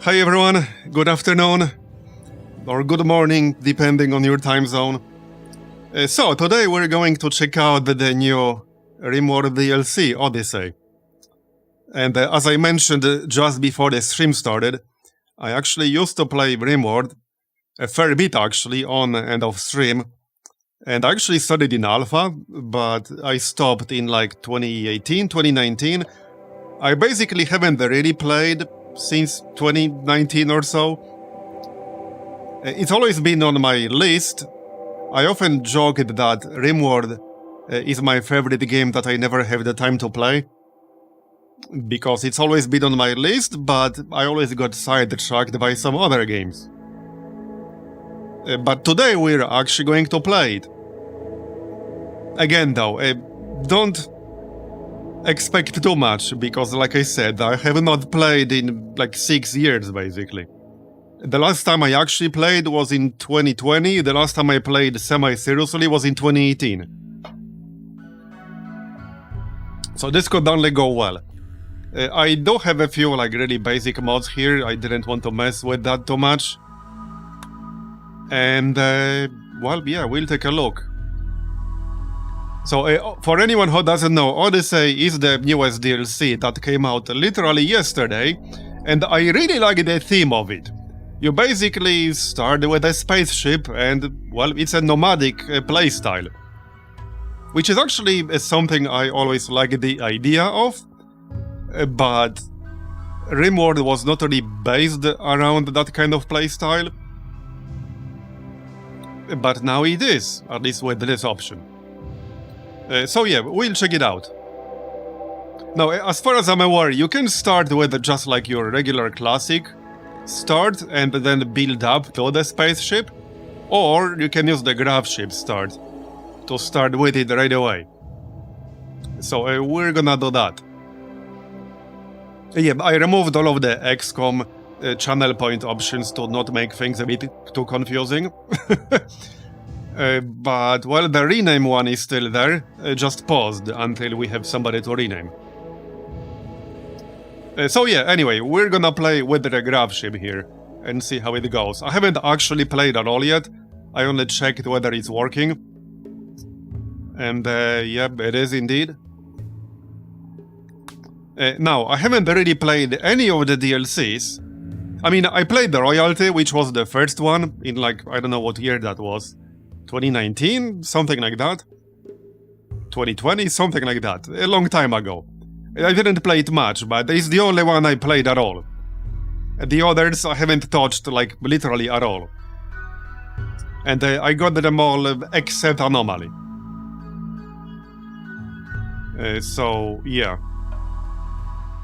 Hi everyone, good afternoon, or good morning, depending on your time zone. So, today we're going to check out the new RimWorld DLC, Odyssey. And as I mentioned just before the stream started, I actually used to play RimWorld, a fair bit actually, on and off stream. And I actually started in alpha, but I stopped in like 2018, 2019. I basically haven't really played since 2019 or so. It's always been on my list. I often joked that RimWorld is my favorite game that I never have the time to play, because it's always been on my list, but I always got sidetracked by some other games. But today we're actually going to play it. Again though, don't expect too much, because like I said, I have not played in like 6 years basically. The last time I actually played was in 2020, the last time I played semi-seriously was in 2018. So this could only go well. I do have a few like really basic mods here, I didn't want to mess with that too much. And well, yeah, we'll take a look. So, for anyone who doesn't know, Odyssey is the newest DLC that came out literally yesterday, and I really like the theme of it. You basically start with a spaceship, and, well, it's a nomadic playstyle. Which is actually something I always liked the idea of, but RimWorld was not really based around that kind of playstyle. But now it is, at least with this option. So yeah, we'll check it out. Now, as far as I'm aware, you can start with just like your regular classic start and then build up to the spaceship, or you can use the graveship start to start with it right away. So we're gonna do that. Yeah, I removed all of the XCOM channel point options to not make things a bit too confusing. But, well, the rename one is still there, just paused until we have somebody to rename. So yeah, anyway, we're gonna play with the graveship here and see how it goes. I haven't actually played at all yet, I only checked whether it's working. And yep, it is indeed. Now, I haven't really played any of the DLCs. I mean, I played the Royalty, which was the first one, in like, I don't know what year that was. 2019? Something like that? 2020? Something like that. A long time ago. I didn't play it much, but it's the only one I played at all. The others I haven't touched, like, literally at all. And I got them all except Anomaly. So, yeah.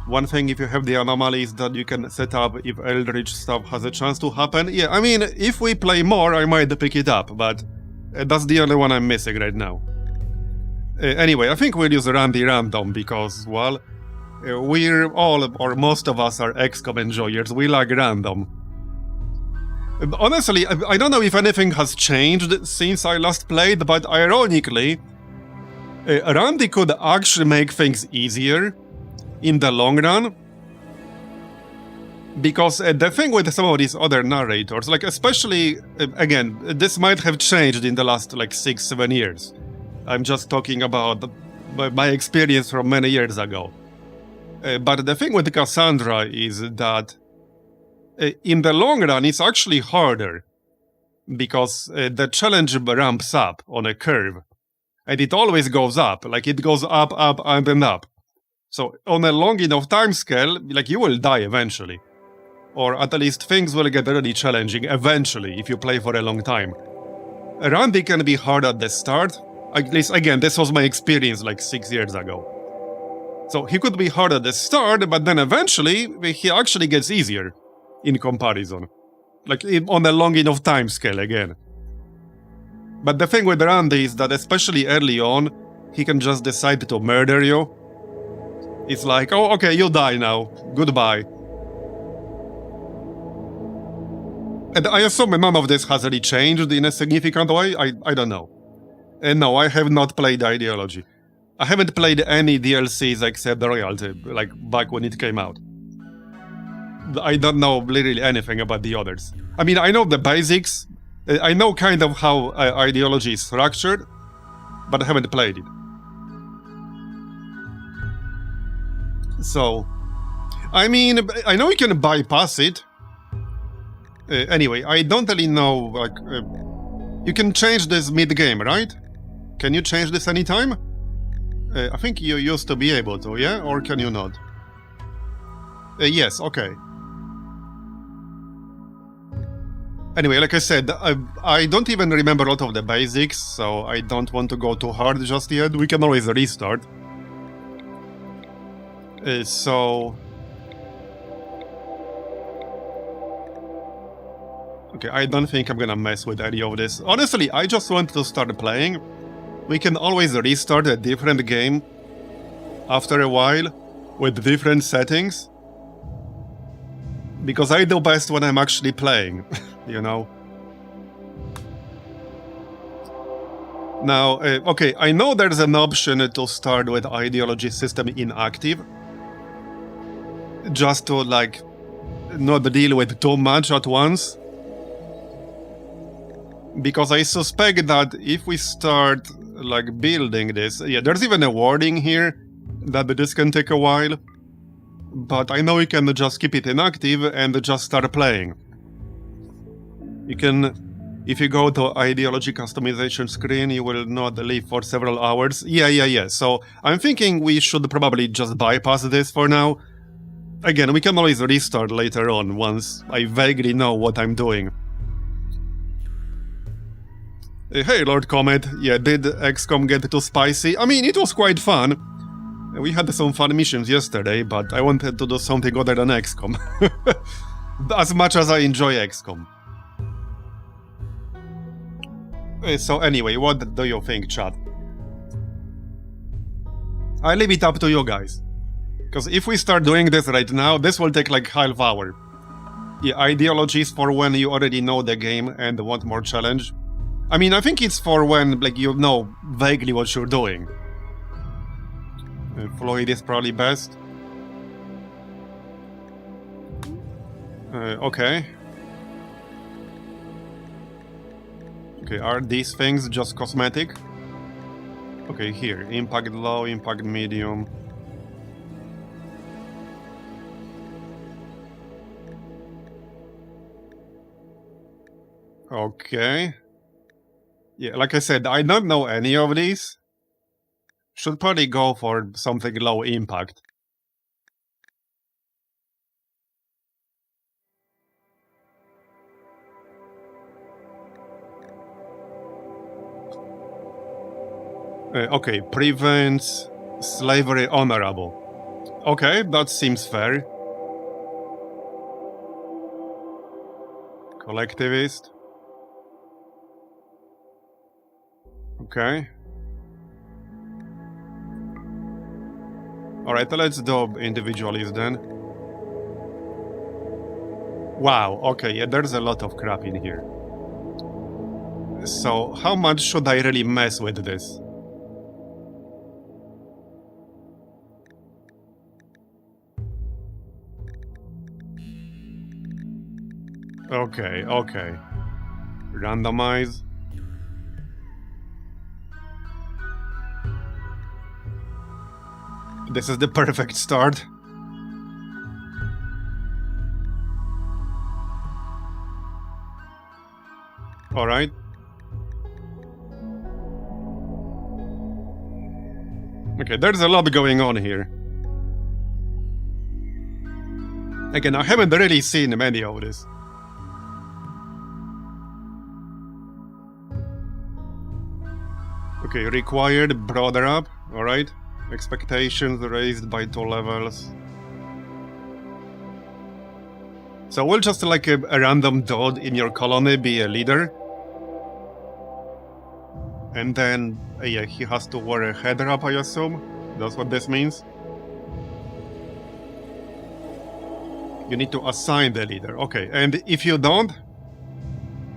One thing if you have the Anomaly is that you can set up if Eldritch stuff has a chance to happen. Yeah, I mean, if we play more, I might pick it up, but that's the only one I'm missing right now. Anyway, I think we'll use Randy Random because, well, we're all, or most of us are XCOM enjoyers, we like random. Honestly, I don't know if anything has changed since I last played, but ironically, Randy could actually make things easier in the long run. Because the thing with some of these other narrators, like especially, again, this might have changed in the last like 6-7 years. I'm just talking about my experience from many years ago. But the thing with Cassandra is that in the long run it's actually harder. Because the challenge ramps up on a curve. And it always goes up, like it goes up, up, and then up. So on a long enough time scale, like you will die eventually. Or at least things will get really challenging eventually if you play for a long time. Randy can be hard at the start. At least, again, this was my experience like 6 years ago. So he could be hard at the start, but then eventually he actually gets easier in comparison. Like on a long enough time scale again. But the thing with Randy is that especially early on, he can just decide to murder you. It's like, oh, okay, you die now. Goodbye. And I assume none of this has really changed in a significant way. I don't know. And no, I have not played Ideology. I haven't played any DLCs except the Royalty, like back when it came out. I don't know literally anything about the others. I mean, I know the basics. I know kind of how ideology is structured, but I haven't played it. So, I mean, I know you can bypass it. Anyway, I don't really know, like, you can change this mid-game, right? Can you change this anytime? I think you used to be able to, yeah? Or can you not? Yes, okay. Anyway, like I said, I don't even remember a lot of the basics, so I don't want to go too hard just yet. We can always restart. Okay, I don't think I'm gonna mess with any of this. Honestly, I just want to start playing. We can always restart a different game after a while with different settings. Because I do best when I'm actually playing, you know? Now, okay, I know there's an option to start with ideology system inactive. Just to, like, not deal with too much at once. Because I suspect that if we start, like, building this... Yeah, there's even a warning here that this can take a while. But I know you can just keep it inactive and just start playing. You can... If you go to ideology customization screen, you will not leave for several hours. Yeah. So I'm thinking we should probably just bypass this for now. Again, we can always restart later on once I vaguely know what I'm doing. Hey, Lord Comet. Yeah, did XCOM get too spicy? I mean, it was quite fun. We had some fun missions yesterday, but I wanted to do something other than XCOM. As much as I enjoy XCOM. So anyway, what do you think, chat? I leave it up to you guys. Because if we start doing this right now, this will take like half hour. Yeah, ideologies for when you already know the game and want more challenge. I mean, I think it's for when, like, you know vaguely what you're doing. Floyd is probably best. Okay. Okay, are these things just cosmetic? Okay, here. Impact low, impact medium. Okay. Yeah, like I said, I don't know any of these. Should probably go for something low impact. Okay, prevents slavery honorable. Okay, that seems fair. Collectivist. Okay. Alright, let's do individualist then. Wow, okay, yeah, there's a lot of crap in here. So, how much should I really mess with this? Okay. Randomize. This is the perfect start. Alright. Okay, there's a lot going on here. Again, I haven't really seen many of this. Okay, required, broader up, alright. Expectations raised by 2 levels. So will just like a random dude in your colony be a leader? And then, yeah, he has to wear a head wrap, I assume? That's what this means? You need to assign the leader, okay. And if you don't,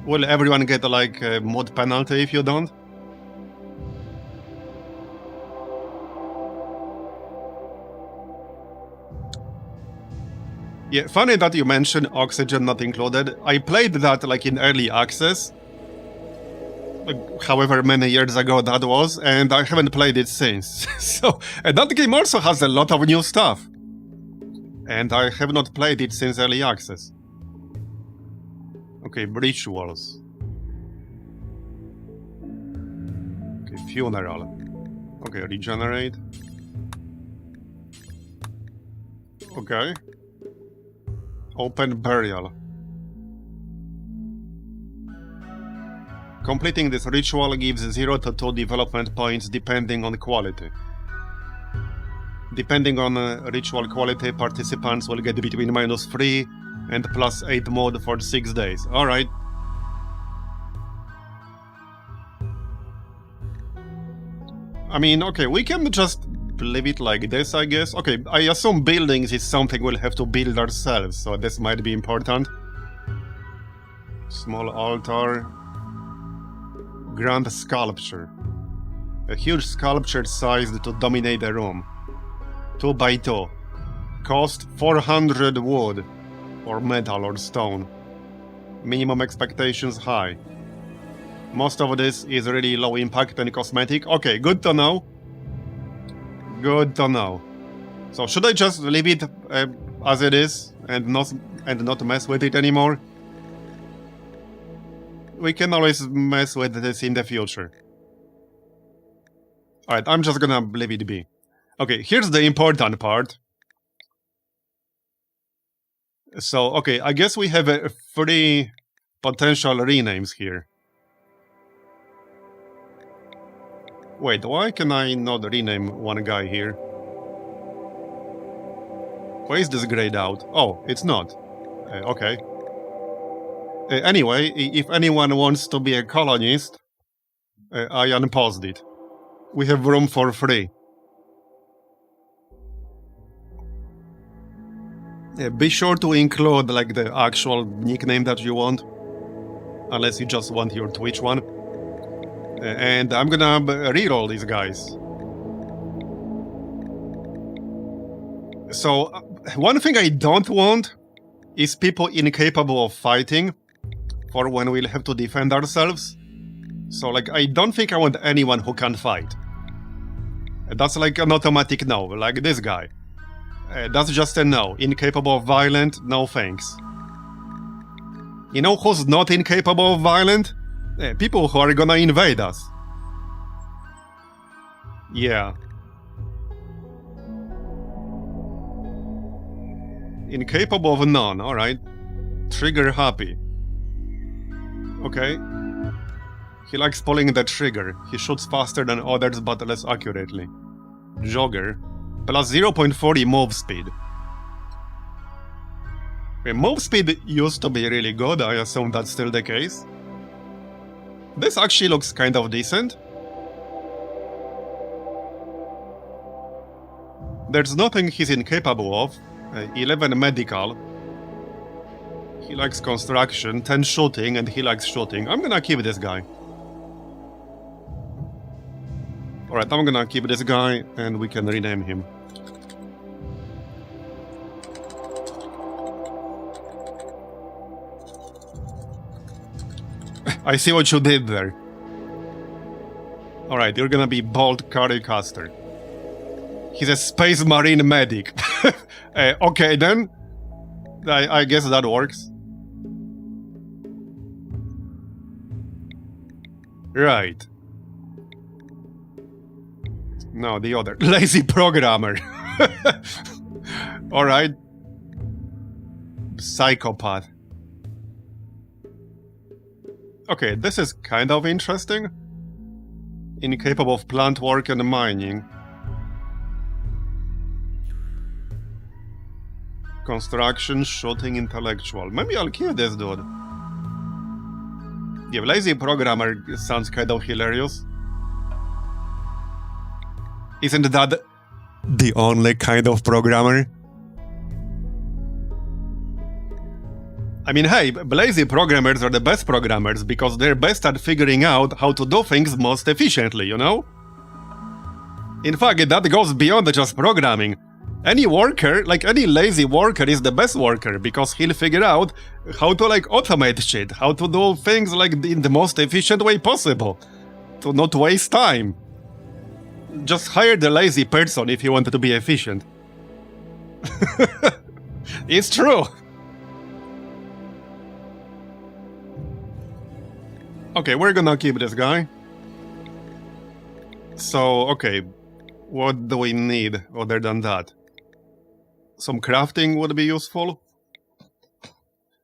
will everyone get like a mod penalty if you don't? Yeah, funny that you mentioned oxygen not included. I played that like in early access, like, however many years ago that was, and I haven't played it since. So, and that game also has a lot of new stuff. And I have not played it since early access. Okay, rituals. Okay, funeral. Okay, regenerate. Okay. Open burial. Completing this ritual gives 0 to 2 development points depending on quality. Depending on ritual quality, participants will get between -3 and +8 mode for 6 days. Alright. I mean, okay, we can just leave it like this, I guess. Okay, I assume buildings is something we'll have to build ourselves, so this might be important. Small altar. Grand sculpture. A huge sculpture sized to dominate a room. 2 by 2. Cost 400 wood. Or metal or stone. Minimum expectations high. Most of this is really low impact and cosmetic. Okay, good to know. Good to know. So should I just leave it as it is and not mess with it anymore? We can always mess with this in the future. Alright, I'm just gonna leave it be. Okay, here's the important part. So, okay, I guess we have 3 potential renames here. Wait, why can I not rename one guy here? Why is this grayed out? Oh, it's not. Okay. Anyway, if anyone wants to be a colonist, I unpaused it. We have room for 3. Be sure to include like the actual nickname that you want, unless you just want your Twitch one. And I'm gonna reroll these guys. So, one thing I don't want is people incapable of fighting for when we'll have to defend ourselves. So, like, I don't think I want anyone who can fight. That's like an automatic no, like this guy. That's just a no. Incapable of violent, no thanks. You know who's not incapable of violent? People who are gonna invade us. Yeah. Incapable of none, alright. Trigger happy. Okay. He likes pulling the trigger. He shoots faster than others but less accurately. Jogger. Plus 0.40 move speed. Move speed used to be really good, I assume that's still the case. This actually looks kind of decent. There's nothing he's incapable of. 11 medical. He likes construction, 10 shooting, and he likes shooting. I'm gonna keep this guy. Alright, I'm gonna keep this guy, and we can rename him. I see what you did there. Alright, you're gonna be Bolt Carrycaster. He's a Space Marine medic. Okay then. I guess that works. Right. No, the other. Lazy programmer. Alright. Psychopath. Okay, this is kind of interesting. Incapable of plant work and mining. Construction, shooting, intellectual. Maybe I'll kill this dude. Yeah, lazy programmer sounds kind of hilarious. Isn't that the only kind of programmer? I mean, hey, lazy programmers are the best programmers because they're best at figuring out how to do things most efficiently, you know? In fact, that goes beyond just programming. Any worker, like any lazy worker is the best worker because he'll figure out how to like automate shit, how to do things like in the most efficient way possible, to not waste time. Just hire the lazy person if you want to be efficient. It's true. Okay, we're gonna keep this guy. So, okay, what do we need other than that? Some crafting would be useful.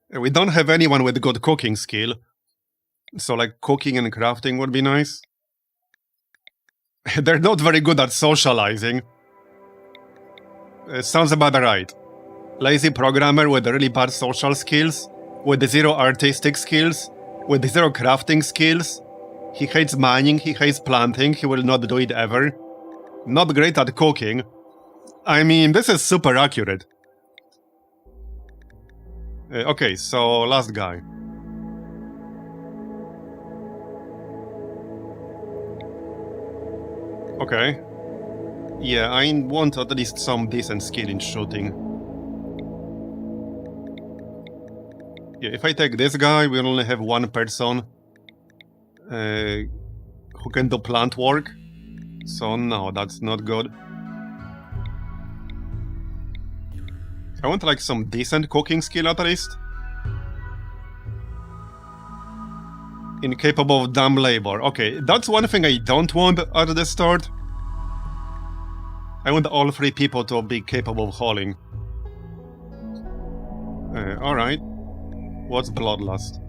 We don't have anyone with good cooking skill. So like cooking and crafting would be nice. They're not very good at socializing. Sounds about right. Lazy programmer with really bad social skills, with zero artistic skills, with zero crafting skills. He hates mining, he hates planting, he will not do it ever. Not great at cooking. I mean, this is super accurate. Okay, so last guy. Okay. Yeah, I want at least some decent skill in shooting. Yeah, if I take this guy, we only have one person who can do plant work. So no, that's not good. I want like some decent cooking skill at least. Incapable of dumb labor. Okay, that's one thing I don't want at the start. I want all three people to be capable of hauling. Alright. What's bloodlust?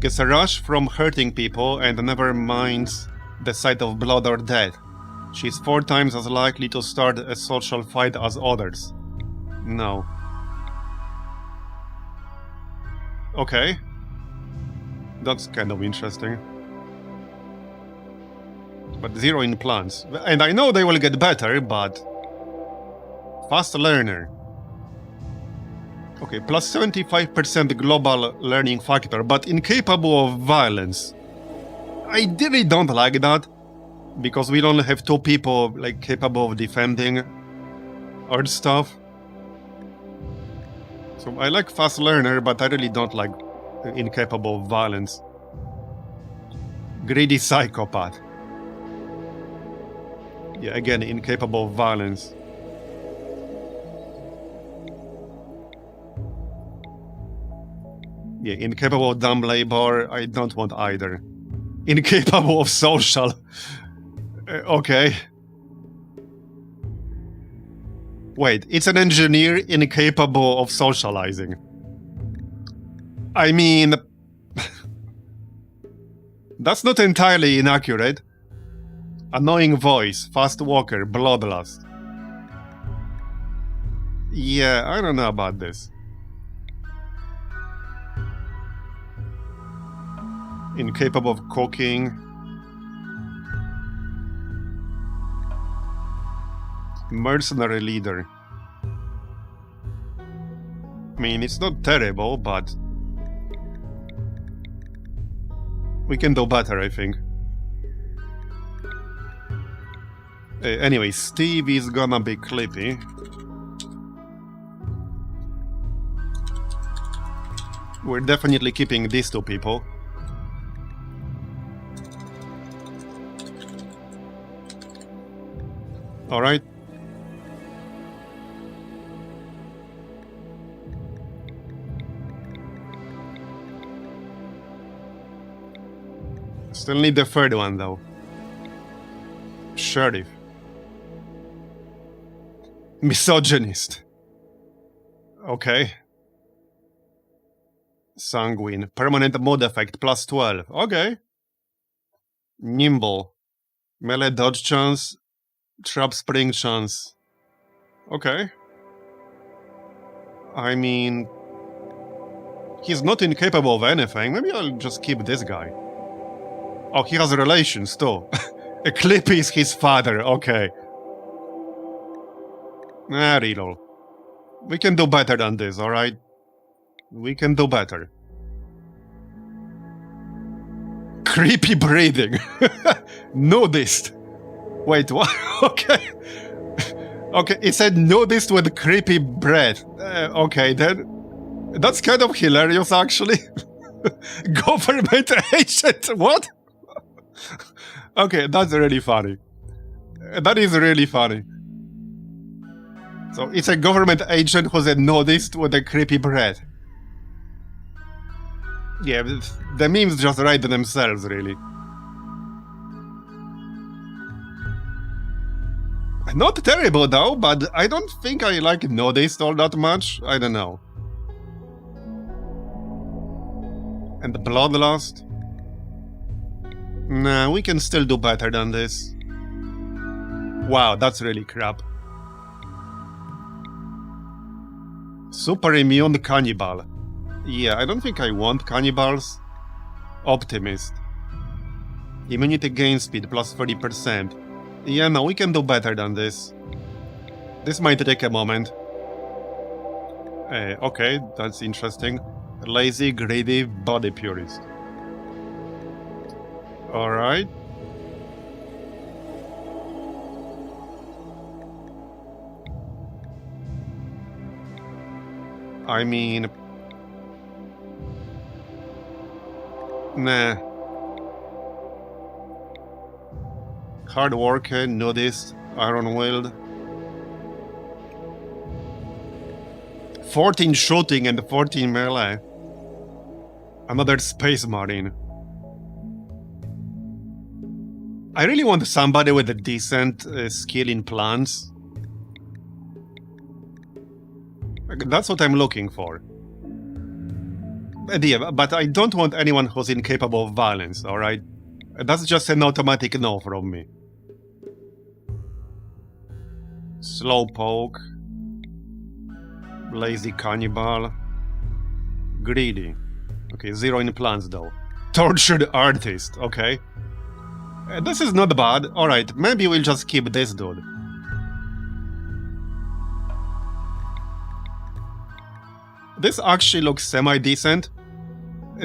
Gets a rush from hurting people and never minds the sight of blood or death. She's 4 times as likely to start a social fight as others. No. Okay. That's kind of interesting. But 0 in plants. And I know they will get better, but... Fast learner. Okay, plus 75% global learning factor, but incapable of violence. I really don't like that. Because we only have 2 people like capable of defending or stuff. So I like fast learner, but I really don't like incapable of violence. Greedy psychopath. Yeah, again, incapable of violence. Yeah, incapable of dumb labor, I don't want either. Incapable of social. Okay. Wait, it's an engineer incapable of socializing. I mean... That's not entirely inaccurate. Annoying voice, fast walker, bloodlust. Yeah, I don't know about this. Incapable of cooking. Mercenary leader. I mean, it's not terrible, but... we can do better, I think. Anyway, Steve is gonna be Clippy. We're definitely keeping these 2 people. Alright. Still need the 3rd one, though. Sheriff. Misogynist. Okay. Sanguine. Permanent mod effect, plus 12. Okay. Nimble. Melee dodge chance. Trap spring chance. Okay. I mean... he's not incapable of anything. Maybe I'll just keep this guy. Oh, he has relations too. Clippy is his father, okay. Reload. We can do better than this, alright? We can do better. Creepy breathing. Nudist. Wait, what? Okay. Okay, it said nudist with creepy breath. Okay, then that's kind of hilarious, actually. Government agent, what? Okay, that's really funny. That is really funny. So it's a government agent who's a nudist with a creepy breath. Yeah, the memes just write themselves, really. Not terrible though, but I don't think I like nudist all that much. I don't know. And the bloodlust? Nah, we can still do better than this. Wow, that's really crap. Super immune cannibal. Yeah, I don't think I want cannibals. Optimist. Immunity gain speed plus 30%. Yeah, no, we can do better than this. This might take a moment. Okay, that's interesting. Lazy, greedy, body purist. Alright. I mean... Nah. Hard worker, nudist, iron-willed. 14 shooting and 14 melee. Another space marine. I really want somebody with a decent skill in plants. That's what I'm looking for. Yeah, but I don't want anyone who's incapable of violence, alright? That's just an automatic no from me. Slowpoke. Lazy cannibal. Greedy. Okay, 0 in plants though. Tortured artist, okay. This is not bad. Alright, maybe we'll just keep this dude. This actually looks semi-decent.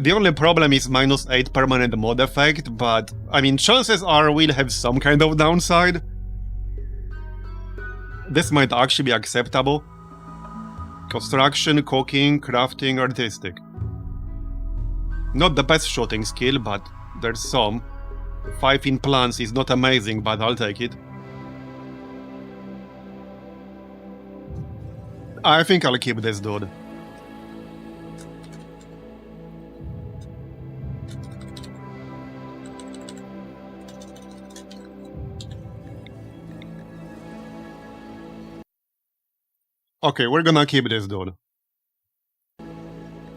The only problem is -8 permanent mod effect, but I mean, chances are we'll have some kind of downside. This might actually be acceptable. Construction, cooking, crafting, artistic. Not the best shooting skill, but there's some. 5 in plants is not amazing, but I'll take it. I think I'll keep this dude. Okay, we're gonna keep this dude.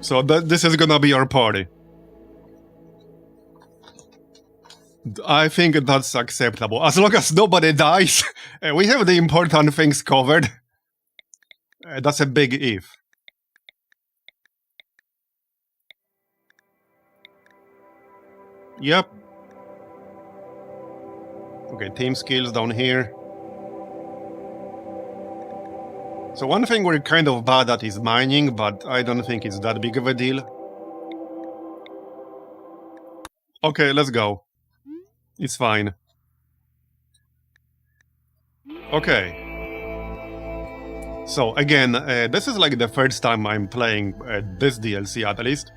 So this is gonna be our party. I think that's acceptable. As long as nobody dies, we have the important things covered. That's a big if. Yep. Okay, team skills down here. So one thing we're kind of bad at is mining, but I don't think it's that big of a deal. Okay, let's go. It's fine. Okay. So again, this is like the first time I'm playing this DLC at least.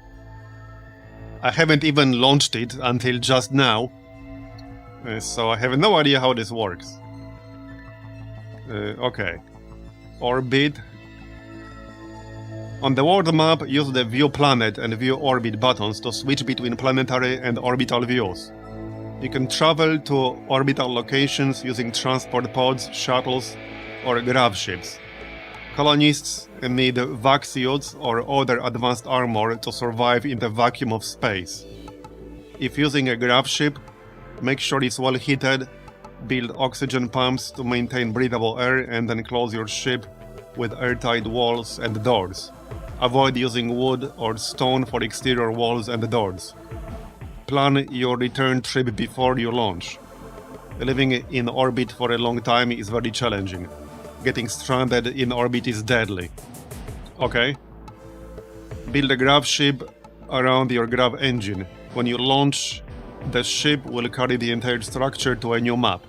I haven't even launched it until just now. So I have no idea how this works. Okay. Orbit. On the world map, use the View Planet and View Orbit buttons to switch between planetary and orbital views. You can travel to orbital locations using transport pods, shuttles, or grav ships. Colonists need vac suits or other advanced armor to survive in the vacuum of space. If using a grav ship, make sure it's well heated. Build oxygen pumps to maintain breathable air and then close your ship with airtight walls and doors. Avoid using wood or stone for exterior walls and doors. Plan your return trip before you launch. Living in orbit for a long time is very challenging. Getting stranded in orbit is deadly. Okay. Build a grav ship around your grav engine. When you launch, the ship will carry the entire structure to a new map.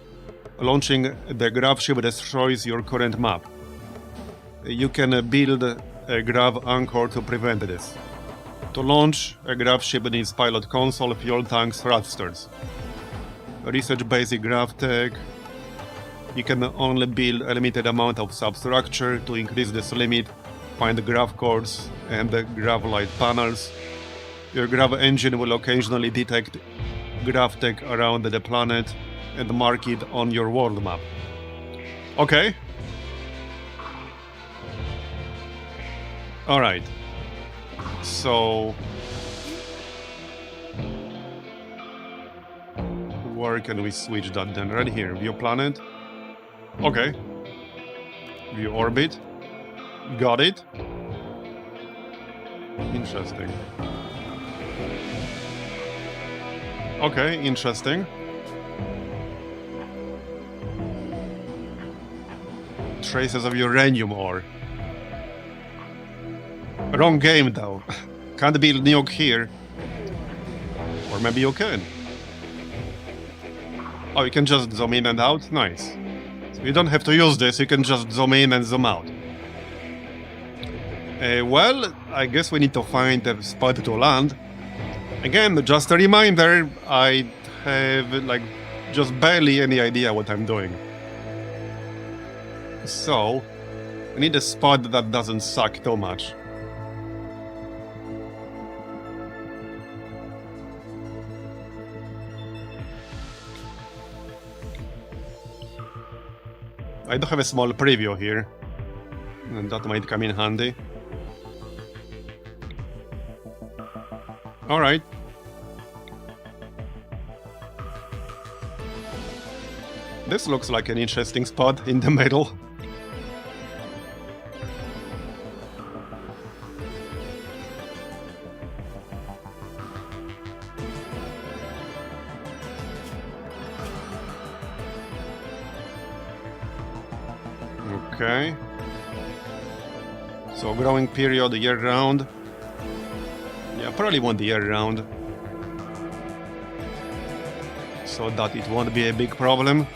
Launching the grav ship destroys your current map. You can build a grav anchor to prevent this. To launch, a grav ship needs pilot console, fuel tanks, thrusters. Research basic grav tech. You can only build a limited amount of substructure. To increase this limit, find the grav cores and the grav light panels. Your grav engine will occasionally detect grav tech around the planet and mark it on your world map. Okay. Alright. So... where can we switch that then? Right here. View planet. Okay. View orbit. Got it. Interesting. Okay, interesting. Traces of uranium ore. Wrong game though. Can't build nuke here. Or maybe you can. Oh, you can just zoom in and out? Nice. So you don't have to use this, you can just zoom in and zoom out. Well, I guess we need to find a spot to land. Again, just a reminder, I have, like, just barely any idea what I'm doing. So, I need a spot that doesn't suck too much. I do have a small preview here, and that might come in handy. Alright. This looks like an interesting spot in the middle. Okay. So growing period year-round. Yeah, probably want the year-round. So that it won't be a big problem.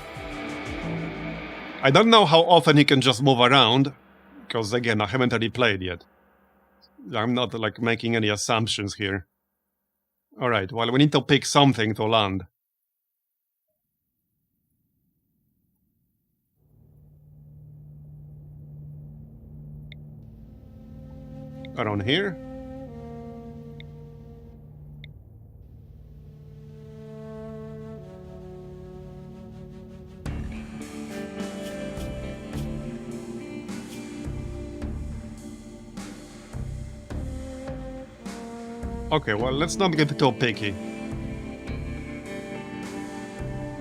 I don't know how often he can just move around, because again, I haven't really played yet. I'm not like making any assumptions here. Alright, well, we need to pick something to land. Around here? Okay, well, let's not get too picky.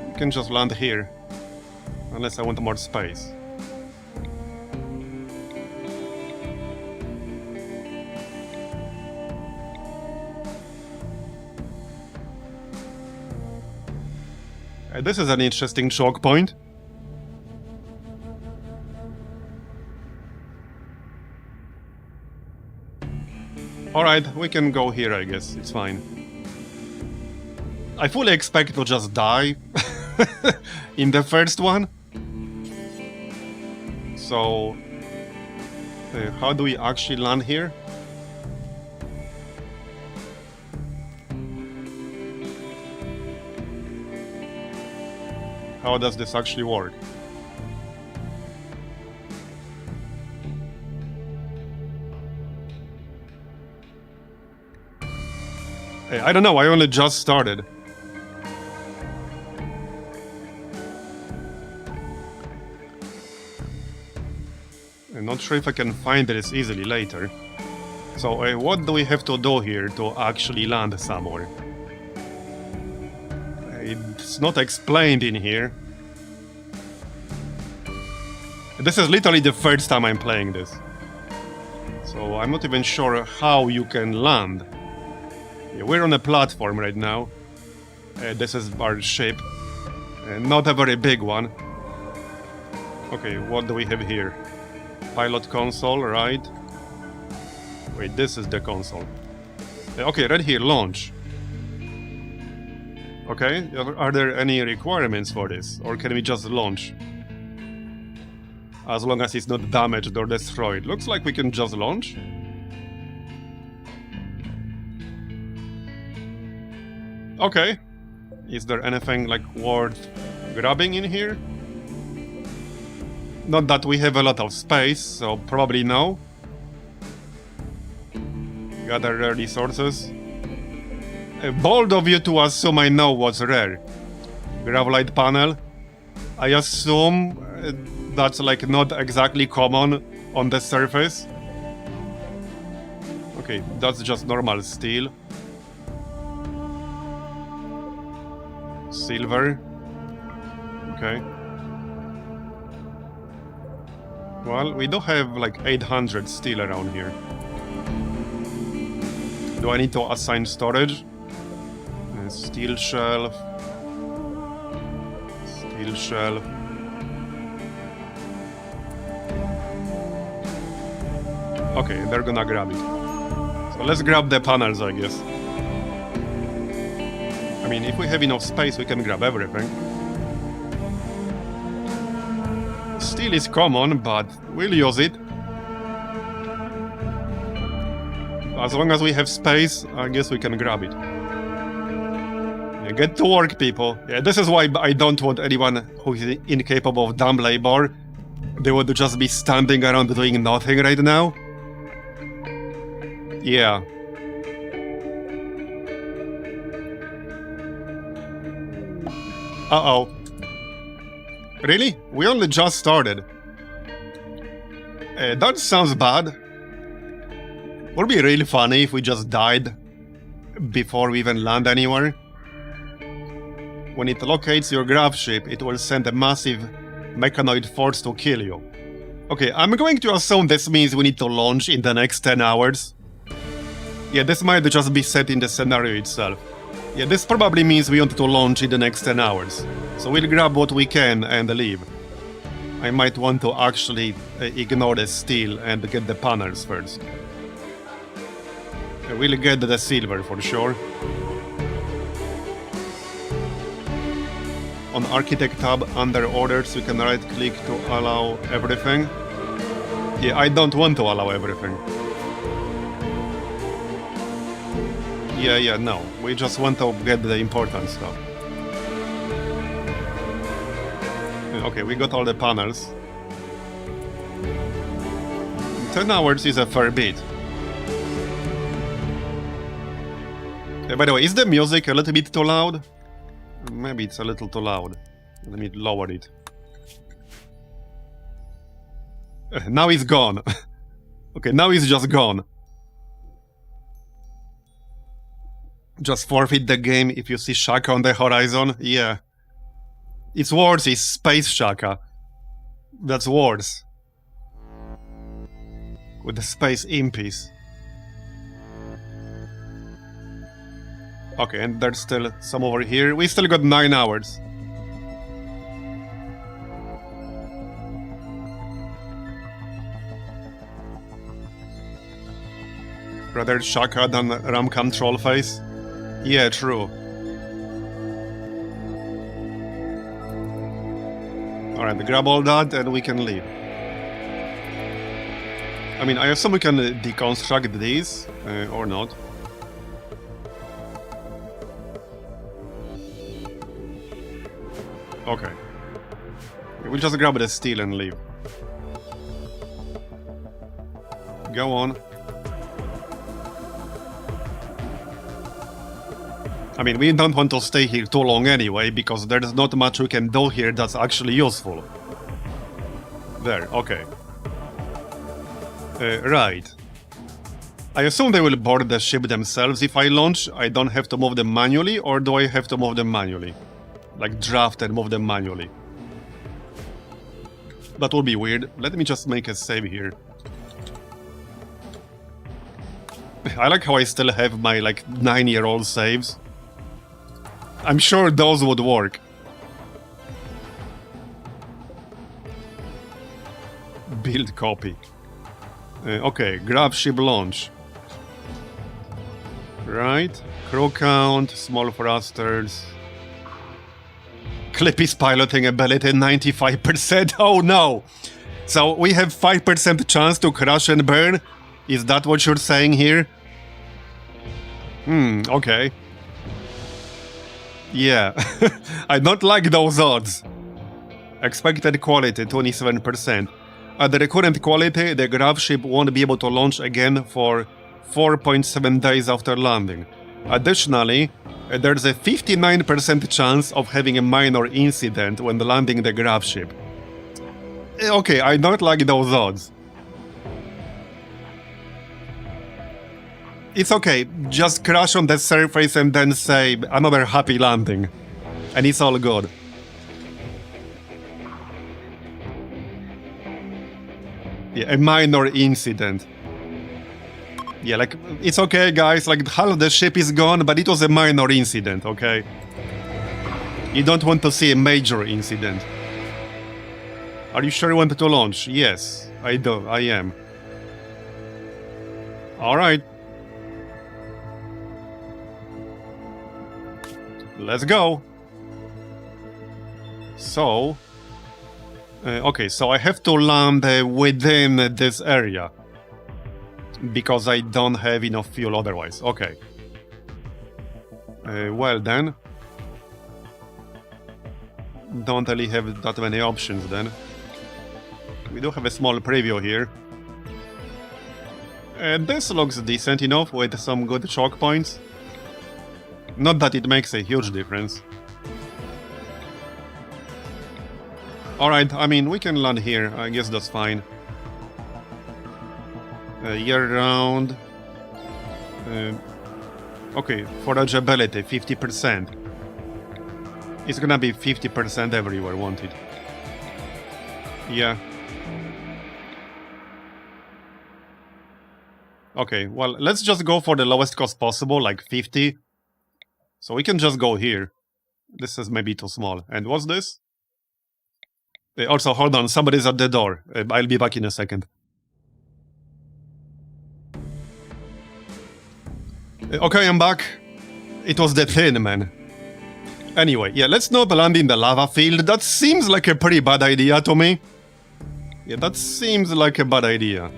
You can just land here. Unless I want more space. This is an interesting choke point. Alright, we can go here, I guess. It's fine. I fully expect to just die in the first one. So... how do we actually land here? How does this actually work? Hey, I don't know, I only just started. I'm not sure if I can find this easily later. So, what do we have to do here to actually land somewhere? It's not explained in here. This is literally the first time I'm playing this. So I'm not even sure how you can land. Yeah, we're on a platform right now. This is our ship. Not a very big one. Okay, what do we have here? Pilot console, right? Wait, this is the console. Okay, right here, launch. Okay, are there any requirements for this? Or can we just launch? As long as it's not damaged or destroyed. Looks like we can just launch. Okay. Is there anything like worth grabbing in here? Not that we have a lot of space, so probably no. Gather rare resources. Bold of you to assume I know what's rare. Gravelite panel. I assume that's like not exactly common on the surface. Okay, that's just normal steel. Silver. Okay. Well, we do have like 800 steel around here. Do I need to assign storage? Steel shelf. Steel shelf. Okay, they're gonna grab it. So let's grab the panels, I guess. I mean, if we have enough space, we can grab everything. Steel is common, but we'll use it. As long as we have space, I guess we can grab it. Yeah, get to work, people. Yeah, this is why I don't want anyone who is incapable of dumb labor. They would just be standing around doing nothing right now. Yeah. Uh-oh. Really? We only just started. That sounds bad. Would be really funny if we just died before we even land anywhere. When it locates your grav ship, it will send a massive Mechanoid force to kill you. Okay, I'm going to assume this means we need to launch in the next 10 hours. Yeah, this might just be set in the scenario itself. Yeah, this probably means we want to launch in the next 10 hours. So we'll grab what we can and leave. I might want to actually ignore the steel and get the panels first. We'll get the silver for sure. On Architect tab, under Orders, you can right-click to allow everything. Yeah, I don't want to allow everything. Yeah, no. We just want to get the important stuff. Okay, we got all the panels. 10 hours is a fair bit. By the way, is the music a little bit too loud? Maybe it's a little too loud. Let me lower it. Now it's gone. Okay, now it's just gone. Just forfeit the game if you see Shaka on the horizon? Yeah. It's worse, it's Space Shaka. That's worse. With the space impies. Okay, and there's still some over here. We still got 9 hours. Rather Shaka than Ramcam Trollface? Yeah, true. Alright, grab all that and we can leave. I mean, I assume we can deconstruct these, or not. Okay. We'll just grab the steel and leave. Go on. I mean, we don't want to stay here too long anyway, because there's not much we can do here that's actually useful. There, okay. Right. I assume they will board the ship themselves if I launch. I don't have to move them manually, or do I have to move them manually? Like draft and move them manually. That would be weird. Let me just make a save here. I like how I still have my like 9-year-old saves. I'm sure those would work. Build copy. Okay, grab ship launch. Right. Crew count, small thrusters. Clippy's piloting ability 95%. Oh no! So we have 5% chance to crash and burn? Is that what you're saying here? Okay. Yeah, I don't like those odds. Expected quality 27%. At the current quality, the grav ship won't be able to launch again for 4.7 days after landing. Additionally, there's a 59% chance of having a minor incident when landing the grav ship. Okay, I don't like those odds. It's okay, just crash on the surface and then say another happy landing. And it's all good. Yeah, a minor incident. Yeah, like, it's okay, guys, like, half the ship is gone, but it was a minor incident, okay? You don't want to see a major incident. Are you sure you want to launch? Yes, I do, I am. Alright. Let's go. So... okay, so I have to land within this area. Because I don't have enough fuel otherwise. Okay. Well then. Don't really have that many options then. We do have a small preview here. This looks decent enough with some good choke points. Not that it makes a huge difference. Alright, I mean, we can land here. I guess that's fine. Year-round. Okay, forage ability, 50%. It's gonna be 50% everywhere, won't it? Yeah. Okay, well, let's just go for the lowest cost possible, like 50. So we can just go here. This is maybe too small. And what's this? Also, hold on, somebody's at the door. I'll be back in a second. Okay, I'm back. It was the Thin Man. Anyway, yeah, let's not land in the lava field. That seems like a pretty bad idea to me. Yeah, that seems like a bad idea.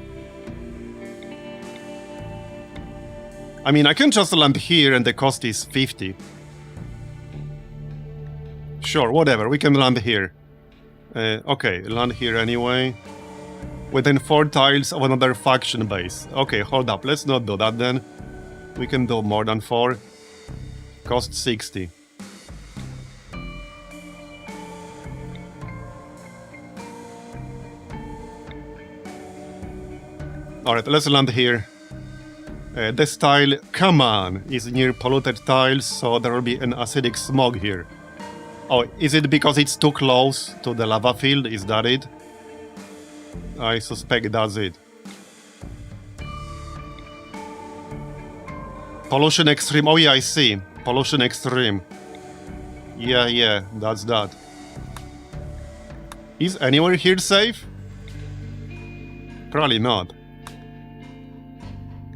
I mean, I can just land here and the cost is 50. Sure, whatever, we can land here. Okay, land here anyway. Within 4 tiles of another faction base. Okay, hold up, let's not do that then. We can do more than 4. Cost 60. Alright, let's land here. This tile, come on, is near polluted tiles, so there will be an acidic smog here. Oh, is it because it's too close to the lava field? Is that it? I suspect that's it. Pollution extreme. Oh yeah, I see. Pollution extreme. Yeah, that's that. Is anywhere here safe? Probably not.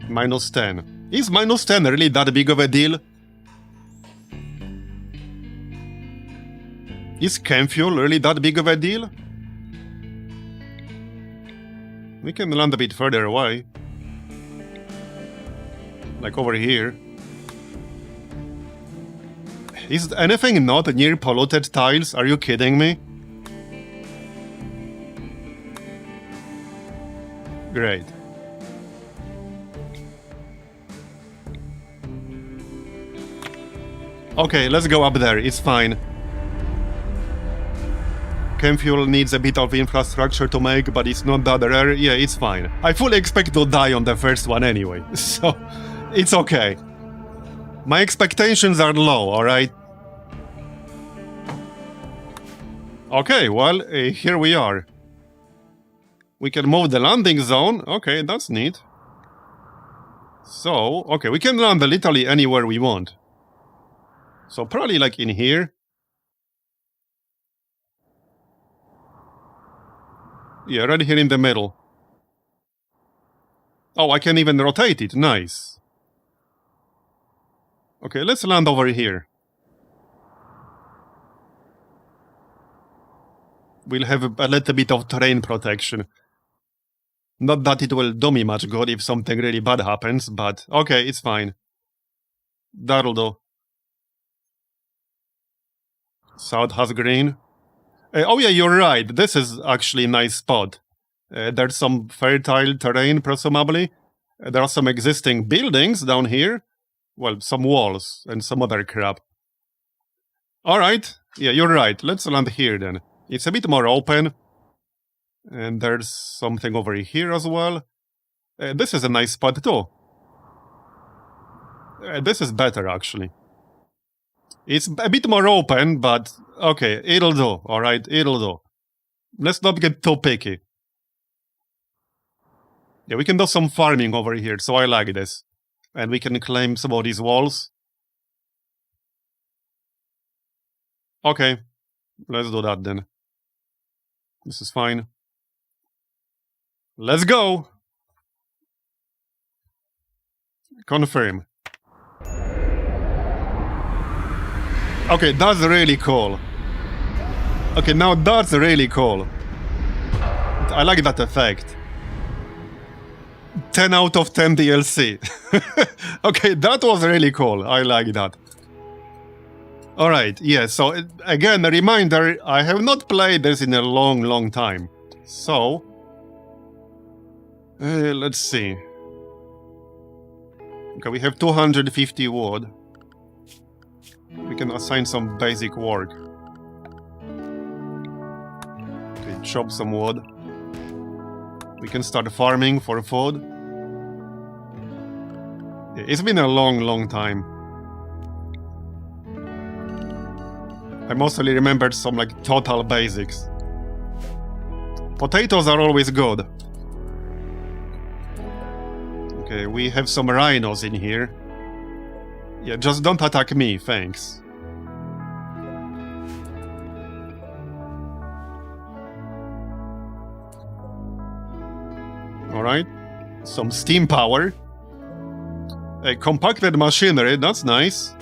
Minus 10. Is minus 10 really that big of a deal? Is chem fuel really that big of a deal? We can land a bit further away. Like over here. Is anything not near polluted tiles? Are you kidding me? Great. Okay, let's go up there, it's fine. Chem fuel needs a bit of infrastructure to make, but it's not that rare. Yeah, it's fine. I fully expect to die on the first one anyway, so it's okay. My expectations are low, alright? Okay, well, here we are. We can move the landing zone. Okay, that's neat. So, okay, we can land literally anywhere we want. So probably like in here. Yeah, right here in the middle. Oh, I can even rotate it. Nice. Okay, let's land over here. we'll have a little bit of terrain protection. Not that it will do me much good if something really bad happens, but okay, it's fine. That'll do. South has green. Oh yeah, you're right. This is actually a nice spot. There's some fertile terrain, presumably. There are some existing buildings down here. Well, some walls and some other crap. Alright, yeah, you're right. Let's land here then. It's a bit more open. And there's something over here as well. This is a nice spot too. This is better, actually. It's a bit more open, but okay, it'll do, alright, it'll do. Let's not get too picky. Yeah, we can do some farming over here, so I like this. And we can claim some of these walls. Okay, let's do that then. This is fine. Let's go! Confirm. Okay, that's really cool. Okay, now that's really cool. I like that effect. 10 out of 10 DLC. Okay, that was really cool. I like that. Alright, yeah, so again, a reminder, I have not played this in a long time. So, let's see. Okay, we have 250 wood. We can assign some basic work. Okay, chop some wood. We can start farming for food. Yeah, it's been a long time. I mostly remembered some like total basics. Potatoes are always good. Okay, we have some rhinos in here. Yeah, just don't attack me, thanks. Alright, some steam power. A compacted machinery, that's nice.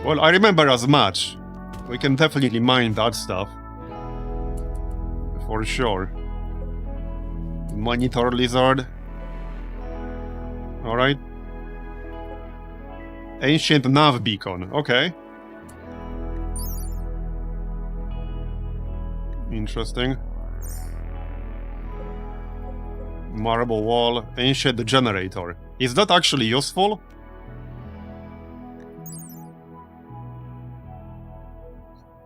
Well, I remember as much. We can definitely mine that stuff. For sure. Monitor lizard. Alright. Ancient nav beacon, okay. Interesting. Marble wall, ancient generator. Is that actually useful?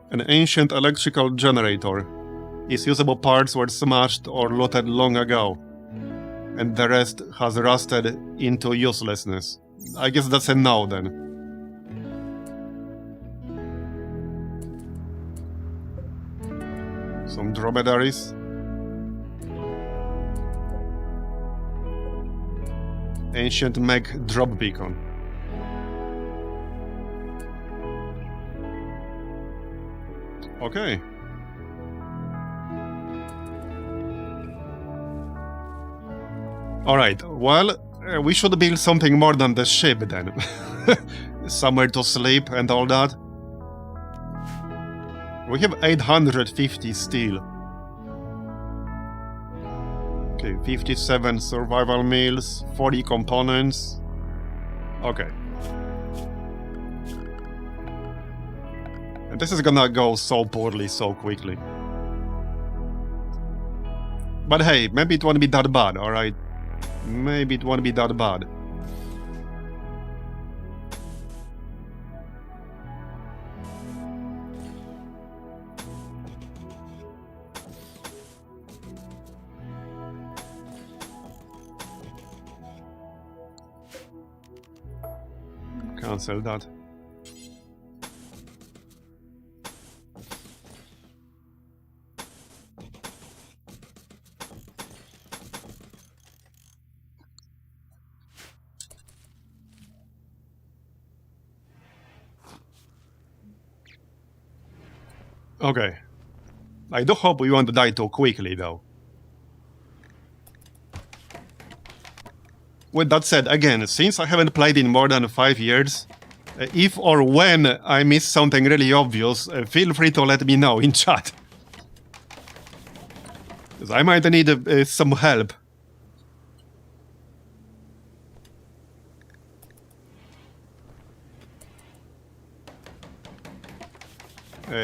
An ancient electrical generator. Its usable parts were smashed or looted long ago, and the rest has rusted into uselessness. I guess that's a no then. Some dromedaries. Ancient mech drop beacon. Okay. Alright, well, we should build something more than the ship then. Somewhere to sleep and all that. We have 850 steel. Okay, 57 survival meals, 40 components. Okay. And this is gonna go so poorly so quickly. But hey, maybe it won't be that bad, alright? Maybe it won't be that bad. Cancel that. Okay. I do hope we won't die too quickly, though. With that said, again, since I haven't played in more than 5 years, if or when I miss something really obvious, feel free to let me know in chat. Because I might need some help.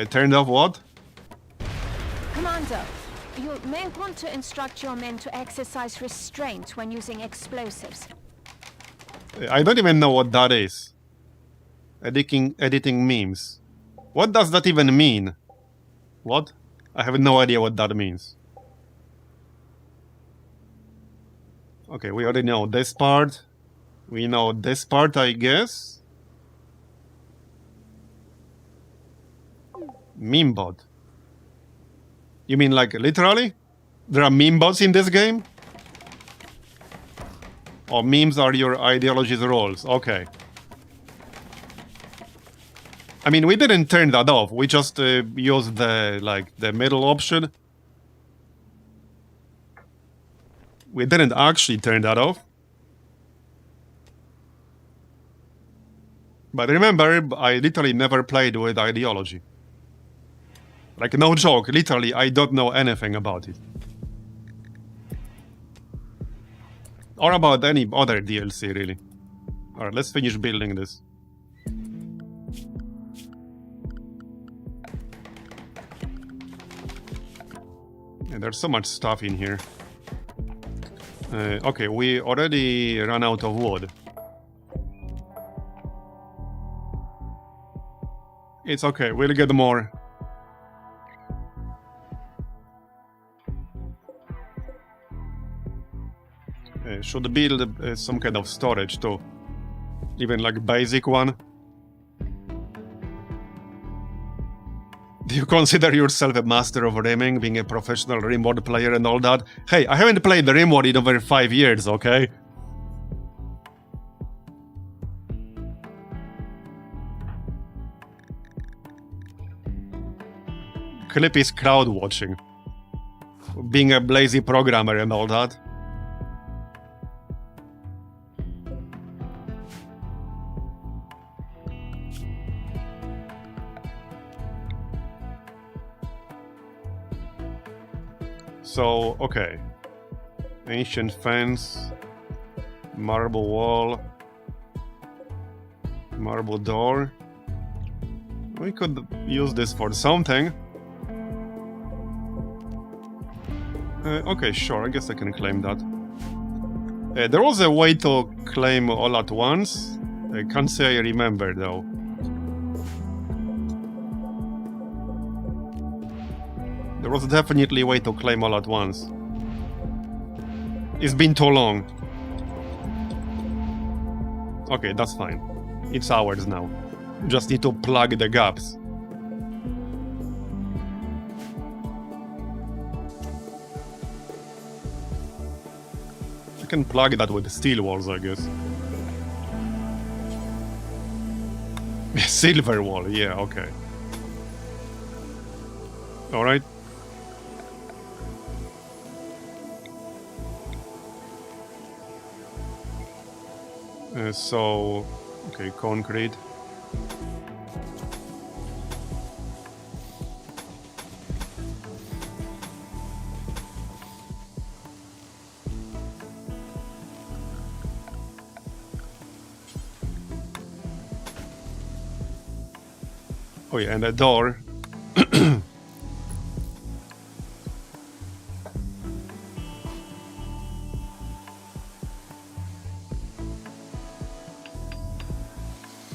Turned off what? Commander, you may want to instruct your men to exercise restraint when using explosives. I don't even know what that is. Editing memes. What does that even mean? What? I have no idea what that means. Okay, we already know this part. We know this part, I guess. Meme bot. You mean like literally? There are meme bots in this game? Or memes are your ideology's roles? Okay. I mean, we didn't turn that off. We just used the middle option. We didn't actually turn that off. But remember, I literally never played with ideology. Like, no joke, literally, I don't know anything about it. Or about any other DLC, really. Alright, let's finish building this. Yeah, there's so much stuff in here. Okay, we already ran out of wood. It's okay, we'll get more. Should build some kind of storage too. Even like basic one. Do you consider yourself a master of rimming, being a professional RimWorld player and all that? Hey, I haven't played the RimWorld in over 5 years, okay? Clip is crowd watching. Being a lazy programmer and all that. So, okay. Ancient fence, marble wall, marble door. We could use this for something. Okay, sure, I guess I can claim that. There was a way to claim all at once. I can't say I remember, though. There was definitely a way to claim all at once. It's been too long. Okay, that's fine. It's ours now. Just need to plug the gaps. I can plug that with steel walls, I guess. Silver wall, yeah, okay. Alright. So, okay, concrete. Oh yeah, and a door.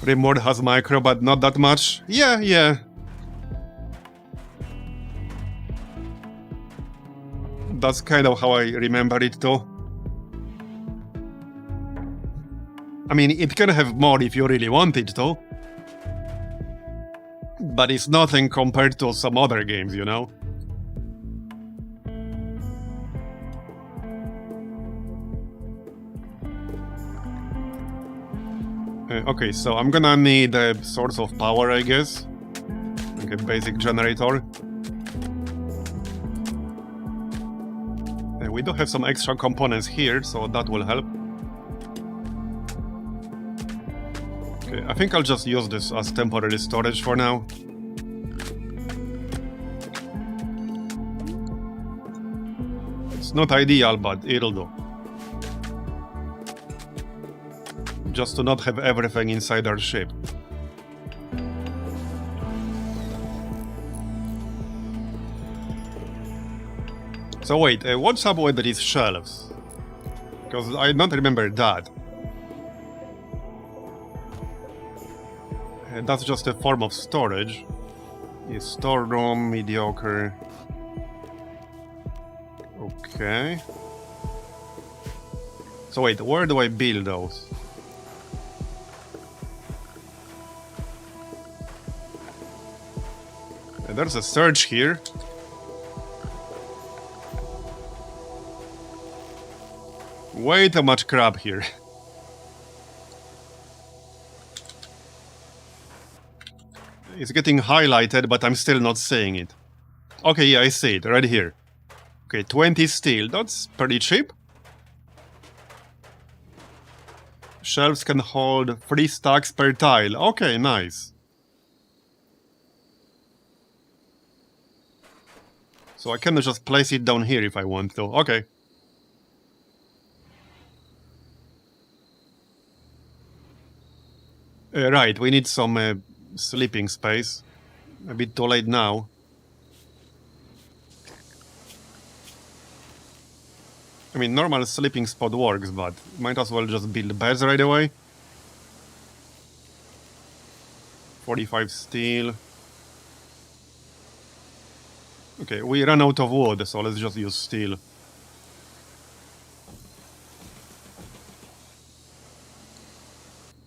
RimWorld has micro, but not that much. Yeah. That's kind of how I remember it too. I mean, it can have more if you really want it to. But it's nothing compared to some other games, you know? Okay, so I'm gonna need a source of power, I guess. Like a basic generator. We do have some extra components here, so that will help. Okay, I think I'll just use this as temporary storage for now. It's not ideal, but it'll do. Just to not have everything inside our ship. So wait, what's up with these shelves? Because I don't remember that. That's just a form of storage. A storeroom, mediocre. Okay. So wait, where do I build those? There's a search here. Way too much crap here. It's getting highlighted, but I'm still not seeing it. Okay, yeah, I see it, right here. Okay, 20 steel, that's pretty cheap. Shelves can hold 3 stacks per tile. Okay, nice. So I can just place it down here if I want to. Okay. Right, we need some sleeping space. A bit too late now. I mean, normal sleeping spot works, but might as well just build beds right away. 45 steel. Okay, we ran out of wood, so let's just use steel.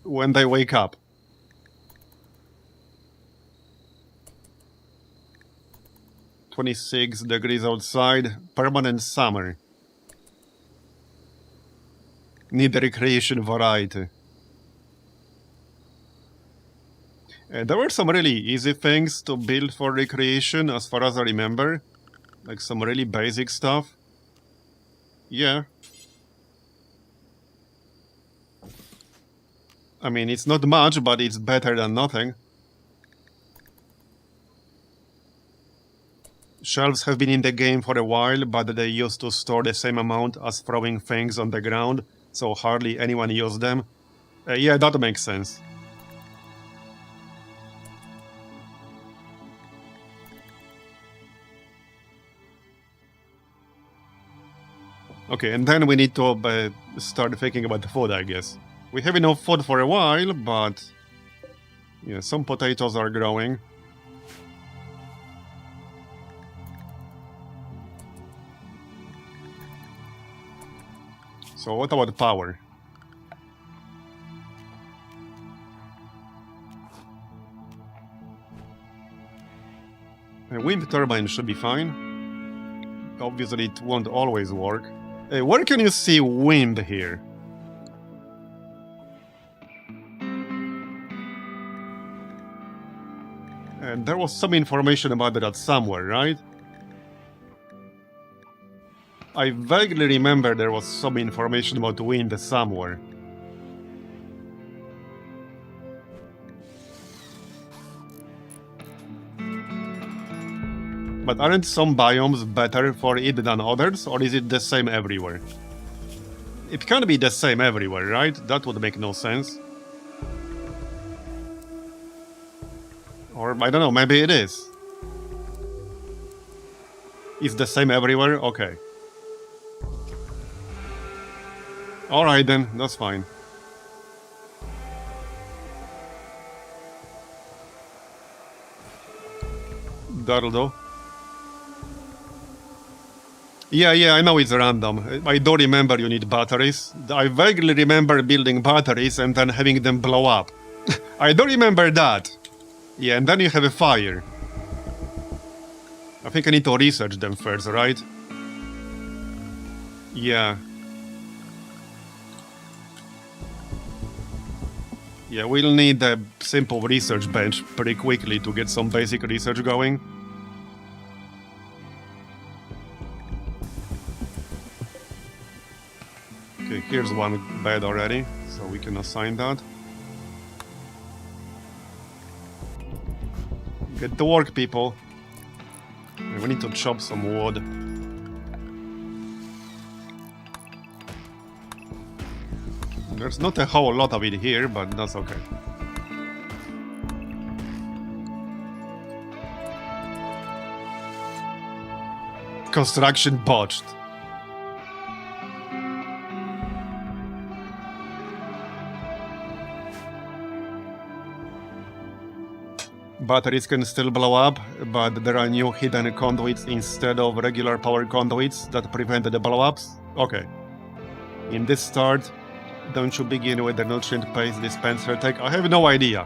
When they wake up. "26 degrees outside, permanent summer. Need a recreation variety." There were some really easy things to build for recreation, as far as I remember. Like some really basic stuff. Yeah. I mean, it's not much, but it's better than nothing. Shelves have been in the game for a while, but they used to store the same amount as throwing things on the ground, so hardly anyone used them. Yeah, that makes sense. Okay, and then we need to start thinking about the food, I guess. We have enough food for a while, but... yeah, some potatoes are growing. So what about power? A wind turbine should be fine. Obviously it won't always work. Where can you see wind here? And there was some information about that somewhere, right? I vaguely remember there was some information about wind somewhere. But aren't some biomes better for it than others, or is it the same everywhere? It can't be the same everywhere, right? That would make no sense. Or, I don't know, maybe it is. It's the same everywhere? Okay. Alright then, that's fine. That'll do. Yeah, I know it's random. I do remember you need batteries. I vaguely remember building batteries and then having them blow up. I do remember that. Yeah, and then you have a fire. I think I need to research them first, right? Yeah. Yeah, we'll need a simple research bench pretty quickly to get some basic research going. Okay, here's one bed already, so we can assign that. Get to work, people. We need to chop some wood. There's not a whole lot of it here, but that's okay. Construction botched. Batteries can still blow up, but there are new hidden conduits instead of regular power conduits that prevent the blow-ups. Okay. In this start, don't you begin with the nutrient paste dispenser tech? I have no idea.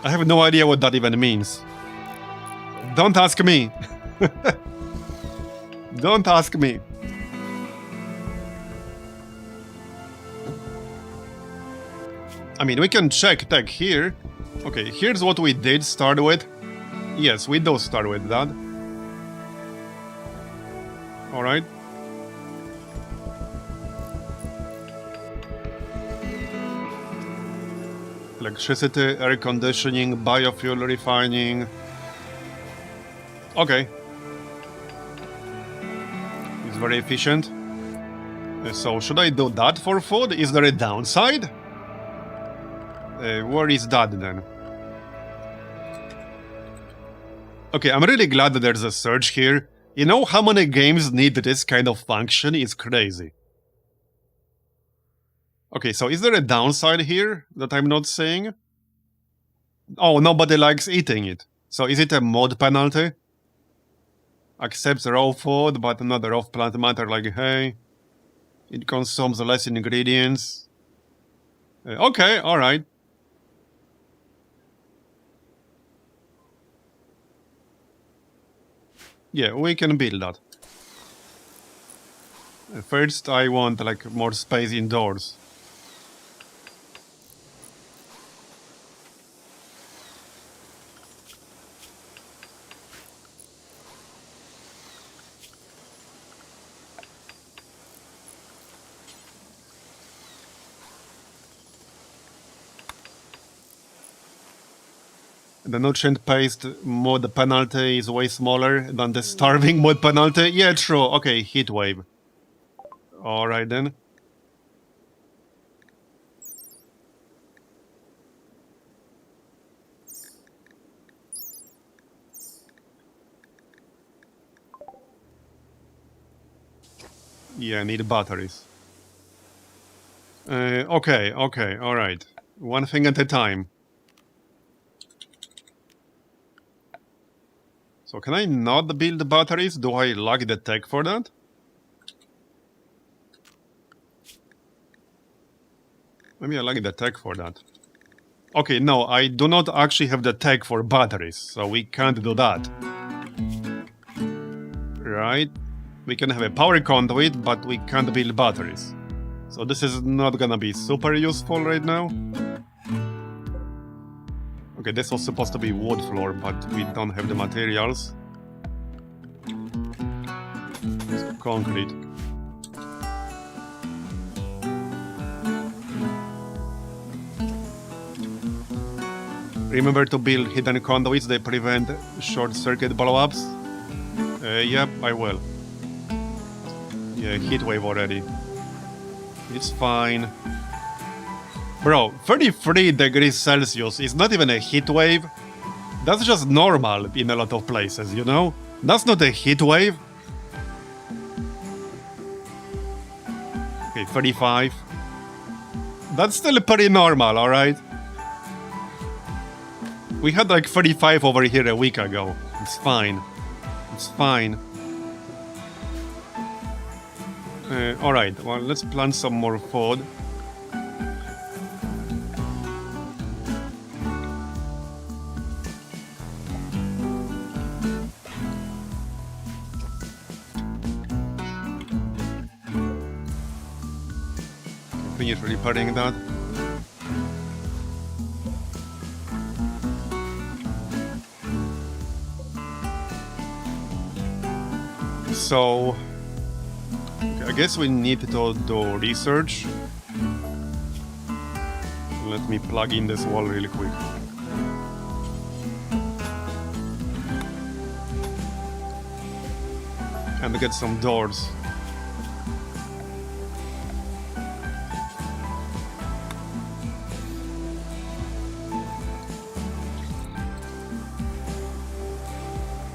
I have no idea what that even means. Don't ask me. Don't ask me. I mean, we can check tech here. Okay, here's what we did start with. Yes, we do start with that. Alright. Electricity, air conditioning, biofuel refining. Okay. It's very efficient. So, should I do that for food? Is there a downside? Where is that then? Okay, I'm really glad that there's a search here. You know how many games need this kind of function? It's crazy. Okay, so is there a downside here that I'm not seeing? Oh, nobody likes eating it. So is it a mod penalty? Accepts raw food, but not raw plant matter like hay. It consumes less ingredients. Okay, alright. Yeah, we can build that. First, I want like more space indoors. The nutrient paste mod penalty is way smaller than the starving mod penalty. Yeah, true. Okay, heat wave. Alright then. Yeah, need batteries. Okay, alright. One thing at a time. So can I not build the batteries? Do I lack the tech for that? Maybe I lack the tech for that. Okay, no, I do not actually have the tech for batteries, so we can't do that. Right? We can have a power conduit, but we can't build batteries. So this is not gonna be super useful right now. Okay, this was supposed to be wood floor, but we don't have the materials. So concrete. Remember to build hidden conduits, they prevent short-circuit blow-ups. Yep, I will. Yeah, heat wave already. It's fine. Bro, 33 degrees Celsius is not even a heat wave. That's just normal in a lot of places, you know? That's not a heat wave. Okay, 35. That's still pretty normal, alright? We had like 35 over here a week ago. It's fine. It's fine. Alright, well, let's plant some more food. Finish repairing that. So, okay, I guess we need to do research. Let me plug in this wall really quick. And get some doors.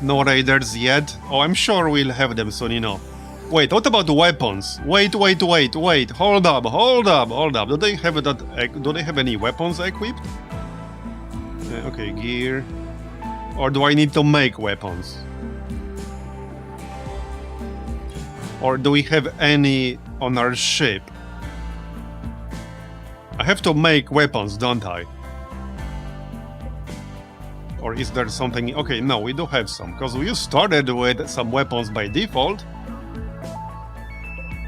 No raiders yet. Oh, I'm sure we'll have them soon enough. Wait, what about weapons? Wait. Hold up. Do they have that? Do they have any weapons equipped? Okay, gear. Or do I need to make weapons? Or do we have any on our ship? I have to make weapons, don't I? Or is there something... Okay, no, we do have some, because we started with some weapons by default.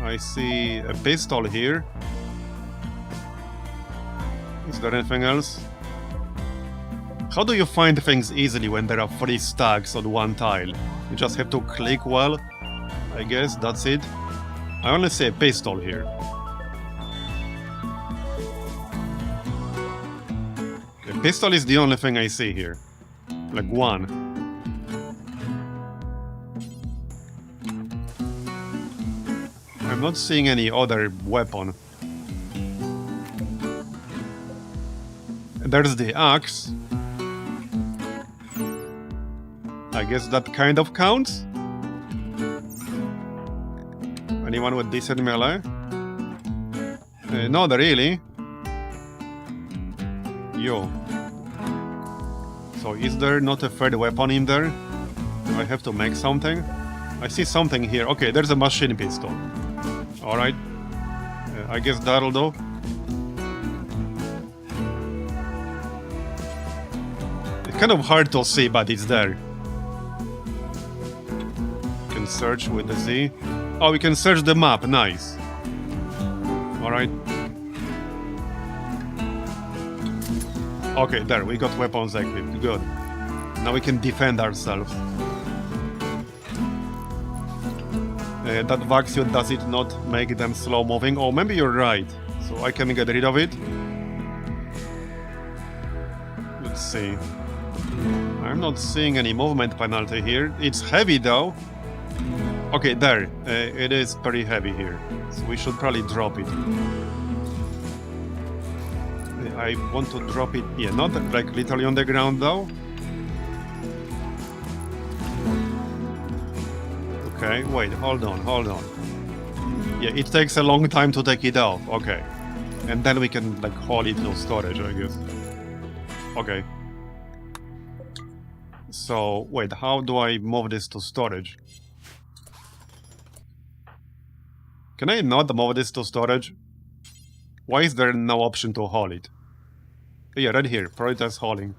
I see a pistol here. Is there anything else? How do you find things easily when there are 3 stacks on one tile? You just have to click well, I guess, that's it. I only see a pistol here. A pistol is the only thing I see here. Like one. I'm not seeing any other weapon. There's the axe. I guess that kind of counts. Anyone with decent melee? Not really. Yo. So is there not a third weapon in there? I have to make something? I see something here. Okay, there's a machine pistol. Alright. I guess that'll do. It's kind of hard to see, but it's there. You can search with the Z. Oh, we can search the map. Nice. Alright. Okay, there, we got weapons equipped. Good. Now we can defend ourselves. That vacuum, does it not make them slow moving? Oh, maybe you're right. So I can get rid of it. Let's see. I'm not seeing any movement penalty here. It's heavy though. Okay, there. It is pretty heavy here. So we should probably drop it. I want to drop it, yeah, not like literally on the ground though. Okay, wait, hold on. Yeah, it takes a long time to take it off, okay. And then we can like haul it to storage, I guess. Okay. So, wait, how do I move this to storage? Can I not move this to storage? Why is there no option to haul it? Yeah, right here, prioritize hauling.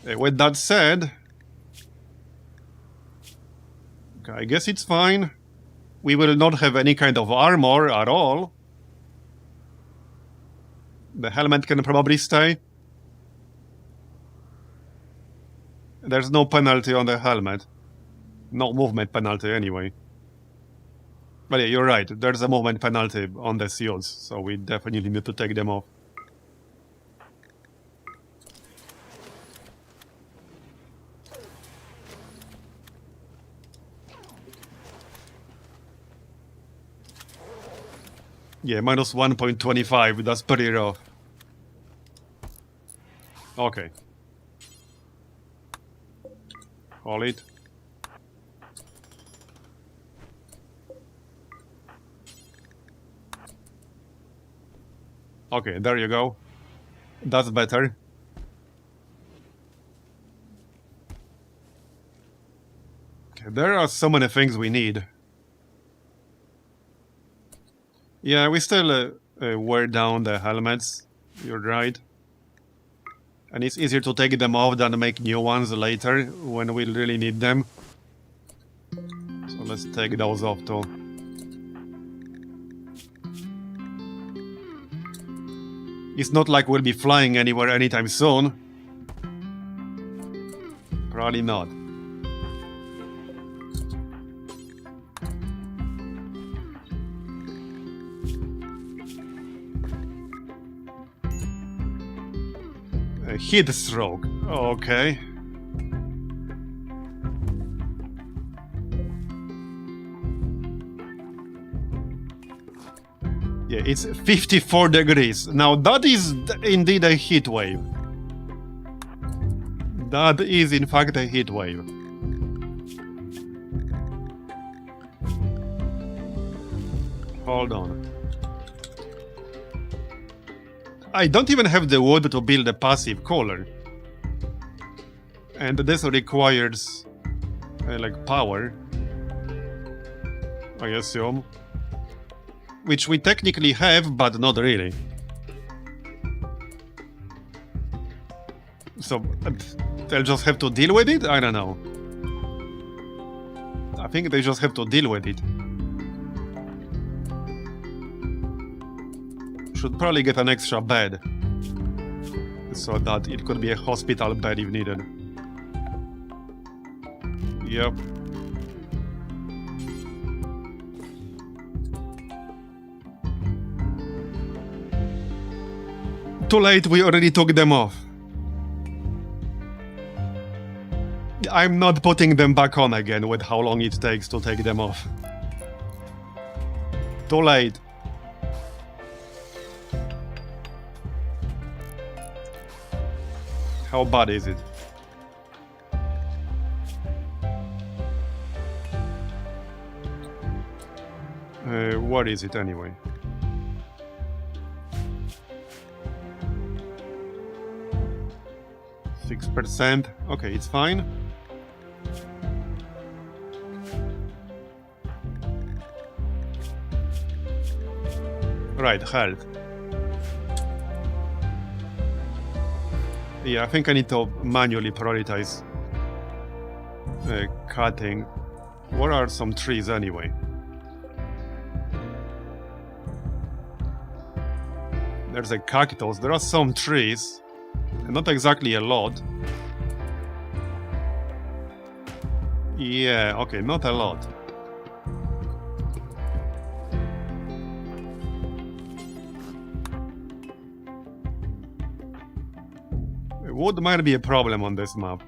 With that said... Okay, I guess it's fine. We will not have any kind of armor at all. The helmet can probably stay. There's no penalty on the helmet. No movement penalty anyway. But yeah, you're right, there's a movement penalty on the seals, so we definitely need to take them off. Yeah, minus 1.25, that's pretty rough. Okay. Haul it. Okay, there you go. That's better. Okay, there are so many things we need. Yeah, we still wear down the helmets. You're right. And it's easier to take them off than make new ones later when we really need them. So let's take those off too. It's not like we'll be flying anywhere anytime soon. Probably not. A heat stroke. Okay. Yeah, it's 54 degrees. Now that is indeed a heat wave. That is in fact a heat wave. Hold on. I don't even have the wood to build a passive cooler. And this requires like power, I assume. Which we technically have, but not really. So they'll just have to deal with it? I don't know. I think they just have to deal with it. Should probably get an extra bed, so that it could be a hospital bed if needed. Yep. Too late, we already took them off. I'm not putting them back on again with how long it takes to take them off. Too late. How bad is it? What is it anyway? %. Okay, it's fine. Right, health. Yeah, I think I need to manually prioritize cutting. What are some trees anyway? There's a cactus. There are some trees. Not exactly a lot. Yeah, okay, not a lot. Wood might be a problem on this map.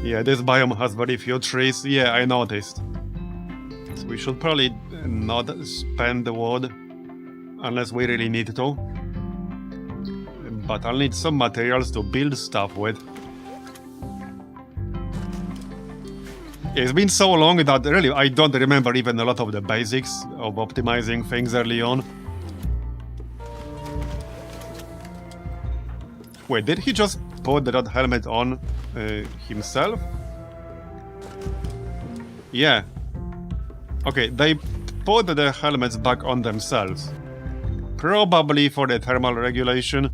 Yeah, this biome has very few trees. Yeah, I noticed. So we should probably not spend the wood unless we really need to. But I'll need some materials to build stuff with. It's been so long that really I don't remember even a lot of the basics of optimizing things early on. Wait, did he just put that helmet on himself? Yeah. Okay, they put the helmets back on themselves. Probably for the thermal regulation.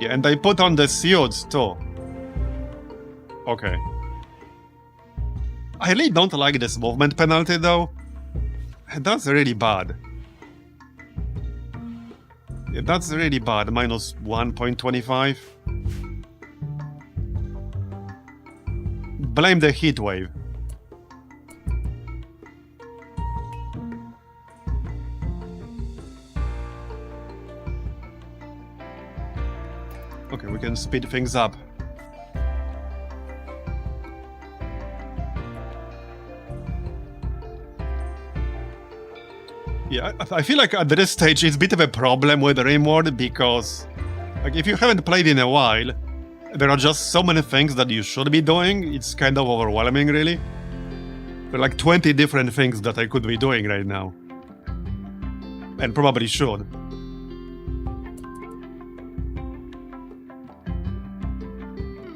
Yeah, and they put on the suits too. Okay. I really don't like this movement penalty though. That's really bad. Yeah, that's really bad. Minus 1.25. Blame the heat wave. Okay, we can speed things up. Yeah, I feel like at this stage it's a bit of a problem with RimWorld because, like, if you haven't played in a while, there are just so many things that you should be doing. It's kind of overwhelming, really. There are like 20 different things that I could be doing right now. And probably should.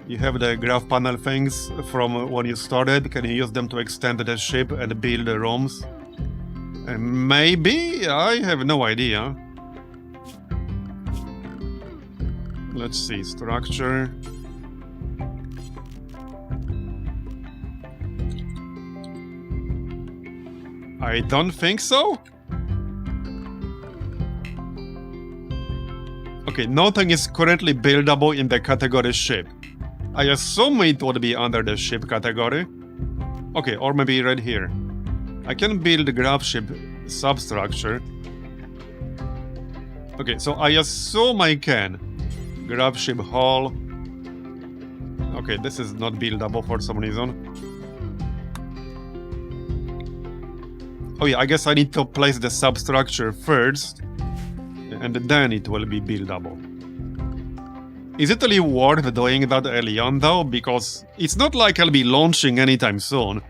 You have the graph panel things from when you started. Can you use them to extend the ship and build the rooms? Maybe? I have no idea. Let's see, structure. I don't think so. Okay, nothing is currently buildable in the category ship. I assume it would be under the ship category. Okay, or maybe right here. I can build a graph ship substructure. Okay, so I assume I can. Grab ship hull. Okay, this is not buildable for some reason. Oh yeah, I guess I need to place the substructure first, and then it will be buildable. Is it really worth doing that early on though? Because it's not like I'll be launching anytime soon.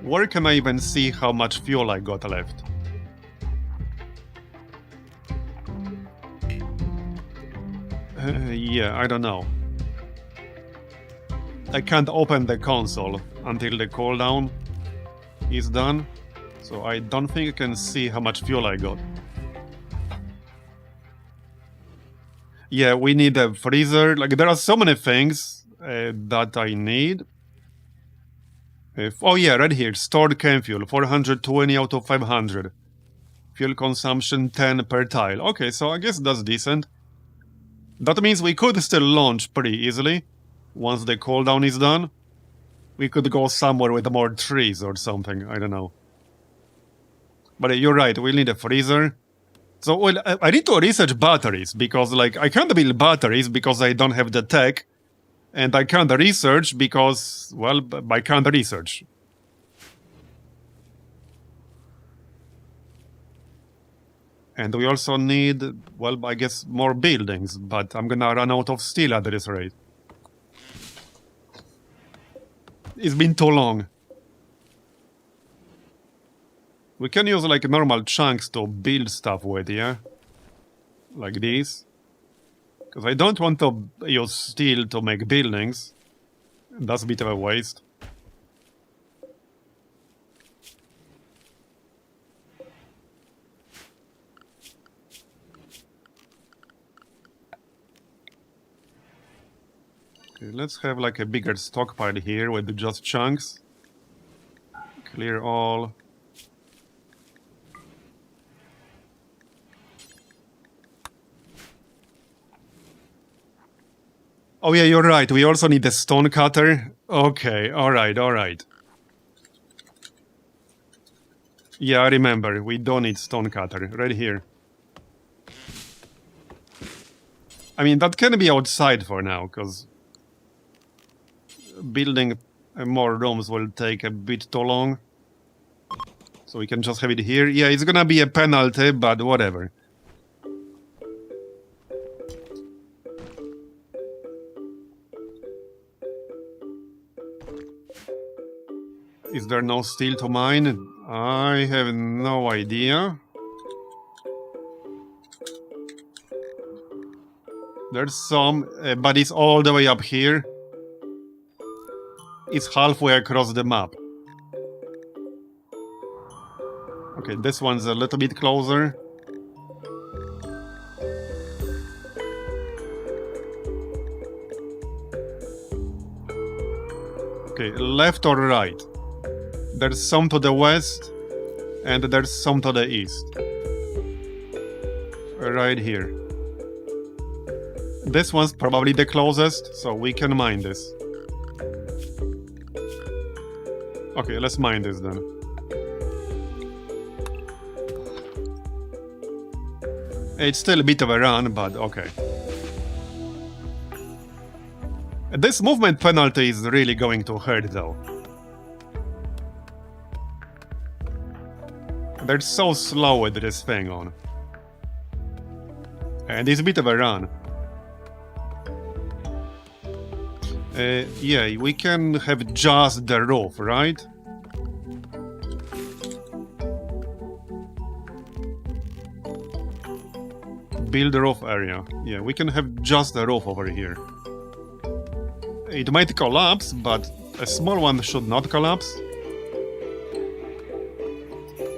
Where can I even see how much fuel I got left? Yeah, I don't know. I can't open the console until the cooldown is done, so I don't think I can see how much fuel I got. Yeah, we need a freezer. Like, there are so many things that I need. Oh yeah, right here, stored chem fuel, 420 out of 500. Fuel consumption 10 per tile. Okay, so I guess that's decent. That means we could still launch pretty easily. Once the cooldown is done, we could go somewhere with more trees or something, I don't know. But you're right, we'll need a freezer. So, well, I need to research batteries, because, like, I can't build batteries because I don't have the tech. And I can't research because, well, I can't research. And we also need, well, I guess more buildings, but I'm gonna run out of steel at this rate. It's been too long. We can use like normal chunks to build stuff with, yeah? Like these. Because I don't want to use steel to make buildings. That's a bit of a waste. Okay, let's have like a bigger stockpile here with just chunks. Clear all. Oh yeah, you're right. We also need a stone cutter. Okay, alright, alright. Yeah, I remember. We don't need stone cutter. Right here. I mean, that can be outside for now, because building more rooms will take a bit too long. So we can just have it here. Yeah, it's gonna be a penalty, but whatever. Is there no steel to mine? I have no idea. There's some, but it's all the way up here. It's halfway across the map. Okay, this one's a little bit closer. Okay, left or right? There's some to the west, and there's some to the east. Right here. This one's probably the closest, so we can mine this. Okay, let's mine this then. It's still a bit of a run, but okay. This movement penalty is really going to hurt though. They're so slow with this thing on. And it's a bit of a run. Yeah, we can have just the roof, right? Build the roof area. Yeah, we can have just the roof over here. It might collapse, but a small one should not collapse.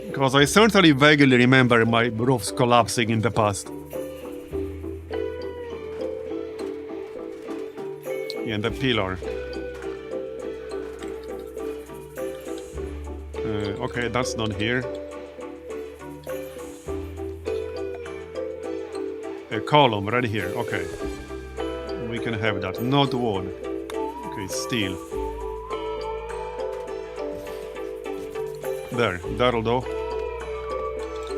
Because I certainly vaguely remember my roofs collapsing in the past. And the pillar. Okay, that's not here. A column right here, okay. We can have that, not wood. Okay, steel. There, that'll do.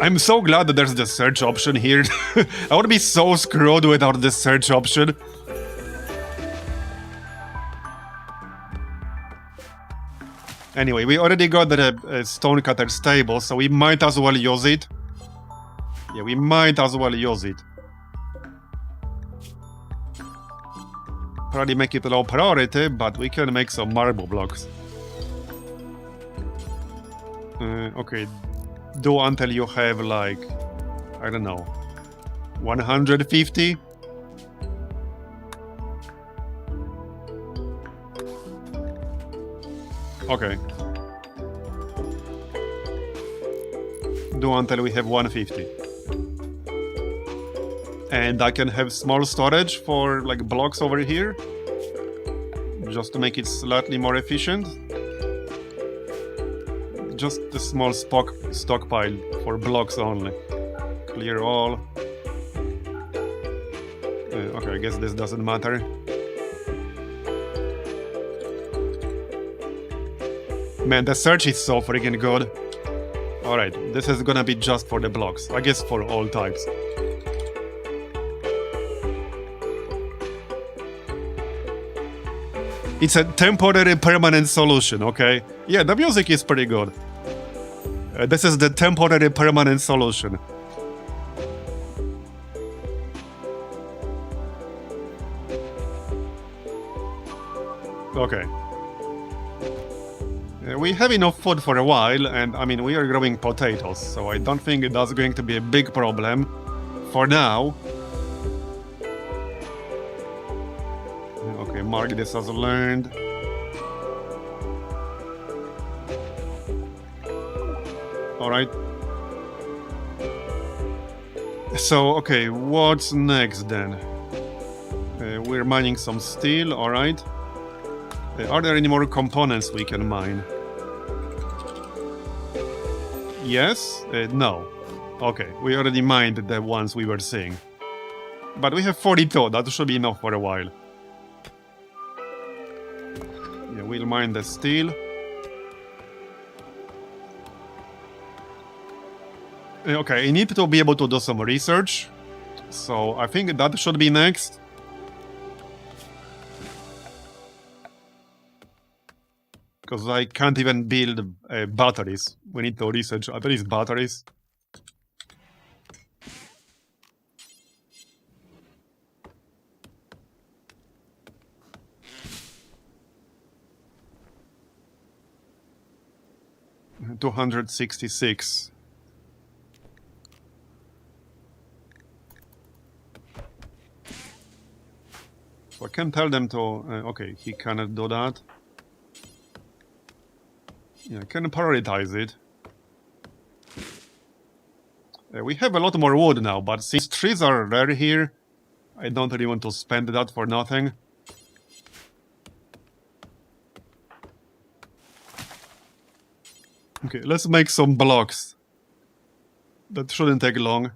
I'm so glad that there's the search option here. I would be so screwed without the search option. Anyway, we already got the stonecutter stable, so we might as well use it. Yeah, we might as well use it. Probably make it low priority, but we can make some marble blocks. Okay, do until you have like, I don't know, 150? Okay. Do until we have 150. And I can have small storage for like blocks over here, just to make it slightly more efficient. Just a small stockpile for blocks only. Clear all. Okay, I guess this doesn't matter. Man, the search is so freaking good. Alright, this is gonna be just for the blocks. I guess for all types. It's a temporary permanent solution, okay? Yeah, the music is pretty good. This is the temporary permanent solution. Okay. We have enough food for a while, and I mean, we are growing potatoes, so I don't think that's going to be a big problem for now. Okay, mark this as learned. Alright. So, okay, what's next then? We're mining some steel, alright. Are there any more components we can mine? Yes? No. Okay, we already mined the ones we were seeing. But we have 42, that should be enough for a while. Yeah, we'll mine the steel. Okay, I need to be able to do some research. So I think that should be next. Because I can't even build batteries. We need to research at least batteries. $266. So I can tell them to... okay, he cannot do that. Yeah, I can prioritize it. We have a lot more wood now, but since trees are rare here, I don't really want to spend that for nothing. Okay, let's make some blocks. That shouldn't take long.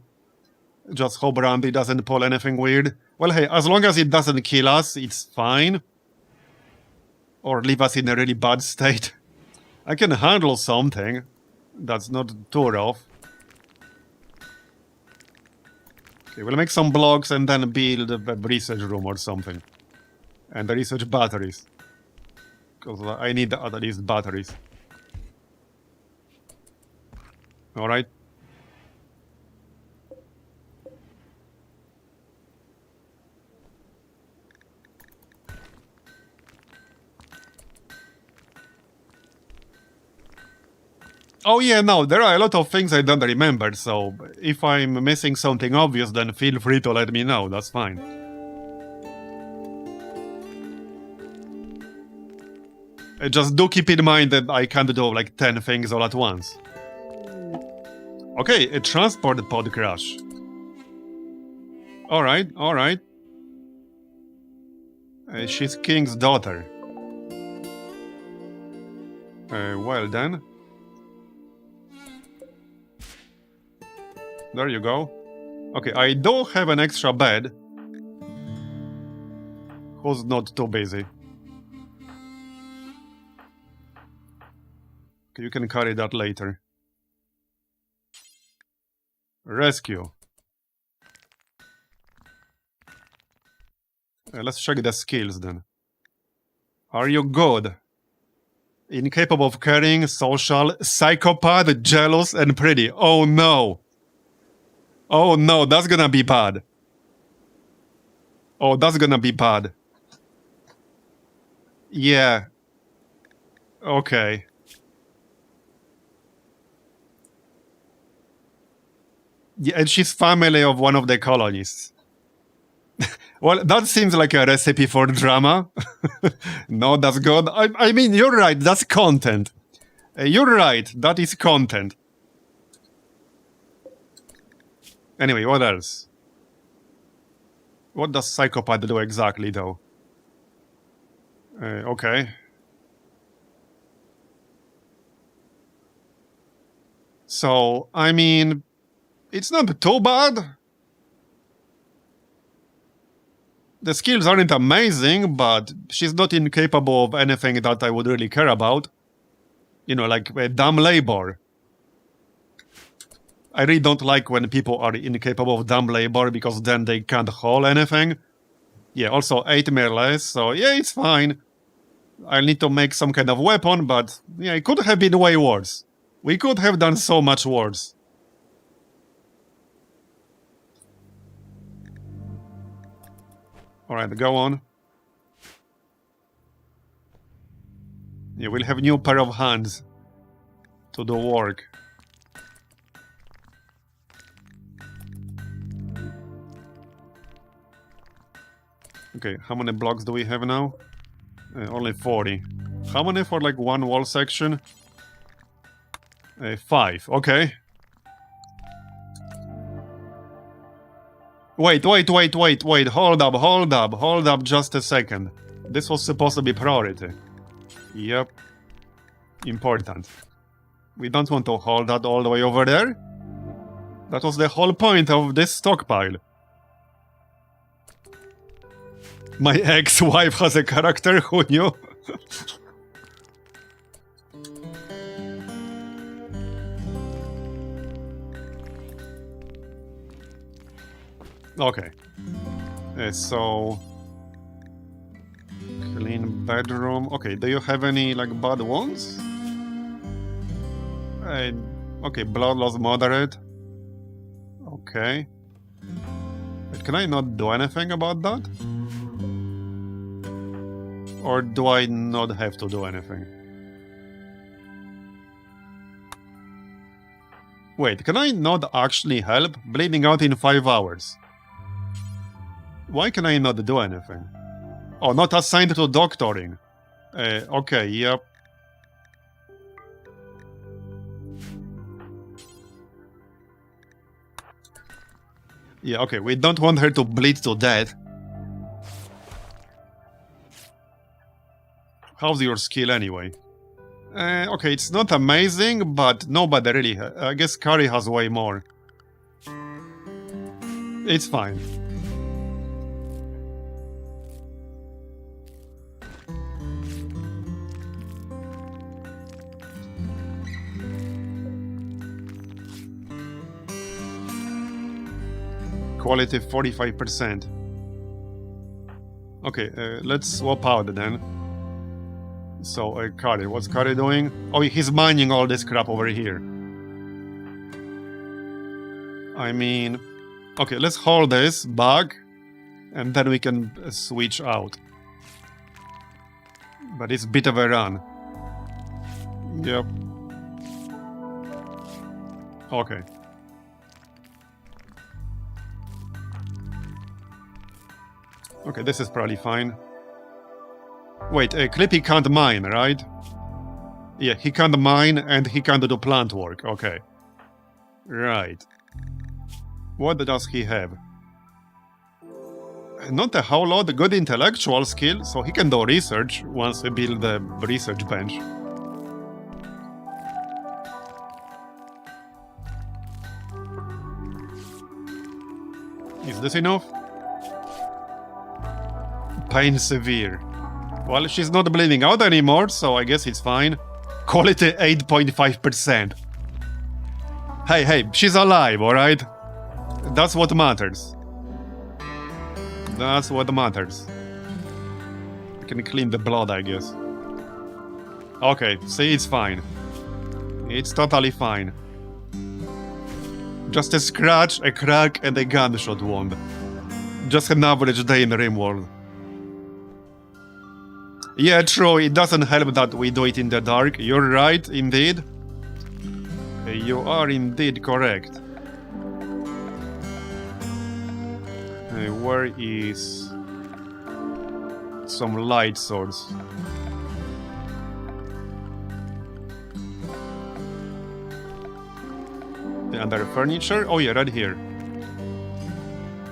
Just hope Randy doesn't pull anything weird. Well, hey, as long as it doesn't kill us, it's fine. Or leave us in a really bad state. I can handle something. That's not too rough. Okay, we'll make some blocks and then build a research room or something. And the research batteries. Because I need at least batteries. Alright. Oh yeah, no, there are a lot of things I don't remember, so if I'm missing something obvious, then feel free to let me know, that's fine. Just do keep in mind that I can't do like 10 things all at once. Okay, a transport pod crash. Alright, alright. She's King's daughter. Well then. There you go. Okay, I do have an extra bed. Who's not too busy? Okay, you can carry that later. Rescue. Let's check the skills then. Are you good? Incapable of caring, social, psychopath, jealous, and pretty. Oh no. Oh no, that's gonna be bad. Oh, that's gonna be bad. Yeah. Okay. Yeah, and she's family of one of the colonists. Well, that seems like a recipe for drama. No, that's good. I mean, you're right. That's content. You're right. That is content. Anyway, what else? What does psychopath do exactly, though? Okay. So, I mean, it's not too bad. The skills aren't amazing, but she's not incapable of anything that I would really care about. You know, like dumb labor. I really don't like when people are incapable of dumb labor because then they can't haul anything. Yeah, also 8 melee, so yeah, it's fine. I'll need to make some kind of weapon, but yeah, it could have been way worse. We could have done so much worse. Alright, go on. Yeah, we'll have new pair of hands to do work. Okay, how many blocks do we have now? Only 40. How many for like one wall section? 5, okay. Wait, hold up just a second. This was supposed to be priority. Yep. Important. We don't want to hold that all the way over there. That was the whole point of this stockpile. My ex-wife has a character, who knew? Okay. So... clean bedroom. Okay, do you have any, like, bad ones? Okay, blood loss moderate. Okay. But can I not do anything about that? Or do I not have to do anything? Wait, can I not actually help? Bleeding out in 5 hours. Why can I not do anything? Oh, not assigned to doctoring. Okay, yep. Yeah, okay, we don't want her to bleed to death. How's your skill anyway? Okay, it's not amazing, but nobody really... I guess Kari has way more. It's fine. Quality 45%. Okay, let's swap out then. So, Kari, what's Kari doing? Oh, he's mining all this crap over here. I mean... Okay, let's hold this back, and then we can switch out. But it's a bit of a run. Yep. Okay. Okay, this is probably fine. Wait, Clippy can't mine, right? Yeah, he can't mine and he can't do plant work. Okay. Right. What does he have? Not a whole lot, good intellectual skill, so he can do research once we build the research bench. Is this enough? Pain severe. Well, she's not bleeding out anymore, so I guess it's fine. Quality 8.5%. Hey, she's alive, alright? That's what matters. That's what matters. I can clean the blood, I guess. Okay, see, it's fine. It's totally fine. Just a scratch, a crack, and a gunshot wound. Just an average day in RimWorld. Yeah, true, it doesn't help that we do it in the dark. You're right, indeed. You are indeed correct. Where is some light source? Under furniture? Oh yeah, right here.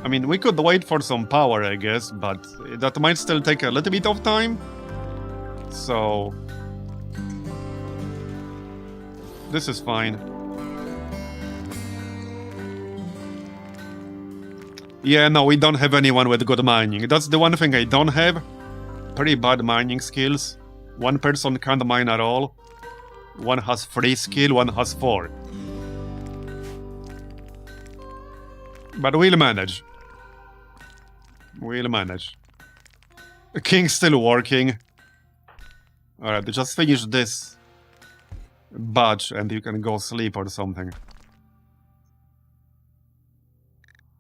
I mean, we could wait for some power, I guess, but that might still take a little bit of time. So... this is fine. Yeah, no, we don't have anyone with good mining. That's the one thing I don't have. Pretty bad mining skills. One person can't mine at all. One has 3 skill, one has 4. But we'll manage. We'll manage. The king's still working. Alright, just finish this batch and you can go sleep or something.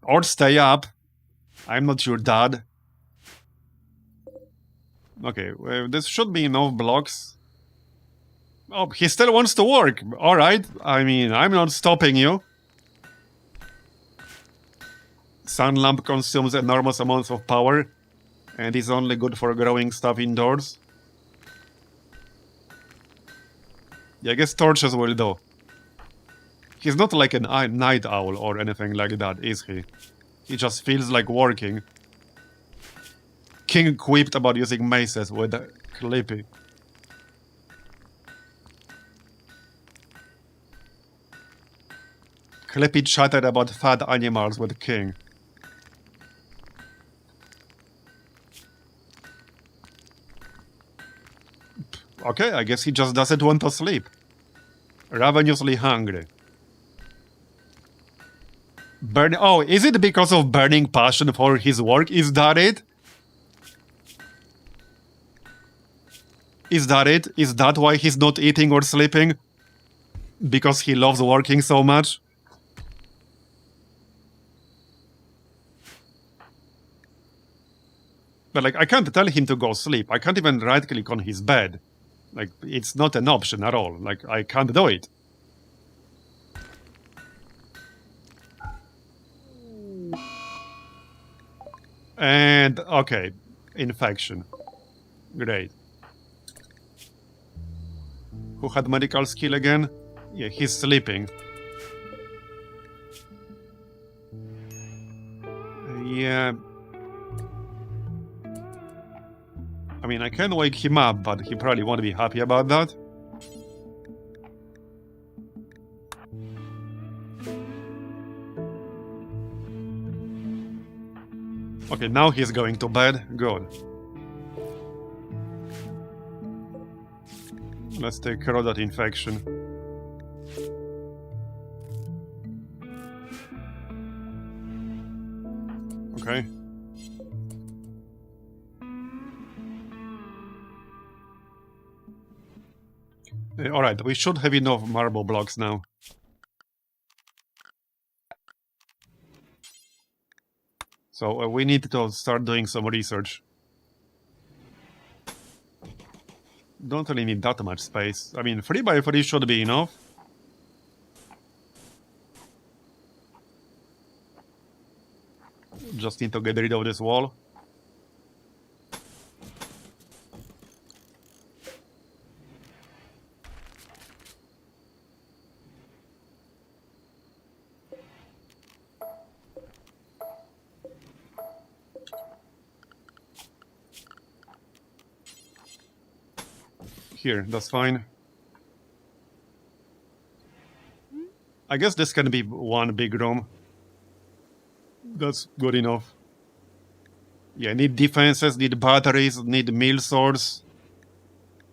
Or stay up. I'm not your dad. Okay, well, this should be enough blocks. Oh, he still wants to work. Alright, I mean, I'm not stopping you. Sun lamp consumes enormous amounts of power and is only good for growing stuff indoors. Yeah, I guess torches will do. He's not like a night owl or anything like that, is he? He just feels like working. King quipped about using maces with Clippy. Clippy chatted about fat animals with King. Okay, I guess he just doesn't want to sleep. Ravenously hungry. Oh, is it because of burning passion for his work? Is that it? Is that it? Is that why he's not eating or sleeping? Because he loves working so much? But like, I can't tell him to go sleep. I can't even right-click on his bed. Like, it's not an option at all. Like, I can't do it. And, okay. Infection. Great. Who had medical skill again? Yeah, he's sleeping. Yeah. I mean, I can wake him up, but he probably won't be happy about that. Okay, now he's going to bed. Good. Let's take care of that infection. Okay. Alright, we should have enough marble blocks now. So we need to start doing some research. Don't really need that much space. I mean, 3x3 should be enough. Just need to get rid of this wall. Here, that's fine. I guess this can be one big room. That's good enough. Yeah, need defenses, need batteries, need meal source.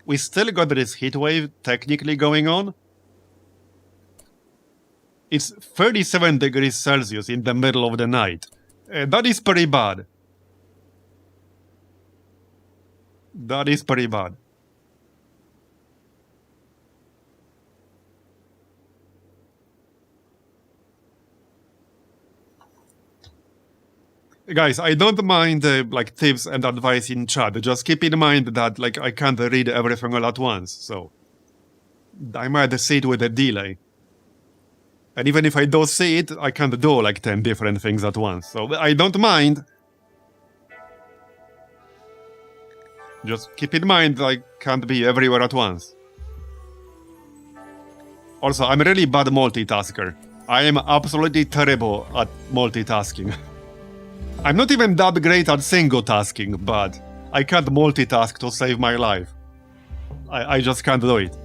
We still got this heat wave technically going on. It's 37 degrees Celsius in the middle of the night. That is pretty bad. That is pretty bad. Guys, I don't mind like tips and advice in chat. Just keep in mind that like I can't read everything all at once, so I might see it with a delay. And even if I do see it, I can't do like 10 different things at once. So I don't mind. Just keep in mind I can't be everywhere at once. Also, I'm a really bad multitasker. I am absolutely terrible at multitasking. I'm not even that great at single tasking, but I can't multitask to save my life. I just can't do it.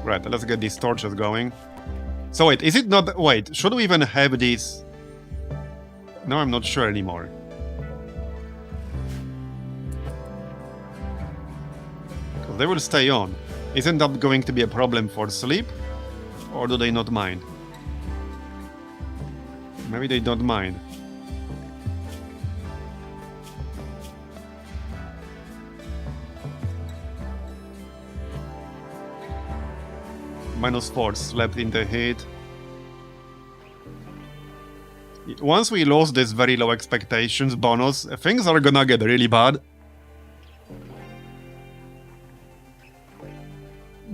Right, let's get these torches going. So wait, is it not... Wait, should we even have these? No, I'm not sure anymore. Because they will stay on. Isn't that going to be a problem for sleep? Or do they not mind? Maybe they don't mind. -4, slept in the heat. Once we lose this very low expectations bonus, things are gonna get really bad.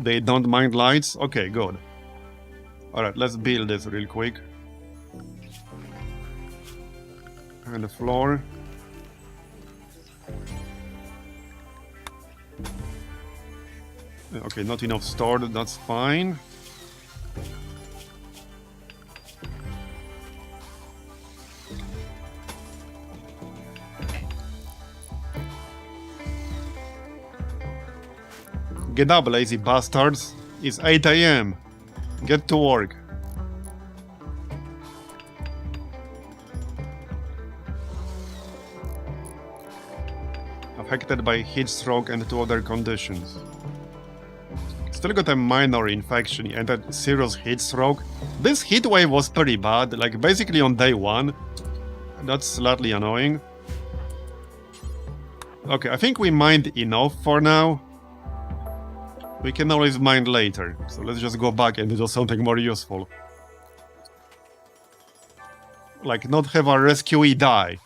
They don't mind lights? Okay, good. Alright, let's build this real quick. And the floor. Okay, not enough stored, that's fine. Get up, lazy bastards. It's 8 AM. Get to work. Affected by heat stroke and 2 other conditions. Still got a minor infection and a serious heat stroke. This heat wave was pretty bad, like basically on day 1. That's slightly annoying. Okay, I think we mined enough for now. We can always mine later, so let's just go back and do something more useful. Like, not have our rescuee die.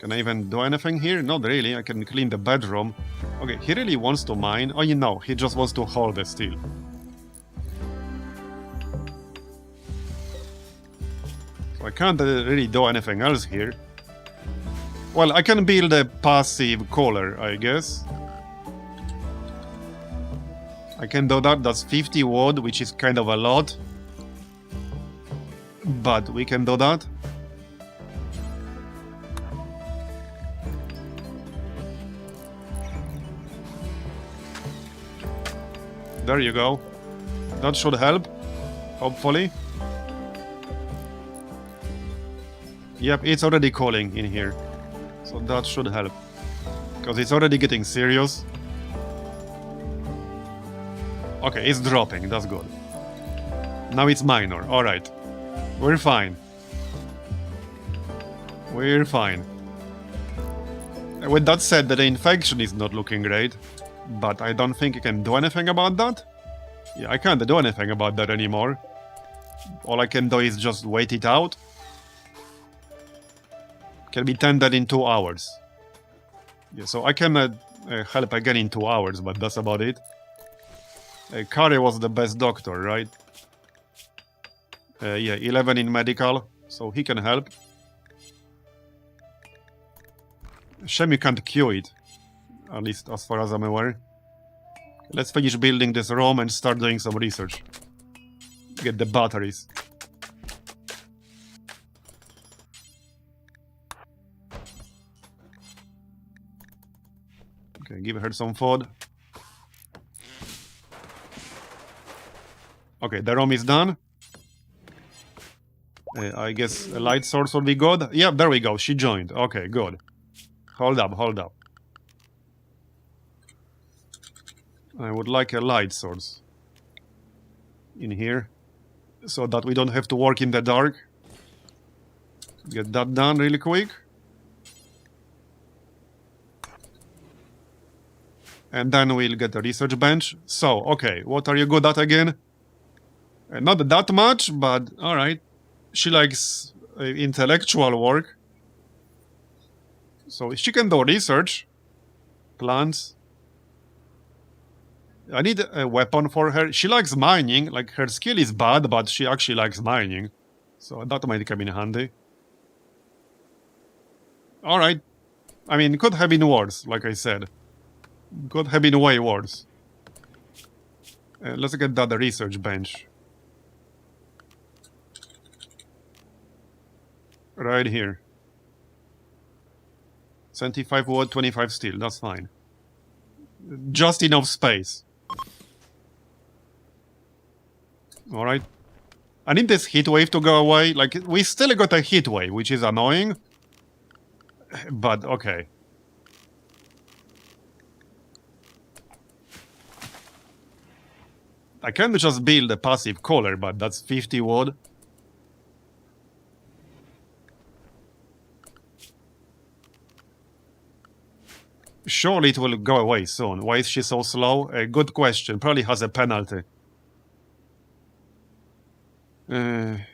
Can I even do anything here? Not really, I can clean the bedroom. Okay, he really wants to mine. Oh, you know, he just wants to hold the steel. So I can't really do anything else here. Well, I can build a passive cooler, I guess. I can do that, that's 50 wood, which is kind of a lot. But we can do that. There you go. That should help, hopefully. Yep, it's already cooling in here. So that should help. Because it's already getting serious. Okay, it's dropping, that's good. Now it's minor, alright. We're fine. We're fine. With that said, the infection is not looking great. But I don't think I can do anything about that. Yeah, I can't do anything about that anymore. All I can do is just wait it out. Can be tended in 2 hours. Yeah, so I can help again in 2 hours, but that's about it. Kari was the best doctor, right? Yeah, 11 in medical, so he can help. Shame you can't queue it, at least as far as I'm aware. Let's finish building this room and start doing some research. Get the batteries. Okay, give her some food. Okay, the room is done. I guess a light source will be good. Yeah, there we go. She joined. Okay, good. Hold up, hold up. I would like a light source in here so that we don't have to work in the dark. Get that done really quick. And then we'll get a research bench. So, okay, what are you good at again? Not that much, but alright. She likes intellectual work. So she can do research. Plants. I need a weapon for her. She likes mining. Like, her skill is bad, but she actually likes mining. So that might come in handy. Alright. I mean, could have been worse, like I said. Could have been way worse. Let's get that research bench. Right here. 75 wood, 25 steel. That's fine. Just enough space. Alright. I need this heat wave to go away. Like, we still got a heat wave, which is annoying. But, okay. I can just build a passive cooler, but that's 50 wood. Surely it will go away soon. Why is she so slow? A good question. Probably has a penalty. There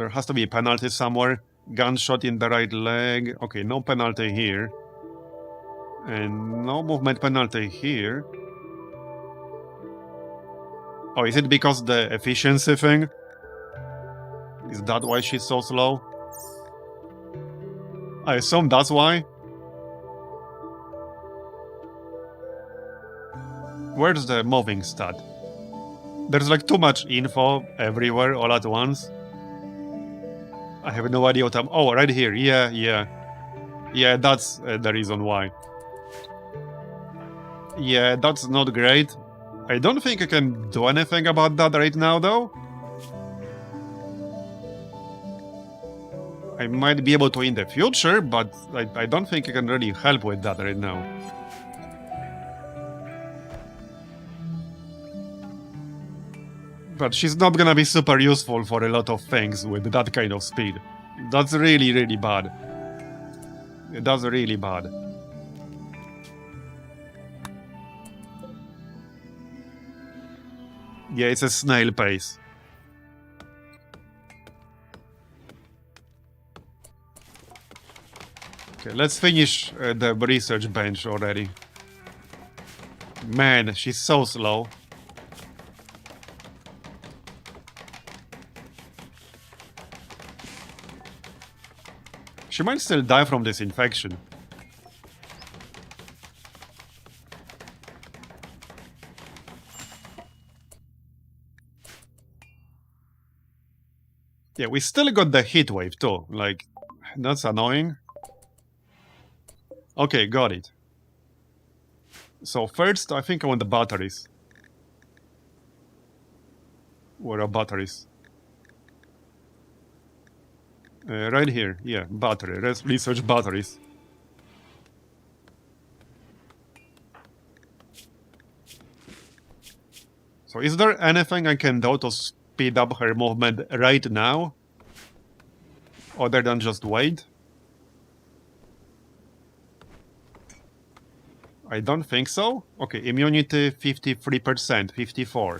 has to be a penalty somewhere. Gunshot in the right leg. Okay, no penalty here. And no movement penalty here. Oh, is it because the efficiency thing? Is that why she's so slow? I assume that's why. Where's the moving stat? There's like too much info everywhere all at once. I have no idea what I'm... Oh, right here. Yeah, that's the reason why. Yeah, that's not great. I don't think I can do anything about that right now, though. I might be able to in the future, but I don't think I can really help with that right now. But she's not gonna be super useful for a lot of things with that kind of speed. That's really, really bad. That's really bad. Yeah, it's a snail pace. Okay, let's finish the research bench already. Man, she's so slow. She might still die from this infection. Yeah, we still got the heat wave too. Like, that's annoying. Okay, got it. So first, I think I want the batteries. Where are batteries? Right here, yeah, battery. Let's research batteries. So is there anything I can do to speed up her movement right now? Other than just wait? I don't think so. Okay, immunity 53%, 54.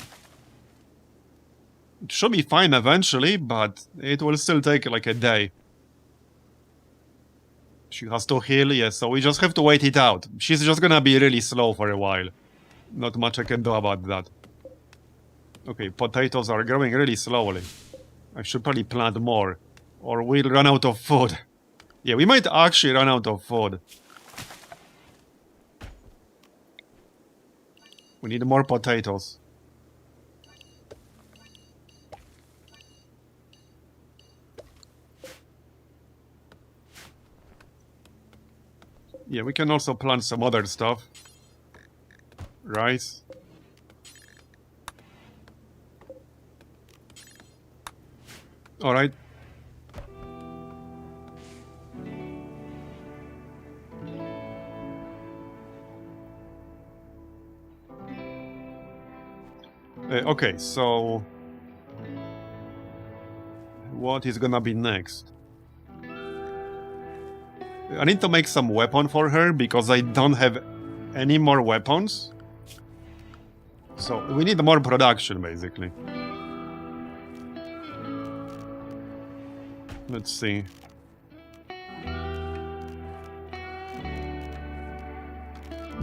It should be fine eventually, but it will still take like a day. She has to heal, yes, so we just have to wait it out. She's just gonna be really slow for a while. Not much I can do about that. Okay, potatoes are growing really slowly. I should probably plant more, or we'll run out of food. Yeah, we might actually run out of food. We need more potatoes. Yeah, we can also plant some other stuff. Rice. Alright. Okay, so... what is gonna be next? I need to make some weapon for her, because I don't have any more weapons. So, we need more production, basically. Let's see.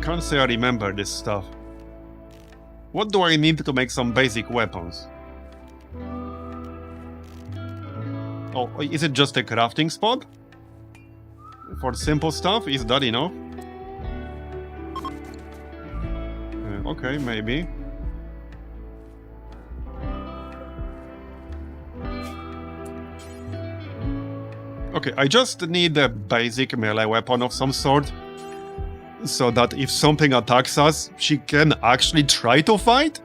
Can't say I remember this stuff. What do I need to make some basic weapons? Oh, is it just a crafting spot? For simple stuff, is that enough? Okay, maybe. Okay, I just need a basic melee weapon of some sort, so that if something attacks us, she can actually try to fight?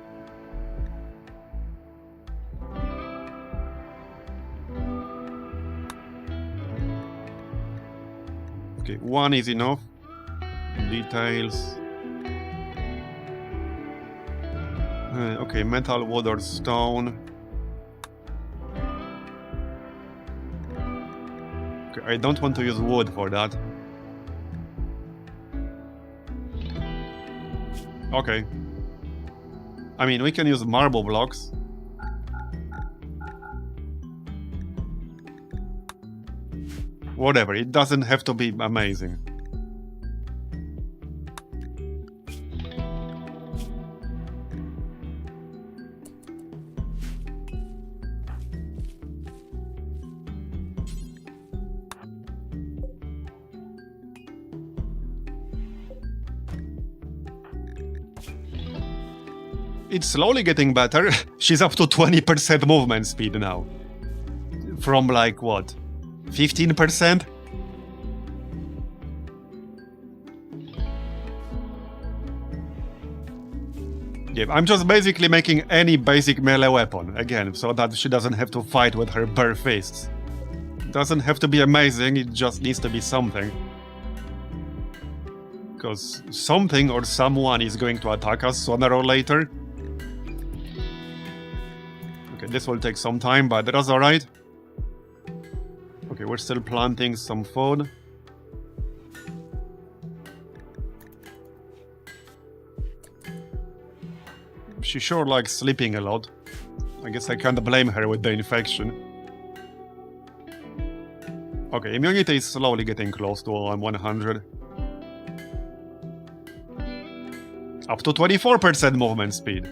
Okay, one is enough. Details. Okay, metal, wood, or stone. Okay, I don't want to use wood for that. Okay. I mean, we can use marble blocks. Whatever, it doesn't have to be amazing. It's slowly getting better. She's up to 20% movement speed now. From like, what? 15%? Yeah, I'm just basically making any basic melee weapon, again, so that she doesn't have to fight with her bare fists. Doesn't have to be amazing, it just needs to be something. Because something or someone is going to attack us sooner or later. Okay, this will take some time, but that's alright. Okay, we're still planting some food. She sure likes sleeping a lot. I guess I can't blame her with the infection. Okay, immunity is slowly getting close to 100. Up to 24% movement speed.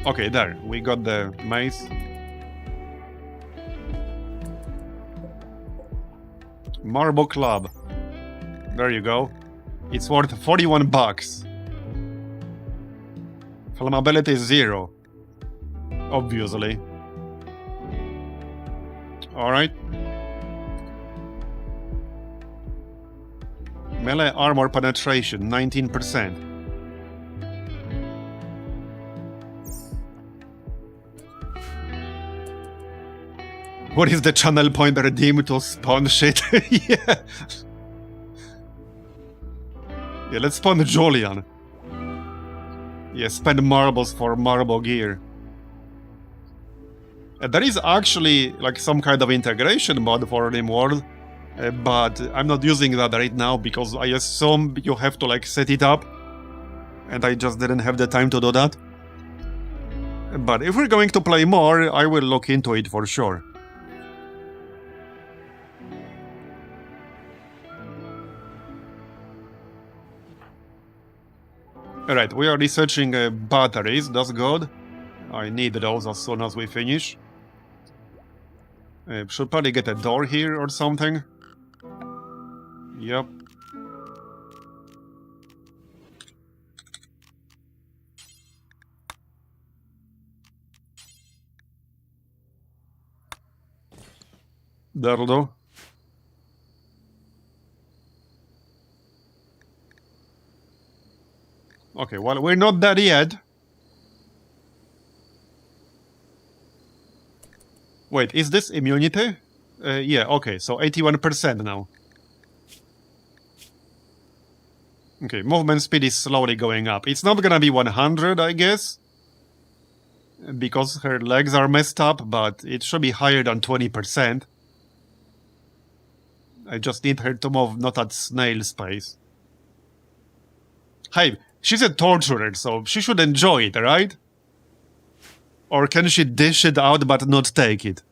Okay, there, we got the mace. Marble club. There you go. It's worth 41 bucks. Flammability is 0. Obviously. Alright. Melee armor penetration, 19%. What is the channel point redeemed to spawn shit? Yeah. Yeah, let's spawn Julian. Yeah, spend marbles for marble gear. There is actually like some kind of integration mod for RimWorld, but I'm not using that right now because I assume you have to like set it up, and I just didn't have the time to do that. But if we're going to play more, I will look into it for sure. Alright, we are researching batteries, that's good. I need those as soon as we finish. Should probably get a door here or something. Yep. That'll do. Okay, well, we're not there yet. Wait, is this immunity? Yeah, okay, so 81% now. Okay, movement speed is slowly going up. It's not gonna be 100, I guess, because her legs are messed up, but it should be higher than 20%. I just need her to move not at snail's pace. Hey, she's a torturer, so she should enjoy it, right? Or can she dish it out but not take it?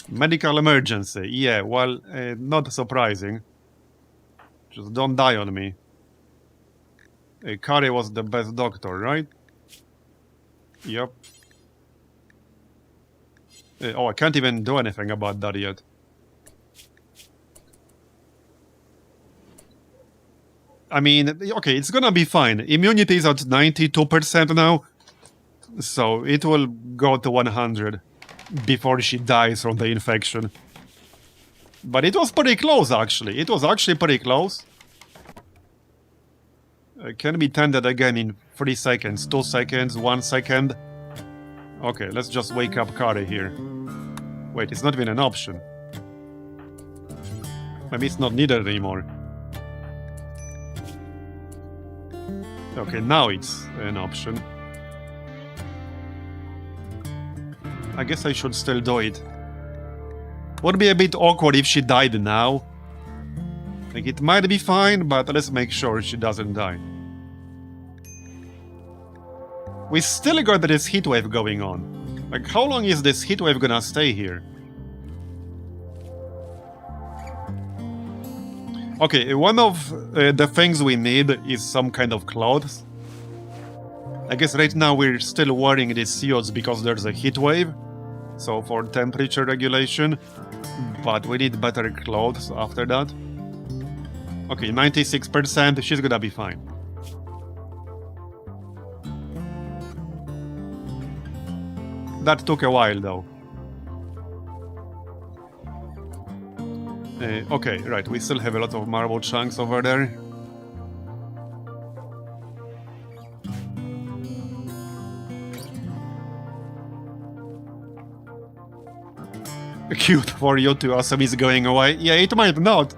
Medical emergency. Yeah, well, not surprising. Just don't die on me. Kari was the best doctor, right? Yep. Oh, I can't even do anything about that yet. I mean, okay, it's gonna be fine. Immunity is at 92% now, so it will go to 100 before she dies from the infection. But it was pretty close, actually. It was actually pretty close. Can be tended again in 3 seconds, 2 seconds, 1 second. Okay, let's just wake up Kari here. Wait, it's not even an option. Maybe it's not needed anymore. Okay, now it's an option. I guess I should still do it. Would be a bit awkward if she died now. Like, it might be fine, but let's make sure she doesn't die. We still got this heatwave going on. Like, how long is this heatwave gonna stay here? Okay, one of the things we need is some kind of clothes. I guess right now we're still wearing these suits because there's a heatwave. So for temperature regulation. But we need better clothes after that. Okay, 96%, she's gonna be fine. That took a while though. Okay, right, we still have a lot of marble chunks over there. Cute for you to awesome is going away. Yeah, it might not.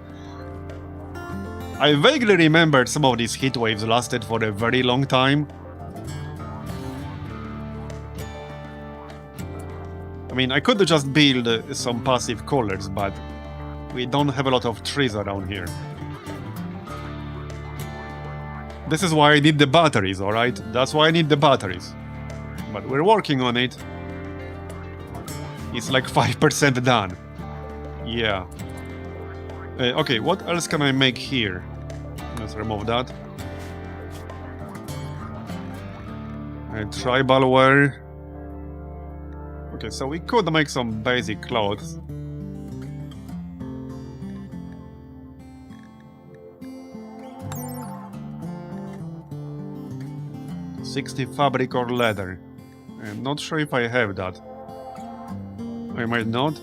I vaguely remembered some of these heat waves lasted for a very long time. I mean, I could just build some passive coolers, but we don't have a lot of trees around here. This is why I need the batteries, alright? That's why I need the batteries. But we're working on it. It's like 5% done. Yeah. Okay, what else can I make here? Let's remove that. Tribal wear. Okay, so we could make some basic clothes. $60 fabric or leather. I'm not sure if I have that. I might not.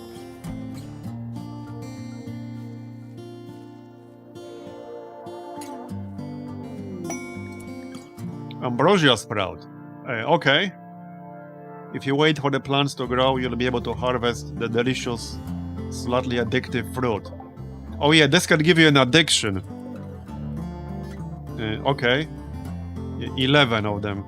Ambrosia sprout. Okay. If you wait for the plants to grow, you'll be able to harvest the delicious, slightly addictive fruit. Oh yeah, this can give you an addiction. Okay. 11 of them.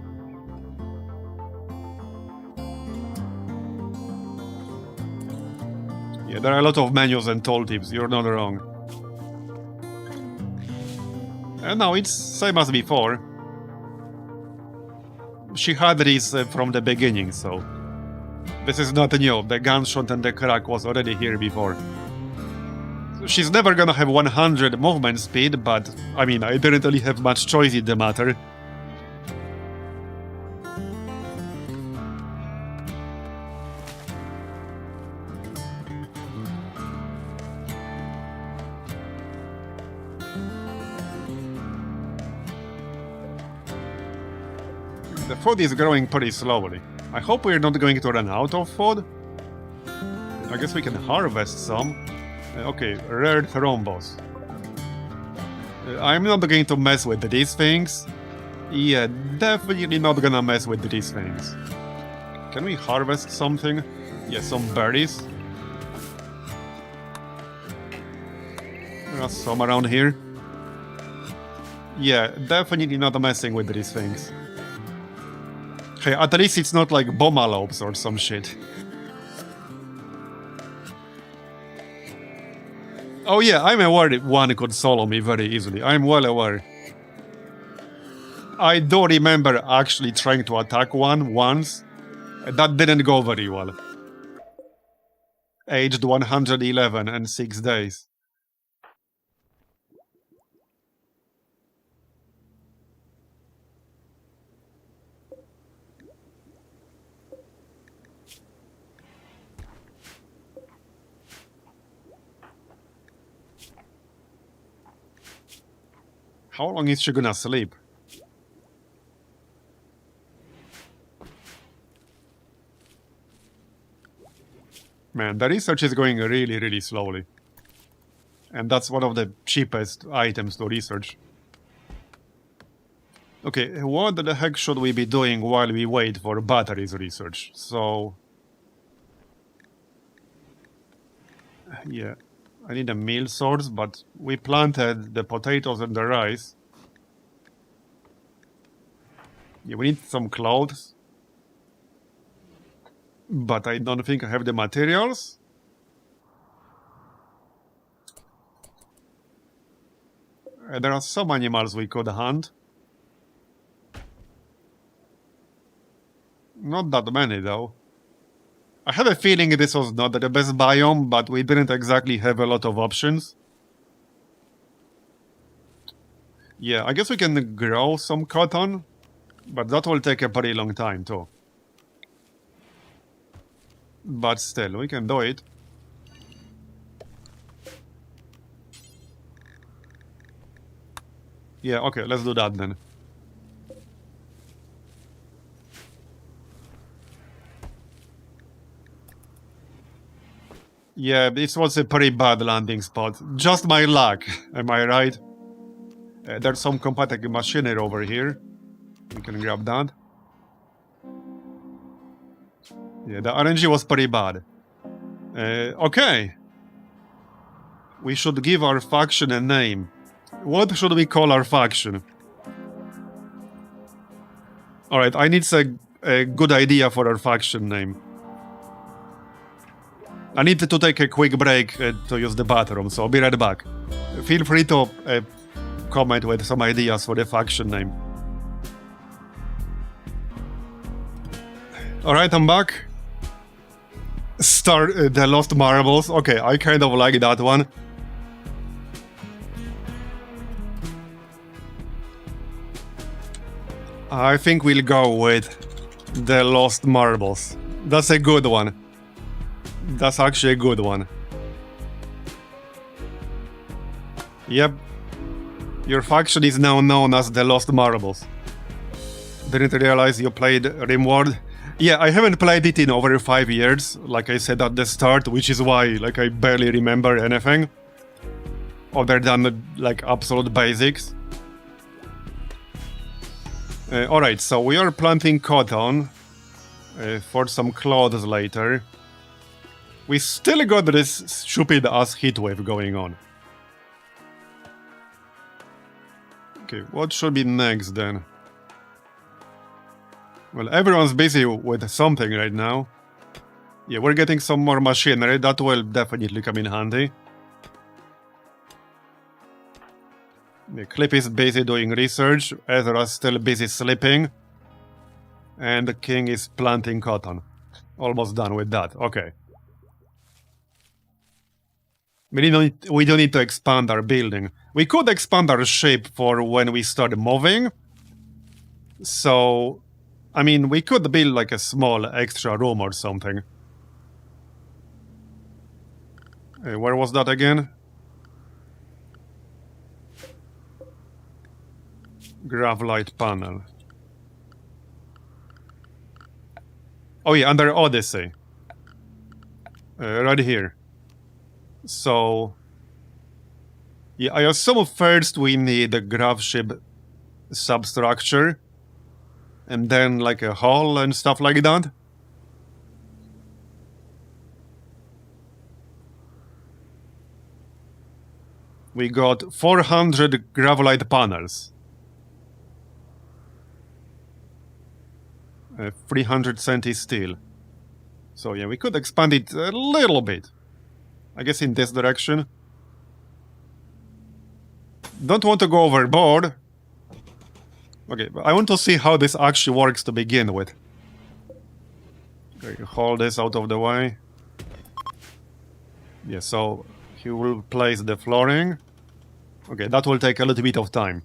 Yeah, there are a lot of menus and tooltips, you're not wrong. And now it's same as before. She had this from the beginning, so this is not new. The gunshot and the crack was already here before. She's never gonna have 100 movement speed, but I mean, I didn't really have much choice in the matter. The food is growing pretty slowly. I hope we're not going to run out of food. I guess we can harvest some. Okay, rare thrombos. I'm not going to mess with these things. Yeah, definitely not gonna mess with these things. Can we harvest something? Yeah, some berries. There are some around here. Yeah, definitely not messing with these things. Hey, at least it's not like bommalopes or some shit. Oh yeah, I'm aware that one could solo me very easily. I'm well aware. I do remember actually trying to attack one once. That didn't go very well. Aged 111 and 6 days. How long is she gonna sleep? Man, the research is going really, really slowly. And that's one of the cheapest items to research. Okay, what the heck should we be doing while we wait for batteries research? So... yeah, I need a meal source, but we planted the potatoes and the rice. Yeah, we need some clothes. But I don't think I have the materials. There are some animals we could hunt. Not that many, though. I have a feeling this was not the best biome, but we didn't exactly have a lot of options. Yeah, I guess we can grow some cotton, but that will take a pretty long time, too. But still, we can do it. Yeah, okay, let's do that then. Yeah, this was a pretty bad landing spot. Just my luck, am I right? There's some compatible machinery over here. We can grab that. Yeah, the RNG was pretty bad. Okay. We should give our faction a name. What should we call our faction? Alright, I need a good idea for our faction name. I need to take a quick break to use the bathroom, so I'll be right back. Feel free to comment with some ideas for the faction name. Alright, I'm back. Start the Lost Marbles. Okay, I kind of like that one. I think we'll go with the Lost Marbles. That's a good one. That's actually a good one. Yep. Your faction is now known as the Lost Marbles. Didn't realize you played RimWorld. Yeah, I haven't played it in over 5 years, like I said at the start, which is why, like, I barely remember anything. Other than, like, absolute basics. Alright, so we are planting cotton for some clothes later. We still got this stupid-ass heatwave going on. Okay, what should be next then? Well, everyone's busy with something right now. Yeah, we're getting some more machinery, that will definitely come in handy. The Clip is busy doing research, Ezra's still busy sleeping. And the King is planting cotton. Almost done with that, okay. We don't need to expand our building. We could expand our ship for when we start moving. So, I mean, we could build like a small extra room or something. Where was that again? Graphite panel. Oh yeah, under Odyssey. Right here. So... yeah, I assume first we need a graph ship substructure. And then like a hull and stuff like that. We got 400 gravelite panels. 370 steel. So yeah, we could expand it a little bit. I guess in this direction. Don't want to go overboard. Okay, but I want to see how this actually works to begin with. Okay, hold this out of the way. Yeah, so he will place the flooring. Okay, that will take a little bit of time.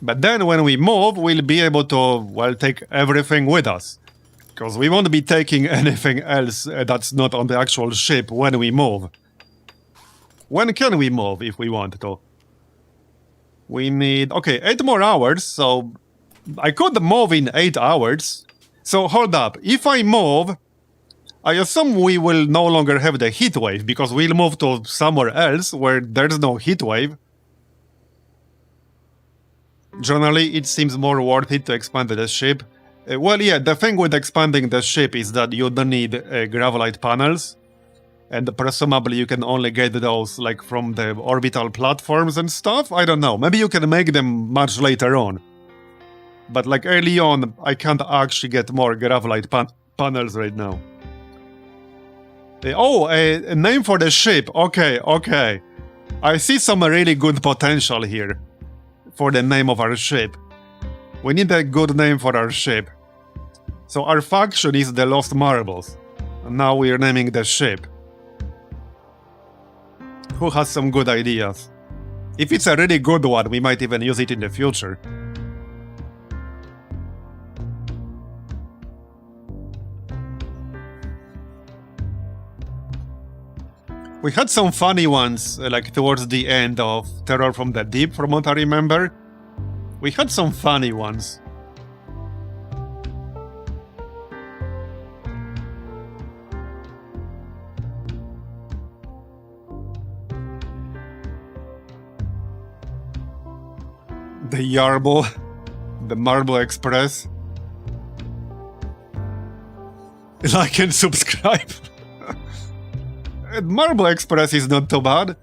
But then when we move, we'll be able to, well, take everything with us. Because we won't be taking anything else that's not on the actual ship when we move. When can we move if we want to? We need, okay, 8 more hours, so I could move in 8 hours. So hold up, if I move, I assume we will no longer have the heat wave because we'll move to somewhere else where there's no heat wave. Generally, it seems more worth it to expand the ship. Well, yeah, the thing with expanding the ship is that you don't need gravelite panels. And presumably you can only get those like from the orbital platforms and stuff. I don't know. Maybe you can make them much later on. But like early on, I can't actually get more gravelite panels right now. A name for the ship. Okay, okay. I see some really good potential here for the name of our ship. We need a good name for our ship. So our faction is the Lost Marbles. And now we are naming the ship. Who has some good ideas? If it's a really good one, we might even use it in the future. We had some funny ones, like towards the end of Terror from the Deep, from what I remember. We had some funny ones. The Yarble, the Marble Express. Like and subscribe. Marble Express is not too bad.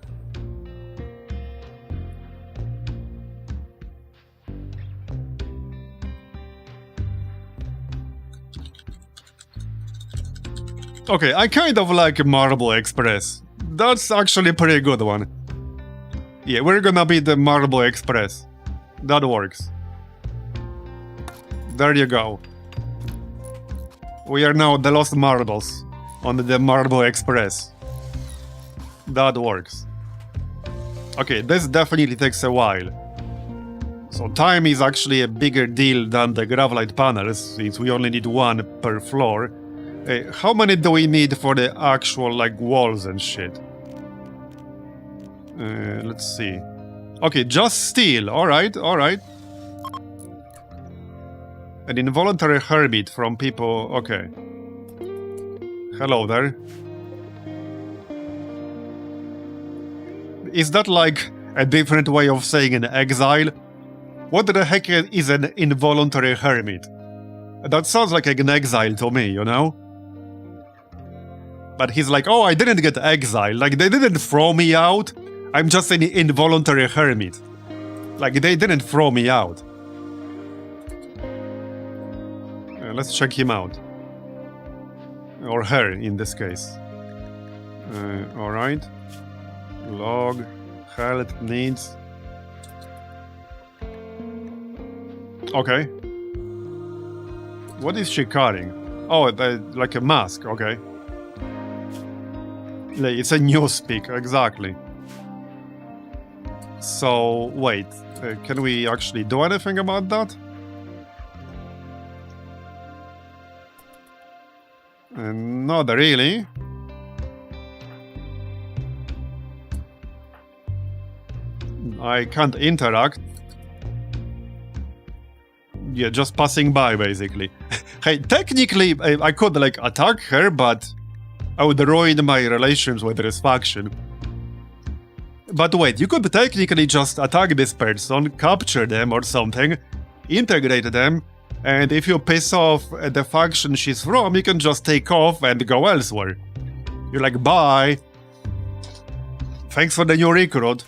Okay, I kind of like Marble Express. That's actually a pretty good one. Yeah, we're gonna be the Marble Express. That works. There you go. We are now the Lost Marbles on the Marble Express. That works. Okay, this definitely takes a while. So time is actually a bigger deal than the gravelite panels, since we only need 1 per floor. How many do we need for the actual, like, walls and shit? Let's see. Okay, just steel. Alright, alright. An involuntary hermit from people... Okay. Hello there. Is that like a different way of saying an exile? What the heck is an involuntary hermit? That sounds like an exile to me, you know? But he's like, oh, I didn't get exiled. Like, they didn't throw me out. I'm just an involuntary hermit. Like, they didn't throw me out. Let's check him out. Or her, in this case. Alright. Log. Health needs. Okay. What is she carrying? Oh, like a mask, okay. It's a newspeak, exactly. So, wait, can we actually do anything about that? Not really. I can't interact. Yeah, just passing by, basically. Hey, technically, I could, like, attack her, but I would ruin my relations with this faction. But wait, you could technically just attack this person, capture them or something, integrate them, and if you piss off the faction she's from, you can just take off and go elsewhere. You're like, bye. thanks for the new recruit.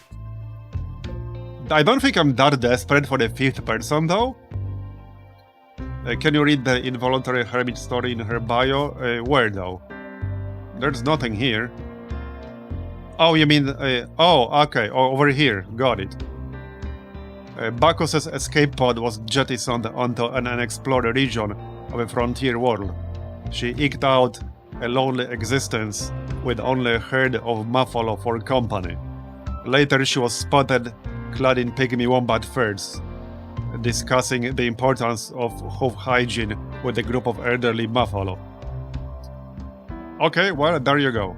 I don't think I'm that desperate for the 5th person, though. Can you read the involuntary hermit story in her bio? Where, though? There's nothing here. Oh, you mean... oh, okay, over here. Got it. Bacchus's escape pod was jettisoned onto an unexplored region of a frontier world. She eked out a lonely existence with only a herd of buffalo for company. Later she was spotted clad in pygmy wombat furs, discussing the importance of hoof hygiene with a group of elderly buffalo. Okay, well, there you go.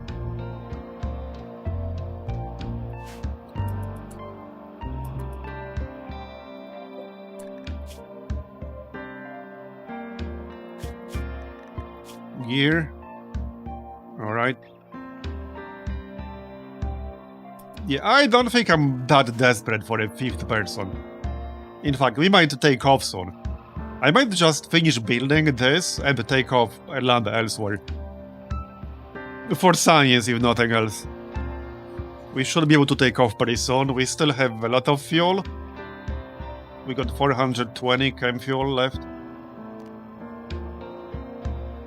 Gear. Alright. Yeah, I don't think I'm that desperate for a 5th person. In fact, we might take off soon. I might just finish building this and take off and land elsewhere. For science, if nothing else. We should be able to take off pretty soon. We still have a lot of fuel. We got 420 chem fuel left.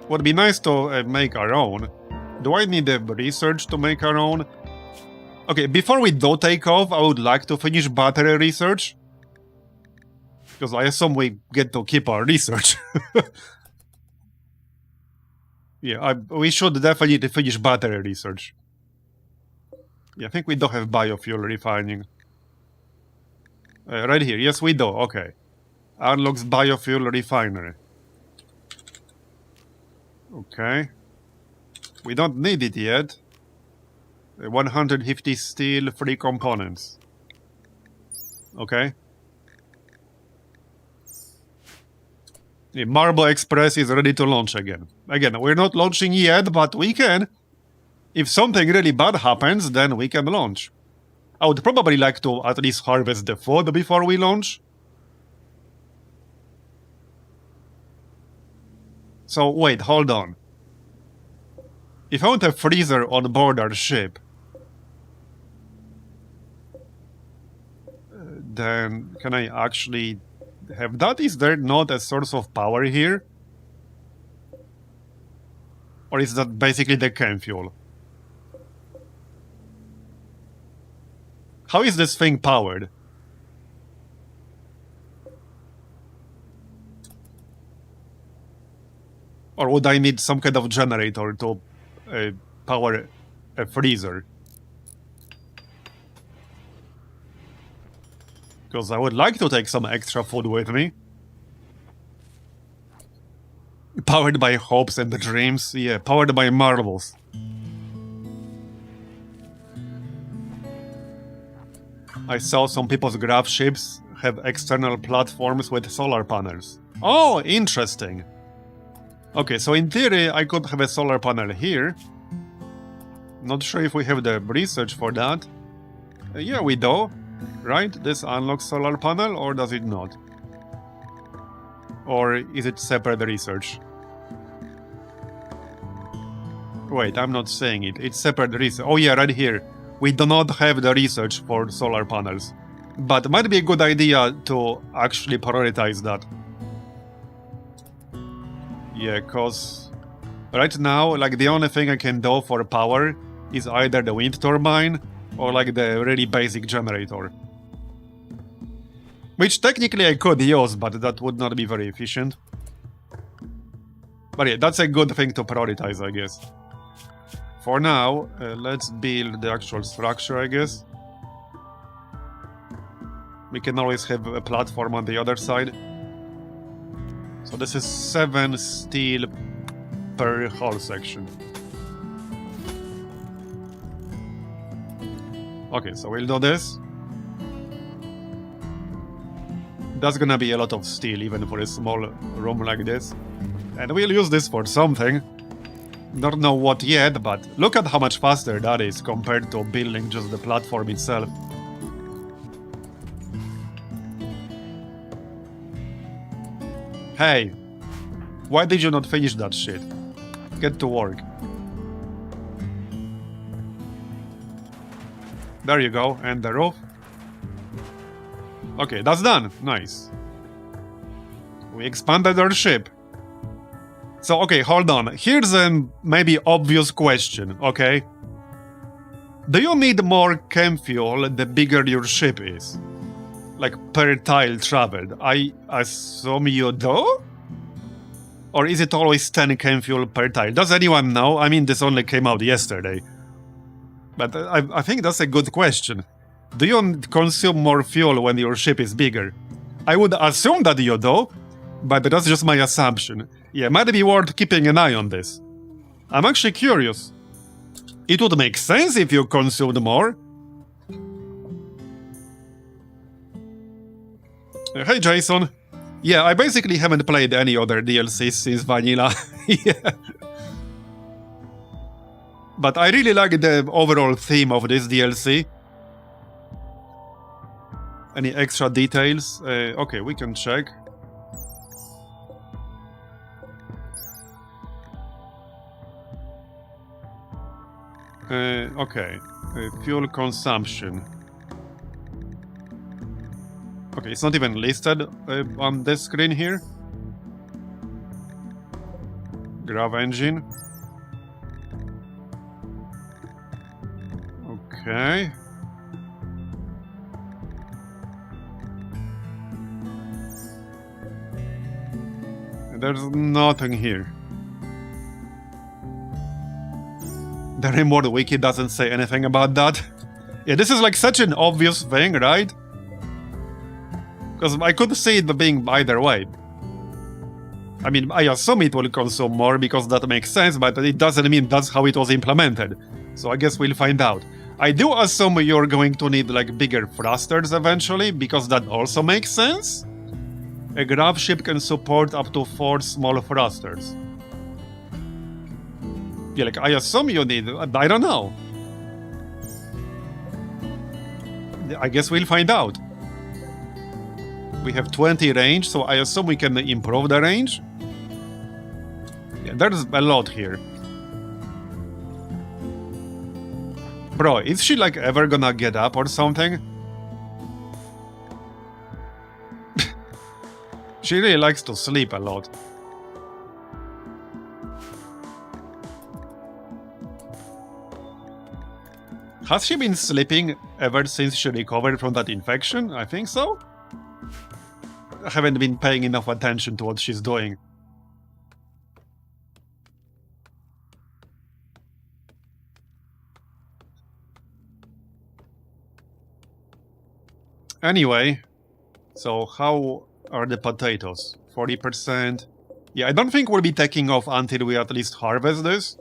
Would be nice to make our own. Do I need the research to make our own? Okay, before we do take off, I would like to finish battery research. Because I assume we get to keep our research. Yeah, we should definitely finish battery research. Yeah, I think we do have biofuel refining. Right here, yes we do, okay. Unlocks biofuel refinery. Okay. We don't need it yet. 150 steel, 3 components. Okay. The Marble Express is ready to launch again. Again, we're not launching yet, but we can. If something really bad happens, then we can launch. I would probably like to at least harvest the food before we launch. So, wait, hold on. If I want a freezer on board our ship, then can I actually have that? Is there not a source of power here? Or is that basically the chem fuel? How is this thing powered? Or would I need some kind of generator to power a freezer? Because I would like to take some extra food with me. Powered by hopes and dreams. Yeah, powered by marbles. I saw some people's graph ships have external platforms with solar panels. Oh, interesting. Okay, so in theory, I could have a solar panel here. Not sure if we have the research for that. Yeah, we do. Right? This unlocks solar panel, or does it not? Or is it separate research? Wait, I'm not saying it. It's separate research. Oh yeah, right here. We do not have the research for solar panels. But it might be a good idea to actually prioritize that. Yeah, cause right now, like, the only thing I can do for power is either the wind turbine or like the really basic generator. Which technically I could use, but that would not be very efficient. But yeah, that's a good thing to prioritize, I guess. For now, let's build the actual structure, I guess. We can always have a platform on the other side. So this is 7 steel per hull section. Okay, so we'll do this. That's gonna be a lot of steel, even for a small room like this. And we'll use this for something. Don't know what yet, but look at how much faster that is compared to building just the platform itself. Hey, why did you not finish that shit? Get to work. There you go, and the roof. Okay, that's done. Nice. We expanded our ship. So, okay, hold on. Here's a maybe obvious question, okay? Do you need more chem fuel the bigger your ship is? Like, per tile traveled. I assume you do? Or is it always 10 chem fuel per tile? Does anyone know? I mean, this only came out yesterday. But I think that's a good question. Do you consume more fuel when your ship is bigger? I would assume that you do, but that's just my assumption. Yeah, might be worth keeping an eye on this. I'm actually curious. It would make sense if you consumed more. Hey, Jason. Yeah, I basically haven't played any other DLCs since Vanilla. Yeah. But I really like the overall theme of this DLC. Any extra details? Okay, we can check. Okay, fuel consumption. Okay, it's not even listed on this screen here. Grav engine. Okay. There's nothing here. The RimWorld wiki doesn't say anything about that. Yeah, this is like such an obvious thing, right? Because I could see it being either way. I mean, I assume it will consume more because that makes sense, but it doesn't mean that's how it was implemented. So I guess we'll find out. I do assume you're going to need like bigger thrusters eventually, because that also makes sense. A grav ship can support up to 4 small thrusters. Yeah, like I assume you need, I don't know. I guess we'll find out. We have 20 range, so I assume we can improve the range. Yeah, there's a lot here. Bro, is she like ever gonna get up or something? She really likes to sleep a lot. Has she been sleeping ever since she recovered from that infection? I think so. I haven't been paying enough attention to what she's doing. Anyway, so how are the potatoes? 40%? Yeah, I don't think we'll be taking off until we at least harvest this.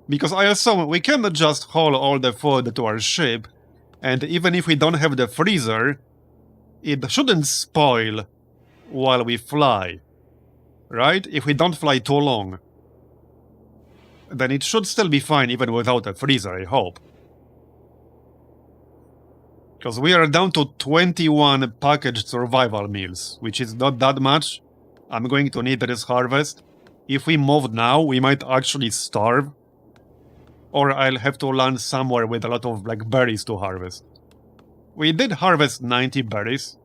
Because I assume we cannot just haul all the food to our ship, and even if we don't have the freezer, it shouldn't spoil while we fly, right? If we don't fly too long, then it should still be fine even without a freezer, I hope. Because we are down to 21 packaged survival meals, which is not that much. I'm going to need this harvest. If we move now, we might actually starve. Or I'll have to land somewhere with a lot of like berries to harvest. We did harvest 90 berries.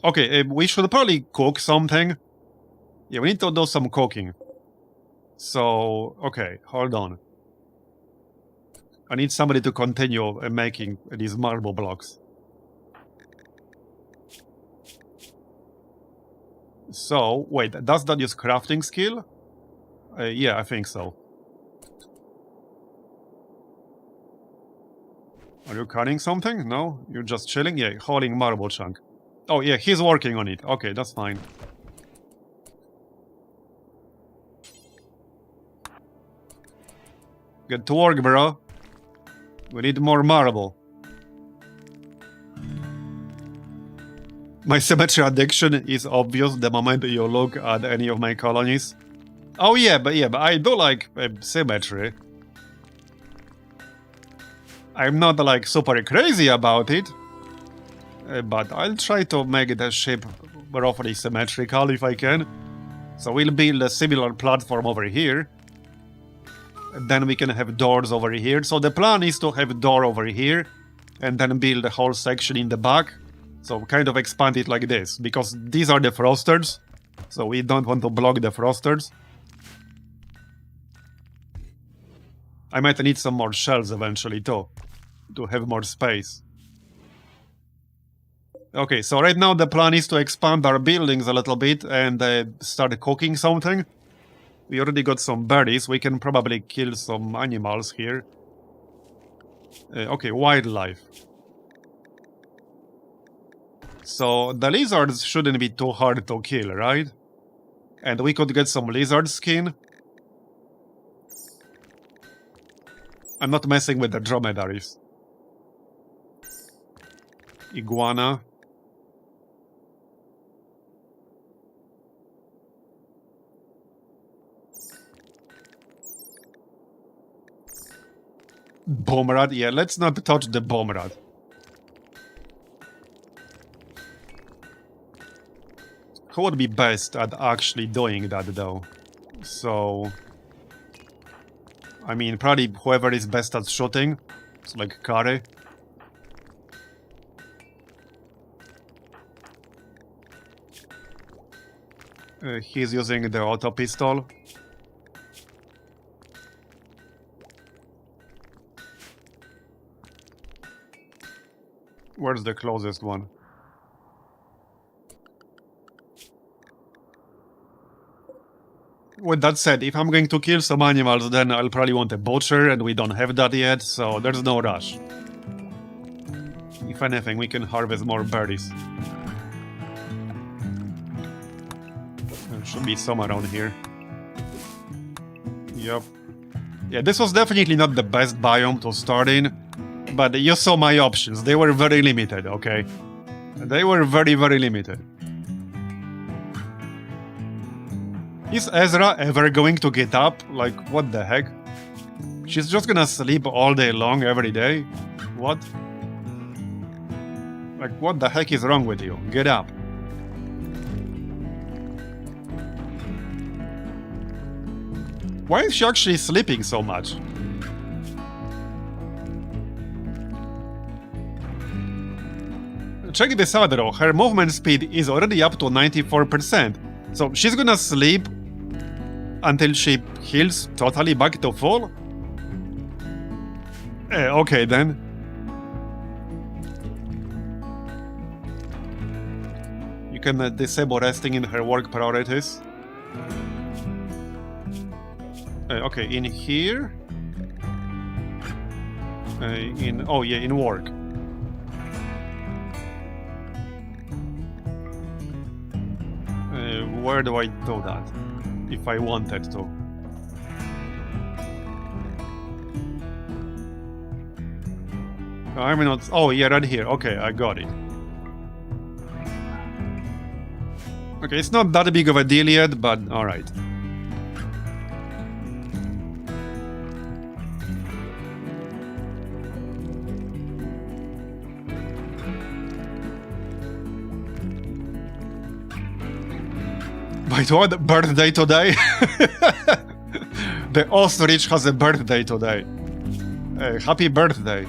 Okay, we should probably cook something. Yeah, we need to do some cooking. So, okay, hold on. I need somebody to continue making these marble blocks. So, wait, does that use crafting skill? Yeah, I think so. Are you cutting something? No? You're just chilling? Yeah, hauling marble chunk. Oh yeah, he's working on it. Okay, that's fine. Get to work, bro. We need more marble. My symmetry addiction is obvious the moment you look at any of my colonies. Oh yeah, but I do like symmetry. I'm not like super crazy about it, but I'll try to make the ship roughly symmetrical if I can. So we'll build a similar platform over here. then we can have doors over here. So the plan is to have a door over here, and then build a whole section in the back. So kind of expand it like this, because these are the frosters, so we don't want to block the frosters. I might need some more shells eventually too, to have more space. Okay, so right now the plan is to expand our buildings a little bit and start cooking something. We already got some berries, we can probably kill some animals here. Okay, wildlife. So the lizards shouldn't be too hard to kill, right? And we could get some lizard skin. I'm not messing with the dromedaries. Iguana. Bomb-rat? Yeah, let's not touch the bomb-rat. Who would be best at actually doing that, though? So... I mean, probably whoever is best at shooting. It's like Kare. He's using the auto pistol. Where's the closest one? With that said, if I'm going to kill some animals, then I'll probably want a butcher, and we don't have that yet, so there's no rush. If anything, we can harvest more berries. There should be some around here. Yep. Yeah, this was definitely not the best biome to start in, but you saw my options. They were very limited, okay? They were very, very limited. Is Ezra ever going to get up? Like, what the heck? She's just gonna sleep all day long, every day? What? Like, what the heck is wrong with you? Get up. Why is she actually sleeping so much? Check this out though, her movement speed is already up to 94%. So she's gonna sleep until she heals totally back to full? Okay then. You can disable resting in her work priorities. Okay, in here. Oh yeah, in work. Where do I do that? If I wanted to. I'm not... Oh, yeah, right here. Okay, I got it. Okay, it's not that big of a deal yet, but alright. Wait, what? Birthday today? The ostrich has a birthday today. Happy birthday.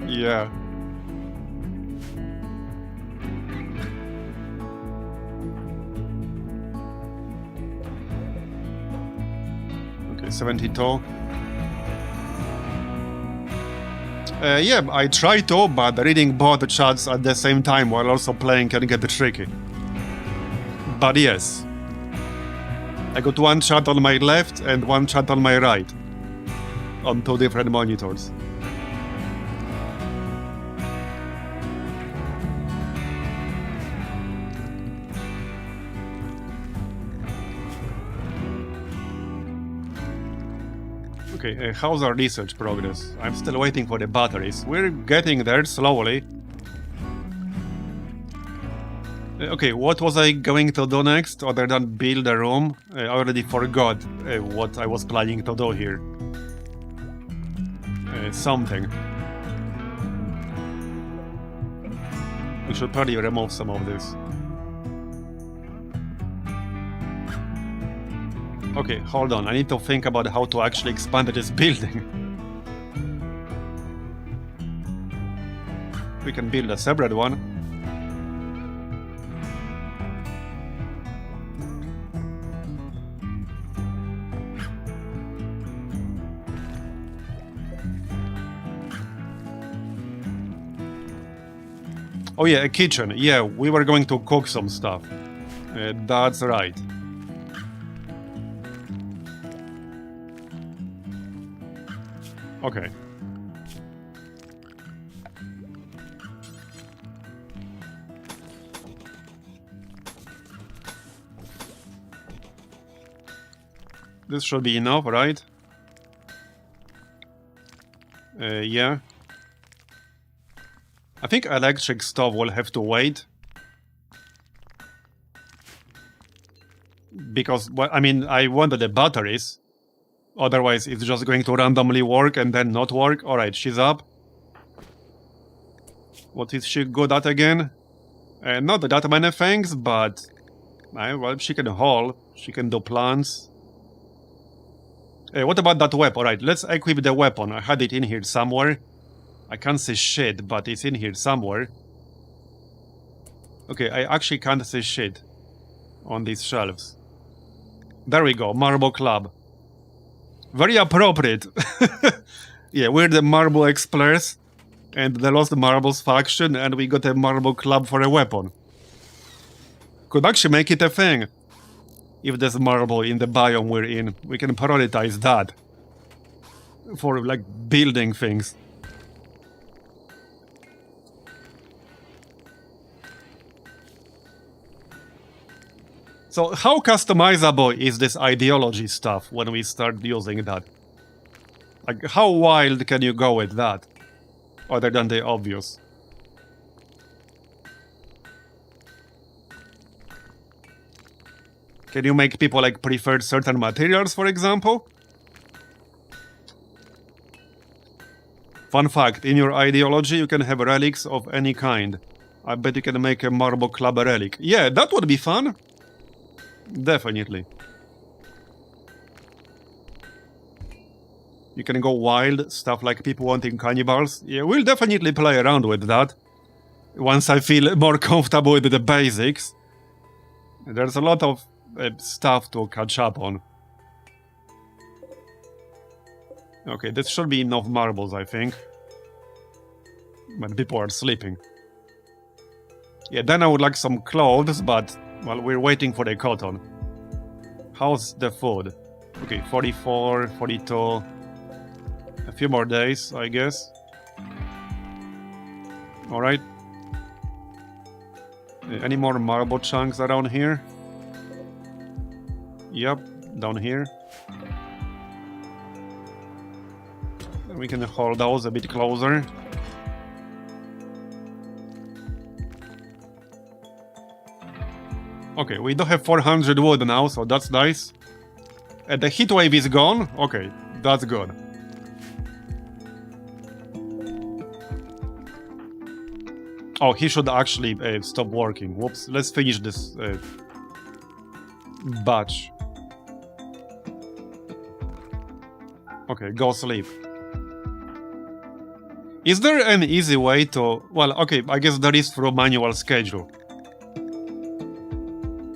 Yeah. Okay, 72. Yeah, I try to, but reading both chats at the same time while also playing can get tricky. But yes. I got one chat on my left and one chat on my right. On two different monitors. Okay, how's our research progress? I'm still waiting for the batteries. We're getting there slowly. Okay, what was I going to do next other than build a room? I already forgot what I was planning to do here. Something. We should probably remove some of this. Okay, hold on. I need to think about how to actually expand this building. We can build a separate one. Oh yeah, a kitchen. Yeah, we were going to cook some stuff. That's right. Okay. This should be enough, right? Yeah. I think electric stove will have to wait. Because, well, I mean, I wanted the batteries. Otherwise, it's just going to randomly work and then not work. Alright, she's up. What is she good at again? Not that many things, but... well, she can haul. She can do plants. What about that weapon? Alright, let's equip the weapon. I had it in here somewhere. I can't see shit, but it's in here somewhere. Okay, I actually can't see shit on these shelves. There we go, Marble Club. Very appropriate. Yeah, we're the Marble Explorers and the Lost Marbles faction, and we got a Marble Club for a weapon. Could actually make it a thing. If there's marble in the biome we're in, we can prioritize that. For, like, building things. So how customizable is this ideology stuff when we start using that? Like, how wild can you go with that? Other than the obvious. Can you make people, like, prefer certain materials, for example? Fun fact, in your ideology you can have relics of any kind. I bet you can make a Marble Club relic. Yeah, that would be fun. Definitely. You can go wild, stuff like people wanting cannibals. Yeah, we'll definitely play around with that. Once I feel more comfortable with the basics. There's a lot of stuff to catch up on. Okay, this should be enough marbles, I think. When people are sleeping. Yeah, then I would like some clothes, but... well, we're waiting for the cotton. How's the food? Okay, 44, 42... a few more days, I guess. Alright. Any more marble chunks around here? Yep, down here. We can hold those a bit closer. Okay, we do have 400 wood now, so that's nice. And the heat wave is gone? Okay, that's good. Oh, he should actually stop working. Whoops, let's finish this batch. Okay, go sleep. Is there an easy way to... well, okay, I guess there is through manual schedule.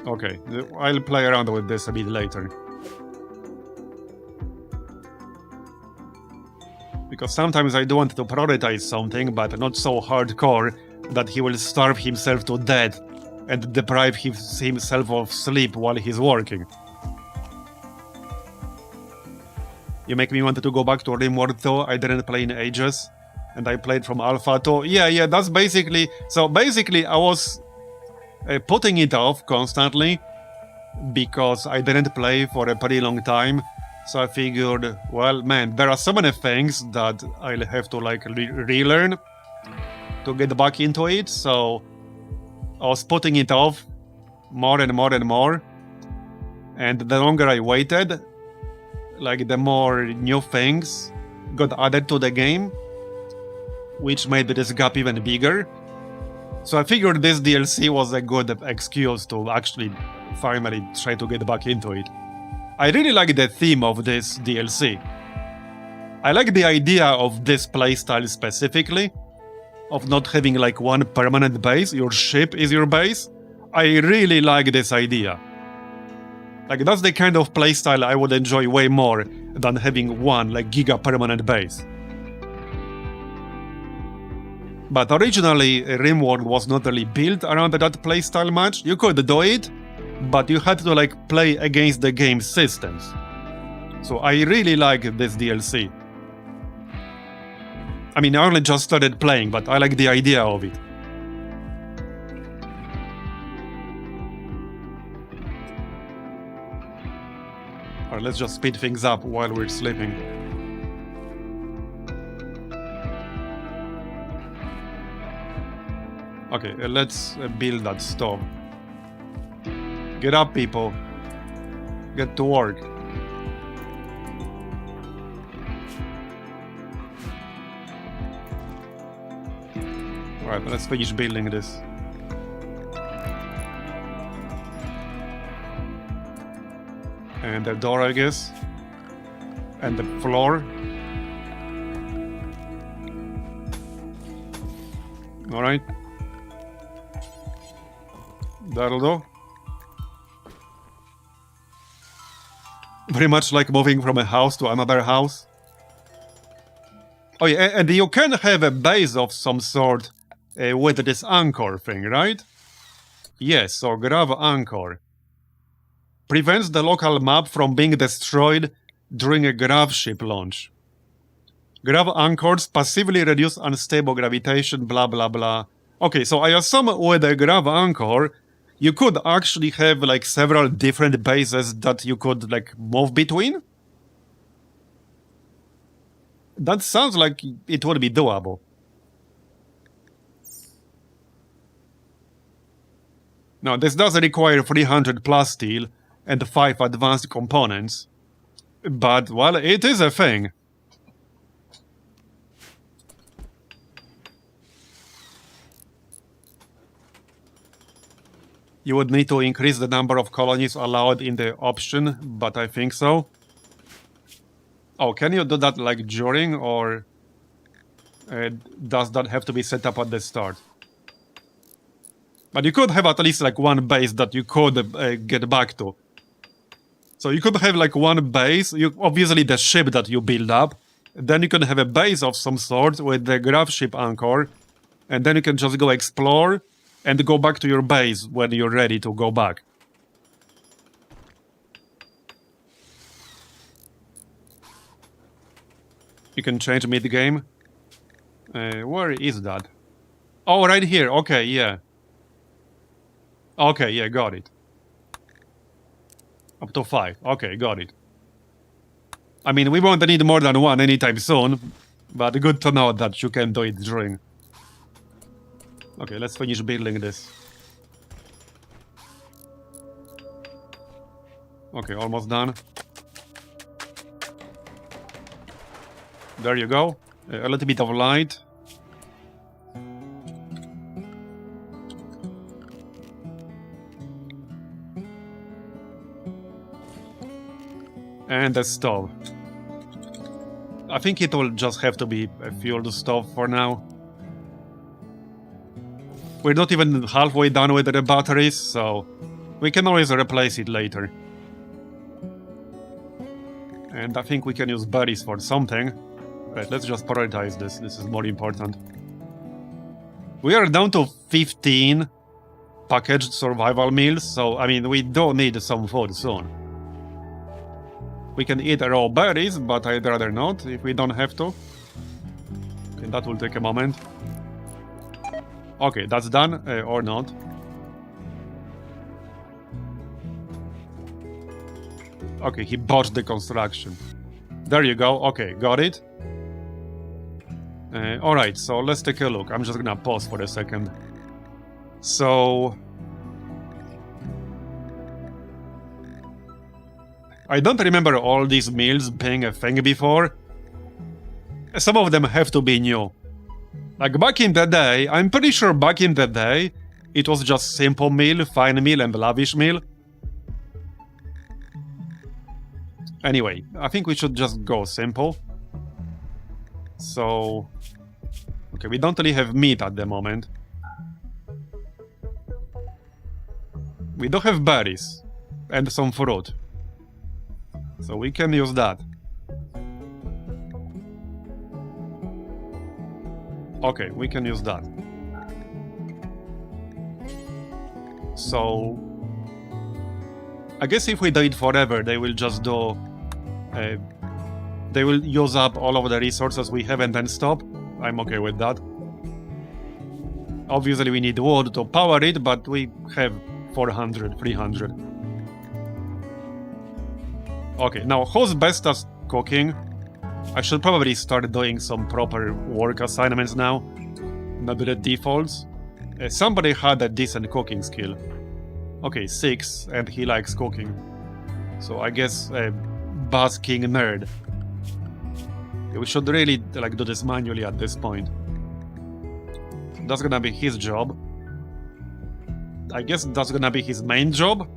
Okay, I'll play around with this a bit later. Because sometimes I do want to prioritize something, but not so hardcore that he will starve himself to death and deprive himself of sleep while he's working. You make me want to go back to RimWorld 2. I didn't play in ages. And I played from Alpha 2. Yeah, that's basically... so basically I was putting it off constantly because I didn't play for a pretty long time. So I figured, well, man, there are so many things that I'll have to, like, relearn to get back into it. So I was putting it off more and more and more. And the longer I waited, like, the more new things got added to the game, which made this gap even bigger. So I figured this DLC was a good excuse to actually finally try to get back into it. I really like the theme of this DLC. I like the idea of this playstyle specifically, of not having like one permanent base, your ship is your base. I really like this idea. Like, that's the kind of playstyle I would enjoy way more than having one like giga permanent base. But originally, RimWorld was not really built around that playstyle much. You could do it, but you had to like play against the game's systems. So I really like this DLC. I mean, I only just started playing, but I like the idea of it. Alright, let's just speed things up while we're sleeping. Okay, let's build that stove. Get up, people. Get to work. Alright, let's finish building this. And the door, I guess. And the floor. Alright. That'll do. Very much like moving from a house to another house. Oh yeah, and you can have a base of some sort with this anchor thing, right? Yes, so grav anchor. Prevents the local map from being destroyed during a grav ship launch. Grav anchors passively reduce unstable gravitation, blah blah blah. Okay, so I assume with a grav anchor, you could actually have like several different bases that you could like move between? That sounds like it would be doable. Now, this does require 300 plus steel and 5 advanced components. But, well, it is a thing. You would need to increase the number of colonies allowed in the option, but I think so. Oh, can you do that like during, or does that have to be set up at the start? But you could have at least like one base that you could get back to. So you could have like one base, obviously the ship that you build up, then you can have a base of some sort with the grav ship anchor, and then you can just go explore and go back to your base when you're ready to go back. You can change mid-game. Where is that? Oh, right here. Okay, yeah. Okay, yeah, got it. Up to 5. Okay, got it. I mean, we won't need more than one anytime soon, but good to know that you can do it during. Okay, let's finish building this. Okay, almost done. There you go. A little bit of light. And a stove. I think it will just have to be a fueled stove for now. We're not even halfway done with the batteries, so we can always replace it later. And I think we can use berries for something. Right, let's just prioritize this. This is more important. We are down to 15 packaged survival meals, so I mean, we do need some food soon. We can eat raw berries, but I'd rather not if we don't have to. Okay, that will take a moment. Okay, that's done, or not. Okay, he botched the construction. There you go. Okay, got it. Alright, so let's take a look. I'm just gonna pause for a second. So... I don't remember all these meals being a thing before. Some of them have to be new. Like back in the day, I'm pretty sure back in the day, it was just simple meal, fine meal, and lavish meal. Anyway, I think we should just go simple. So... Okay, we don't really have meat at the moment. We do have berries. And some fruit. So we can use that. Okay, we can use that. So... I guess if we do it forever, they will just do... they will use up all of the resources we have and then stop. I'm okay with that. Obviously we need wood to power it, but we have 400, 300. Okay, now who's best at cooking? I should probably start doing some proper work assignments now. Not the defaults. Somebody had a decent cooking skill. Okay, 6, and he likes cooking. So I guess basking nerd. We should really like do this manually at this point. That's gonna be his job. I guess that's gonna be his main job.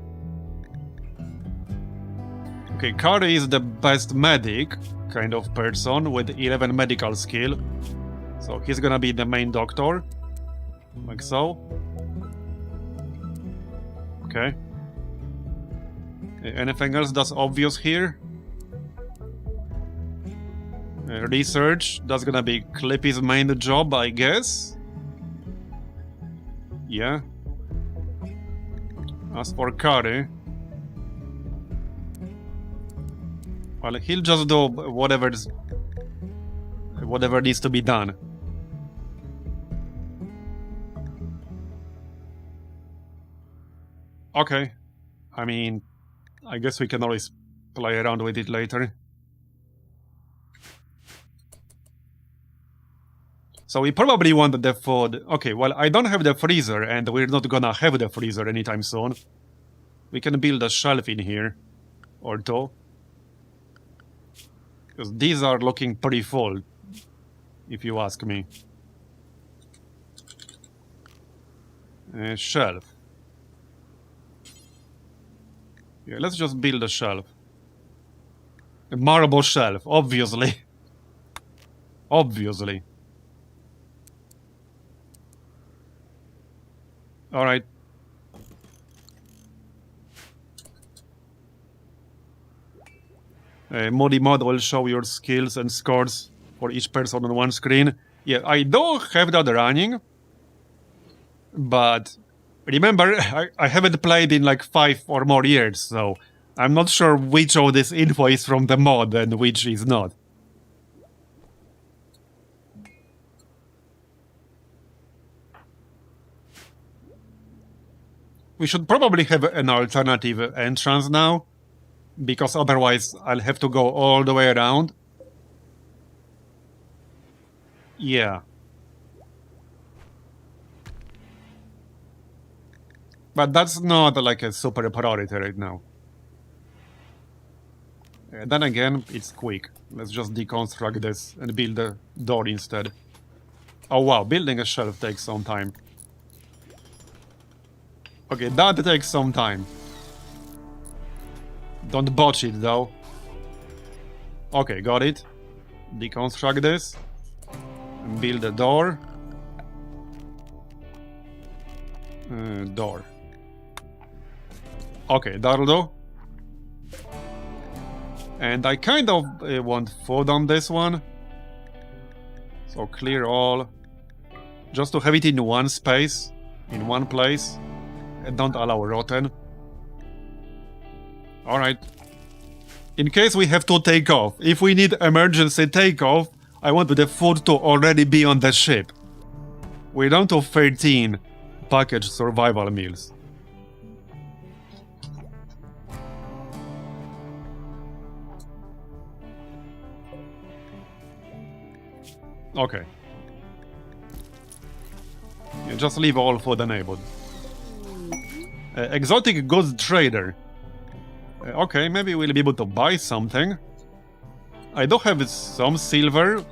Okay, Kari is the best medic kind of person with 11 medical skill. So he's gonna be the main doctor. Like so. Okay. Anything else that's obvious here? Research, that's gonna be Clippy's main job, I guess. Yeah. As for Kari, well, he'll just do whatever needs to be done. Okay. I mean, I guess we can always play around with it later. So we probably want the food. Okay, well, I don't have the freezer, and we're not gonna have the freezer anytime soon. We can build a shelf in here. Or two. Because these are looking pretty full, if you ask me. Shelf. Yeah, let's just build a shelf. A marble shelf, obviously. Obviously. Alright. Moody Mod will show your skills and scores for each person on one screen. Yeah, I do have that running. But remember, I haven't played in like 5 or more years, so I'm not sure which of this info is from the mod and which is not. We should probably have an alternative entrance now, because otherwise I'll have to go all the way around. Yeah. But that's not like a super priority right now. Then again, it's quick. Let's just deconstruct this and build a door instead. Oh wow, building a shelf takes some time. Okay, that takes some time. Don't botch it though. Okay, got it. Deconstruct this. And build a door. Door. Okay, that'll do. And I kind of want food on this one. So clear all. Just to have it in one space. In one place. And don't allow rotten. Alright. In case we have to take off. If we need emergency takeoff, I want the food to already be on the ship. We're down to 13 packaged survival meals. Okay. Yeah, just leave all food enabled. Exotic goods trader. Okay, maybe we'll be able to buy something. I do have some silver.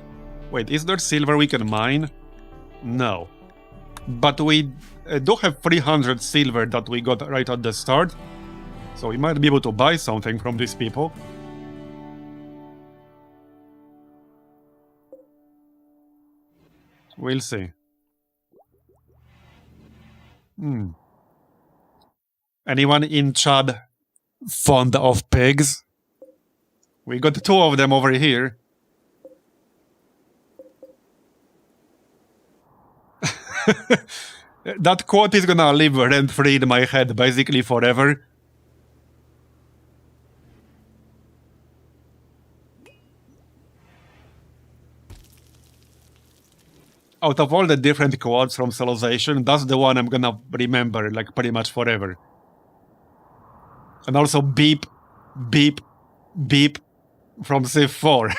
Wait, is there silver we can mine? No. But we do have 300 silver that we got right at the start. So we might be able to buy something from these people. We'll see. Anyone in Chad fond of pigs? We got 2 of them over here. That quote is gonna live rent-free in my head basically forever. Out of all the different quotes from Civilization, that's the one I'm gonna remember, like, pretty much forever. And also beep, beep, beep from Civ 4.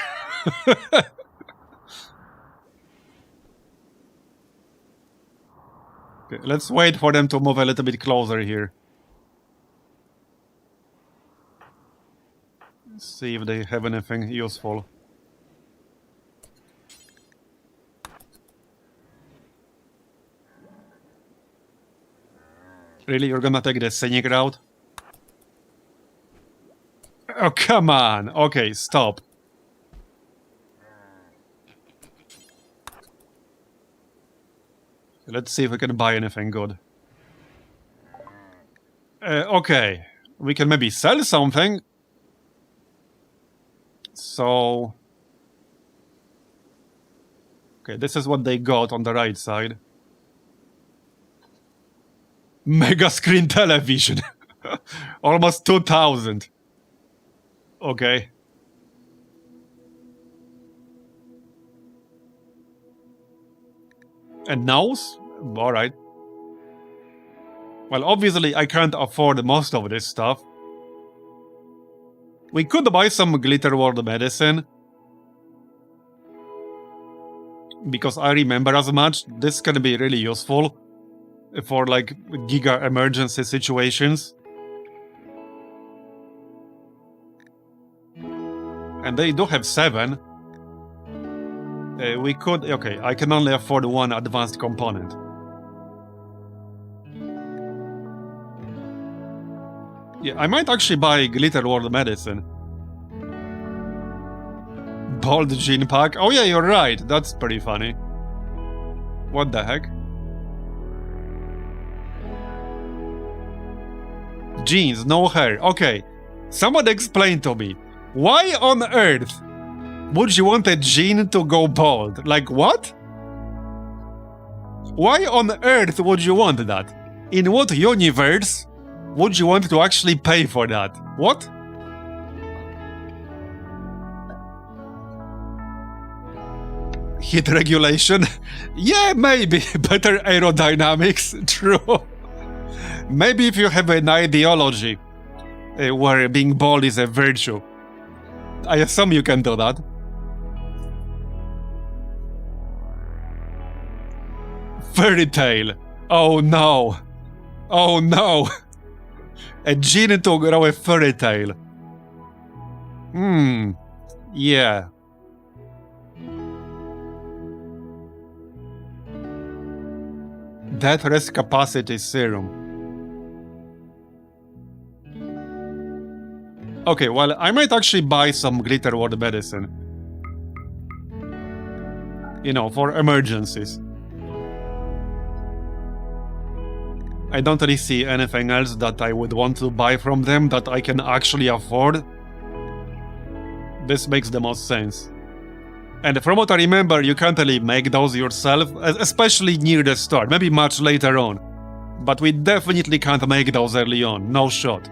Okay, let's wait for them to move a little bit closer here. See if they have anything useful. Really, you're gonna take the scenic route? Oh, come on! Okay, stop. Let's see if we can buy anything good. Okay, we can maybe sell something. So... okay, this is what they got on the right side. Mega screen television. Almost 2,000. Okay. And nose? Alright. Well, obviously I can't afford most of this stuff. We could buy some Glitter World medicine. Because I remember as much, this can be really useful. For like giga emergency situations. And they do have 7. We could... okay, I can only afford 1 advanced component. Yeah, I might actually buy Glitter World medicine. Bold gene pack. Oh yeah, you're right. That's pretty funny. What the heck? Jeans, no hair. Okay. Someone explain to me. Why on earth would you want a gene to go bald? Like, what? Why on earth would you want that? In what universe would you want to actually pay for that? What? Heat regulation? Yeah, maybe. Better aerodynamics. True. Maybe if you have an ideology where being bald is a virtue. I assume you can do that. Fairy tale. Oh no. Oh no. A gene to grow a fairy tale. Yeah. Death rest capacity serum. Okay, well, I might actually buy some Glitter World medicine. You know, for emergencies. I don't really see anything else that I would want to buy from them that I can actually afford. This makes the most sense. And from what I remember, you can't really make those yourself, especially near the start, maybe much later on. But we definitely can't make those early on, no shot.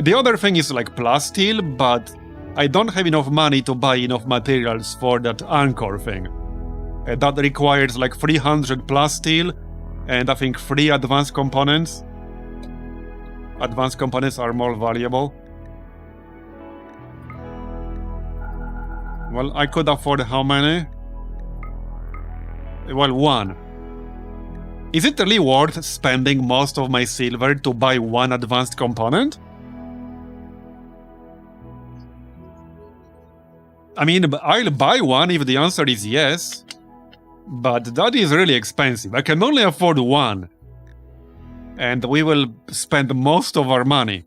The other thing is like plasteel, but I don't have enough money to buy enough materials for that anchor thing. That requires like 300 plasteel and I think 3 advanced components. Advanced components are more valuable. Well, I could afford how many? Well, 1. Is it really worth spending most of my silver to buy 1 advanced component? I mean, I'll buy one if the answer is yes. But that is really expensive. I can only afford 1. And we will spend most of our money.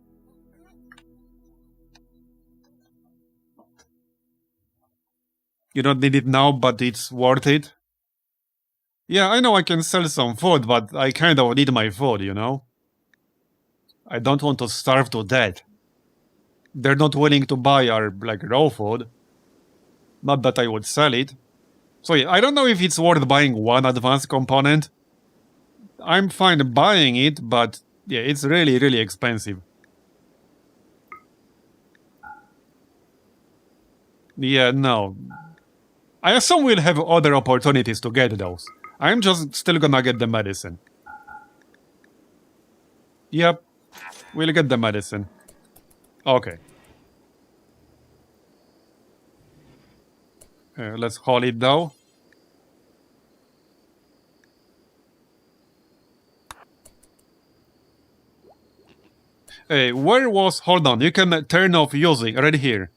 You don't need it now, but it's worth it. Yeah, I know I can sell some food, but I kind of need my food, you know? I don't want to starve to death. They're not willing to buy our, like, raw food. Not that I would sell it. So yeah, I don't know if it's worth buying one advanced component. I'm fine buying it, but yeah, it's really, really expensive. Yeah, no. I assume we'll have other opportunities to get those. I'm just still gonna get the medicine. Yep, we'll get the medicine. Okay. Let's haul it though. Where was... Hold on, you can turn off using, right here.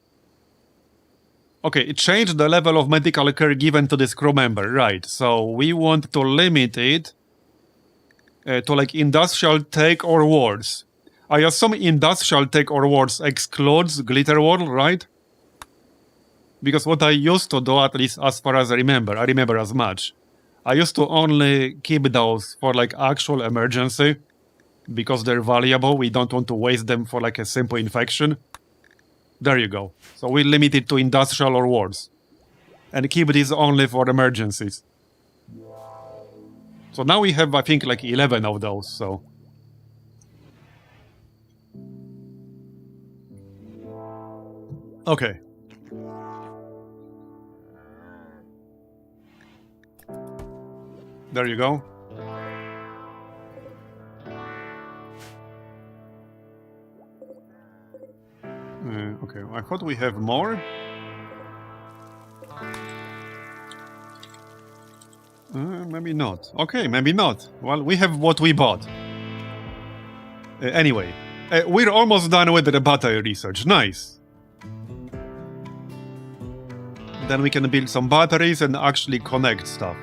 Okay, it changed the level of medical care given to this crew member, right. So we want to limit it to like industrial tech or wars. I assume industrial tech or wars excludes glitter wall, right? Because what I used to do, at least as far as I remember as much, I used to only keep those for like actual emergency, because they're valuable. We don't want to waste them for like a simple infection. There you go. So we limit it to industrial or wars. And keep these only for emergencies. So now we have, I think, like 11 of those, so... Okay. There you go. Okay, I thought we have more. Maybe not. Okay, maybe not. Well, we have what we bought. Anyway, we're almost done with the battery research. Nice. Then we can build some batteries and actually connect stuff.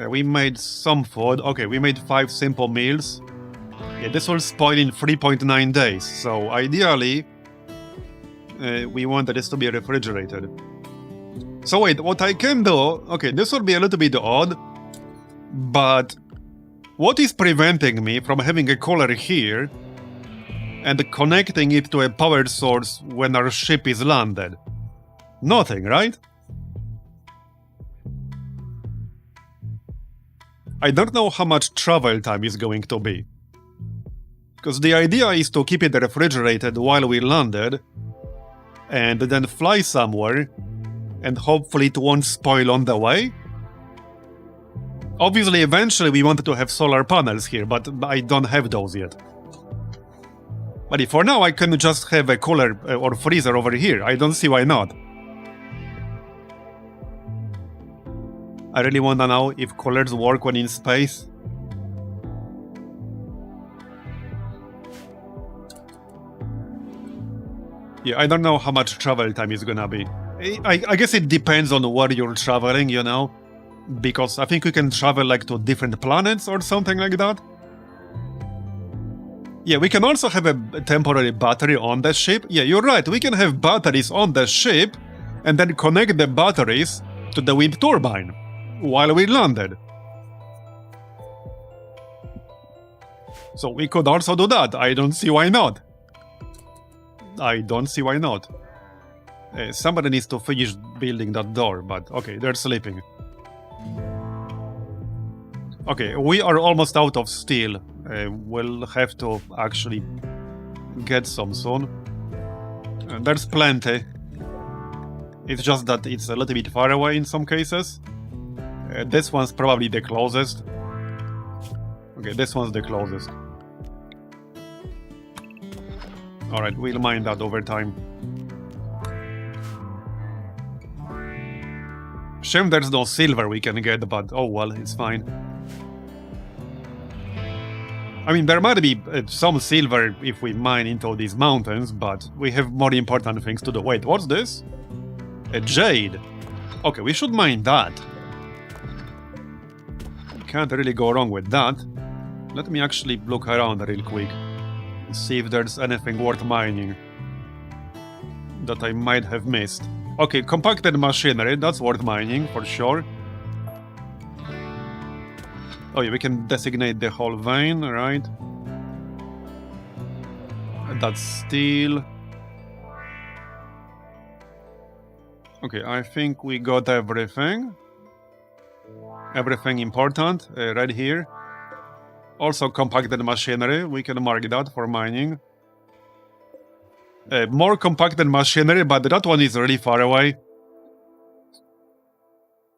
We made some food. Okay, we made 5 simple meals. Yeah, this will spoil in 3.9 days, so ideally we want this to be refrigerated. So wait, what I can do... Okay, this will be a little bit odd, but what is preventing me from having a cooler here and connecting it to a power source when our ship is landed? Nothing, right? I don't know how much travel time is going to be. Because the idea is to keep it refrigerated while we landed, and then fly somewhere, and hopefully it won't spoil on the way. Obviously, eventually we wanted to have solar panels here, but I don't have those yet. But for now, I can just have a cooler or freezer over here. I don't see why not. I really wanna know if coolers work when in space. Yeah, I don't know how much travel time is gonna be. I guess it depends on where you're traveling, you know? Because I think we can travel like to different planets or something like that. Yeah, we can also have a temporary battery on the ship. Yeah, you're right, we can have batteries on the ship and then connect the batteries to the wind turbine while we landed. So we could also do that. I don't see why not. I don't see why not. Somebody needs to finish building that door, but okay, they're sleeping. Okay, we are almost out of steel. We'll have to actually get some soon. There's plenty. It's just that it's a little bit far away in some cases. This one's probably the closest. Okay, this one's the closest. Alright, we'll mine that over time. Shame there's no silver we can get, but oh well, it's fine. I mean, there might be some silver if we mine into these mountains, but we have more important things to do. Wait, what's this? A jade. Okay, we should mine that. Can't really go wrong with that. Let me actually look around real quick. See if there's anything worth mining that I might have missed. Okay, compacted machinery, that's worth mining, for sure. Oh yeah, we can designate the whole vein, right? That's steel. Okay, I think we got everything. Everything important right here. Also compacted machinery, we can mark that for mining. More compacted machinery, but that one is really far away.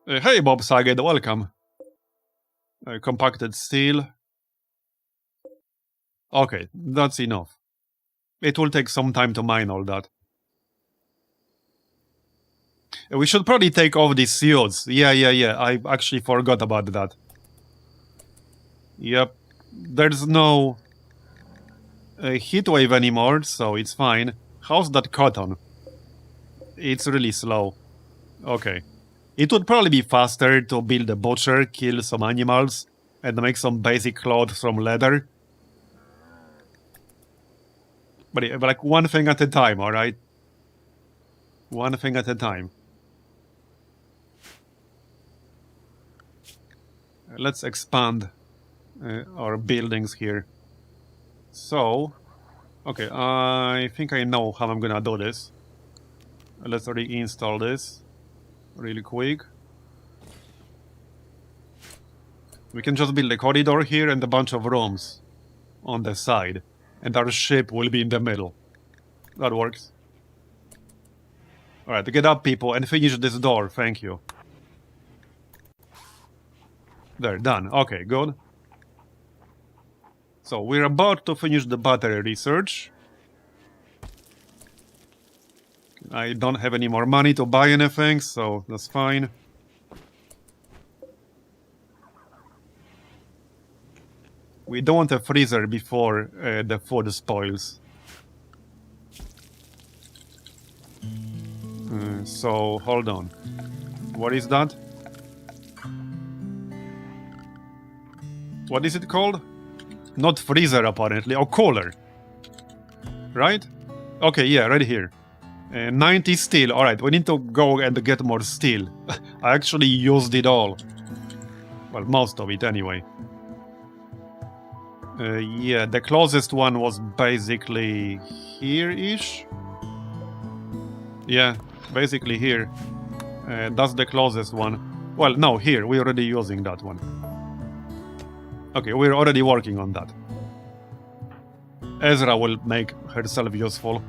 Hey Bob Saget, welcome. Compacted steel. Okay, that's enough. It will take some time to mine all that. We should probably take off these suits. Yeah. I actually forgot about that. Yep. There's no heat wave anymore, so it's fine. How's that cotton? It's really slow. Okay. It would probably be faster to build a butcher, kill some animals, and make some basic clothes from leather. But like one thing at a time, alright? One thing at a time. Let's expand our buildings here. So, okay, I think I know how I'm gonna do this. Let's reinstall this really quick. We can just build a corridor here and a bunch of rooms on the side. And our ship will be in the middle. That works. Alright, get up people and finish this door, thank you. There, done. Okay, good. So, we're about to finish the battery research. I don't have any more money to buy anything, so that's fine. We don't want a freezer before the food spoils. So, hold on. What is that? What is it called? Not freezer, apparently. Oh, cooler. Right? Okay, yeah, right here. 90 steel. Alright, we need to go and get more steel. I actually used it all. Well, most of it anyway. Yeah, the closest one was basically here-ish. Yeah, basically here. That's the closest one. Well, no, here. We're already using that one. Okay, we're already working on that. Ezra will make herself useful.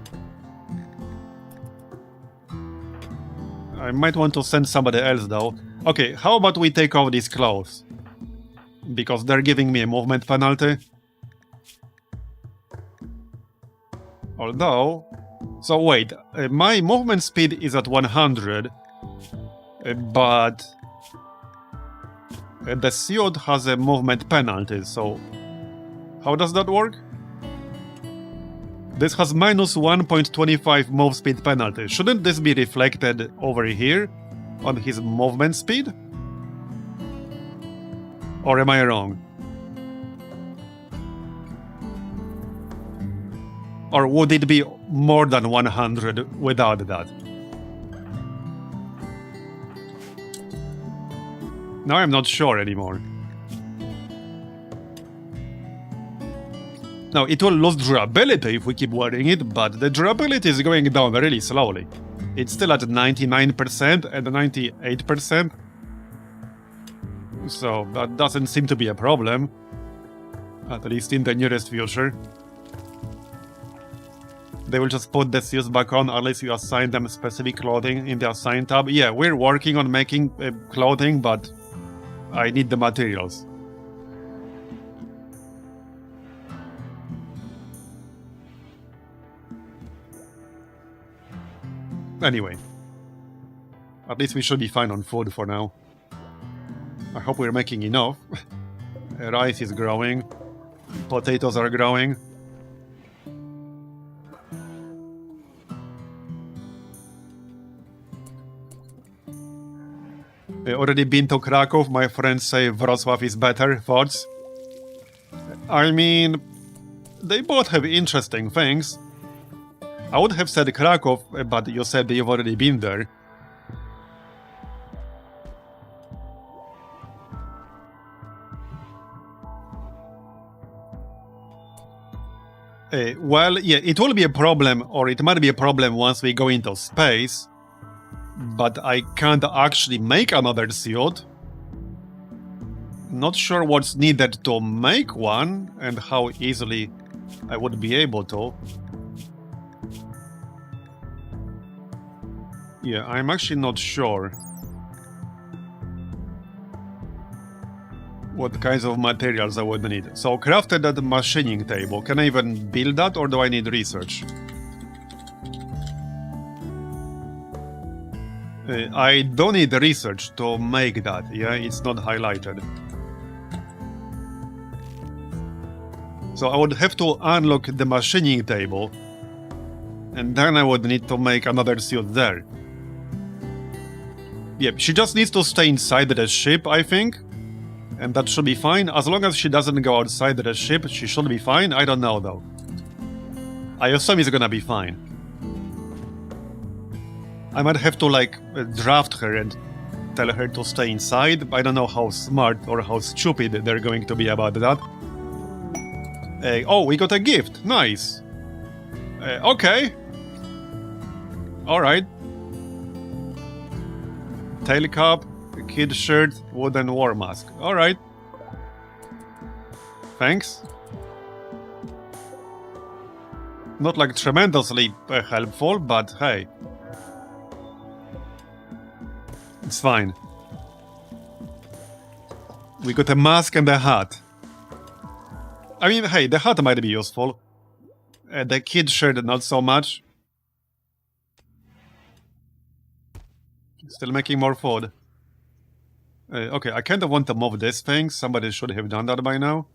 I might want to send somebody else though. Okay, how about we take off these clothes? Because they're giving me a movement penalty. Although... So wait, my movement speed is at 100. But... the suit has a movement penalty, so... How does that work? This has minus 1.25 move speed penalty. Shouldn't this be reflected over here on his movement speed? Or am I wrong? Or would it be more than 100 without that? Now I'm not sure anymore. Now, it will lose durability if we keep wearing it, but the durability is going down really slowly. It's still at 99% and 98%. So, that doesn't seem to be a problem. At least in the nearest future. They will just put the suits back on unless you assign them specific clothing in the Assign tab. Yeah, we're working on making clothing, but I need the materials. Anyway, at least we should be fine on food for now. I hope we're making enough. Rice is growing. Potatoes are growing. Already been to Krakow. My friends say Wrocław is better. Thoughts? I mean, they both have interesting things. I would have said Krakow, but you said you've already been there. Well, yeah, it will be a problem, or it might be a problem once we go into space, but I can't actually make another suit. Not sure what's needed to make one, and how easily I would be able to. Yeah, I'm actually not sure what kinds of materials I would need. So, crafted at the machining table. Can I even build that, or do I need research? I don't need research to make that, yeah? It's not highlighted. So I would have to unlock the machining table, and then I would need to make another suit there. Yep, she just needs to stay inside the ship, I think. And that should be fine. As long as she doesn't go outside the ship, she should be fine. I don't know, though. I assume it's gonna be fine. I might have to, like, draft her and tell her to stay inside. I don't know how smart or how stupid they're going to be about that. Oh, we got a gift. Nice. Okay. Alright. Tail cap, kid shirt, wooden war mask. Alright. Thanks. Not like tremendously helpful, but hey. It's fine. We got a mask and a hat. I mean, hey, the hat might be useful. The kid shirt, not so much. Still making more food. Okay, I kind of want to move this thing. Somebody should have done that by now.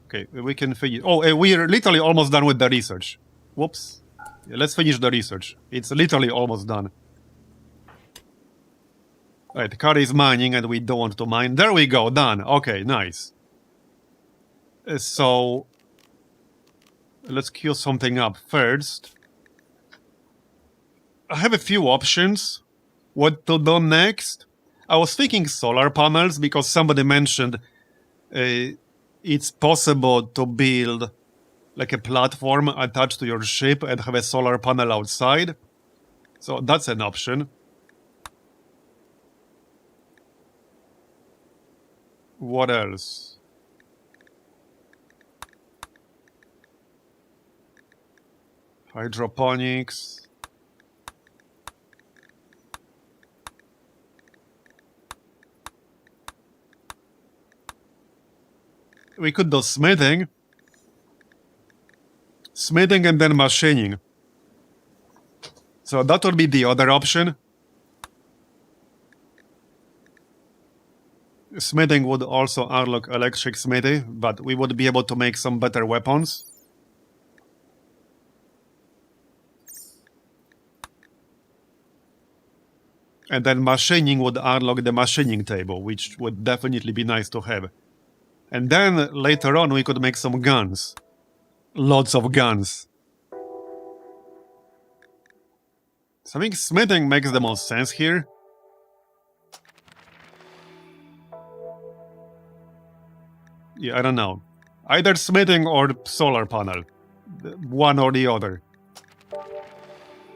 Okay, we can finish. Oh, we're literally almost done with the research. Whoops. Yeah, let's finish the research. It's literally almost done. Alright, the car is mining and we don't want to mine. There we go, done. Okay, nice. So, let's queue something up first. I have a few options. What to do next? I was thinking solar panels because somebody mentioned it's possible to build like a platform attached to your ship and have a solar panel outside. So that's an option. What else? Hydroponics. We could do smithing. Smithing and then machining. So that would be the other option. Smithing would also unlock electric smithy, but we would be able to make some better weapons. And then machining would unlock the machining table, which would definitely be nice to have. And then later on we could make some guns. Lots of guns. So I think smithing makes the most sense here. Yeah, I don't know. Either smithing or solar panel. One or the other.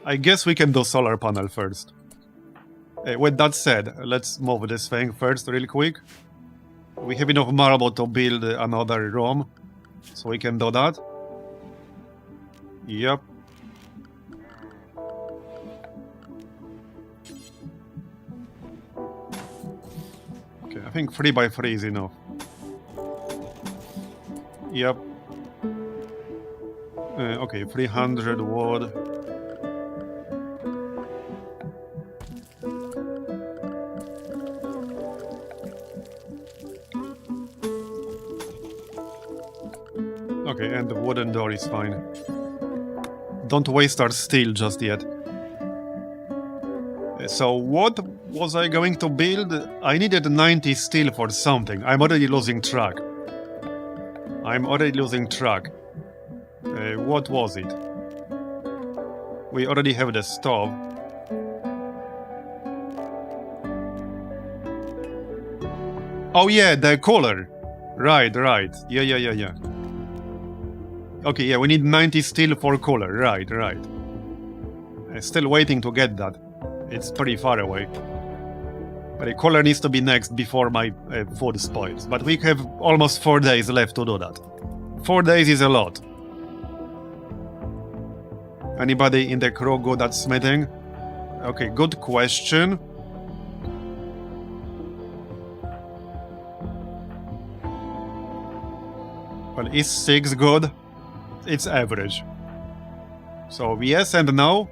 I guess we can do solar panel first. With that said, let's move this thing first real quick. We have enough marble to build another room, so we can do that. Yep. Okay, I think 3x3 is enough. Yep. Okay, 300 wood. Okay, and the wooden door is fine. Don't waste our steel just yet. So what was I going to build? I needed 90 steel for something. I'm already losing track. What was it? We already have the stove. Oh yeah, the color. Right. Yeah. Okay, yeah, we need 90 steel for color. Right. Still waiting to get that. It's pretty far away. But the color needs to be next before my food spoils. But we have almost 4 days left to do that. 4 days is a lot. Anybody in the crew good at smithing? Okay, good question. Well, is 6 good? It's average. So yes and no.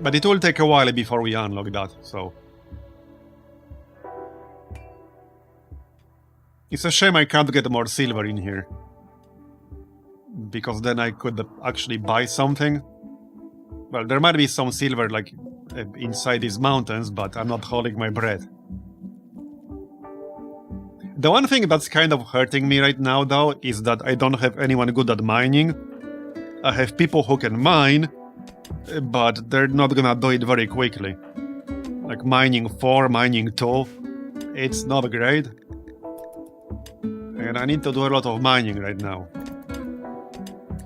But it will take a while before we unlock that, so... It's a shame I can't get more silver in here. Because then I could actually buy something. Well, there might be some silver, like, inside these mountains, but I'm not holding my breath. The one thing that's kind of hurting me right now, though, is that I don't have anyone good at mining. I have people who can mine, but they're not gonna do it very quickly. Like mining 4, mining 2, it's not great. And I need to do a lot of mining right now.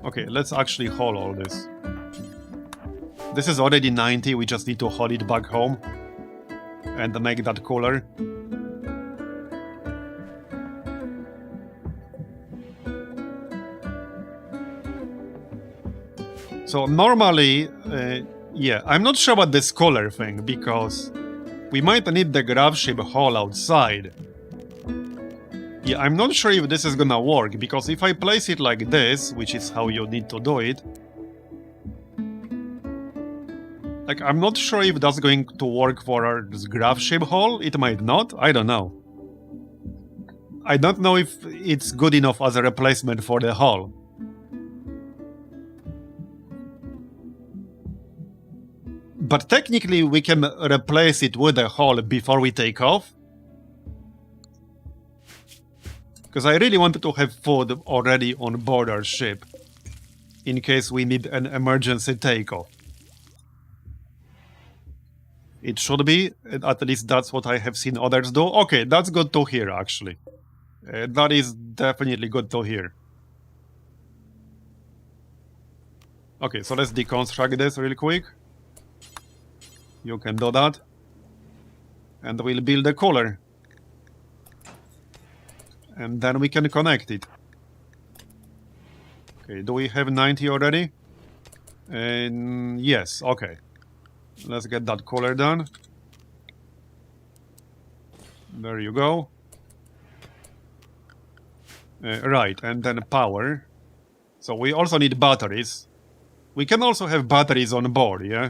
Okay, let's actually haul all this. This is already 90, we just need to haul it back home. And make that cooler. So normally, yeah, I'm not sure about this color thing, because we might need the grav ship haul outside. Yeah, I'm not sure if this is gonna work, because if I place it like this, which is how you need to do it, like, I'm not sure if that's going to work for our grav ship haul. It might not, I don't know. I don't know if it's good enough as a replacement for the haul. But technically we can replace it with a haul before we take off. Because I really wanted to have food already on board our ship, in case we need an emergency takeoff. It should be, at least that's what I have seen others do. Okay, that's good to hear, actually. That is definitely good to hear. Okay, so let's deconstruct this real quick. You can do that. And we'll build a cooler. And then we can connect it. Okay, do we have 90 already? Yes, okay. Let's get that cooler done. There you go. Right, and then power. So we also need batteries. We can also have batteries on board, yeah?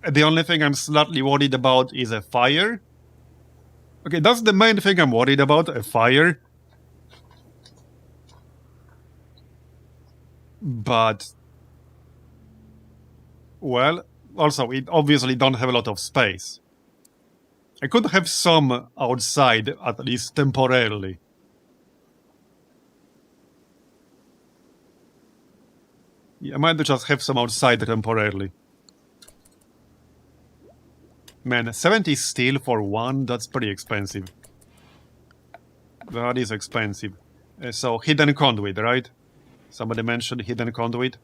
The only thing I'm slightly worried about is a fire. Okay, that's the main thing I'm worried about, a fire. But... well, also, we obviously don't have a lot of space. I could have some outside, at least temporarily. Yeah, I might just have some outside temporarily. Man, 70 steel for 1, that's pretty expensive. That is expensive. So, hidden conduit, right? Somebody mentioned hidden conduit.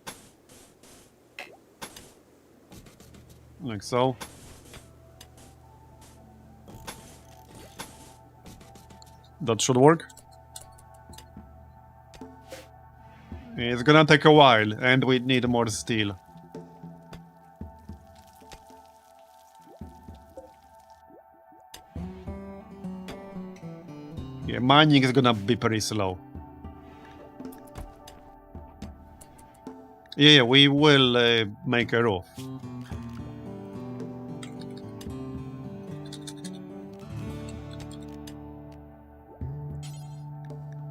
Like so. That should work. It's gonna take a while, and we need more steel. Yeah, mining is gonna be pretty slow. Yeah, we will make a roof.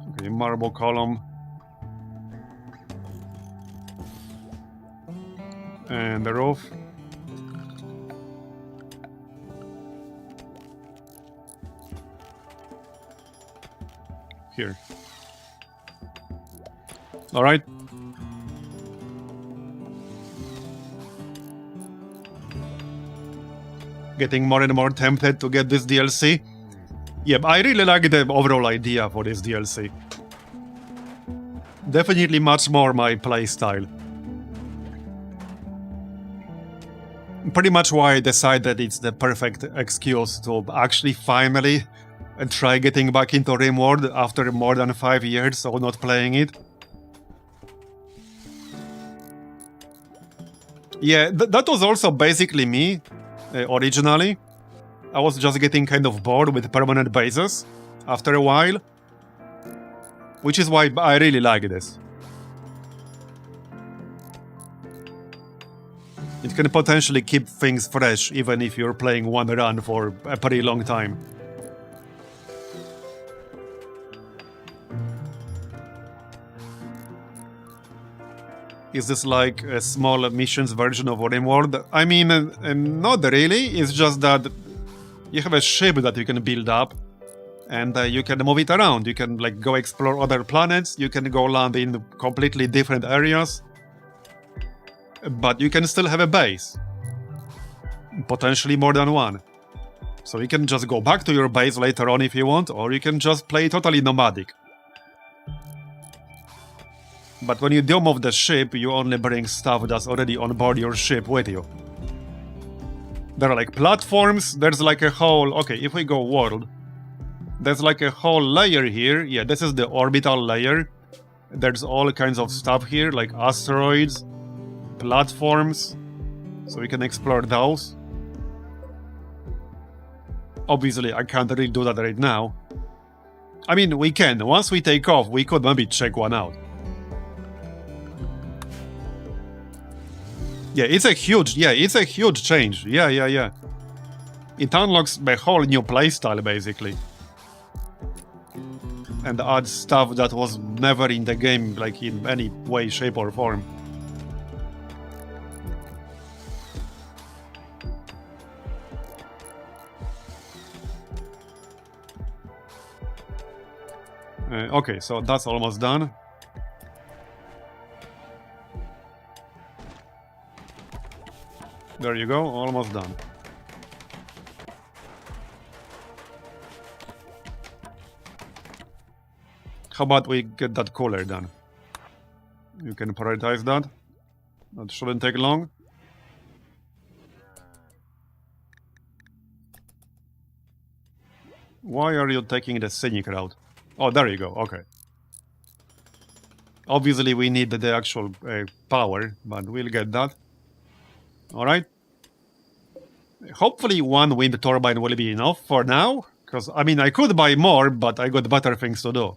Okay, marble column. And the roof. Here. All right. getting more and more tempted to get this DLC. Yeah, I really like the overall idea for this DLC. Definitely much more my playstyle. Pretty much why I decided it's the perfect excuse to actually finally try getting back into RimWorld after more than 5 years of not playing it. Yeah, that was also basically me, originally. I was just getting kind of bored with permanent bases after a while. Which is why I really like this. It can potentially keep things fresh even if you're playing one run for a pretty long time. Is this like a small missions version of RimWorld? I mean, not really. It's just that you have a ship that you can build up, and you can move it around. You can like go explore other planets. You can go land in completely different areas, but you can still have a base, potentially more than one. So you can just go back to your base later on if you want, or you can just play totally nomadic. But when you do move the ship, you only bring stuff that's already on board your ship with you. There are like platforms, there's like a whole... Okay, if we go world, there's like a whole layer here. Yeah, this is the orbital layer. There's all kinds of stuff here, like asteroids, platforms, so we can explore those. Obviously, I can't really do that right now. I mean, we can. Once we take off, we could maybe check one out. Yeah, it's a huge change. Yeah. It unlocks a whole new playstyle, basically. And adds stuff that was never in the game, like in any way, shape or form. Okay, so that's almost done. There you go, almost done. How about we get that cooler done? You can prioritize that. That shouldn't take long. Why are you taking the scenic route? Oh, there you go, okay. Obviously we need the actual power, but we'll get that. Alright. Hopefully one wind turbine will be enough for now. Because, I mean, I could buy more, but I got better things to do.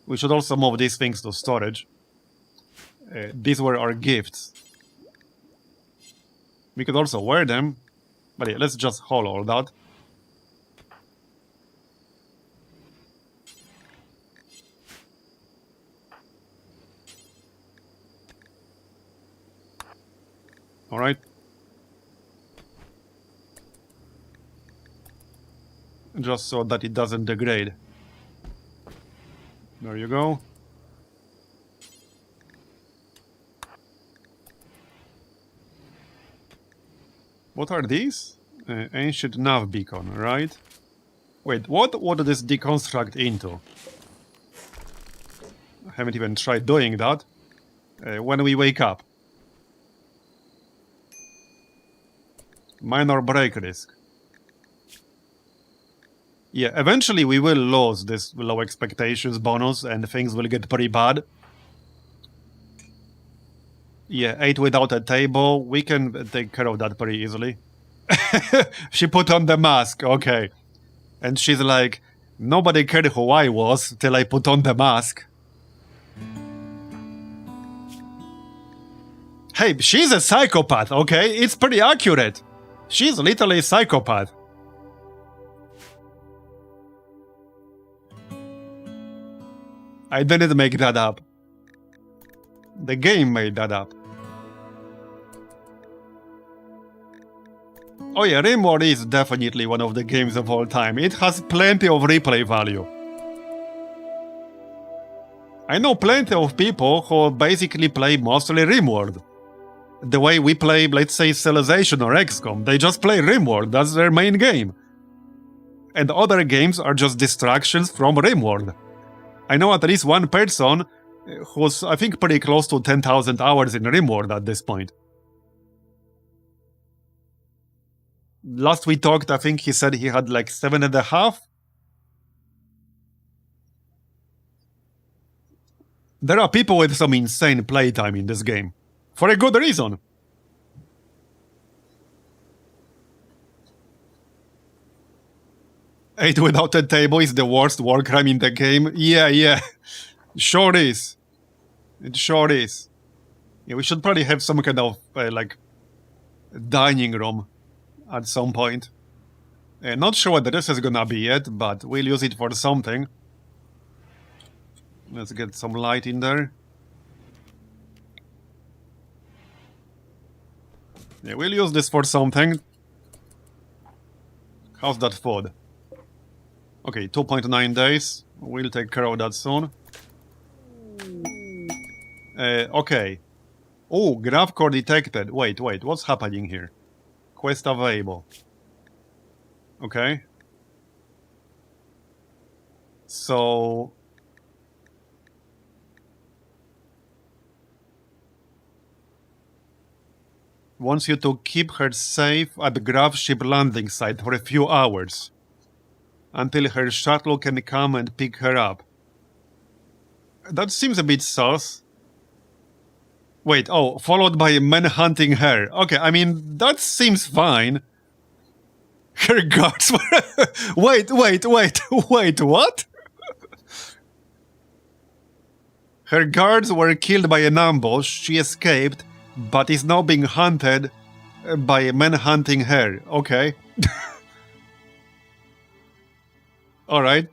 We should also move these things to storage. These were our gifts. We could also wear them. But yeah, let's just haul all that. Alright. Just so that it doesn't degrade. There you go. What are these? Ancient nav beacon, right? Wait, what would this deconstruct into? I haven't even tried doing that. When we wake up. Minor break risk. Yeah, eventually we will lose this low expectations bonus and things will get pretty bad. Yeah, 8 without a table. We can take care of that pretty easily. She put on the mask, okay. And she's like, nobody cared who I was till I put on the mask. Hey, she's a psychopath, okay? It's pretty accurate. She's literally a psychopath. I didn't make that up. The game made that up. Oh yeah, RimWorld is definitely one of the games of all time. It has plenty of replay value. I know plenty of people who basically play mostly RimWorld. the way we play, let's say, Civilization or XCOM. They just play RimWorld, that's their main game. And other games are just distractions from RimWorld. I know at least one person who's, I think, pretty close to 10,000 hours in RimWorld at this point. Last we talked, I think he said he had like 7.5. There are people with some insane playtime in this game. For a good reason. Eight without a table is the worst war crime in the game. Yeah. Sure is. It sure is. Yeah, we should probably have some kind of, like, dining room at some point. Not sure what this is gonna be yet, but we'll use it for something. Let's get some light in there. Yeah, we'll use this for something. How's that food? Okay, 2.9 days. We'll take care of that soon. Okay. Oh, graph core detected. Wait, what's happening here? Quest available. Okay. So... wants you to keep her safe at the grav ship landing site for a few hours. Until her shuttle can come and pick her up. That seems a bit sus. Wait, oh, followed by men hunting her. Okay, I mean, that seems fine. Her guards were... wait, what? Her guards were killed by an ambush, she escaped, but is now being hunted by men hunting her. Okay. Alright.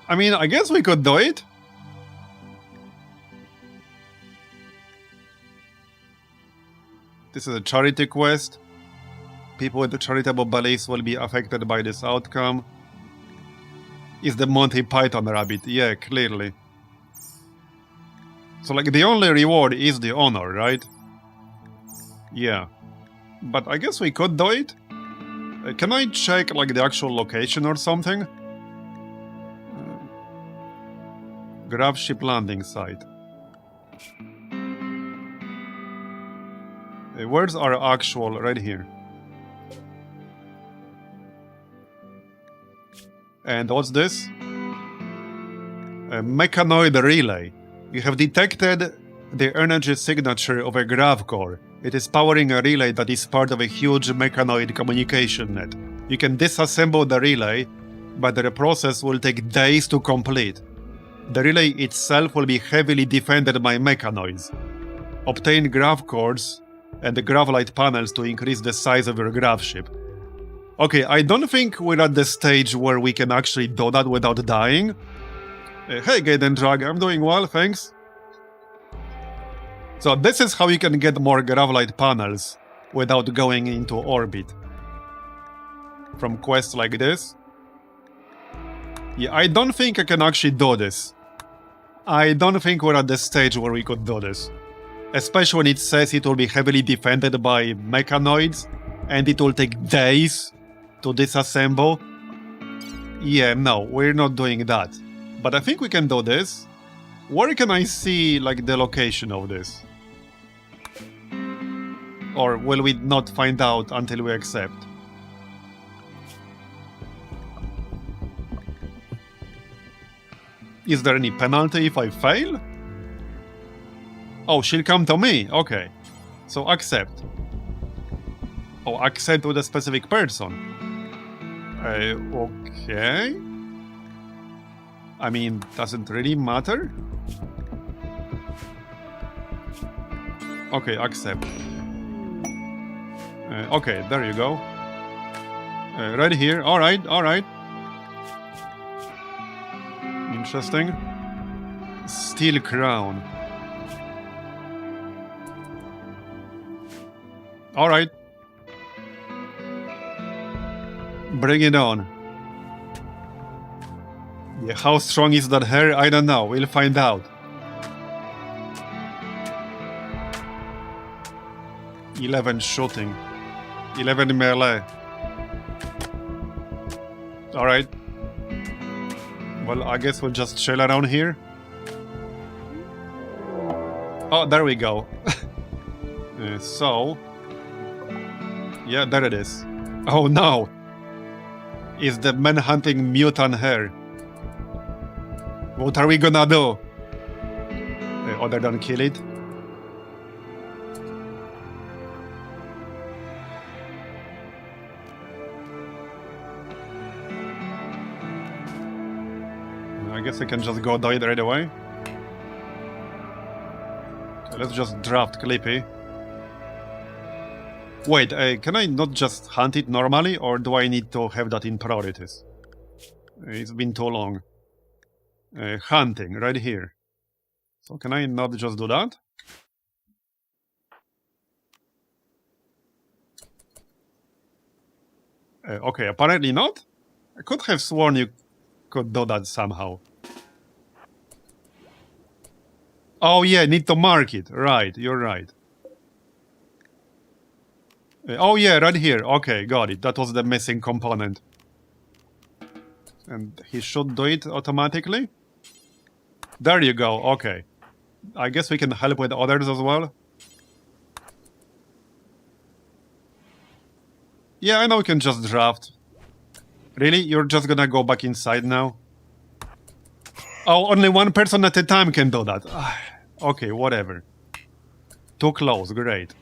I mean, I guess we could do it. This is a charity quest. People with charitable beliefs will be affected by this outcome. Is the Monty Python rabbit? Yeah, clearly. So, like, the only reward is the honor, right? Yeah. But I guess we could do it? Can I check, like, the actual location or something? Grav ship landing site. Where's our actual? Right here. And what's this? A Mechanoid relay. You have detected the energy signature of a grav core. It is powering a relay that is part of a huge Mechanoid communication net. You can disassemble the relay, but the process will take days to complete. The relay itself will be heavily defended by Mechanoids. Obtain grav cores and the grav-light panels to increase the size of your grav ship. Okay, I don't think we're at the stage where we can actually do that without dying. Hey, Gaiden Drag, I'm doing well, thanks. So this is how you can get more grav-light panels without going into orbit. From quests like this. Yeah, I don't think I can actually do this. I don't think we're at the stage where we could do this. Especially when it says it will be heavily defended by Mechanoids, and it will take days to disassemble. Yeah, no, we're not doing that. But I think we can do this. Where can I see, like, the location of this? Or will we not find out until we accept? Is there any penalty if I fail? Oh, she'll come to me. Okay. So accept. Oh, accept with a specific person. Okay. I mean, doesn't really matter. Okay, accept. Okay, there you go. Right here. Alright, alright. Interesting. Steel crown. Alright. Bring it on. Yeah, how strong is that hair? I don't know. We'll find out. 11 shooting. 11 melee. Alright. Well, I guess we'll just chill around here. Oh, there we go. So... Yeah, there it is. Oh no! It's the man-hunting mutant hare. What are we gonna do? Other than kill it? I guess I can just go die right away. Okay, let's just draft Clippy. Wait, can I not just hunt it normally, or do I need to have that in priorities? It's been too long. Hunting, right here. So can I not just do that? Okay, apparently not. I could have sworn you could do that somehow. Oh yeah, need to mark it. Right, you're right. Oh yeah, right here. Okay, got it. That was the missing component. And he should do it automatically? There you go, okay. I guess we can help with others as well. Yeah, I know we can just draft. Really? You're just gonna go back inside now? Oh, only one person at a time can do that. Okay, whatever. Too close, great.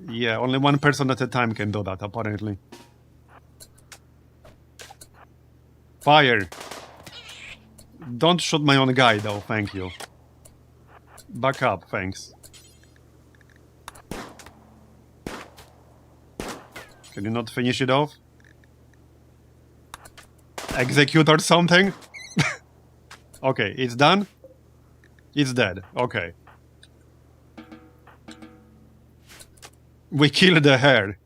Yeah, only one person at a time can do that, apparently. Fire! Don't shoot my own guy, though, thank you. Back up, thanks. Can you not finish it off? Execute or something? Okay, it's done? It's dead, okay. We killed the hare.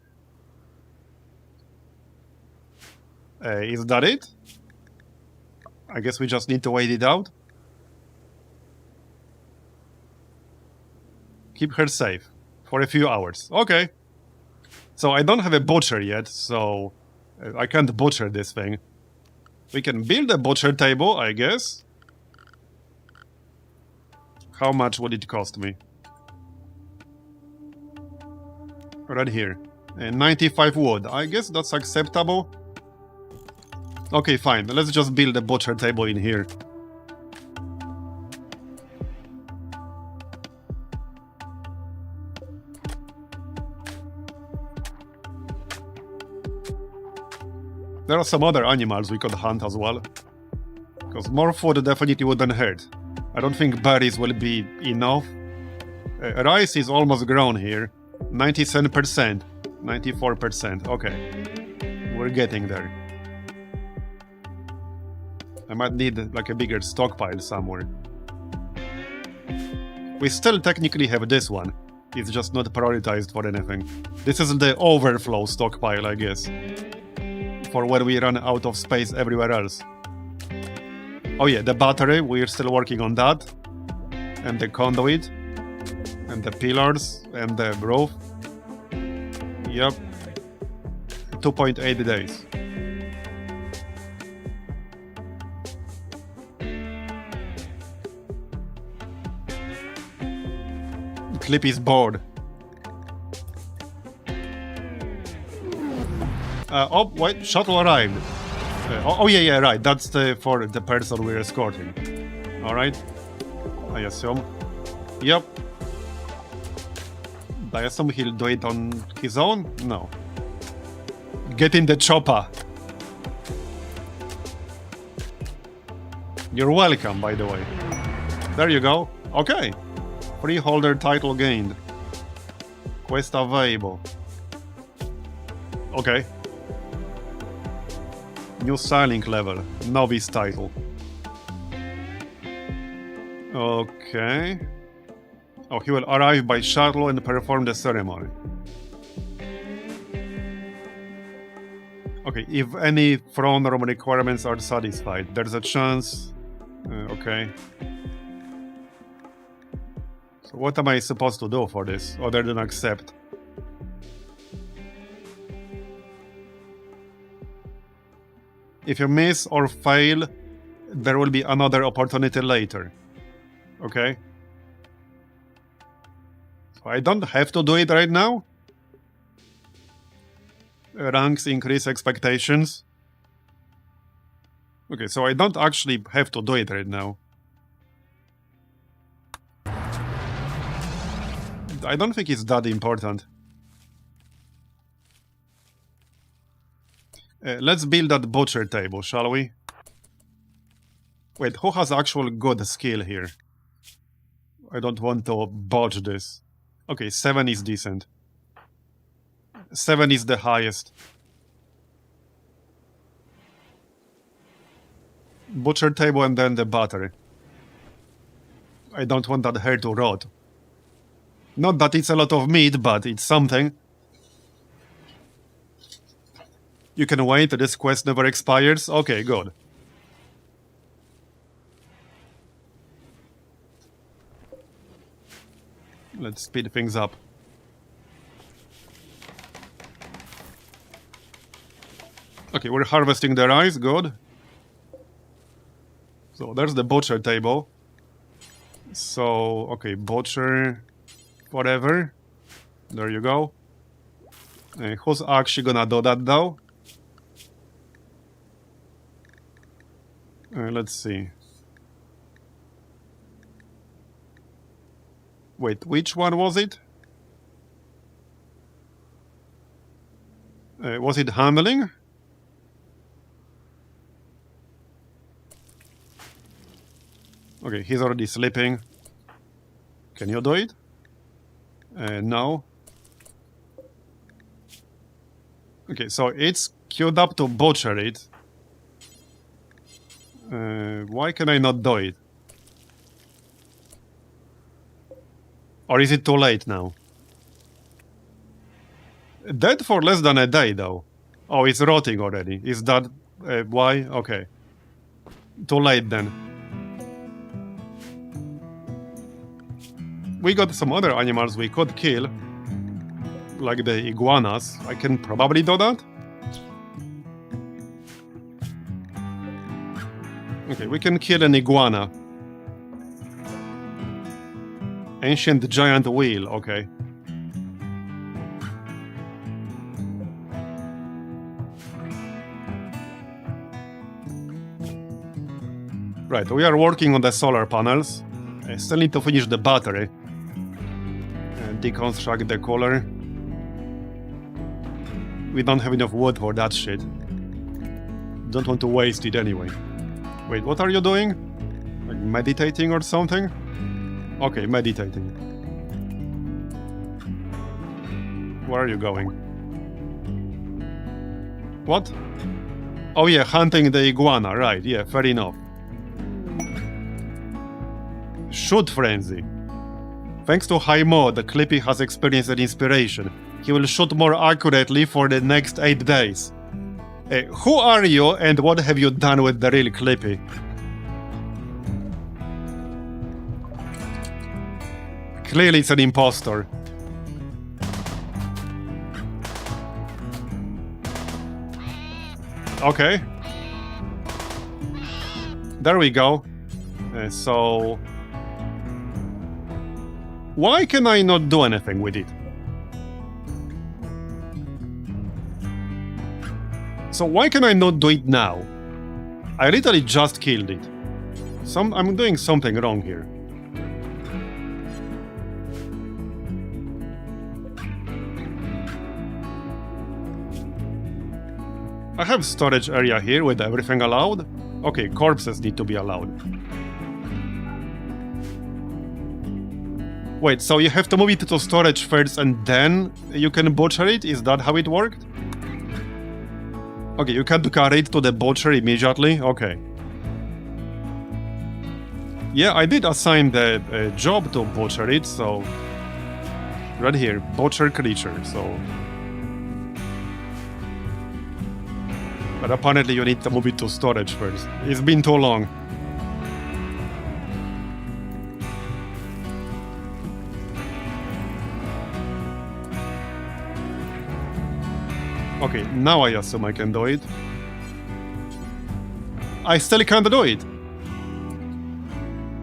Is that it? I guess we just need to wait it out. Keep her safe for a few hours. Okay. So I don't have a butcher yet, so I can't butcher this thing. We can build a butcher table, I guess. How much would it cost me? Right here. 95 wood. I guess that's acceptable. Okay, fine. Let's just build a butcher table in here. There are some other animals we could hunt as well. Because more food definitely wouldn't hurt. I don't think berries will be enough. Rice is almost grown here. 97%. 94%. Okay. We're getting there. I might need like a bigger stockpile somewhere. We still technically have this one. It's just not prioritized for anything. This is the overflow stockpile, I guess. For when we run out of space everywhere else. Oh yeah, the battery, we're still working on that. And the conduit. And the pillars. And the roof. Yep. 2.8 days. Clip is bored. Oh, wait, shuttle arrived. Oh, yeah, right. That's for the person we're escorting. Alright. I assume. Yep. I assume he'll do it on his own? No. Get in the chopper. You're welcome, by the way. There you go. Okay. Freeholder title gained. Quest available. Okay. New sailing level. Novice title. Okay. Oh, he will arrive by shuttle and perform the ceremony. Okay, if any throne room requirements are satisfied, there's a chance... okay. So What am I supposed to do for this, other than accept? If you miss or fail, there will be another opportunity later. Okay? So I don't have to do it right now. Ranks increase expectations. Okay, so I don't actually have to do it right now. I don't think it's that important. Let's build that butcher table, shall we? Wait, who has actual good skill here? I don't want to botch this. Okay, 7 is decent. 7 is the highest. Butcher table and then the battery. I don't want that hair to rot. Not that it's a lot of meat, but it's something. You can wait, this quest never expires. Okay, good. Let's speed things up. Okay, we're harvesting the rice, good. So there's the butcher table. So, okay, butcher, whatever. There you go. Who's actually gonna do that though? Let's see. Wait, which one was it? Was it handling? Okay, he's already sleeping. Can you do it? No. Okay, so it's queued up to butcher it. Why can I not do it? Or is it too late now? Dead for less than a day, though. Oh, it's rotting already. Is that why? Okay. Too late, then. We got some other animals we could kill. Like the iguanas. I can probably do that. Okay, we can kill an iguana. Ancient giant wheel, okay. Right, we are working on the solar panels. I still need to finish the battery. And deconstruct the cooler. We don't have enough wood for that shit. Don't want to waste it anyway. Wait, what are you doing? Like meditating or something? Okay, meditating. Where are you going? What? Oh yeah, hunting the iguana, right, yeah, fair enough. Shoot frenzy. Thanks to high mod, Clippy has experienced an inspiration. He will shoot more accurately for the next 8 days. Who are you and what have you done with the real Clippy? Clearly it's an impostor. Okay. There we go. So... why can I not do anything with it? So why can I not do it now? I literally just killed it. I'm doing something wrong here. I have storage area here with everything allowed. Okay, corpses need to be allowed. Wait, so you have to move it to storage first and then you can butcher it? Is that how it worked? Okay, you can't carry it to the butcher immediately? Okay. Yeah, I did assign the job to butcher it, so... right here, butcher creature, so... but apparently you need to move it to storage first. It's been too long. Okay, now I assume I can do it. I still can't do it.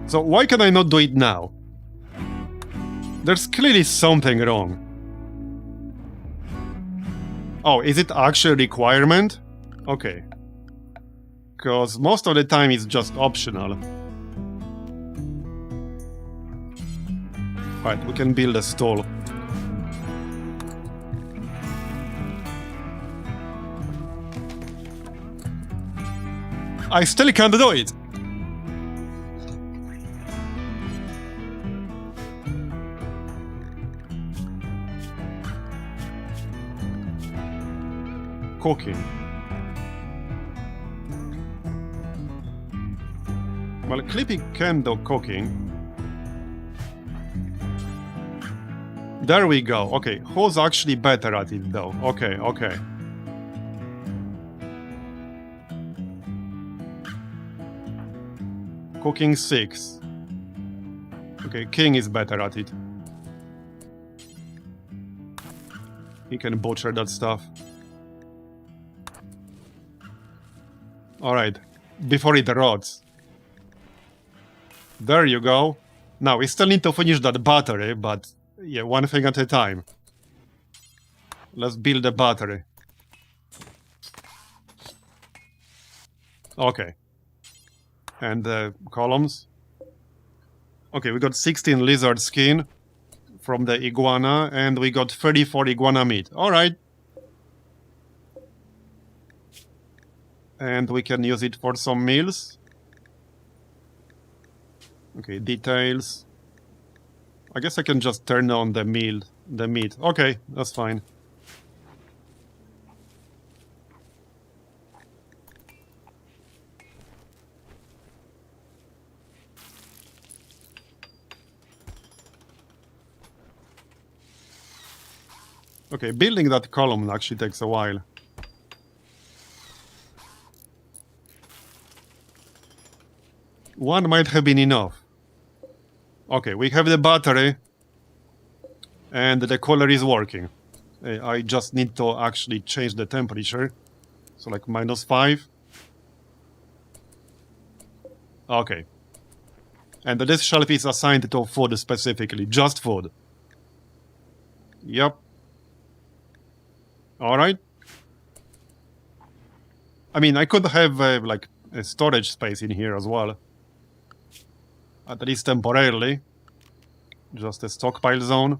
So why can I not do it now? There's clearly something wrong. Oh, is it actually a requirement? Okay. Because most of the time it's just optional. Right, we can build a stall. I still can't do it! Cooking. Well, Clippy can do cooking. There we go. Okay, who's actually better at it though? Okay, okay. Cooking 6. Okay, King is better at it. He can butcher that stuff. Alright, before it rots. There you go. Now, we still need to finish that battery, but yeah, one thing at a time. Let's build a battery. Okay. And the columns. Okay, we got 16 lizard skin from the iguana, and we got 34 iguana meat. Alright. And we can use it for some meals. Okay, details. I guess I can just turn on the meat. Okay, that's fine. Okay, building that column actually takes a while. One might have been enough. Okay, we have the battery. And the cooler is working. I just need to actually change the temperature. So like -5. Okay. And this shelf is assigned to food specifically. Just food. Yep. Alright. I mean, I could have like a storage space in here as well. At least temporarily. Just a stockpile zone.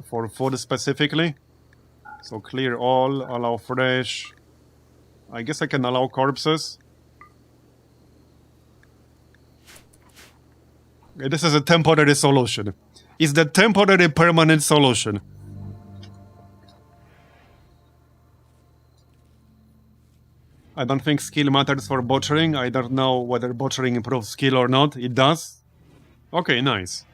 For food specifically. So clear all, allow fresh. I guess I can allow corpses. Okay, this is a temporary solution. It's the temporary permanent solution. I don't think skill matters for butchering. I don't know whether butchering improves skill or not. It does. Okay, nice.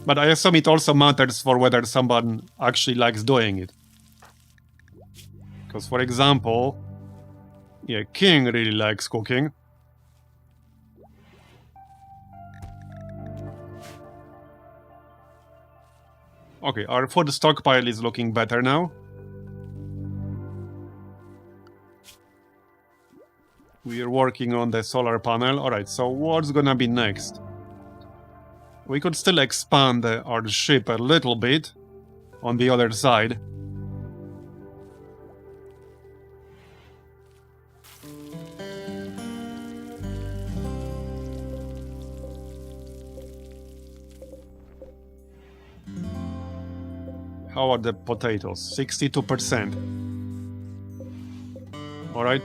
But I assume it also matters for whether someone actually likes doing it. Because, for example, yeah, King really likes cooking. Okay, our food stockpile is looking better now. We are working on the solar panel. Alright, so what's gonna be next? We could still expand our ship a little bit on the other side. How are the potatoes? 62%. Alright.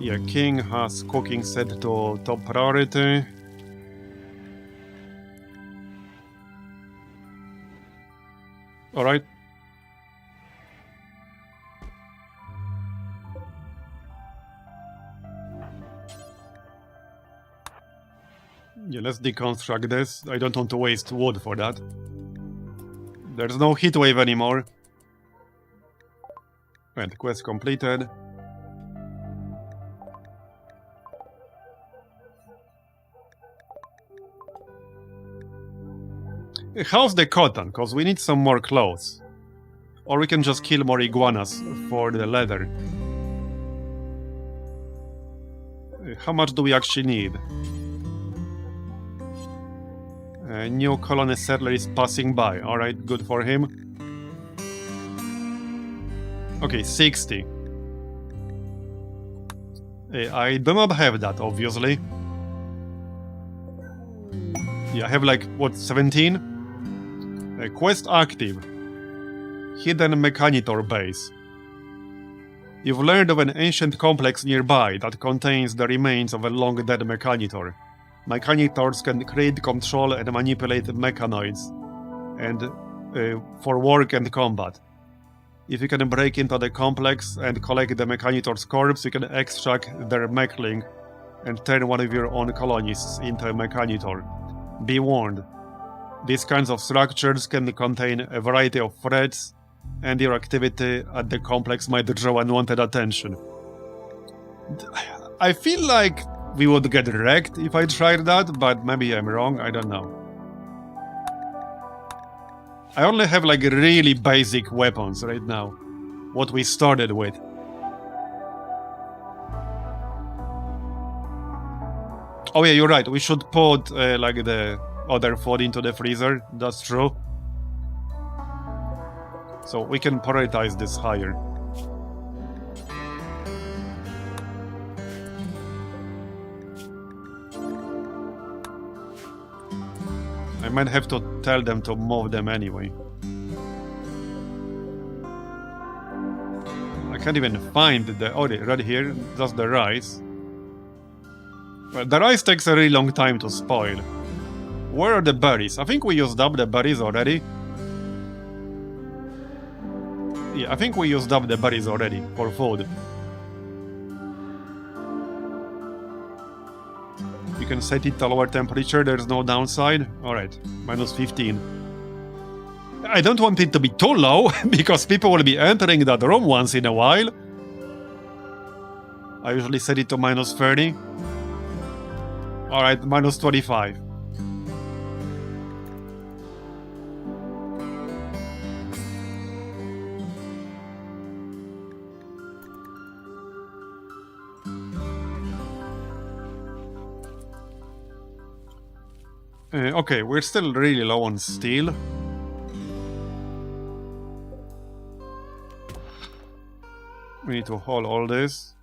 Yeah, King has cooking set to top priority. Alright. Yeah, let's deconstruct this. I don't want to waste wood for that. There's no heat wave anymore. And quest completed. How's the cotton? Because we need some more clothes. Or we can just kill more iguanas for the leather. How much do we actually need? A new colonist settler is passing by. Alright, good for him. Okay, 60. I do not have that, obviously. Yeah, I have like, what, 17? Quest active. Hidden Mechanitor base. You've learned of an ancient complex nearby that contains the remains of a long-dead Mechanitor. Mechanitors can create, control, and manipulate mechanoids and for work and combat. If you can break into the complex and collect the Mechanitor's corpse, you can extract their mechling and turn one of your own colonists into a Mechanitor. Be warned, these kinds of structures can contain a variety of threats, and your activity at the complex might draw unwanted attention. I feel like we would get wrecked if I tried that, but maybe I'm wrong, I don't know. I only have like really basic weapons right now. What we started with. Oh yeah, you're right, we should put like the other food into the freezer, that's true. So we can prioritize this higher. I might have to tell them to move them anyway. I can't even find the... Oh, right here, that's the rice. Well, the rice takes a really long time to spoil. Where are the berries? I think we used up the berries already. Yeah, I think we used up the berries already for food. You can set it to lower temperature, there's no downside. Alright, minus 15. I don't want it to be too low, because people will be entering that room once in a while. I usually set it to minus 30. Alright, minus 25. Okay, we're still really low on steel. We need to haul all this.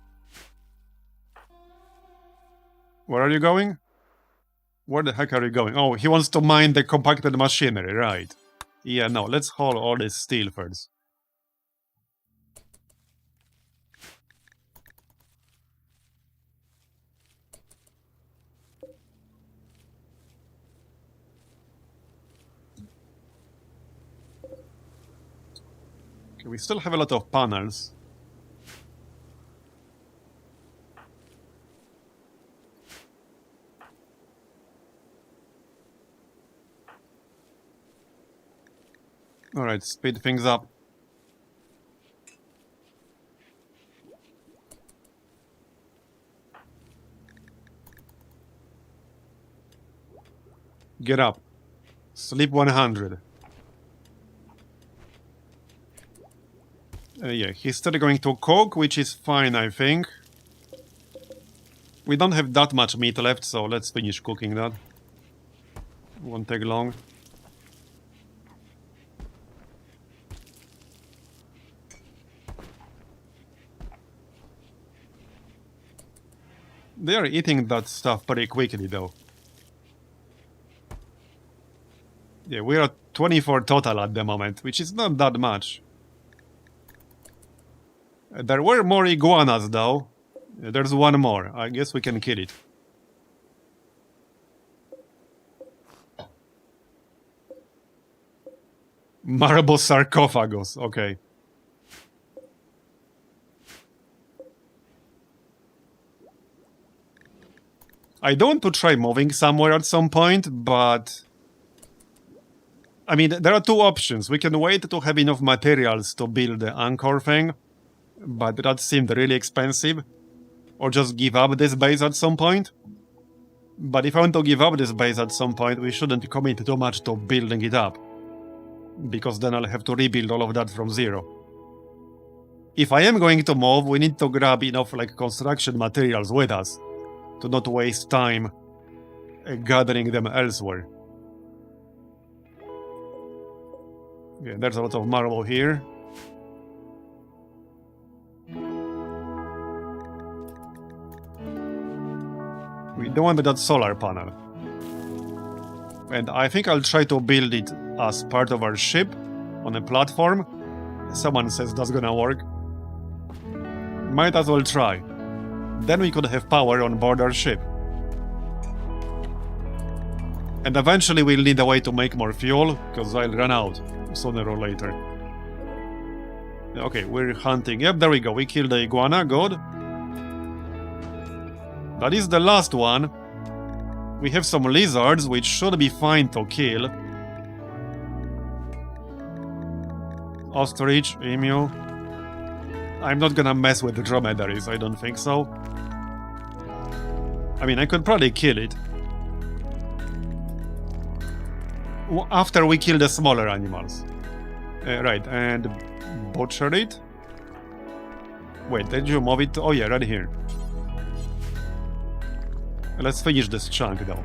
Where are you going? Where the heck are you going? Oh, he wants to mine the compacted machinery, right. Yeah, no, let's haul all this steel first. Okay, we still have a lot of panels. Alright, speed things up. Get up. Sleep 100. Yeah, he's still going to cook, which is fine, I think. We don't have that much meat left, so let's finish cooking that. Won't take long. They are eating that stuff pretty quickly, though. Yeah, we are at 24 total at the moment, which is not that much. There were more iguanas, though. There's one more. I guess we can kill it. Marble sarcophagus, okay. I do want to try moving somewhere at some point, but... I mean, there are two options. We can wait to have enough materials to build the anchor thing, but that seemed really expensive. Or just give up this base at some point. But if I want to give up this base at some point, we shouldn't commit too much to building it up. Because then I'll have to rebuild all of that from zero. If I am going to move, we need to grab enough like construction materials with us to not waste time gathering them elsewhere. Yeah, there's a lot of marble here. We don't want that solar panel. And I think I'll try to build it as part of our ship on a platform. Someone says that's gonna work. Might as well try. Then we could have power on board our ship. And eventually we'll need a way to make more fuel, because I'll run out sooner or later. Okay, we're hunting. Yep, there we go. We killed the iguana. Good. That is the last one. We have some lizards, which should be fine to kill. Ostrich, emu. I'm not gonna mess with the dromedaries, I don't think so. I mean, I could probably kill it. After we kill the smaller animals. Right, and butcher it? Wait, did you move it? Oh yeah, right here. Let's finish this chunk though.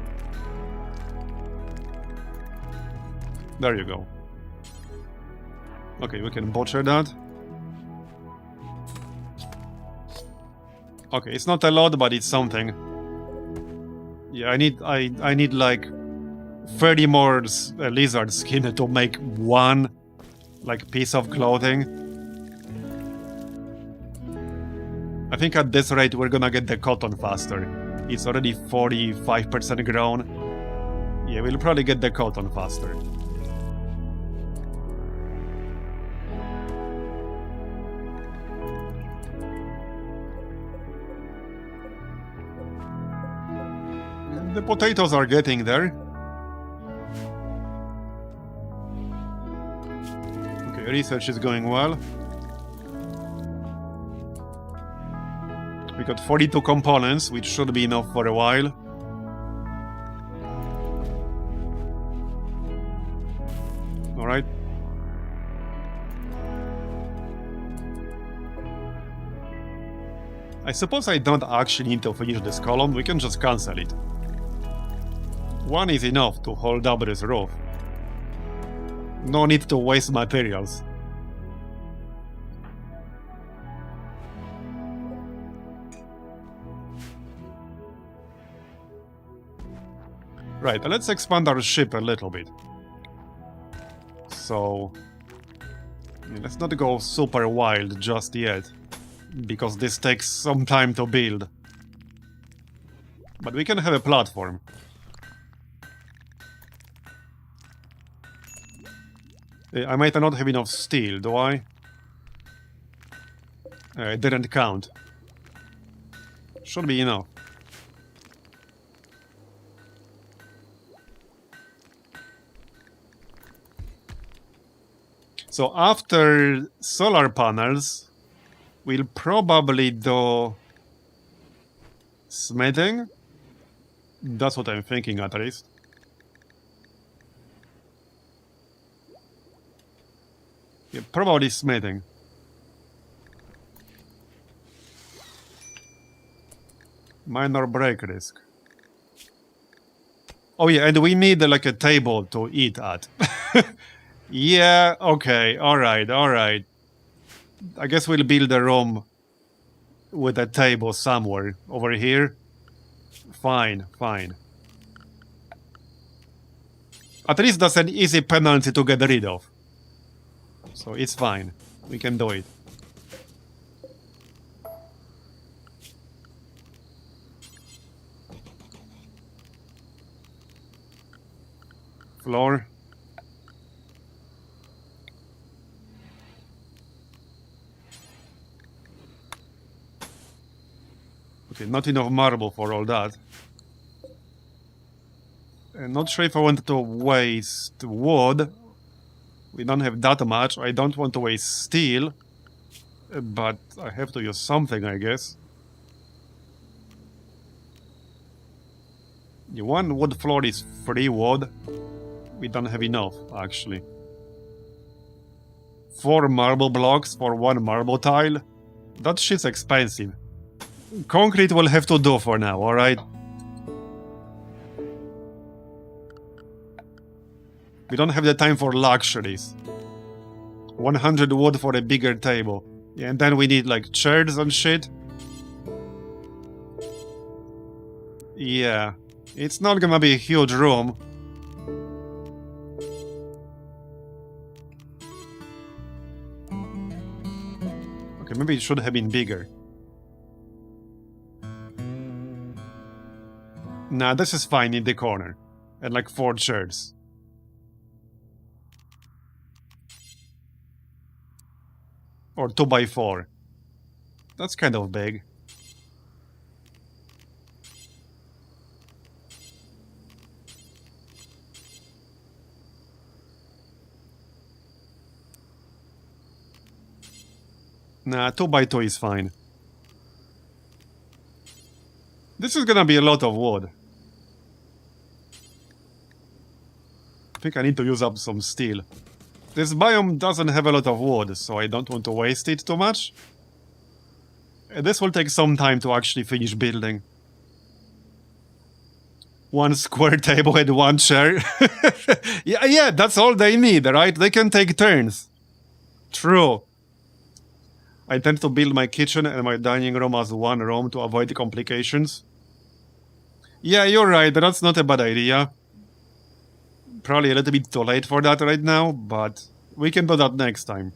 There you go. Okay, we can butcher that. Okay, it's not a lot, but it's something. Yeah, I need like 30 more lizard skin to make one like piece of clothing. I think at this rate we're gonna get the cotton faster. It's already 45% grown. Yeah, we'll probably get the cotton faster. The potatoes are getting there. Okay, research is going well. We got 42 components, which should be enough for a while. Alright. I suppose I don't actually need to finish this column, we can just cancel it. One is enough to hold up this roof. No need to waste materials. Right, let's expand our ship a little bit. So, let's not go super wild just yet, because this takes some time to build. But we can have a platform. I might not have enough steel, do I? It didn't count. Should be enough. So after solar panels, we'll probably do smithing. That's what I'm thinking at least. Yeah, probably smithing. Minor break risk. Oh yeah, and we need like a table to eat at. Yeah, okay, alright. I guess we'll build a room with a table somewhere. Over here. Fine. At least that's an easy penalty to get rid of. So it's fine. We can do it. Floor. Okay, not enough marble for all that. I'm not sure if I want to waste wood. We don't have that much. I don't want to waste steel. But I have to use something, I guess. The one wood floor is 3 wood. We don't have enough, actually. 4 marble blocks for 1 marble tile. That shit's expensive. Concrete will have to do for now, alright? We don't have the time for luxuries. 100 wood for a bigger table. Yeah, and then we need like chairs and shit. Yeah, it's not gonna be a huge room. Okay, maybe it should have been bigger. Nah, this is fine in the corner. And like 4 chairs. Or 2x4. That's kind of big. Nah, 2x2 is fine. This is gonna be a lot of wood. I think I need to use up some steel. This biome doesn't have a lot of wood, so I don't want to waste it too much. This will take some time to actually finish building. 1 square table and 1 chair. yeah, that's all they need, right? They can take turns. True. I tend to build my kitchen and my dining room as 1 room to avoid complications. Yeah, you're right, that's not a bad idea. Probably a little bit too late for that right now, but we can do that next time.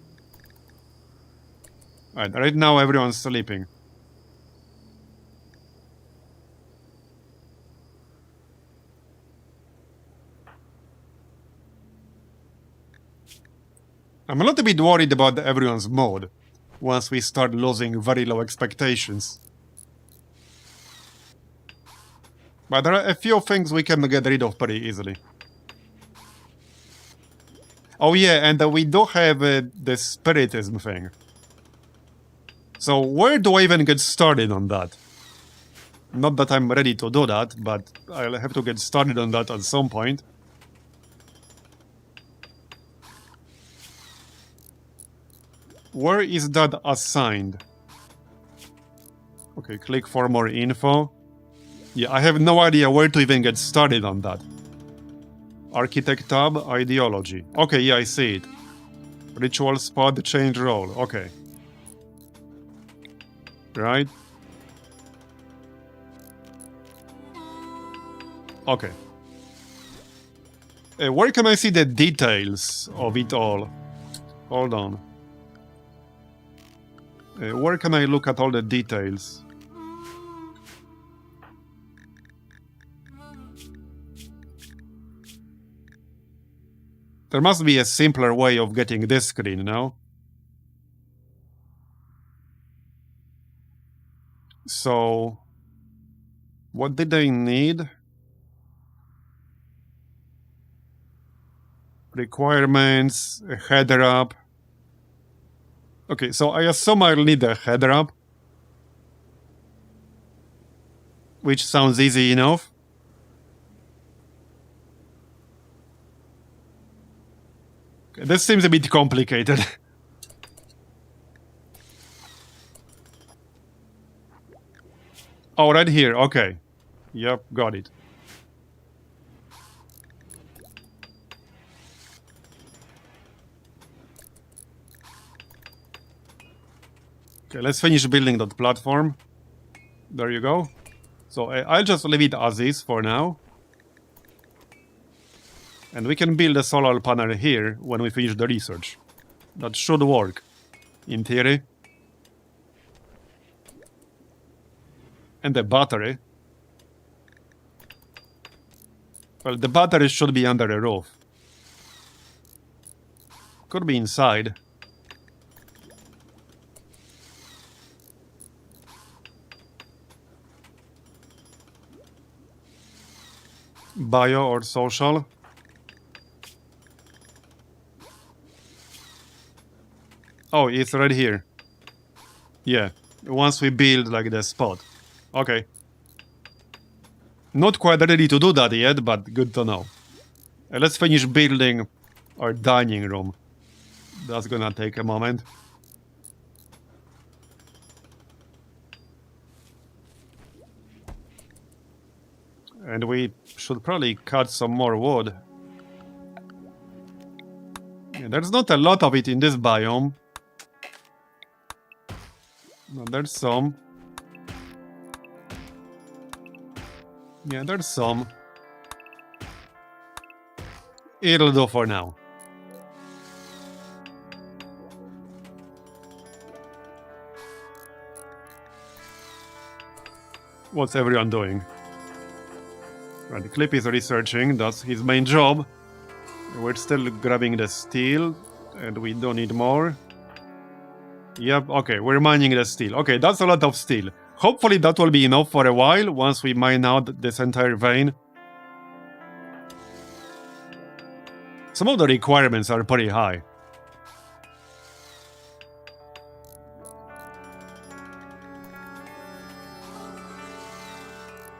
Alright, right now everyone's sleeping. I'm a little bit worried about everyone's mood once we start losing very low expectations. But there are a few things we can get rid of pretty easily. Oh yeah, and we do have the spiritism thing. So where do I even get started on that? Not that I'm ready to do that, but I'll have to get started on that at some point. Where is that assigned? Okay, click for more info. Yeah, I have no idea where to even get started on that. Architect tab, ideology. Okay, yeah, I see it. Ritual spot, change role. Okay. Right. Okay. Where can I see the details of it all? Hold on. Where can I look at all the details? There must be a simpler way of getting this screen, no? So, what did they need? Requirements, a header up. Okay, so I assume I'll need a header up. Which sounds easy enough. Okay, this seems a bit complicated. Oh, right here, okay. Yep, got it. Okay, let's finish building that platform. There you go. So I'll just leave it as is for now. And we can build a solar panel here when we finish the research. That should work, in theory. And the battery. Well, the battery should be under a roof. Could be inside. Bio or social. Oh, it's right here. Yeah, once we build like the spot. Okay. Not quite ready to do that yet, but good to know. Let's finish building our dining room. That's gonna take a moment. And we should probably cut some more wood. Yeah, there's not a lot of it in this biome. No, there's some. Yeah, there's some. It'll do for now. What's everyone doing? Right, Clip is researching, that's his main job. We're still grabbing the steel, and we don't need more. Yep, okay, we're mining the steel. Okay, that's a lot of steel. Hopefully that will be enough for a while, once we mine out this entire vein. Some of the requirements are pretty high.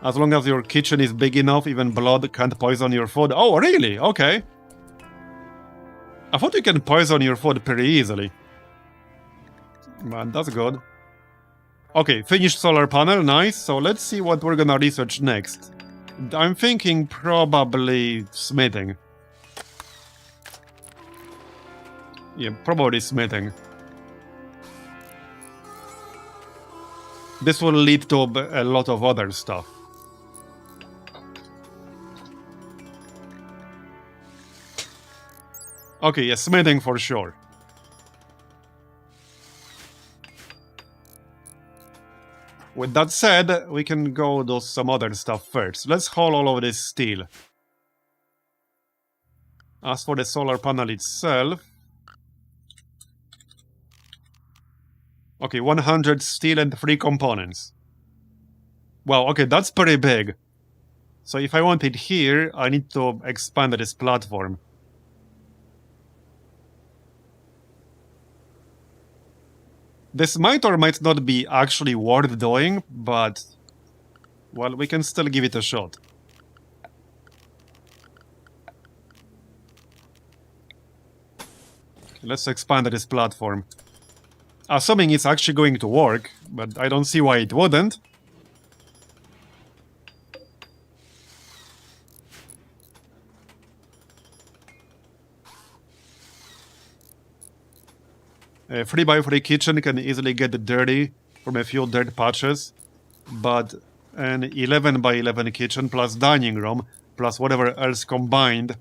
As long as your kitchen is big enough, even blood can't poison your food. Oh, really? Okay. I thought you can poison your food pretty easily. Man, that's good. Okay, finished solar panel, nice. So let's see what we're gonna research next. I'm thinking probably smithing. Yeah, probably smithing. This will lead to a lot of other stuff. Okay, yeah, smithing for sure. With that said, we can go do some other stuff first. Let's haul all of this steel. As for the solar panel itself... Okay, 100 steel and 3 components. Wow, okay, that's pretty big. So if I want it here, I need to expand this platform. This might or might not be actually worth doing, but... well, we can still give it a shot. Let's expand this platform. Assuming it's actually going to work, but I don't see why it wouldn't. A 3x3 kitchen can easily get dirty from a few dirt patches, but an 11x11 kitchen plus dining room plus whatever else combined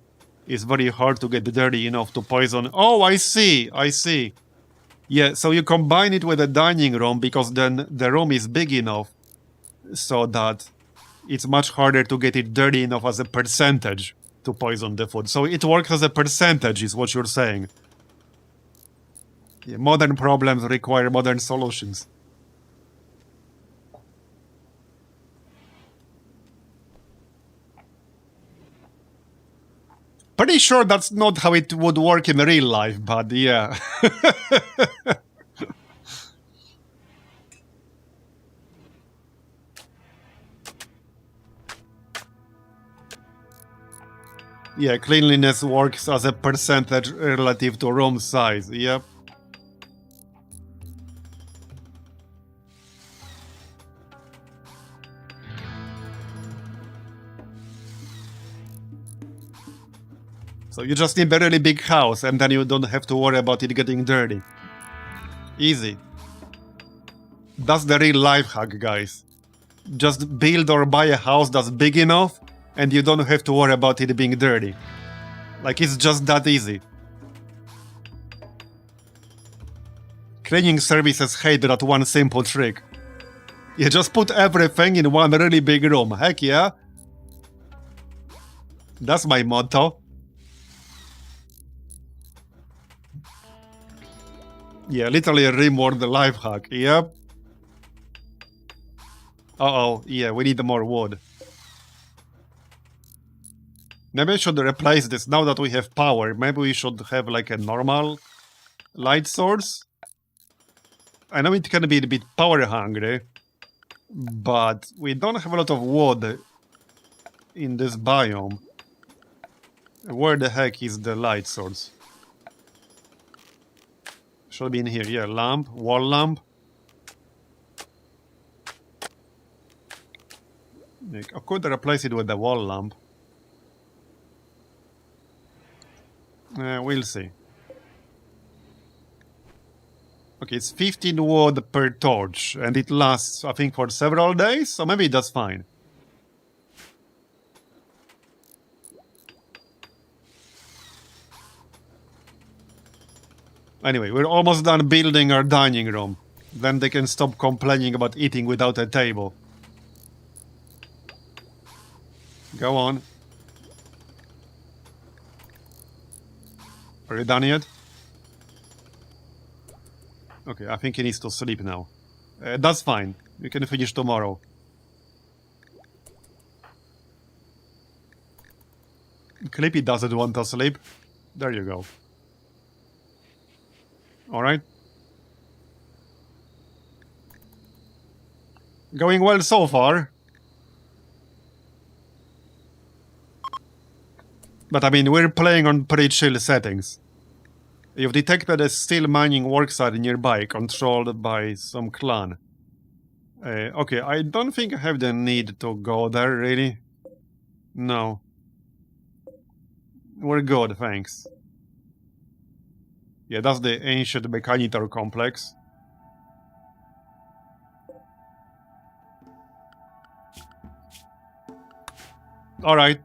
is very hard to get dirty enough to poison. Oh, I see, I see. Yeah, so you combine it with a dining room because then the room is big enough so that it's much harder to get it dirty enough as a percentage to poison the food. So it works as a percentage is what you're saying. Yeah, modern problems require modern solutions. Pretty sure that's not how it would work in real life, but yeah. Yeah, cleanliness works as a percentage relative to room size, yep. So you just need a really big house and then you don't have to worry about it getting dirty. Easy. That's the real life hack, guys. Just build or buy a house that's big enough and you don't have to worry about it being dirty. Like, it's just that easy. Cleaning services hate that one simple trick. You just put everything in one really big room. Heck yeah. That's my motto. Yeah, literally a RimWorld life hack. Yep. Uh-oh, yeah, we need more wood. Maybe I should replace this now that we have power. Maybe we should have like a normal light source. I know it can be a bit power hungry, but we don't have a lot of wood in this biome. Where the heck is the light source? Should be in here. Yeah, lamp, wall lamp. I could replace it with the wall lamp. We'll see. Okay, it's 15 wood per torch, and it lasts, I think, for several days, so maybe that's fine. Anyway, we're almost done building our dining room. Then they can stop complaining about eating without a table. Go on. Are you done yet? Okay, I think he needs to sleep now. That's fine. You can finish tomorrow. Clippy doesn't want to sleep. There you go. Alright. Going well so far. But I mean, we're playing on pretty chill settings. You've detected a steel mining worksite nearby, controlled by some clan. Okay, I don't think I have the need to go there, really. No. We're good, thanks. Yeah, that's the ancient Mechanoid complex. Alright.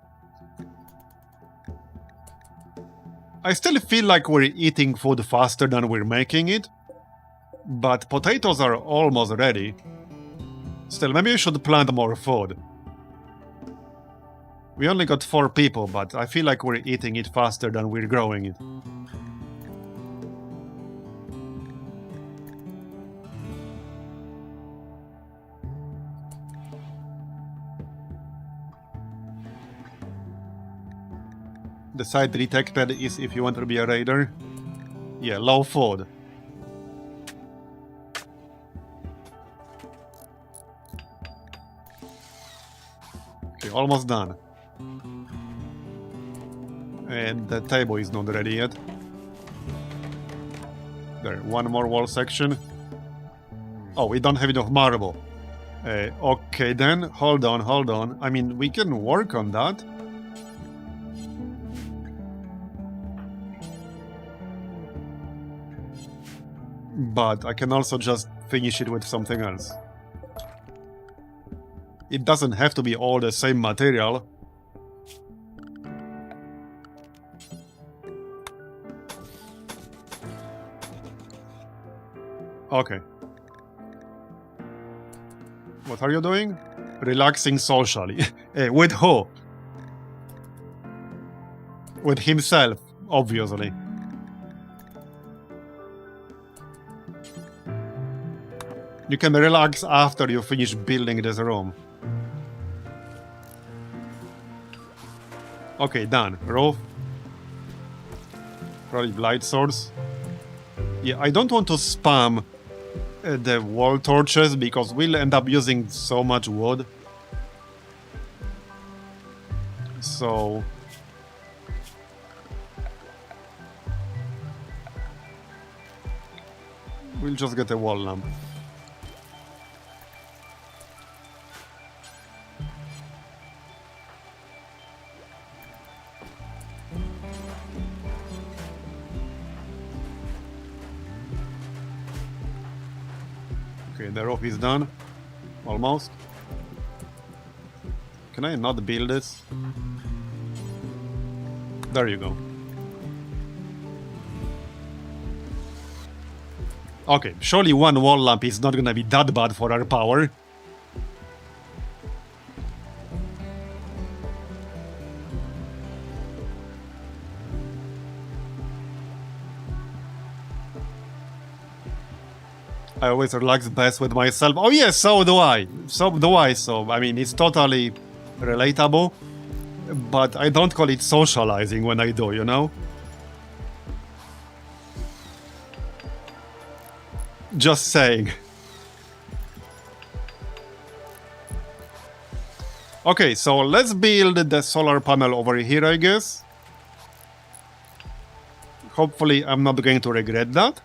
I still feel like we're eating food faster than we're making it. But potatoes are almost ready. Still, maybe we should plant more food. We only got 4 people, but I feel like we're eating it faster than we're growing it. The site detected is if you want to be a raider. Yeah, low food. Okay, almost done. And the table is not ready yet. There, one more wall section. Oh, we don't have enough marble. Okay then, hold on. I mean, we can work on that. But I can also just finish it with something else. It doesn't have to be all the same material. Okay. What are you doing? Relaxing socially. With who? With himself, obviously. You can relax after you finish building this room. Okay, done. Roof. Probably light source. Yeah, I don't want to spam the wall torches because we'll end up using so much wood. So... we'll just get a wall lamp. Okay, the roof is done. Almost. Can I not build this? There you go. Okay, surely one wall lamp is not gonna be that bad for our power. I always relax best with myself. Oh yes, so do I. So, I mean, it's totally relatable. But I don't call it socializing when I do, you know? Just saying. Okay, so let's build the solar panel over here, I guess. Hopefully I'm not going to regret that.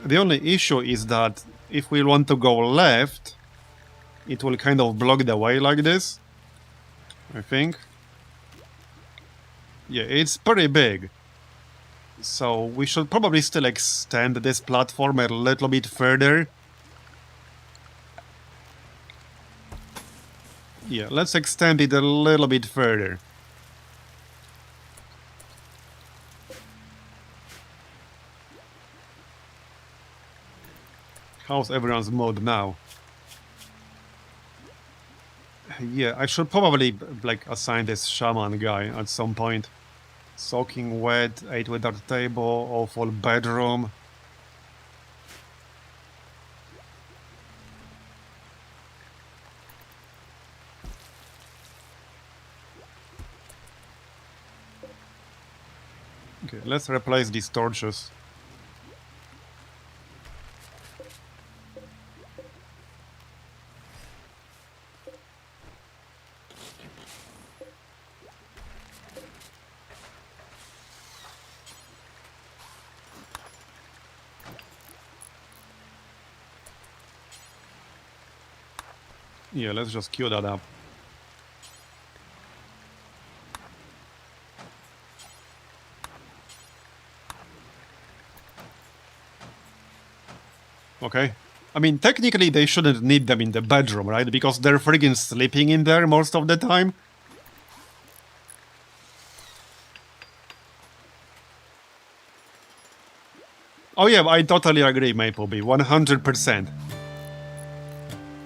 The only issue is that if we want to go left, it will kind of block the way like this, I think. Yeah, it's pretty big. So we should probably still extend this platform a little bit further. Yeah, let's extend it a little bit further. How's everyone's mode now? Yeah, I should probably like assign this shaman guy at some point. Soaking wet, 8 without table, awful bedroom. Okay, let's replace these torches. Yeah, let's just queue that up. Okay. I mean, technically they shouldn't need them in the bedroom, right? Because they're friggin' sleeping in there most of the time. Oh yeah, I totally agree, Maplebee, 100%.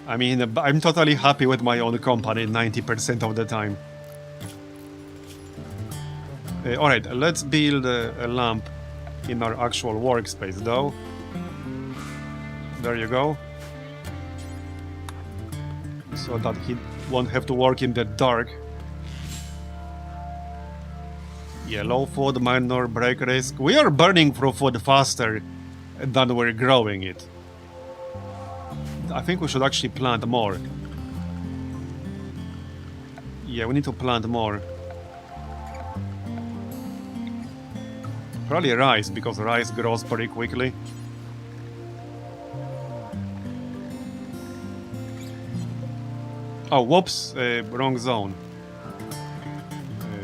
I mean, I'm totally happy with my own company 90% of the time. Alright, let's build a lamp in our actual workspace, though. There you go. So that he won't have to work in the dark. Yeah, low food, minor break risk. We are burning through food faster than we're growing it. I think we should actually plant more. Yeah, we need to plant more. Probably rice, because rice grows pretty quickly. Oh, whoops, wrong zone.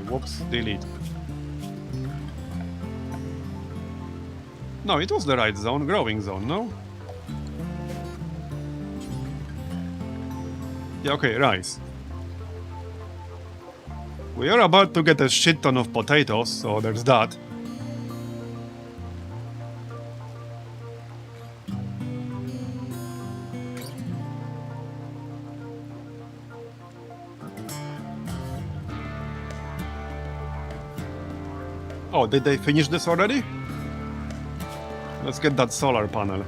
Whoops, delete. No, it was the right zone, growing zone, no? Yeah, okay, rice. We are about to get a shit ton of potatoes, so there's that. Oh, did they finish this already? Let's get that solar panel.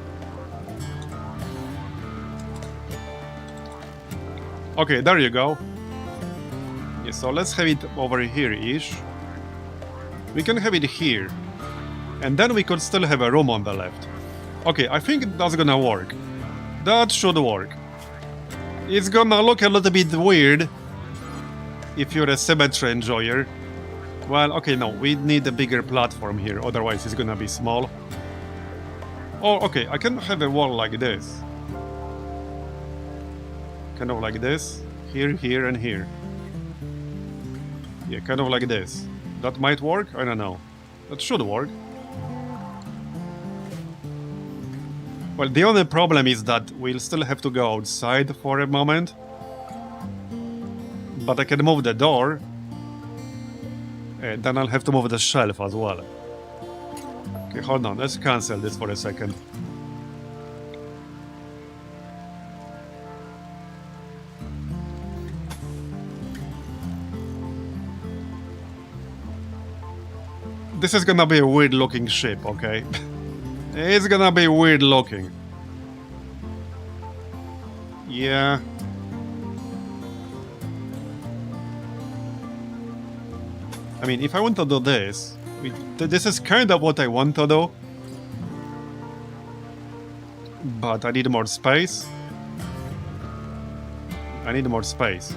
Okay, there you go. Yeah, so let's have it over here-ish. We can have it here. And then we could still have a room on the left. Okay, I think that's gonna work. That should work. It's gonna look a little bit weird if you're a symmetry enjoyer. Well, okay, no, we need a bigger platform here, otherwise it's gonna be small. Oh, okay, I can have a wall like this. Kind of like this. Here, here, and here. Yeah, kind of like this. That might work? I don't know. That should work. Well, the only problem is that we'll still have to go outside for a moment. But I can move the door. And then I'll have to move the shelf as well. Okay, hold on. Let's cancel this for a second. This is gonna be a weird looking ship, okay? It's gonna be weird looking. Yeah. I mean, if I want to do this, this is kind of what I want to do. But I need more space. I need more space.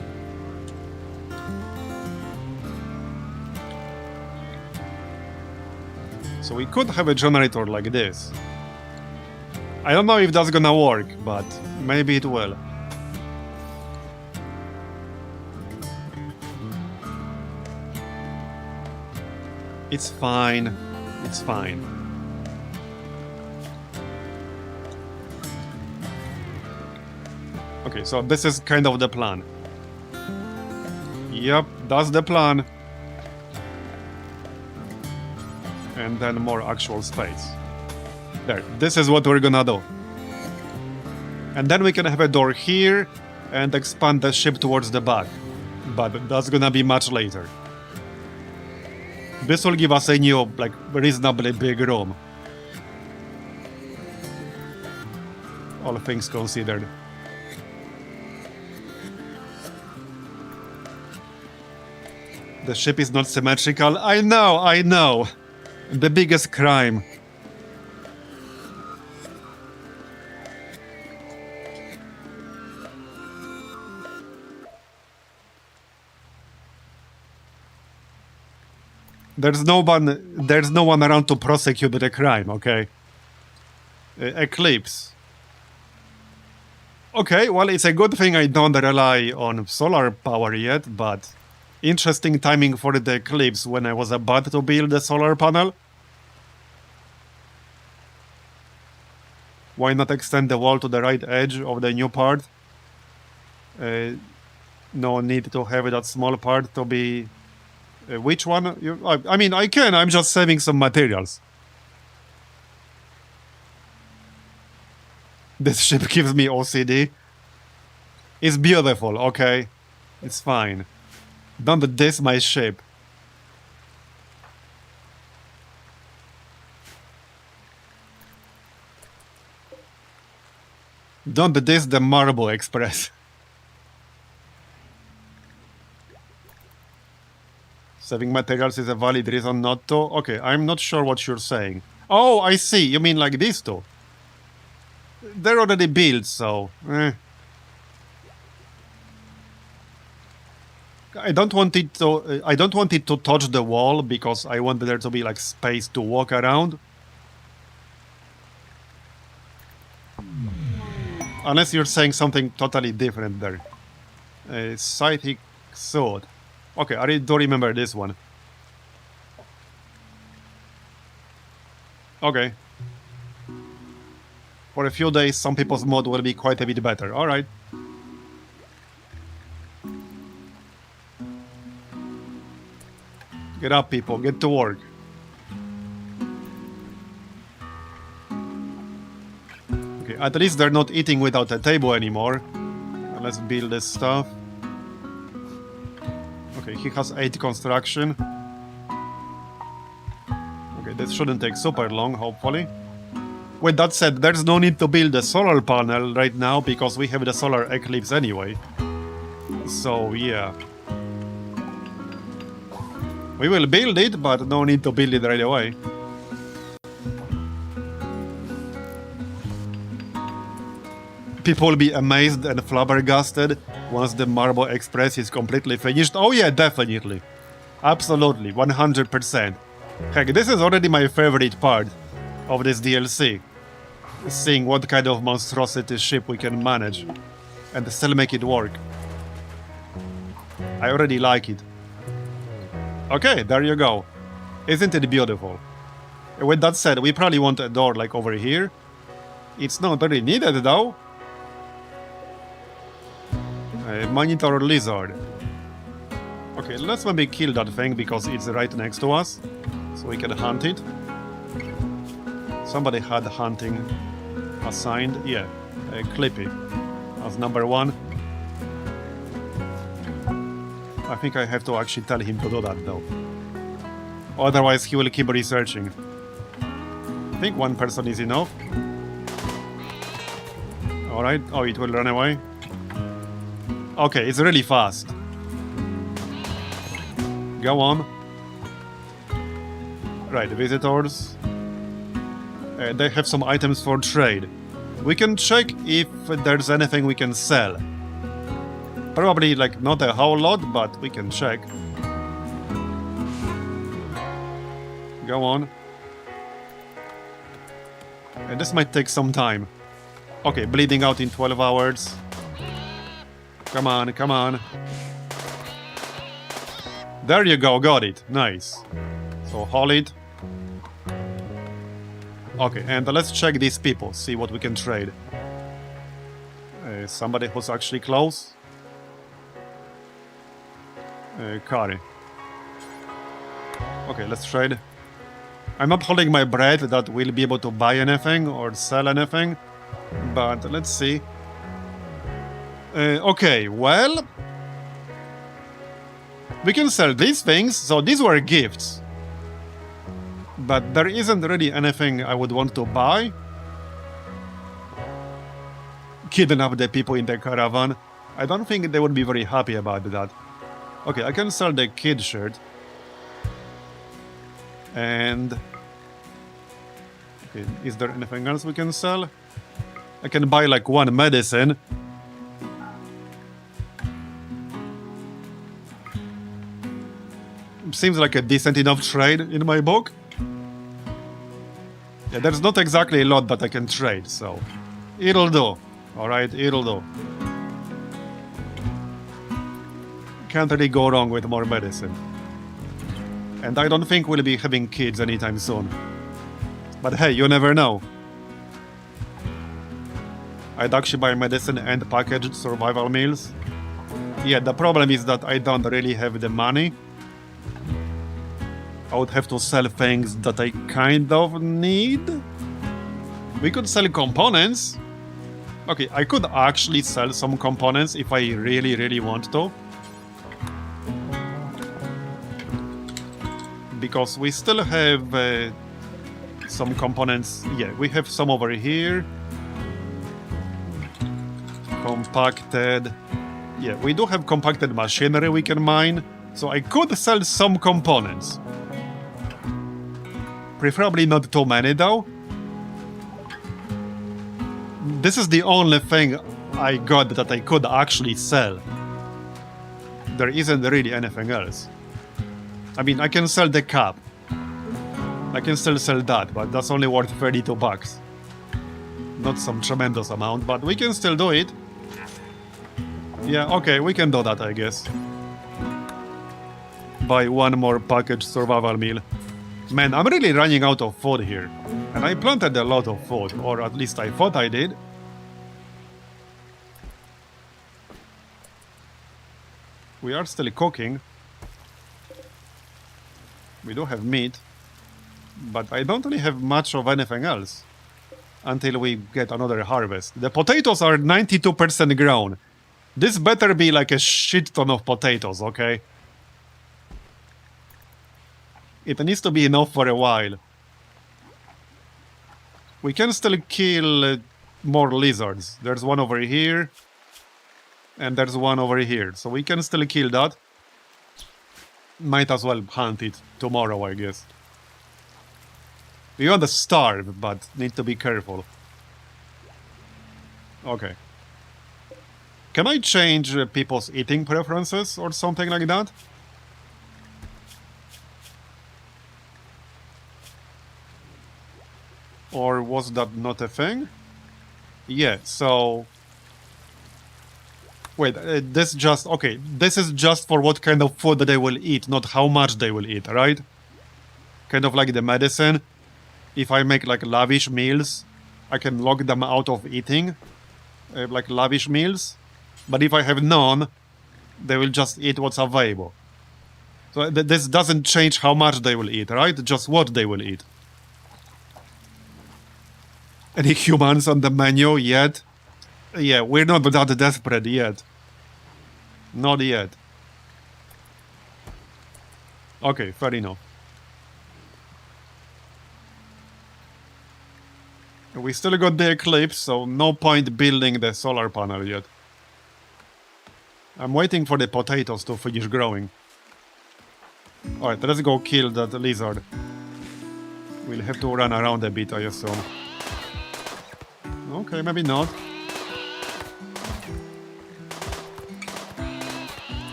So we could have a generator like this. I don't know if that's gonna work, but maybe it will. It's fine. It's fine. Okay, so this is kind of the plan. Yep, that's the plan. And then more actual space. There, this is what we're gonna do. And then we can have a door here and expand the ship towards the back. But that's gonna be much later. This will give us a new, like, reasonably big room. All things considered. The ship is not symmetrical. I know, I know. The biggest crime. There's no one around to prosecute the crime, okay? Eclipse. Okay, well, it's a good thing I don't rely on solar power yet, but interesting timing for the eclipse when I was about to build the solar panel. Why not extend the wall to the right edge of the new part? No need to have that small part to be... which one? I mean, I can, I'm just saving some materials. This ship gives me OCD. It's beautiful, okay? It's fine. Don't diss my ship. Don't diss the Marble Express. Saving materials is a valid reason not to? Okay, I'm not sure what you're saying. Oh, I see. You mean like these two? They're already built, so... I don't want it to touch the wall because I want there to be like space to walk around. Unless you're saying something totally different there. Psychic sword. Okay, I do remember this one. Okay. For a few days, some people's mod will be quite a bit better. Alright. Get up, people. Get to work. Okay, at least they're not eating without a table anymore. Let's build this stuff. Okay, he has 8 construction. Okay, this shouldn't take super long, hopefully. With that said, there's no need to build a solar panel right now because we have the solar eclipse anyway. So, yeah. We will build it, but no need to build it right away. People will be amazed and flabbergasted once the Marble Express is completely finished. Oh yeah, definitely. Absolutely, 100%. Heck, this is already my favorite part of this DLC. Seeing what kind of monstrosity ship we can manage and still make it work. I already like it. Okay, there you go. Isn't it beautiful? With that said, we probably want a door like over here. It's not really needed though. Monitor lizard. Okay, let's maybe kill that thing because it's right next to us. So we can hunt it. Somebody had hunting assigned. Yeah, Clippy as number 1. I think I have to actually tell him to do that though. Otherwise he will keep researching. I think 1 person is enough. Alright, oh, it will run away. Okay, it's really fast. Go on. Right, visitors. They have some items for trade. We can check if there's anything we can sell. Probably like not a whole lot, but we can check. Go on. And this might take some time. Okay, bleeding out in 12 hours. Come on, come on. There you go, got it. Nice. So hold it. Okay, and let's check these people, see what we can trade. Somebody who's actually close. Kari. Okay, let's trade. I'm not holding my breath that we'll be able to buy anything or sell anything, but let's see. Okay, well, we can sell these things, so these were gifts. But there isn't really anything I would want to buy. Kidnap the people in the caravan. I don't think they would be very happy about that. Okay, I can sell the kid shirt. And... okay, is there anything else we can sell? I can buy like one medicine. Seems like a decent enough trade in my book. Yeah, there's not exactly a lot that I can trade, so... it'll do. Alright, it'll do. Can't really go wrong with more medicine. And I don't think we'll be having kids anytime soon. But hey, you never know. I'd actually buy medicine and packaged survival meals. Yeah, the problem is that I don't really have the money. I would have to sell things that I kind of need. We could sell components. Okay, I could actually sell some components if I really want to. Because we still have some components. Yeah, we have some over here. Compacted. Yeah, we do have compacted machinery we can mine. So I could sell some components. Preferably not too many though. This is the only thing I got that I could actually sell. There isn't really anything else. I mean, I can sell the cap. I can still sell that, but that's only worth 32 bucks. Not some tremendous amount, but we can still do it. Yeah, okay, we can do that, I guess. Buy one more packaged survival meal. Man, I'm really running out of food here. And I planted a lot of food, or at least I thought I did. We are still cooking. We do have meat. But I don't really have much of anything else. Until we get another harvest. The potatoes are 92% grown. This better be like a shit ton of potatoes, okay? It needs to be enough for a while. We can still kill more lizards. There's one over here. And there's one over here. So we can still kill that. Might as well hunt it tomorrow, I guess. We want to starve, but need to be careful. Okay. Can I change people's eating preferences or something like that? Or was that not a thing? Yeah, so... Wait, this just... Okay, this is just for what kind of food they will eat, not how much they will eat, right? Kind of like the medicine. If I make like lavish meals, I can lock them out of eating. Like lavish meals. But if I have none, they will just eat what's available. So this doesn't change how much they will eat, right? Just what they will eat. Any humans on the menu yet? Yeah, we're not that desperate yet. Not yet. Okay, fair enough. We still got the eclipse, so no point building the solar panel yet. I'm waiting for the potatoes to finish growing. Alright, let's go kill that lizard. We'll have to run around a bit, I assume. Okay, maybe not.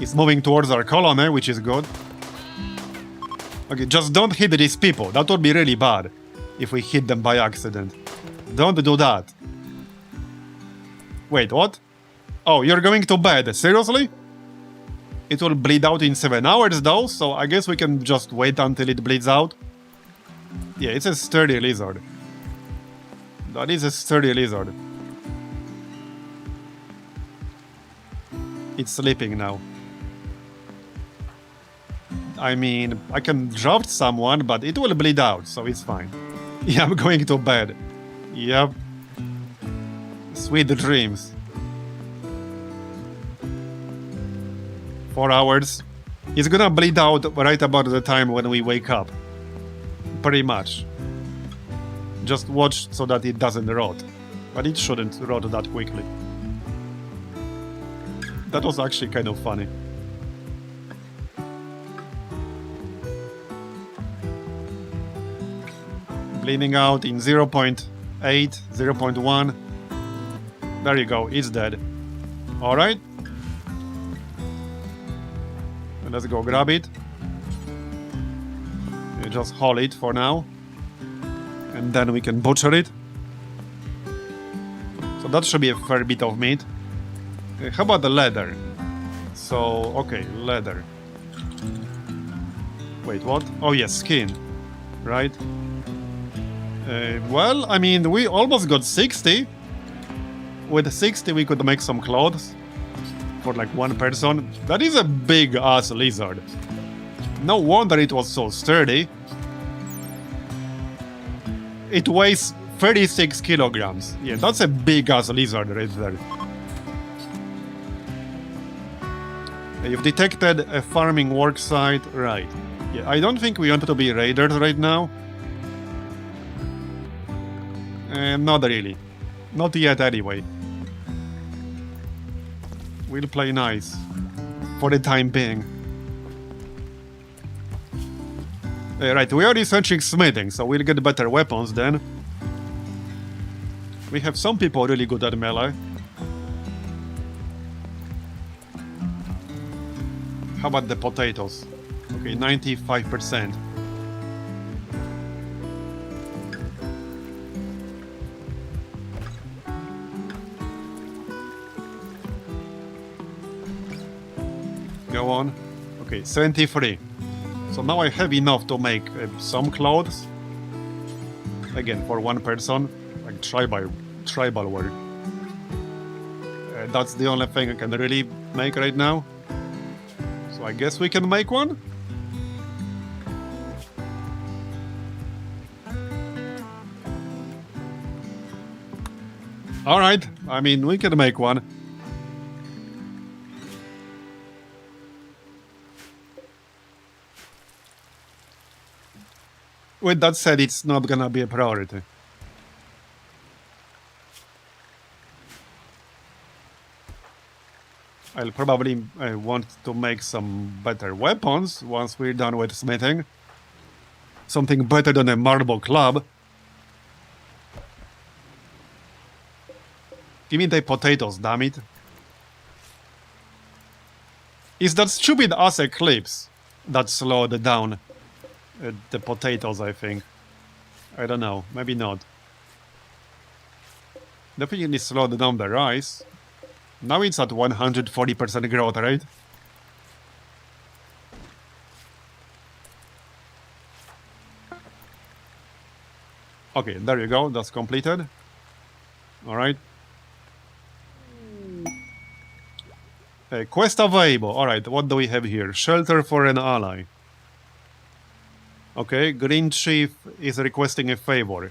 He's moving towards our colony, which is good. Okay, just don't hit these people. That would be really bad if we hit them by accident. Don't do that. Wait, what? Oh, you're going to bed. Seriously? It will bleed out in 7 hours though, so I guess we can just wait until it bleeds out. Yeah, it's a sturdy lizard. That is a sturdy lizard. It's sleeping now. I mean, I can drop someone, but it will bleed out, so it's fine. Yeah, I'm going to bed. Yep. Sweet dreams. 4 hours. It's gonna bleed out right about the time when we wake up. Pretty much. Just watch so that it doesn't rot. But it shouldn't rot that quickly. That was actually kind of funny. Bleeding out in 0.8, 0.1. There you go, it's dead. Alright. Let's go grab it. You just haul it for now. And then we can butcher it. So that should be a fair bit of meat. How about the leather? So, okay, leather. Wait, what? Oh yes, skin. Right? Well, I mean, we almost got 60. With 60 we could make some clothes. For like one person. That is a big ass lizard. No wonder it was so sturdy. It weighs 36 kilograms. Yeah, that's a big ass lizard right there. You've detected a farming work site. Right. Yeah, I don't think we want to be raiders right now. Not really. Not yet anyway. We'll play nice. For the time being. Right, we are researching smithing, so we'll get better weapons then. We have some people really good at melee. How about the potatoes? Okay, 95%. Go on. Okay, 73. So now I have enough to make some clothes. Again, for one person, like tribal work. That's the only thing I can really make right now. So I guess we can make one. All right. I mean, we can make one. With that said, it's not gonna be a priority. I'll probably want to make some better weapons once we're done with smithing. Something better than a marble club. Give me the potatoes, damn it. Is that stupid ass eclipse that slowed down the potatoes, I think. I don't know, maybe not. Definitely slowed down the rice. Now it's at 140% growth rate. Okay, there you go, that's completed. Alright. Quest available. Alright, what do we have here? Shelter for an ally. Okay, Green Chief is requesting a favor.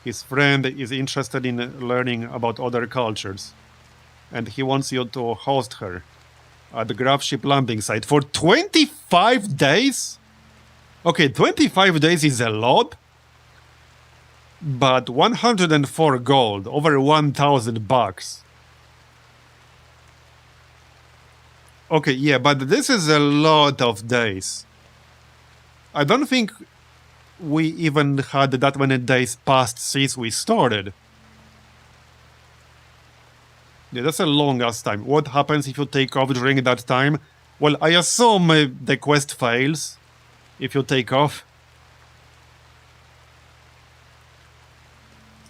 His friend is interested in learning about other cultures. And he wants you to host her at the Graf ship landing site for 25 days? Okay, 25 days is a lot. But 104 gold, over 1,000 bucks. Okay, yeah, but this is a lot of days. I don't think we even had that many days passed since we started. Yeah, that's a long ass time. What happens if you take off during that time? Well, I assume the quest fails if you take off.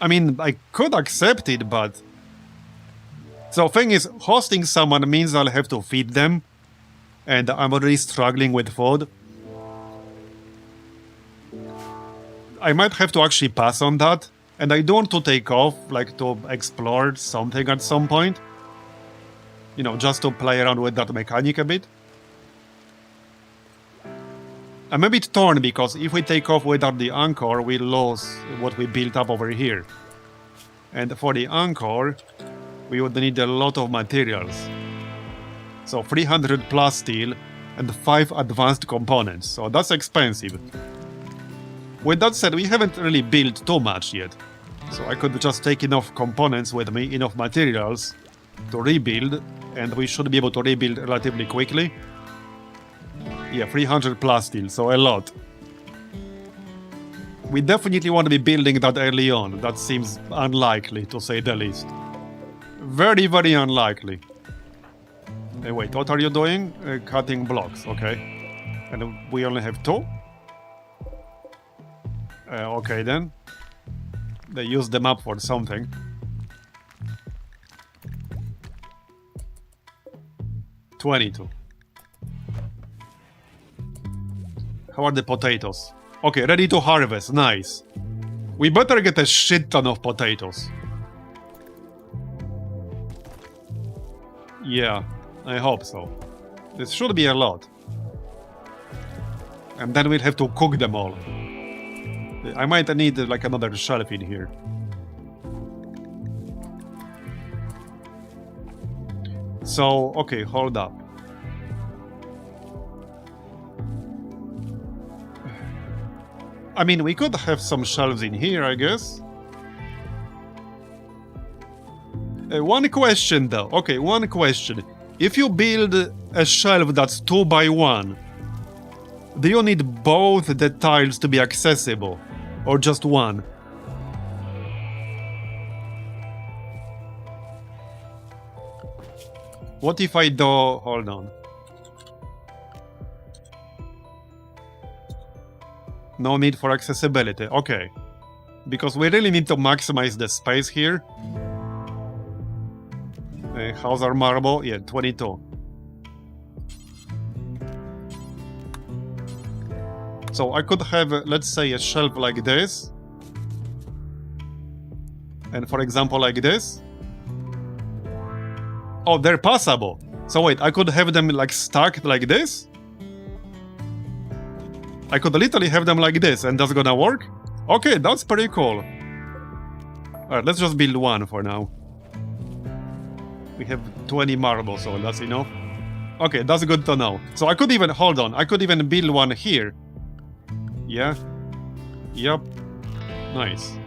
I mean, I could accept it, but... So, thing is, hosting someone means I'll have to feed them, and I'm already struggling with food. I might have to actually pass on that, and I don't want to take off, like, to explore something at some point. You know, just to play around with that mechanic a bit. I'm a bit torn, because if we take off without the anchor, we lose what we built up over here. And for the anchor, we would need a lot of materials. So 300 plus steel and 5 advanced components, so that's expensive. With that said, we haven't really built too much yet. So I could just take enough components with me, enough materials to rebuild, and we should be able to rebuild relatively quickly. Yeah, 300 plus steel, so a lot. We definitely want to be building that early on. That seems unlikely, to say the least. Very, very unlikely. Hey, wait, what are you doing? Cutting blocks, okay. And we only have 2? Okay then. They use them up for something. $22. How are the potatoes? Okay, ready to harvest, nice. We better get a shit ton of potatoes. Yeah, I hope so. This should be a lot. And then we'll have to cook them all. I might need like another shelf in here. So, okay, hold up. I mean, we could have some shelves in here, I guess. One question though. Okay, one question. If you build a shelf that's 2 by 1, do you need both the tiles to be accessible? Or just one? What if I do... Hold on. No need for accessibility. Okay. Because we really need to maximize the space here. How's our marble? Yeah, 22. So I could have, let's say, a shelf like this. And for example, like this. Oh, they're passable. So wait, I could have them like stacked like this? I could literally have them like this, and that's gonna work? Okay, that's pretty cool. Alright, let's just build one for now. We have 20 marble, so that's enough. Okay, that's good to know. So I could even, hold on, I could even build one here. Yeah. Yep. Nice.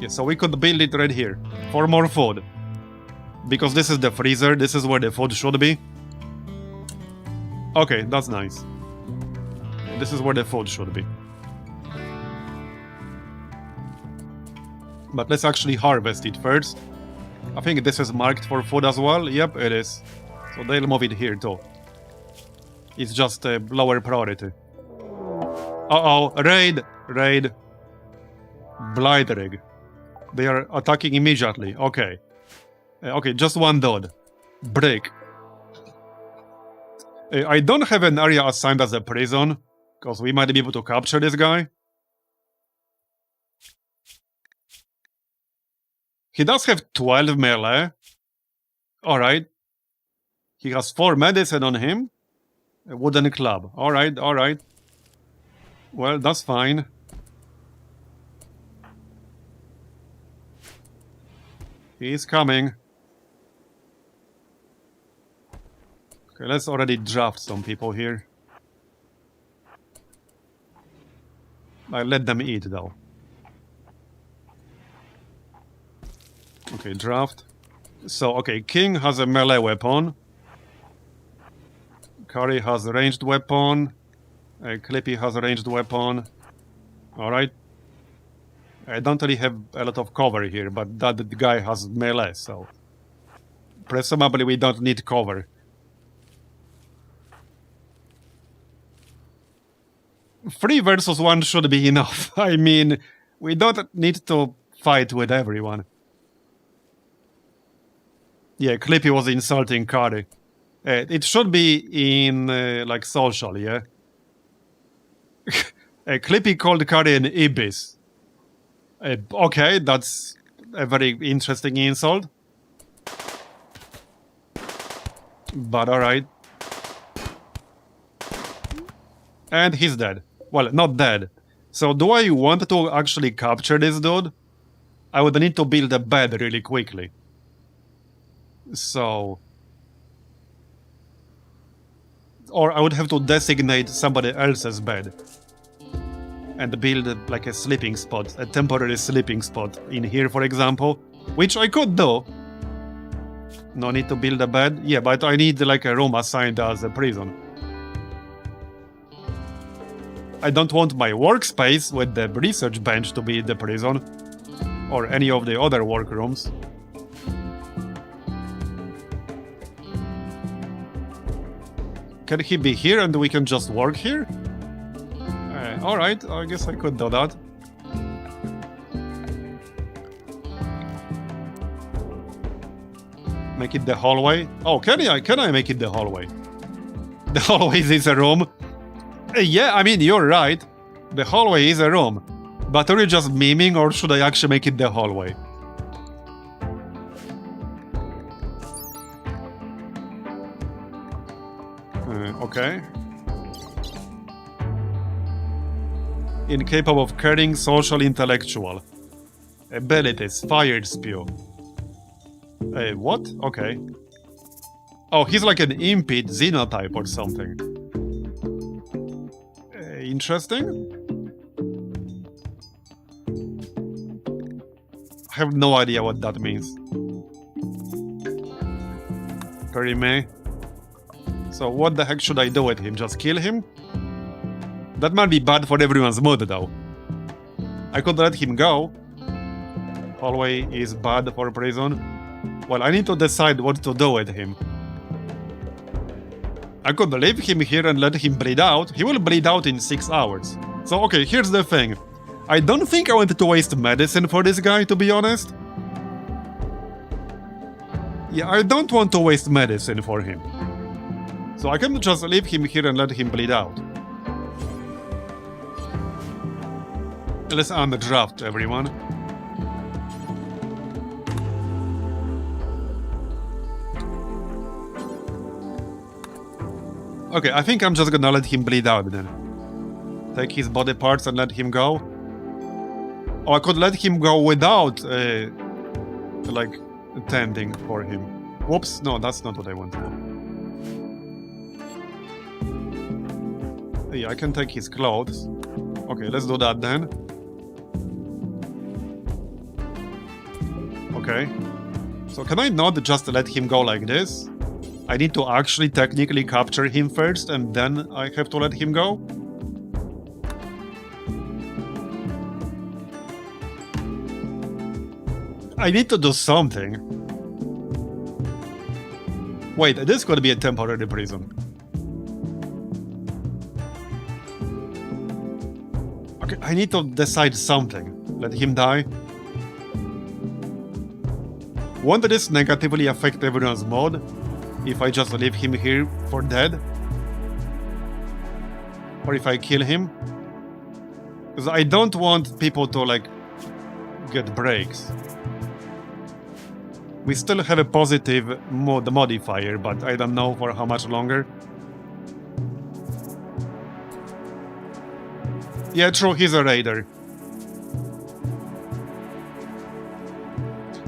Yeah, so we could build it right here. For more food. Because this is the freezer, this is where the food should be. Okay, that's nice. This is where the food should be. But let's actually harvest it first. I think this is marked for food as well. Yep, it is. So they'll move it here too. It's just a lower priority. Uh-oh, raid! Raid. Blightig. They are attacking immediately. Okay. Okay, just one dude. Break. I don't have an area assigned as a prison, because we might be able to capture this guy. He does have 12 melee. Alright. He has 4 medicine on him. A wooden club. Alright, alright. Well, that's fine. He's coming. Okay, let's already draft some people here. I let them eat, though. Okay, draft. So, okay, King has a melee weapon. Curry has a ranged weapon. Clippy has a ranged weapon. Alright. I don't really have a lot of cover here, but that guy has melee, so... Presumably we don't need cover. 3 versus 1 should be enough. I mean, we don't need to fight with everyone. Yeah, Clippy was insulting Kari. It should be in, like, social, yeah? Clippy called Kari an ibis. Okay, that's a very interesting insult. But alright. And he's dead. Well, not dead. So do I want to actually capture this dude? I would need to build a bed really quickly. So... Or I would have to designate somebody else's bed. And build like a sleeping spot, a temporary sleeping spot in here, for example. Which I could do. No need to build a bed? Yeah, but I need like a room assigned as a prison. I don't want my workspace with the research bench to be the prison. Or any of the other workrooms. Can he be here and we can just work here? Alright, I guess I could do that. Make it the hallway? Oh, can I make it the hallway? The hallway is a room? Yeah, I mean, you're right. The hallway is a room. But are you just memeing or should I actually make it the hallway? Okay. Incapable of caring, social, intellectual. Abilities, fired spew. What? Okay. Oh, he's like an impede xenotype or something. Interesting. I have no idea what that means. Perime. So what the heck should I do with him? Just kill him? That might be bad for everyone's mood, though. I could let him go. Hallway is bad for prison. Well, I need to decide what to do with him. I could leave him here and let him bleed out. He will bleed out in 6 hours. So, okay, here's the thing. I don't think I wanted to waste medicine for this guy, to be honest. Yeah, I don't want to waste medicine for him. So I can just leave him here and let him bleed out. Let's undraft everyone. Okay, I think I'm just gonna let him bleed out then. Take his body parts and let him go. Or I could let him go without, like, tending for him. Whoops, no, that's not what I want to do. Yeah, I can take his clothes. Okay, let's do that then. Okay. So can I not just let him go like this? I need to actually technically capture him first and then I have to let him go? I need to do something. Wait, this could be a temporary prison. Okay, I need to decide something. Let him die. Won't this negatively affect everyone's mood if I just leave him here for dead? Or if I kill him? Because I don't want people to, like, get breaks. We still have a positive mood modifier, but I don't know for how much longer. Yeah, true, he's a raider.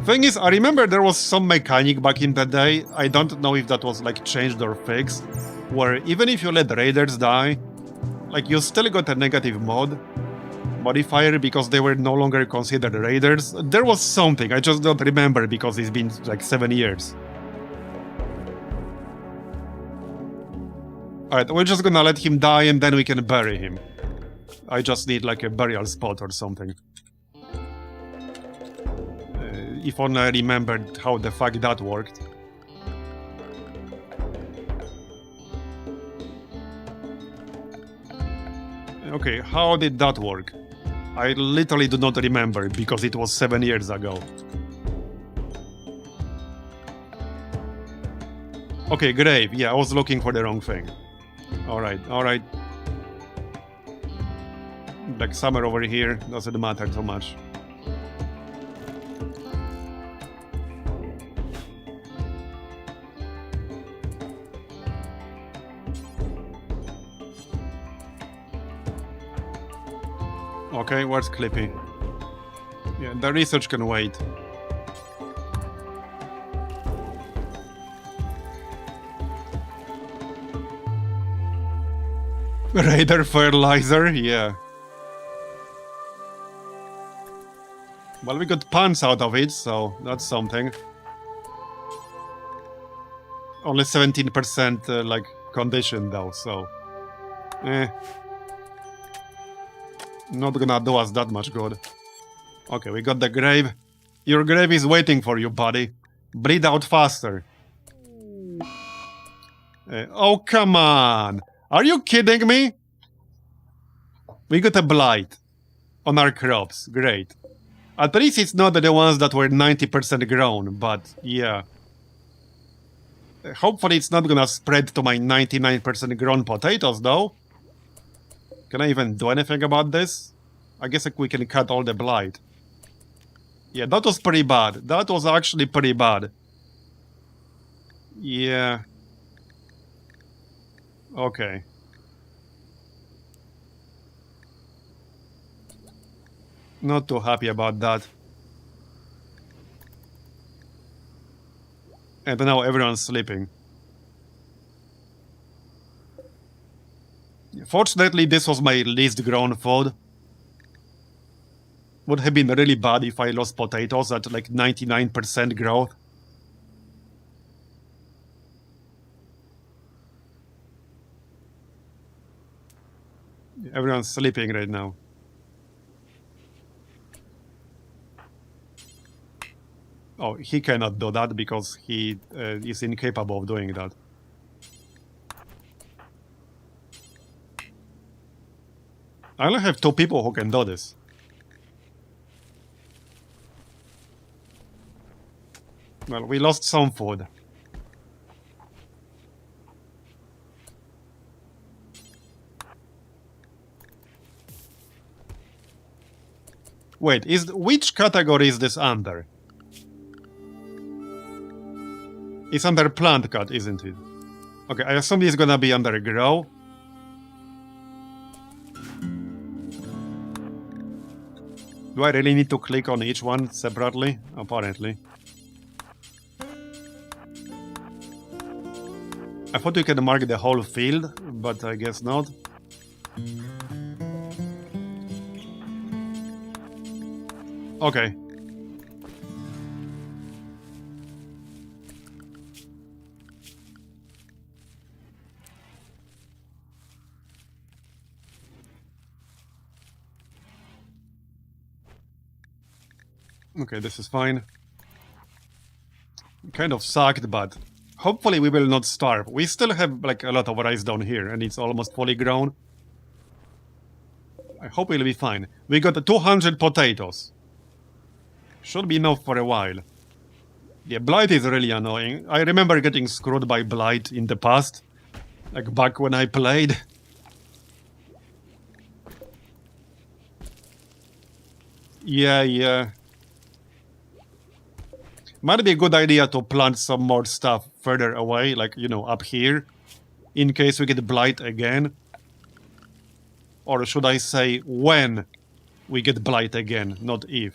Thing is, I remember there was some mechanic back in the day, I don't know if that was like changed or fixed, where even if you let raiders die, like you still got a negative mod modifier because they were no longer considered raiders. There was something, I just don't remember because it's been like 7 years. Alright, we're just gonna let him die and then we can bury him. I just need like a burial spot or something. If only I remembered how the fuck that worked. Okay, how did that work? I literally do not remember because it was 7 years ago. Okay, grave. Yeah, I was looking for the wrong thing. Alright, alright. Like somewhere over here, doesn't matter too much. Okay, where's Clippy? Yeah, the research can wait. Raider fertilizer, yeah. Well, we got pants out of it, so that's something. Only 17% like condition though, so not gonna do us that much good. Okay, we got the grave. Your grave is waiting for you, buddy. Bleed out faster. Oh, come on! Are you kidding me? We got a blight on our crops. Great. At least it's not the ones that were 90% grown, but yeah. Hopefully it's not gonna spread to my 99% grown potatoes, though. Can I even do anything about this? I guess we can cut all the blight. Yeah, that was pretty bad. That was actually pretty bad. Yeah. Okay. Not too happy about that. And now everyone's sleeping. Fortunately, this was my least grown food. Would have been really bad if I lost potatoes at like 99% growth. Everyone's sleeping right now. Oh, he cannot do that because he is incapable of doing that. I only have 2 people who can do this. Well, we lost some food. Wait, which category is this under? It's under plant cut, isn't it? Okay, I assume it's gonna be under grow. Do I really need to click on each one separately? Apparently. I thought you could mark the whole field, but I guess not. Okay. Okay, this is fine. Kind of sucked, but hopefully we will not starve. We still have like a lot of rice down here, and it's almost fully grown. I hope we'll be fine. We got 200 potatoes. Should be enough for a while. Yeah, blight is really annoying. I remember getting screwed by blight in the past. Like back when I played. Yeah. Might be a good idea to plant some more stuff further away, like, you know, up here. In case we get blight again. Or should I say when we get blight again, not if.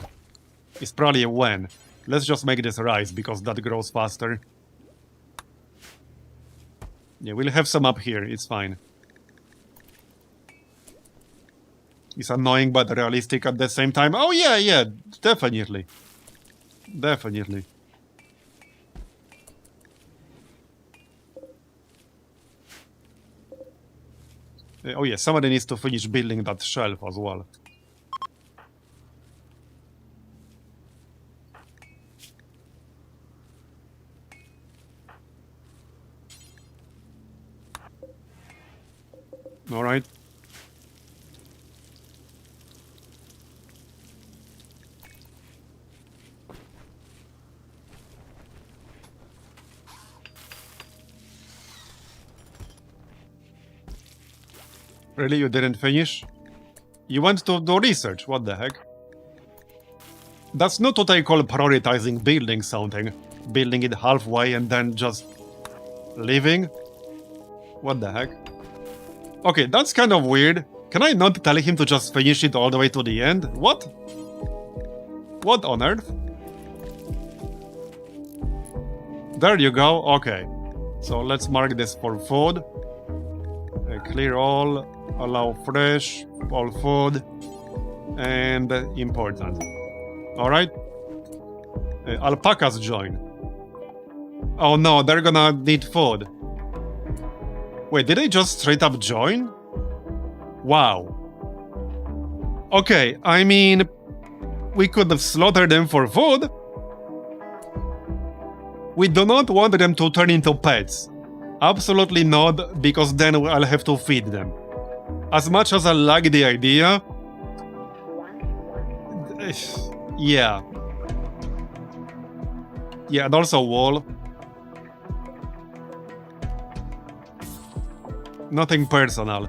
It's probably a when. Let's just make this rice, because that grows faster. Yeah, we'll have some up here, it's fine. It's annoying but realistic at the same time. Oh yeah, definitely. Definitely. Oh yeah, somebody needs to finish building that shelf as well. Alright. Really, you didn't finish? You went to do research, what the heck? That's not what I call prioritizing building something. Building it halfway and then just leaving? What the heck? Okay, that's kind of weird. Can I not tell him to just finish it all the way to the end? What? What on earth? There you go, okay. So let's mark this for food. Clear all, allow fresh, all food, and important. Alright? Alpacas join. Oh no, they're gonna need food. Wait, did they just straight up join? Wow. Okay, I mean, we could have slaughtered them for food. We do not want them to turn into pets. Absolutely not, because then I'll have to feed them. As much as I like the idea... yeah. Yeah, and also wall. Nothing personal.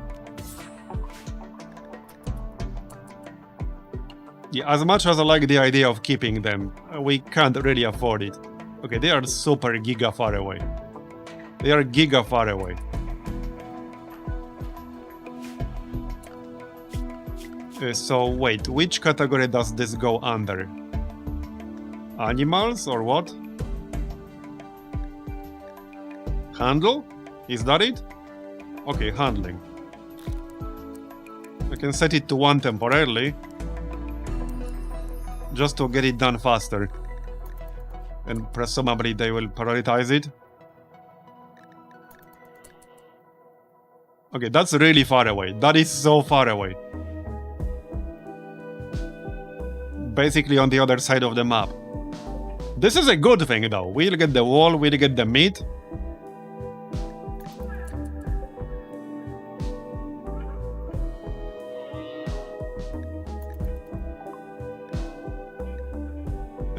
Yeah, as much as I like the idea of keeping them, we can't really afford it. Okay, they are super giga far away. They are giga far away. So wait, which category does this go under? Animals or what? Handle? Is that it? Okay, handling. I can set it to 1 temporarily. Just to get it done faster. And presumably they will prioritize it. Okay, that's really far away. That is so far away. Basically on the other side of the map. This is a good thing though. We'll get the wall, we'll get the meat.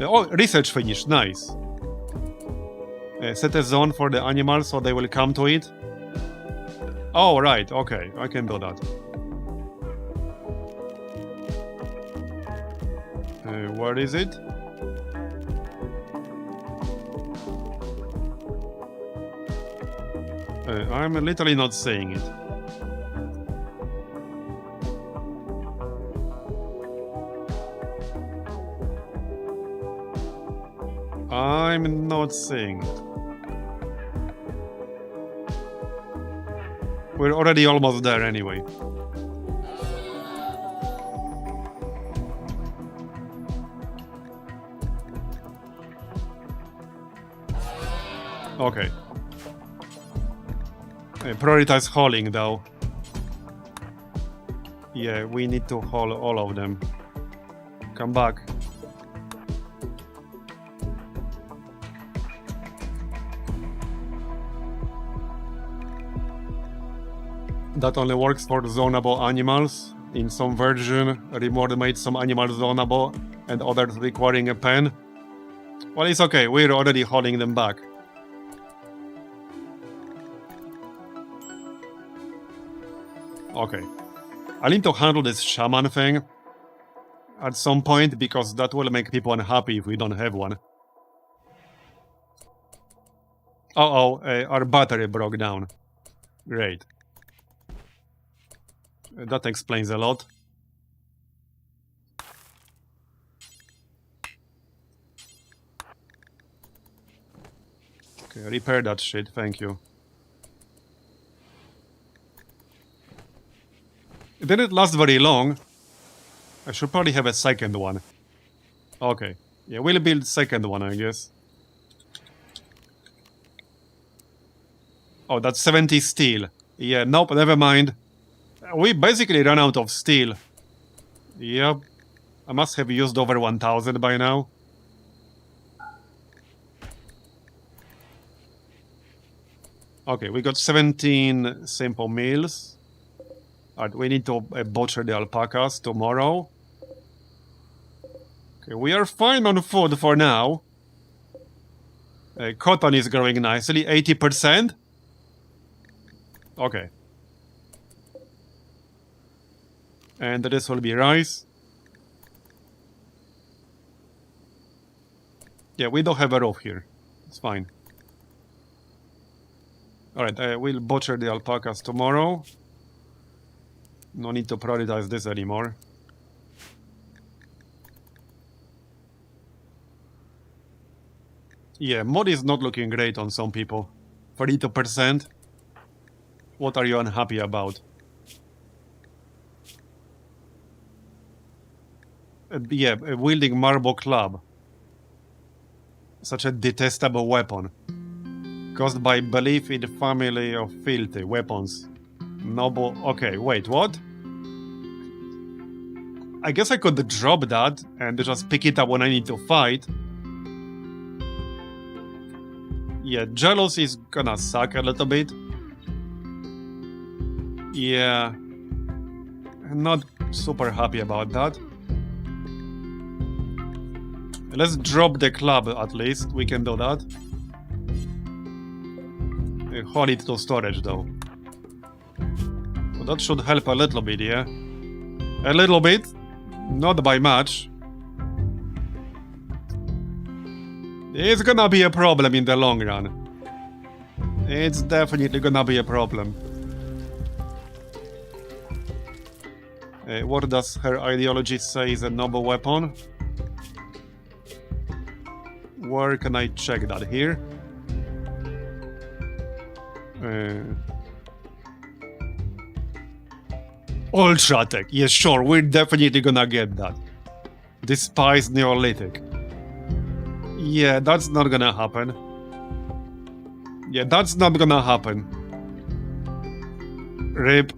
Oh, research finished, nice. Set a zone for the animals so they will come to it. Oh, right, okay, I can do that. Where is it? I'm literally not seeing it. I'm not seeing it. We're already almost there anyway. Okay. Prioritize hauling though. Yeah, we need to haul all of them. Come back. That only works for zonable animals. In some version, RimWorld made some animals zonable and others requiring a pen. Well, it's okay, we're already hauling them back. Okay. I need to handle this shaman thing at some point, because that will make people unhappy if we don't have one. Uh-oh, our battery broke down. Great. That explains a lot. Okay, repair that shit, thank you. It didn't last very long. I should probably have a second one. Okay. Yeah, we'll build second one, I guess. Oh, that's 70 steel. Yeah, nope, never mind. We basically ran out of steel. Yep. I must have used over 1000 by now. Okay, we got 17 simple meals. Alright, we need to butcher the alpacas tomorrow. Okay, we are fine on food for now. Cotton is growing nicely, 80%. Okay. And this will be rice. Yeah, we don't have a roof here. It's fine. Alright, we'll butcher the alpacas tomorrow. No need to prioritize this anymore. Yeah, mod is not looking great on some people. 32%. What are you unhappy about? Yeah, wielding marble club. Such a detestable weapon. Caused by belief in the family of filthy weapons. Noble... Okay, wait, what? I guess I could drop that and just pick it up when I need to fight. Yeah, jealousy is gonna suck a little bit. Yeah. I'm not super happy about that. Let's drop the club at least. We can do that. Hold it to storage though. So that should help a little bit, yeah? A little bit. Not by much. It's gonna be a problem in the long run. It's definitely gonna be a problem. What does her ideology say is a noble weapon? Where can I check that? Here? Ultra Tech. Yes, sure, we're definitely gonna get that. Despise Neolithic. Yeah, that's not gonna happen. Yeah, that's not gonna happen. RIP.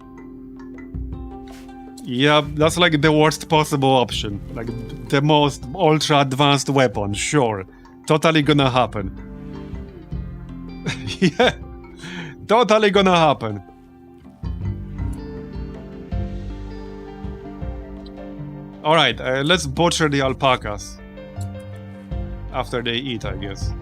Yeah, that's like the worst possible option. Like, the most ultra advanced weapon, sure. Totally gonna happen. Yeah. Totally gonna happen. Alright, let's butcher the alpacas. After they eat, I guess.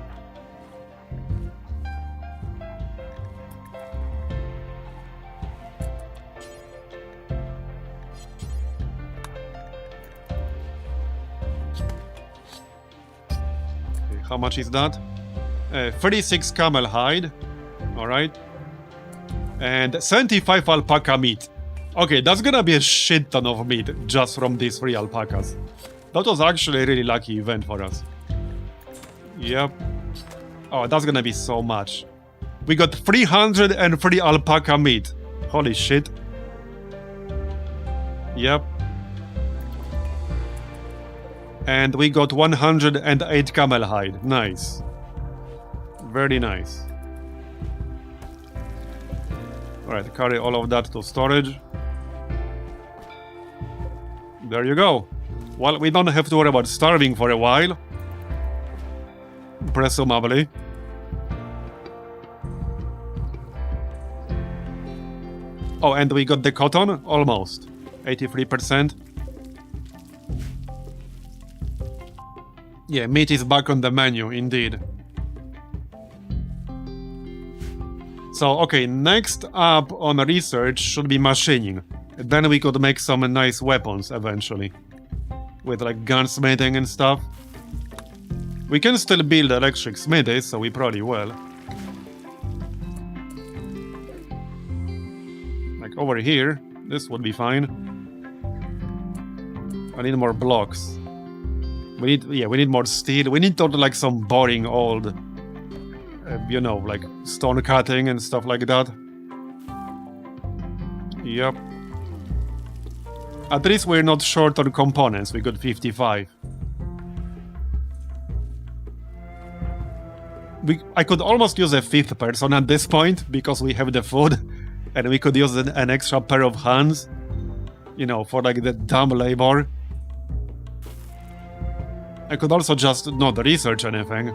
Okay, how much is that? 36 camel hide. Alright. And 75 alpaca meat. Okay, that's gonna be a shit ton of meat just from these 3 alpacas. That was actually a really lucky event for us. Yep. Oh, that's gonna be so much. We got 303 alpaca meat. Holy shit. Yep. And we got 108 camel hide. Nice. Very nice. Alright, carry all of that to storage. There you go. Well, we don't have to worry about starving for a while. Presumably. Oh, and we got the cotton? Almost. 83%. Yeah, meat is back on the menu, indeed. So, okay, next up on research should be machining. Then we could make some nice weapons eventually. With like gunsmithing and stuff. We can still build electric smithies, so we probably will. Like over here, this would be fine. I need more blocks. We need more steel. We need to like some boring old, you know, like stone cutting and stuff like that. Yep. At least we're not short on components. We got 55. I could almost use a 5th person at this point because we have the food, and we could use an extra pair of hands, you know, for like the dumb labor. I could also just not research anything,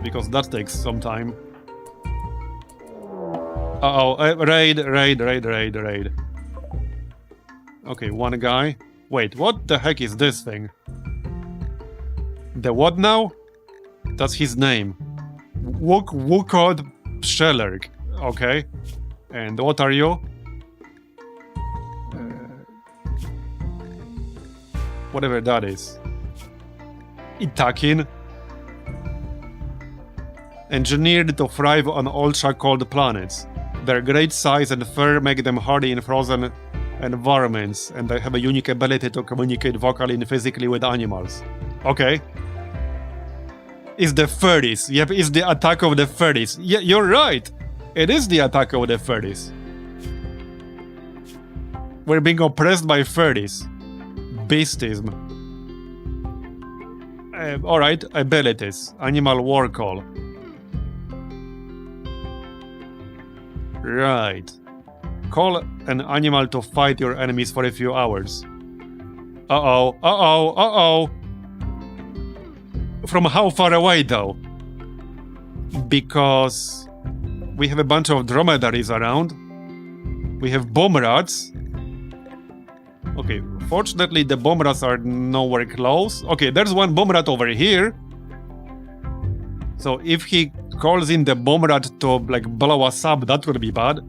because that takes some time. Uh-oh, raid. Okay, one guy. Wait, what the heck is this thing? The what now? That's his name. Wukod Shellerg. Okay. And what are you? Whatever that is. Itakin. Engineered to thrive on ultra-cold planets. Their great size and fur make them hardy in frozen environments, and they have a unique ability to communicate vocally and physically with animals. Okay. It's the furries. Yep, it's the attack of the furries. Yeah, you're right. It is the attack of the furries. We're being oppressed by furries. Beastism. Alright, abilities. Animal war call. Right. Call an animal to fight your enemies for a few hours. Uh-oh, uh-oh, uh-oh. From how far away, though? Because we have a bunch of dromedaries around. We have bomb rats. Okay, fortunately the bomb rats are nowhere close. Okay, there's one bomb rat over here. So if he calls in the bomb rat to, like, blow us up, that would be bad.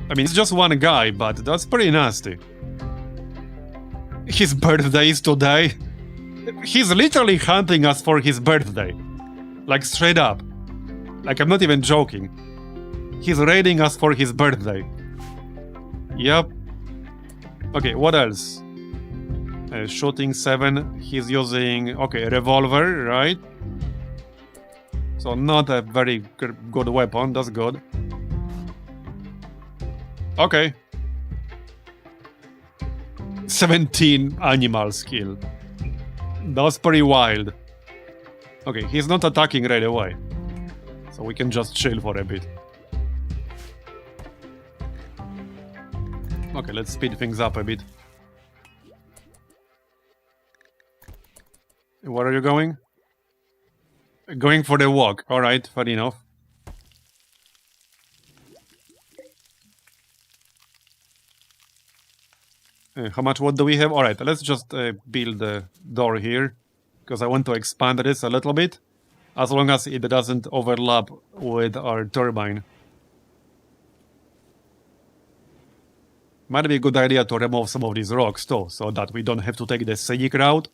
I mean, it's just one guy, but that's pretty nasty. His birthday is today. He's literally hunting us for his birthday. Like, straight up. Like, I'm not even joking. He's raiding us for his birthday. Yep. Okay, what else? Shooting 7. He's using... Okay, a revolver, right? So not a very good weapon. That's good. Okay. 17 animal skill. That's pretty wild. Okay, he's not attacking right away. So we can just chill for a bit. Okay, let's speed things up a bit. Where are you going? Going for the walk. Alright, fair enough. How much wood do we have? Alright, let's just build the door here. Because I want to expand this a little bit. As long as it doesn't overlap with our turbine. Might be a good idea to remove some of these rocks too, so that we don't have to take the scenic route.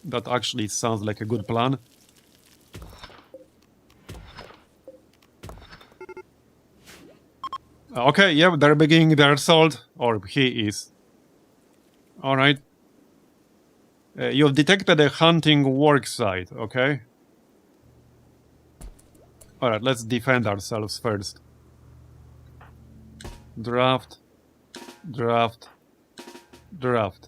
That actually sounds like a good plan. Okay, yeah, they're beginning their assault. Or he is. Alright. You've detected a hunting work site, okay? Alright, let's defend ourselves first. Draft. Draft. Draft.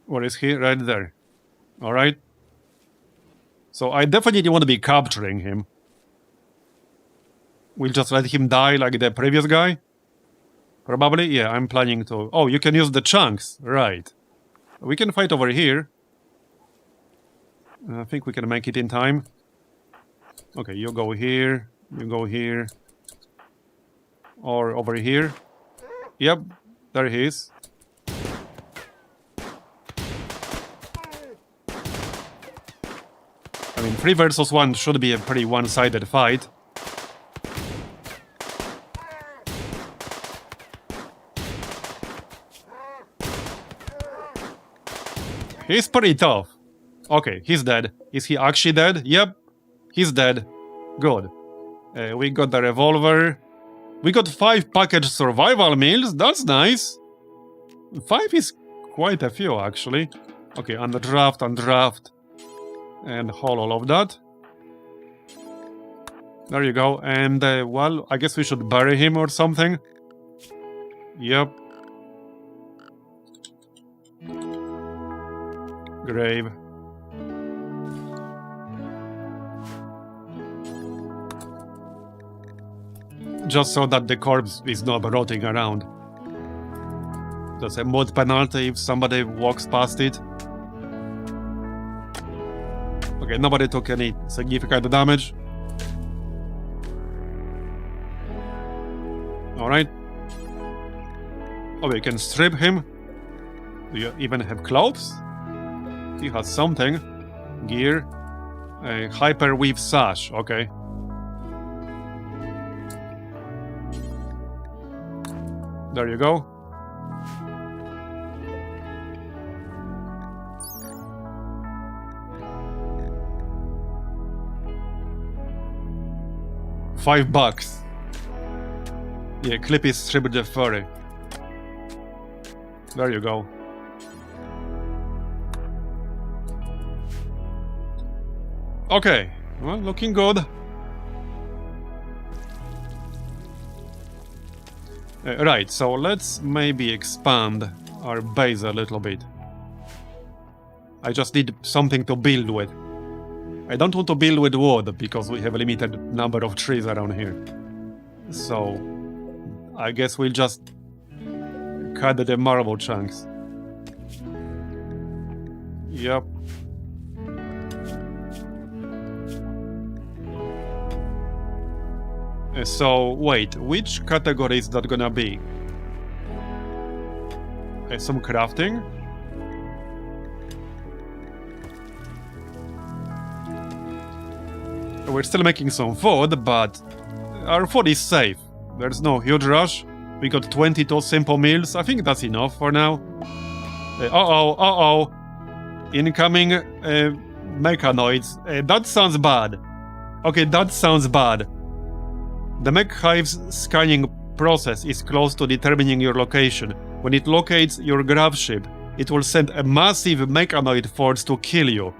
Where is he? Right there. Alright. So I definitely want to be capturing him. We'll just let him die like the previous guy? Probably? Yeah, I'm planning to... Oh, you can use the chunks. Right. We can fight over here. I think we can make it in time. Okay, you go here. You go here. Or over here. Yep, there he is. I mean, 3 versus 1 should be a pretty one-sided fight. He's pretty tough. Okay, he's dead. Is he actually dead? Yep, he's dead. Good. We got the revolver. We got 5 packaged survival meals. That's nice. 5 is quite a few, actually. Okay, undraft, undraft. And haul all of that. There you go. And, well, I guess we should bury him or something. Yep. Grave. Just so that the corpse is not rotting around. That's a mod penalty if somebody walks past it. Okay, nobody took any significant damage. Alright. Oh, we can strip him. Do you even have clothes? He has something. Gear. A hyper weave sash. Okay. There you go. $5. Yeah, Clippy stripped the furry. There you go. Okay, well, looking good. Right, so let's maybe expand our base a little bit. I just need something to build with. I don't want to build with wood, because we have a limited number of trees around here. So, I guess we'll just cut the marble chunks. Yep. So, wait, which category is that gonna be? Some crafting? We're still making some food, but our food is safe. There's no huge rush. We got 22 simple meals. I think that's enough for now. Uh-oh. Incoming mechanoids. That sounds bad. Okay, that sounds bad. The mech hive's scanning process is close to determining your location. When it locates your grav ship, it will send a massive mechanoid force to kill you.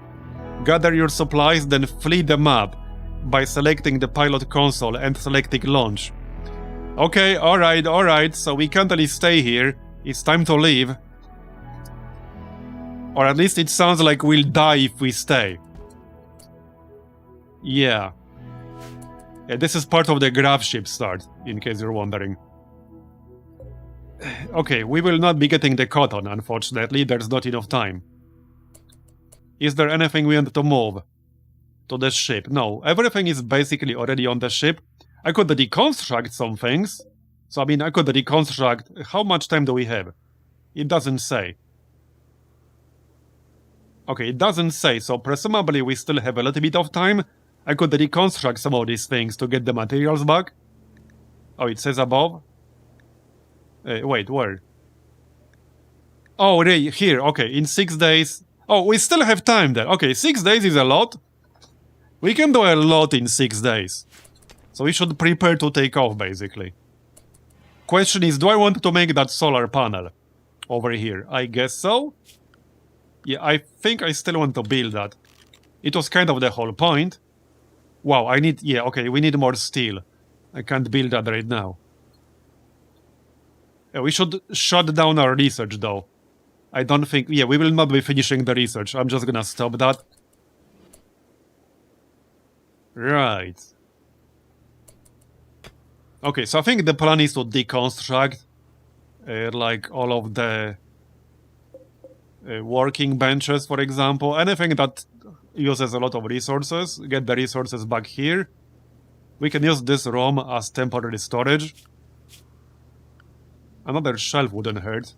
Gather your supplies, then flee the map by selecting the pilot console and selecting launch. Okay, alright, so we can't really stay here. It's time to leave. Or at least it sounds like we'll die if we stay. Yeah. This is part of the grav ship start, in case you're wondering. Okay, we will not be getting the cotton, unfortunately, there's not enough time. Is there anything we want to move? To the ship? No, everything is basically already on the ship. I could deconstruct some things. So, I mean, I could deconstruct... How much time do we have? It doesn't say. Okay, it doesn't say, so presumably we still have a little bit of time. I could reconstruct some of these things to get the materials back. Oh, it says above? Wait, where? Oh, right, here, okay, in 6 days. Oh, we still have time there. Okay, 6 days is a lot. We can do a lot in 6 days. So we should prepare to take off, basically. Question is, do I want to make that solar panel over here? I guess so. Yeah, I think I still want to build that. It was kind of the whole point. Wow, I need... Yeah, okay, we need more steel. I can't build that right now. We should shut down our research, though. I don't think... Yeah, we will not be finishing the research. I'm just gonna stop that. Right. Okay, so I think the plan is to deconstruct like all of the working benches, for example. Anything that uses a lot of resources, get the resources back here. We can use this room as temporary storage. Another shelf wouldn't hurt.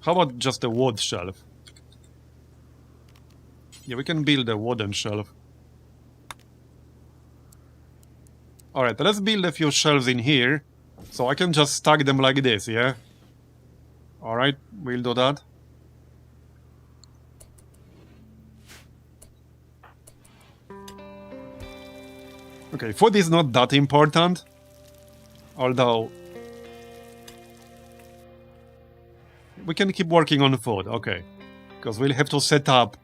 How about just a wood shelf? Yeah, we can build a wooden shelf. Alright, let's build a few shelves in here, so I can just stack them like this, yeah? Alright, we'll do that. Okay, food is not that important, although... We can keep working on food, okay. Because we'll have to set up,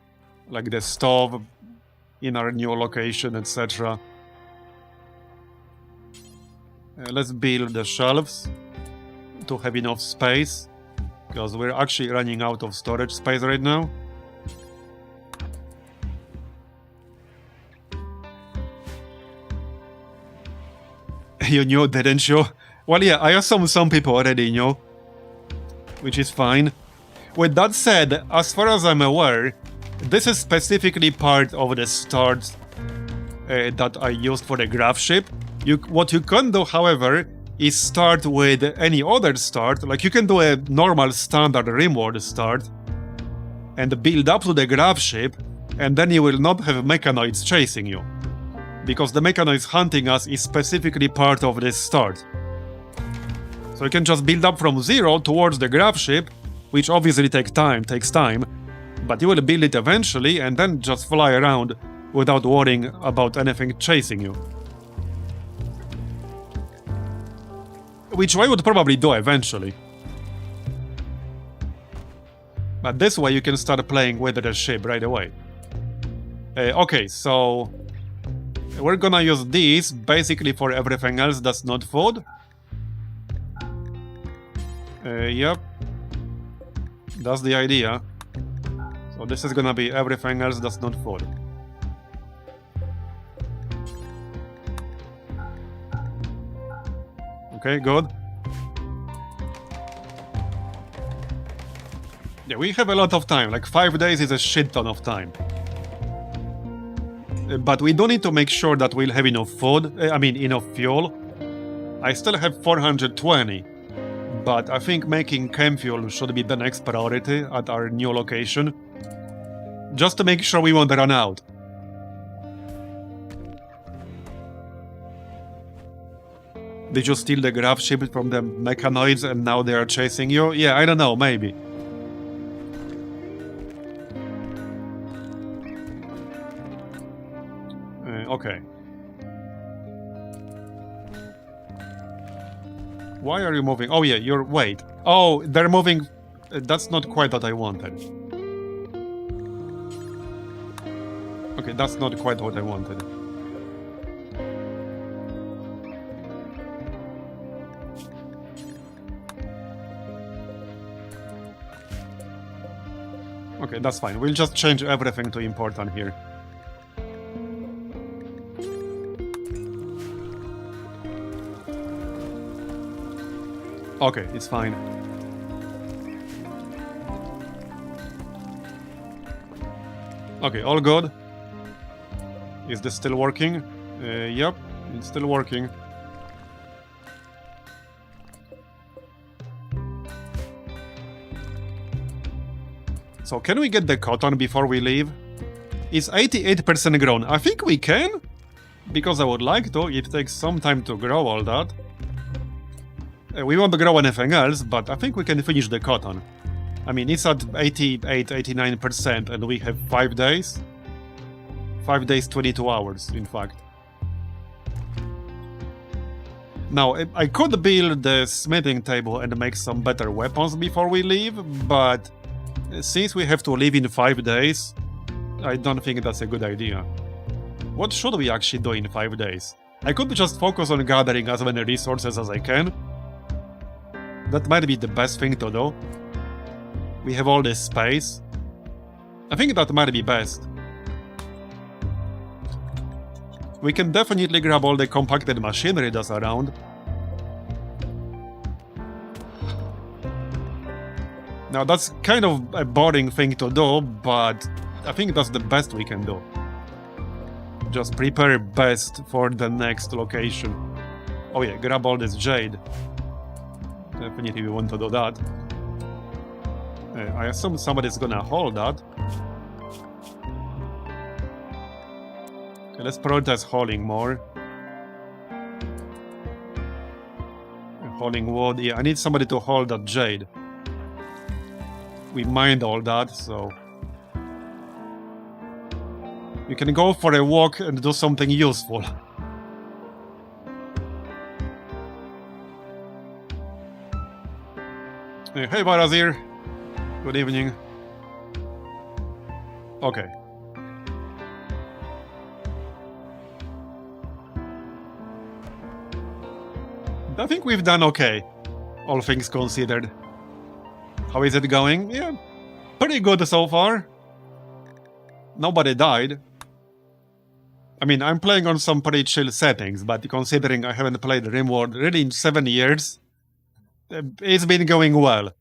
like, the stove in our new location, etc. Let's build the shelves to have enough space, because we're actually running out of storage space right now. You knew, didn't you? Well, yeah, I assume some people already knew, which is fine. With that said, as far as I'm aware, this is specifically part of the start that I used for the graph ship. What you can do, however, is start with any other start. Like, you can do a normal standard RimWorld start and build up to the grav ship, and then you will not have Mechanoids chasing you. Because the Mechanoids hunting us is specifically part of this start. So you can just build up from 0 towards the grav ship, which obviously takes time, but you will build it eventually and then just fly around without worrying about anything chasing you. Which I would probably do eventually. But this way you can start playing with the ship right away. Okay, so we're gonna use these basically for everything else that's not food. Yep. That's the idea. So this is gonna be everything else that's not food. Okay, good. Yeah, we have a lot of time. Like 5 days is a shit ton of time. But we do need to make sure that we'll have enough food. Enough fuel. I still have 420. But I think making chem fuel should be the next priority at our new location. Just to make sure we won't run out. Did you steal the grav ship from the Mechanoids and now they are chasing you? Yeah, I don't know, maybe. Okay. Why are you moving? Oh yeah, wait. Oh, they're moving... that's not quite what I wanted. Okay, that's not quite what I wanted. Okay, that's fine. We'll just change everything to important here. Okay, it's fine. Okay, all good. Is this still working? Yep, it's still working. So can we get the cotton before we leave? It's 88% grown. I think we can, because I would like to. It takes some time to grow all that. We won't grow anything else, but I think we can finish the cotton. I mean, it's at 88, 89%, and we have 5 days. 5 days, 22 hours, in fact. Now, I could build the smithing table and make some better weapons before we leave, but since we have to leave in 5 days, I don't think that's a good idea. What should we actually do in 5 days? I could just focus on gathering as many resources as I can. That might be the best thing to do. We have all this space. I think that might be best. We can definitely grab all the compacted machinery that's around. Now that's kind of a boring thing to do, but I think that's the best we can do. Just prepare best for the next location. Oh yeah, grab all this jade. Definitely we want to do that. I assume somebody's gonna hold that. Okay, let's prioritize hauling more. Hauling wood. Yeah, I need somebody to hold that jade. We mined all that, so... you can go for a walk and do something useful. Hey, Marbozir. Good evening. Okay. I think we've done okay, all things considered. How is it going? Yeah, pretty good so far. Nobody died. I mean, I'm playing on some pretty chill settings, but considering I haven't played RimWorld really in 7 years, it's been going well.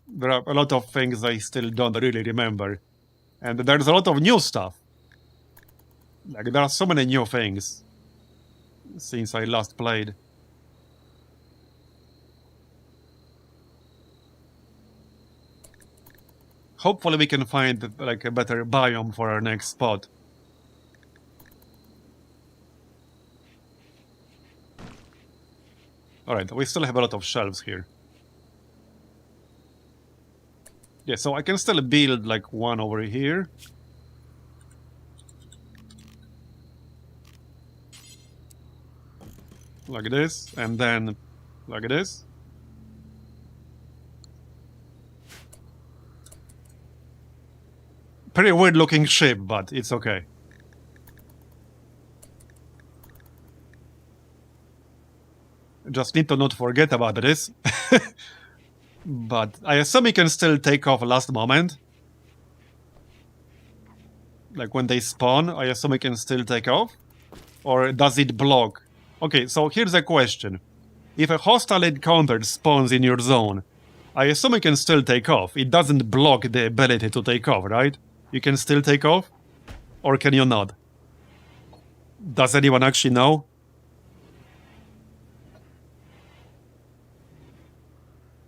There are a lot of things I still don't really remember. And there's a lot of new stuff. Like, there are so many new things. since I last played. Hopefully we can find like a better biome for our next spot. Alright, we still have a lot of shelves here. Yeah, so I can still build like one over here. Like this, and then like this. Pretty weird looking ship, but it's okay. Just need to not forget about this. But I assume you can still take off last moment. Like when they spawn, I assume you can still take off? Or does it block? Okay, so here's a question. If a hostile encounter spawns in your zone, I assume you can still take off. It doesn't block the ability to take off, right? You can still take off? Or can you not? Does anyone actually know?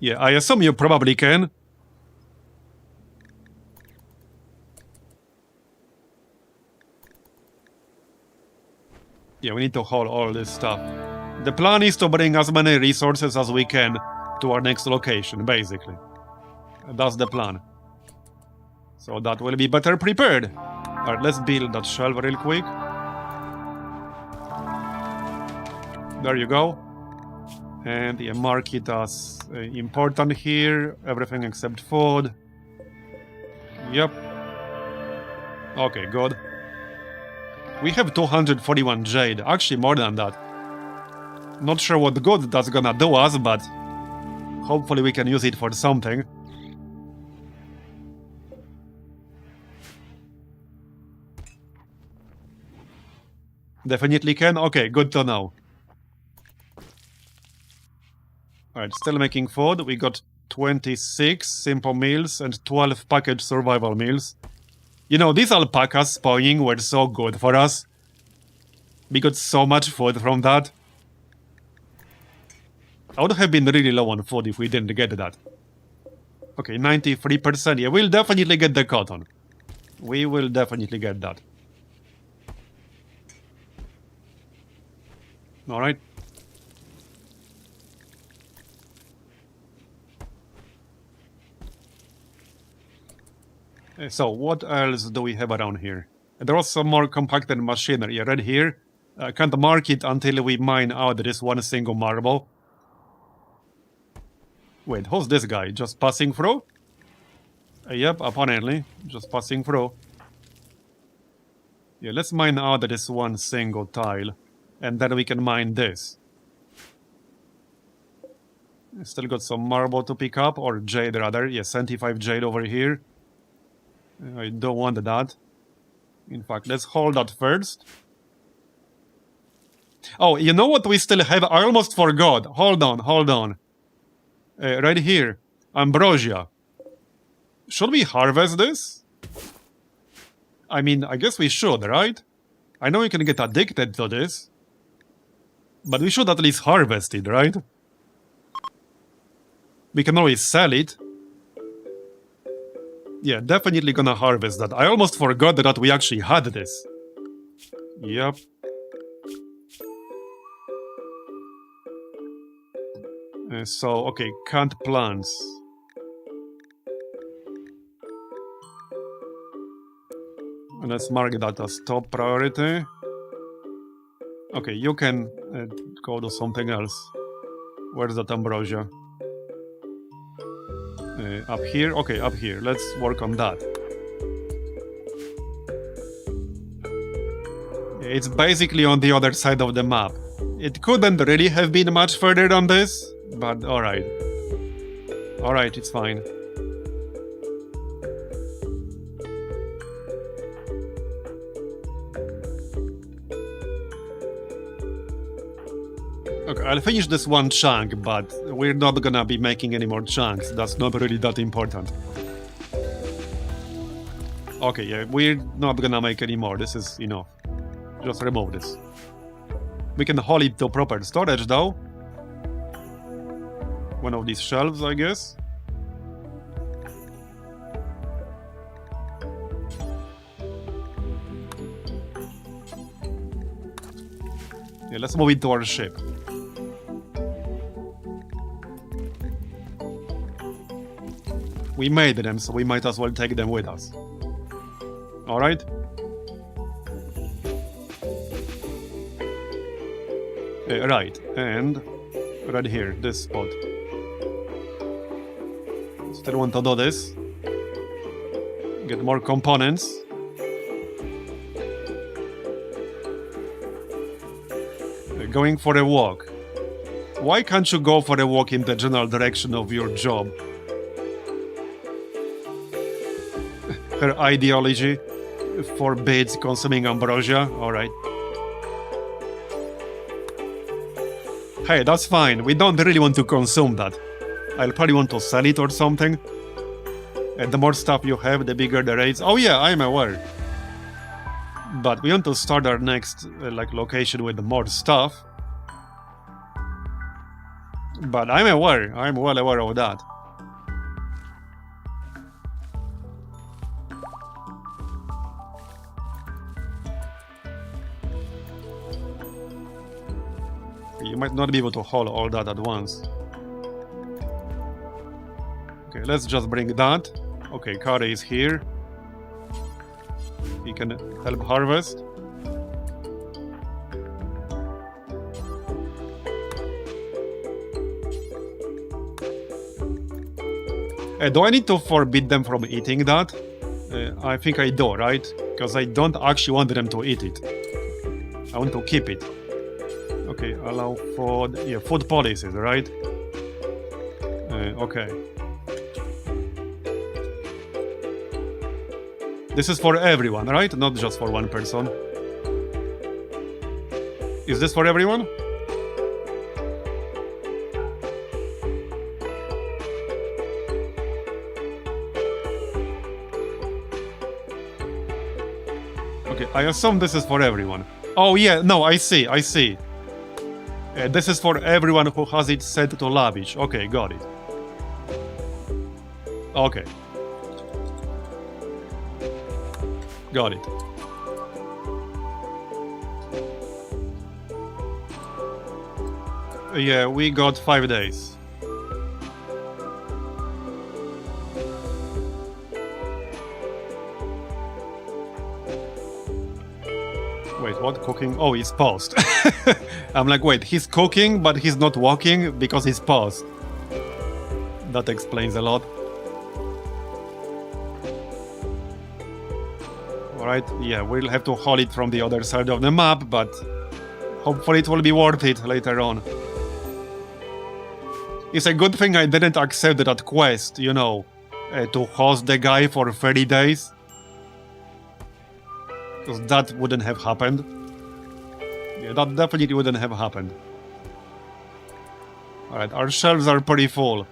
Yeah, I assume you probably can. Yeah, we need to haul all this stuff. The plan is to bring as many resources as we can to our next location, basically. That's the plan. So that will be better prepared. Alright, let's build that shelf real quick. There you go. And yeah, mark it as important here. Everything except food. Yep. Okay, good. We have 241 jade. Actually, more than that. Not sure what good that's gonna do us, but hopefully we can use it for something. Definitely can? Okay, good to know. Alright, still making food. We got 26 simple meals and 12 packaged survival meals. You know, these alpacas spawning were so good for us. We got so much food from that. I would have been really low on food if we didn't get that. Okay, 93%. Yeah, we'll definitely get the cotton. We will definitely get that. Alright. So, what else do we have around here? There was some more compacted machinery right here. I can't mark it until we mine out this one single marble. Wait, who's this guy? Just passing through? Yep, apparently. Just passing through. Yeah, let's mine out this one single tile. And then we can mine this. Still got some marble to pick up, or jade rather. Yeah, 75 jade over here. I don't want that. In fact, let's hold that first. Oh, you know what we still have? I almost forgot. Hold on, hold on. Right here. Ambrosia. Should we harvest this? I mean, I guess we should, right? I know you can get addicted to this. But we should at least harvest it, right? We can always sell it. Yeah, definitely gonna harvest that. I almost forgot that we actually had this. Yep. So, okay, canned plants. And let's mark that as top priority. Okay, you can go to something else. Where's that ambrosia? Up here? Okay, up here. Let's work on that. It's basically on the other side of the map. It couldn't really have been much further on this, but alright. Alright, it's fine. Okay, I'll finish this one chunk, but we're not gonna be making any more chunks. That's not really that important. Okay, yeah, we're not gonna make any more. This is enough. Just remove this. We can haul it to proper storage though. One of these shelves, I guess. Yeah, let's move it to our ship. We made them, so we might as well take them with us. Alright? Right, and right here, this spot. Still want to do this. Get more components. Going for a walk. Why can't you go for a walk in the general direction of your job? Her ideology forbids consuming ambrosia. Alright. Hey, that's fine. We don't really want to consume that. I'll probably want to sell it or something. And the more stuff you have, the bigger the rates. Oh yeah, I'm aware. But we want to start our next location with more stuff. But I'm aware. I'm well aware of that. You might not be able to haul all that at once. Okay, let's just bring that. Okay, Kari is here. He can help harvest. Do I need to forbid them from eating that? I think I do, right? Because I don't actually want them to eat it. I want to keep it. Okay, allow food. Yeah, food policies, right? Okay. This is for everyone, right? Not just for one person. Is this for everyone? Okay, I assume this is for everyone. Oh yeah, no, I see. This is for everyone who has it set to lavish. Okay, got it. Okay. Got it. Yeah, we got 5 days. Wait, what? Cooking? Oh, he's paused. I'm like, wait, he's cooking, but he's not walking because he's paused. That explains a lot. Alright, yeah, we'll have to haul it from the other side of the map, but hopefully it will be worth it later on. It's a good thing I didn't accept that quest, you know, to host the guy for 30 days. Because that wouldn't have happened. Yeah, that definitely wouldn't have happened. Alright, our shelves are pretty full.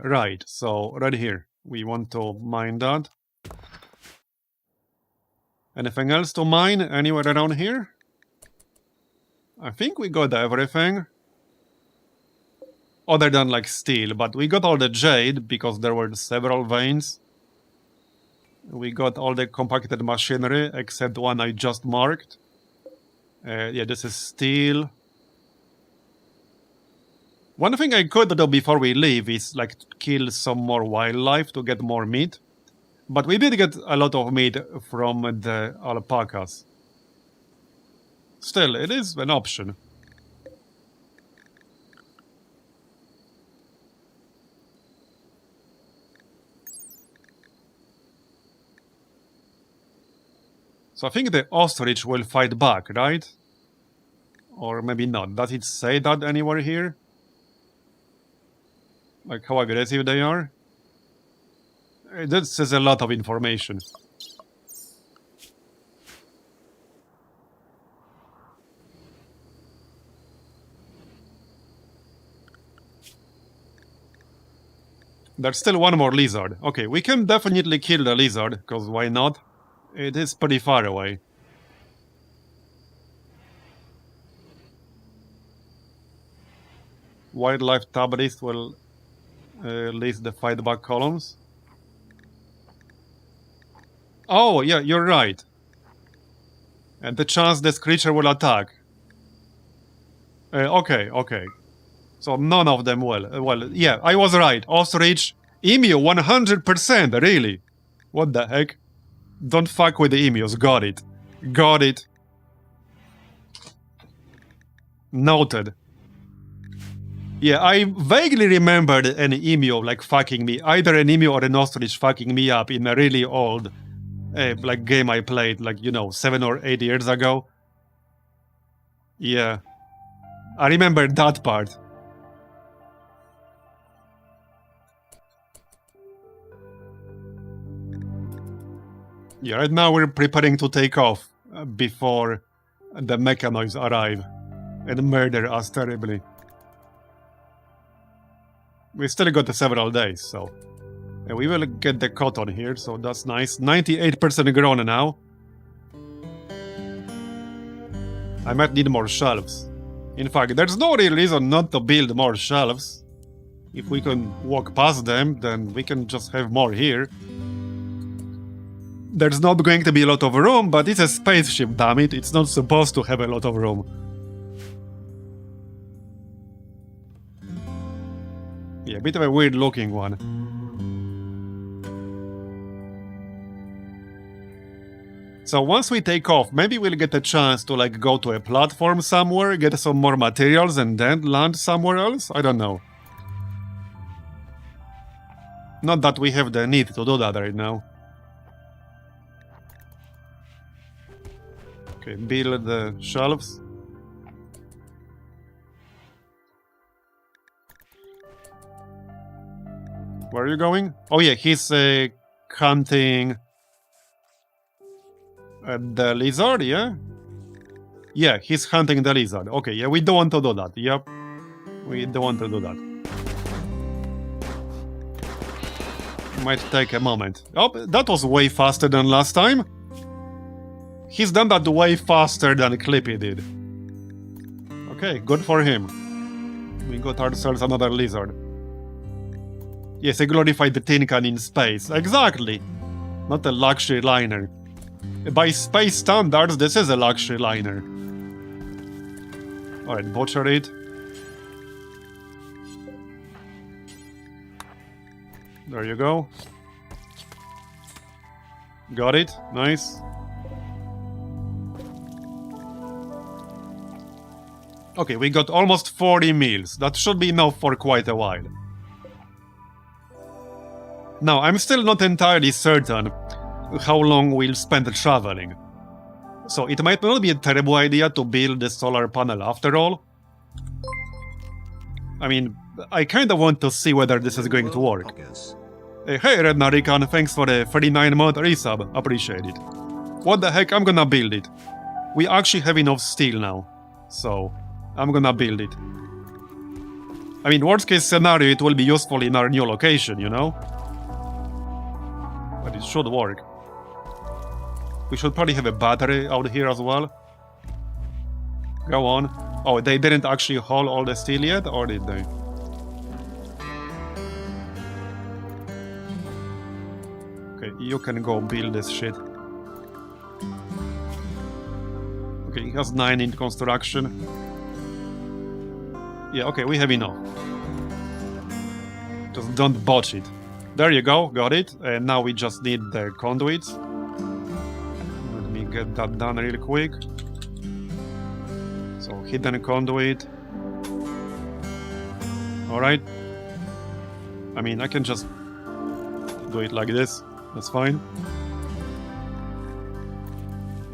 Right, so right here, we want to mine that. Anything else to mine anywhere around here? I think we got everything. Other than like steel, but we got all the jade because there were several veins. We got all the compacted machinery except one I just marked. Yeah, this is steel. One thing I could do before we leave is like kill some more wildlife to get more meat. But we did get a lot of meat from the alpacas. Still, it is an option. So I think the ostrich will fight back, right? Or maybe not. Does it say that anywhere here? Like how aggressive they are? This is a lot of information. There's still one more lizard. Okay, we can definitely kill the lizard, because why not? It is pretty far away. Wildlife tab list will list the fight back columns. Oh, yeah, you're right. And the chance this creature will attack. Okay. So none of them will. Well, yeah, I was right. Ostrich, emu, 100%, really. What the heck? Don't fuck with the emus. Got it. Noted. Yeah, I vaguely remembered an emu like fucking me. Either an emu or an ostrich fucking me up in a really old like game I played, like, 7 or 8 years ago. Yeah. I remember that part. Yeah, right now we're preparing to take off before the Mechanoids arrive and murder us terribly. We still got several days, so... And we will get the cotton here, so that's nice. 98% grown now. I might need more shelves. In fact, there's no real reason not to build more shelves. If we can walk past them, then we can just have more here. There's not going to be a lot of room, but it's a spaceship, damn it. It's not supposed to have a lot of room. Yeah, a bit of a weird looking one. So once we take off, maybe we'll get a chance to like go to a platform somewhere, get some more materials and then land somewhere else? I don't know. Not that we have the need to do that right now. Okay, build the shelves. Where are you going? Oh yeah, he's hunting the lizard, yeah? Yeah, he's hunting the lizard. Okay, yeah, we don't want to do that. Yep, we don't want to do that. Might take a moment. Oh, that was way faster than last time. He's done that way faster than Clippy did. Okay, good for him. We got ourselves another lizard. Yes, a glorified tin can in space. Exactly. Not a luxury liner. By space standards, this is a luxury liner. Alright, butcher it. There you go. Got it. Nice. Okay, we got almost 40 meals. That should be enough for quite a while. Now, I'm still not entirely certain how long we'll spend traveling. So it might not be a terrible idea to build the solar panel after all. I mean, I kinda want to see whether this is going to work. Hey Red Narikan, thanks for the 39-month resub, appreciate it. What the heck, I'm gonna build it. We actually have enough steel now, so I'm gonna build it. I mean, worst case scenario, it will be useful in our new location, you know? But it should work. We should probably have a battery out here as well. Go on. Oh, they didn't actually haul all the steel yet, or did they? Okay, you can go build this shit. Okay, he has 9 in construction. Yeah, okay, we have enough. Just don't botch it. There you go, got it. And now we just need the conduits. Let me get that done real quick. So, hidden conduit. Alright. I mean, I can just do it like this. That's fine.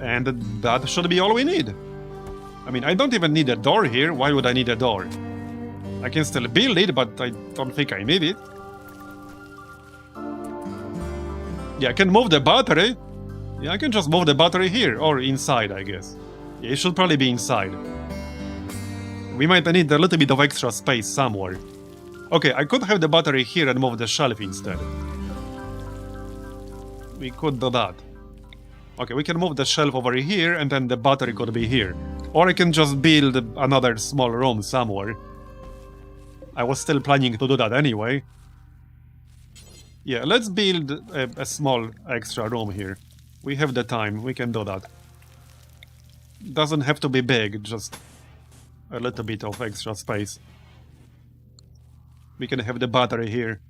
And that should be all we need. I mean, I don't even need a door here. Why would I need a door? I can still build it, but I don't think I need it. Yeah, I can move the battery. Yeah, I can just move the battery here, or inside, I guess. Yeah, it should probably be inside. We might need a little bit of extra space somewhere. Okay, I could have the battery here and move the shelf instead. We could do that. Okay, we can move the shelf over here and then the battery could be here. Or I can just build another small room somewhere. I was still planning to do that anyway. Yeah, let's build a small extra room here. We have the time, we can do that. Doesn't have to be big, just a little bit of extra space. We can have the battery here.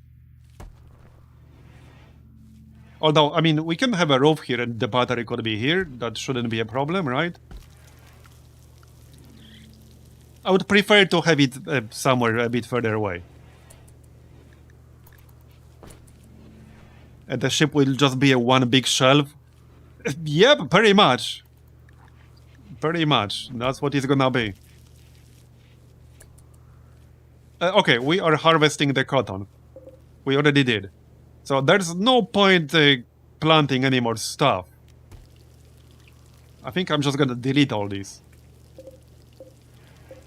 Although, I mean, we can have a roof here and the battery could be here. That shouldn't be a problem, right? I would prefer to have it somewhere a bit further away. And the ship will just be a one big shelf. Yep, pretty much. Pretty much. That's what it's gonna be. Okay, we are harvesting the cotton. We already did. So there's no point planting any more stuff. I think I'm just gonna delete all this.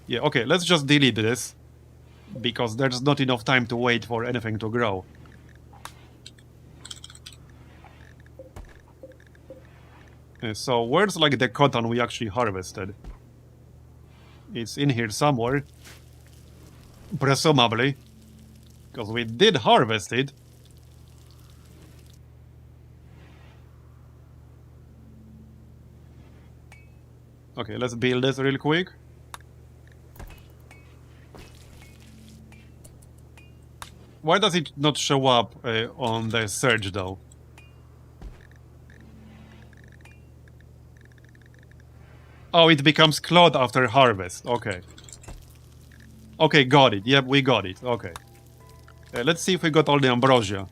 Yeah, okay, let's just delete this. Because there's not enough time to wait for anything to grow. So where's like the cotton we actually harvested? It's in here somewhere. Presumably. Because we did harvest it. Okay, let's build this real quick. Why does it not show up on the search though? Oh, it becomes cloth after harvest. Okay. Okay, got it. Yep, we got it. Okay. Let's see if we got all the ambrosia.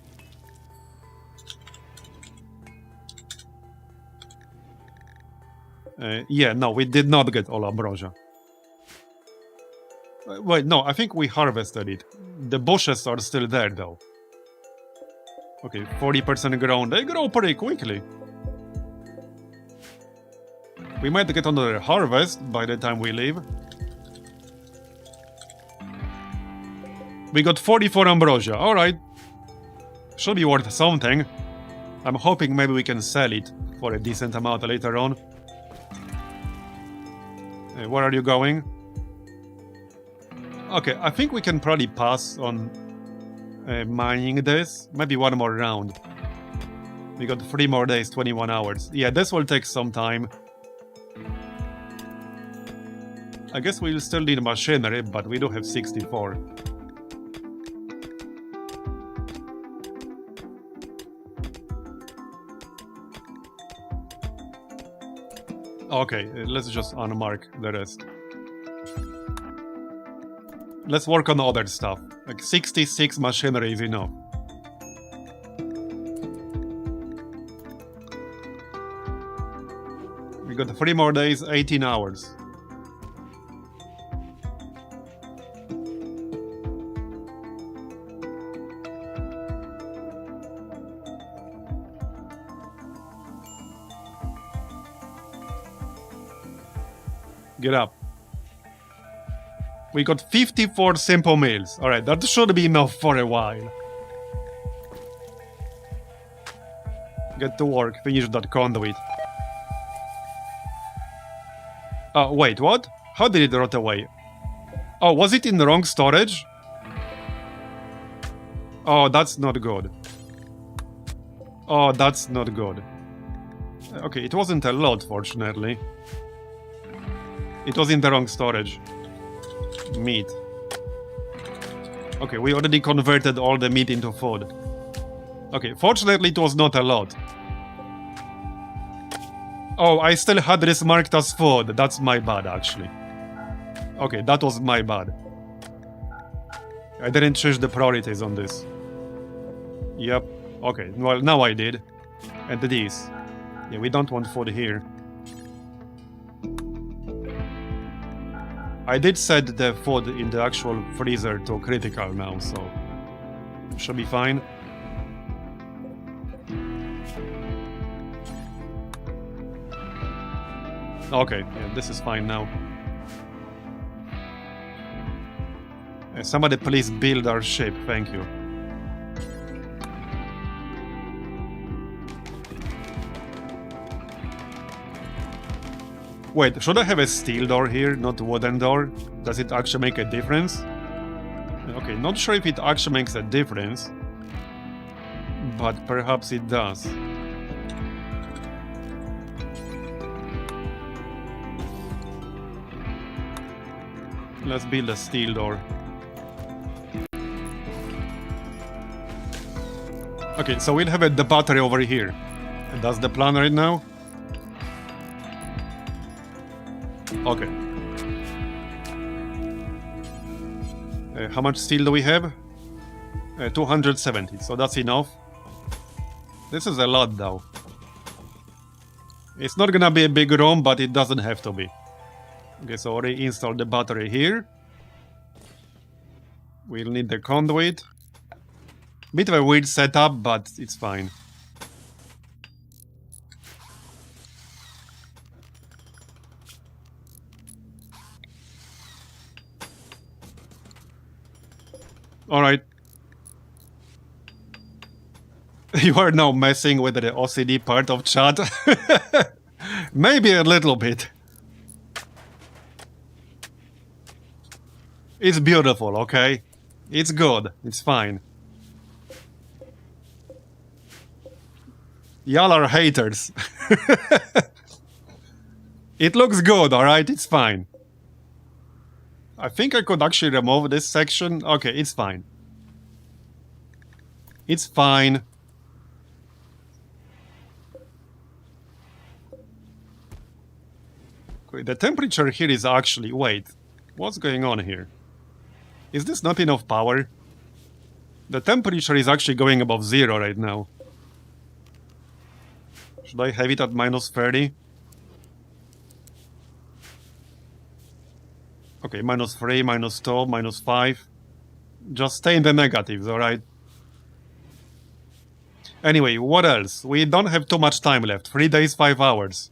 Yeah, no, we did not get all ambrosia. Wait, no, I think we harvested it. The bushes are still there, though. Okay, 40% grown. They grow pretty quickly. We might get another harvest by the time we leave. We got 44 ambrosia. Alright. Should be worth something. I'm hoping maybe we can sell it for a decent amount later on. Where are you going? Okay, I think we can probably pass on mining this. Maybe one more round. We got 3 more days, 21 hours. Yeah, this will take some time. I guess we'll still need machinery, but we do have 64. Okay, let's just unmark the rest. Let's work on other stuff. Like 66 machinery is enough. We got 3 more days, 18 hours. Get up. We got 54 simple meals. Alright, that should be enough for a while. Get to work, finish that conduit. Wait, what? How did it rot away? Oh, was it in the wrong storage? Oh, that's not good. Oh, that's not good. Okay, it wasn't a lot, fortunately. It was in the wrong storage. Meat. Okay, we already converted all the meat into food. Okay, fortunately it was not a lot. Oh, I still had this marked as food. That's my bad, actually. Okay, that was my bad. I didn't change the priorities on this. Yep. Okay, well, now I did. And these. Yeah, we don't want food here. I did set the food in the actual freezer to critical now, so should be fine. Okay, yeah, this is fine now. Somebody please build our ship, thank you. Wait, should I have a steel door here, not a wooden door? Does it actually make a difference? Okay, not sure if it actually makes a difference, but perhaps it does. Let's build a steel door. Okay, so we'll have the battery over here. And that's the plan right now? Okay. How much steel do we have? 270, so that's enough. This is a lot though. It's not gonna be a big room, but it doesn't have to be. Okay, so already install the battery here. We'll need the conduit. Bit of a weird setup, but it's fine. Alright. You are now messing with the OCD part of chat. Maybe a little bit. It's beautiful, okay? It's good. It's fine. Y'all are haters. It looks good, alright? It's fine. I think I could actually remove this section. Okay, it's fine. It's fine. Okay, the temperature here is actually... Wait, what's going on here? Is this not enough power? The temperature is actually going above 0 right now. Should I have it at minus 30? Okay, minus 3, minus 2, minus 5. Just stay in the negatives, alright? Anyway, what else? We don't have too much time left. 3 days, 5 hours.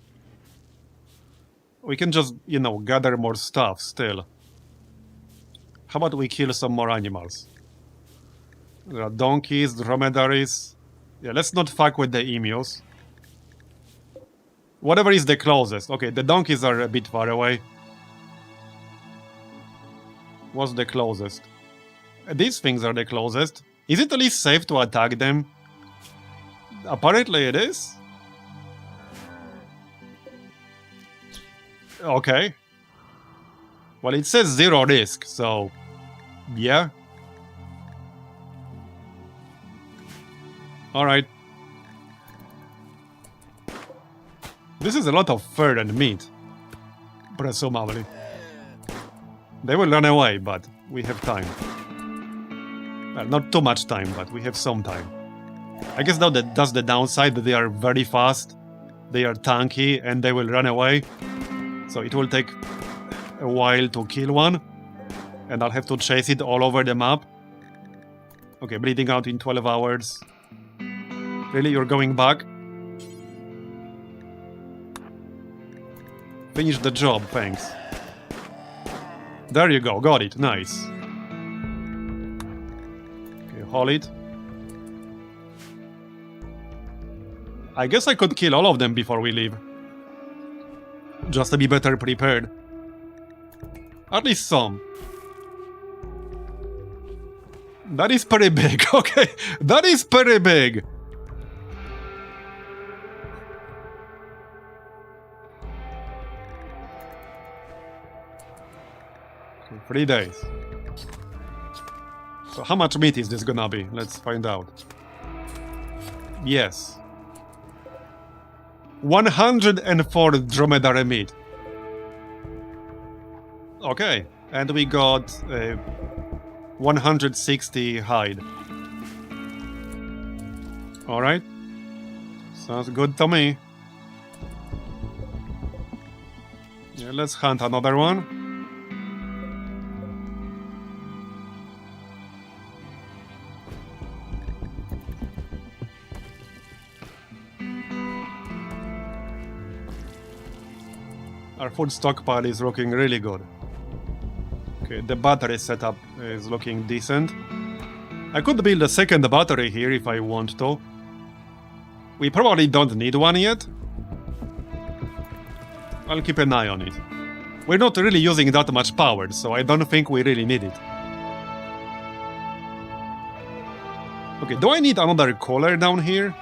We can just, you know, gather more stuff still. How about we kill some more animals? There are donkeys, dromedaries. Yeah, let's not fuck with the emus. Whatever is the closest. Okay, the donkeys are a bit far away. What's the closest? These things are the closest. Is it at least safe to attack them? Apparently it is. Okay. Well, it says 0 risk, so... yeah. Alright. This is a lot of fur and meat. Presumably. They will run away, but we have time. Well, not too much time, but we have some time. I guess now that's the downside, that they are very fast, they are tanky, and they will run away. So it will take a while to kill one, and I'll have to chase it all over the map. Okay, bleeding out in 12 hours. Really, you're going back? Finish the job, thanks. There you go, got it, nice. Okay, haul it. I guess I could kill all of them before we leave. Just to be better prepared. At least some. That is pretty big, okay. That is pretty big. Okay, 3 days. So how much meat is this gonna be? Let's find out. Yes. 104 dromedary meat. Okay, and we got 160 hide. Alright. Sounds good to me. Yeah, let's hunt another one. Our food stockpile is looking really good. Okay, the battery setup is looking decent. I could build a second battery here if I want to. We probably don't need one yet. I'll keep an eye on it. We're not really using that much power, so I don't think we really need it. Okay, do I need another cooler down here?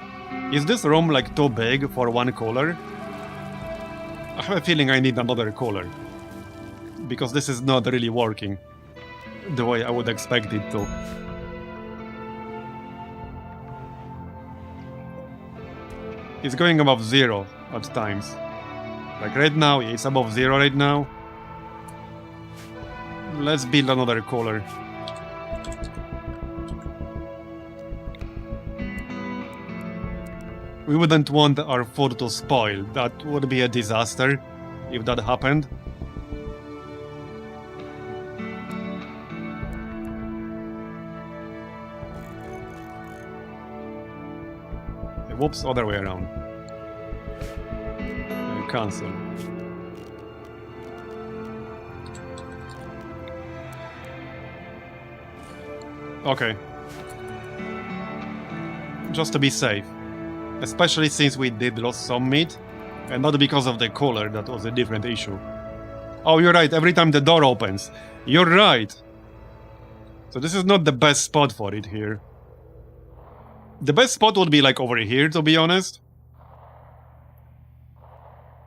Is this room like too big for one cooler? I have a feeling I need another cooler. Because this is not really working the way I would expect it to. It's going above 0 at times. Like right now, it's above 0 right now. Let's build another cooler. We wouldn't want our food to spoil. That would be a disaster if that happened. Whoops, other way around. Cancel. Okay. Just to be safe. Especially since we did lose some meat. And not because of the cooler, that was a different issue. Oh, you're right, every time the door opens. You're right. So this is not the best spot for it here. The best spot would be like over here, to be honest.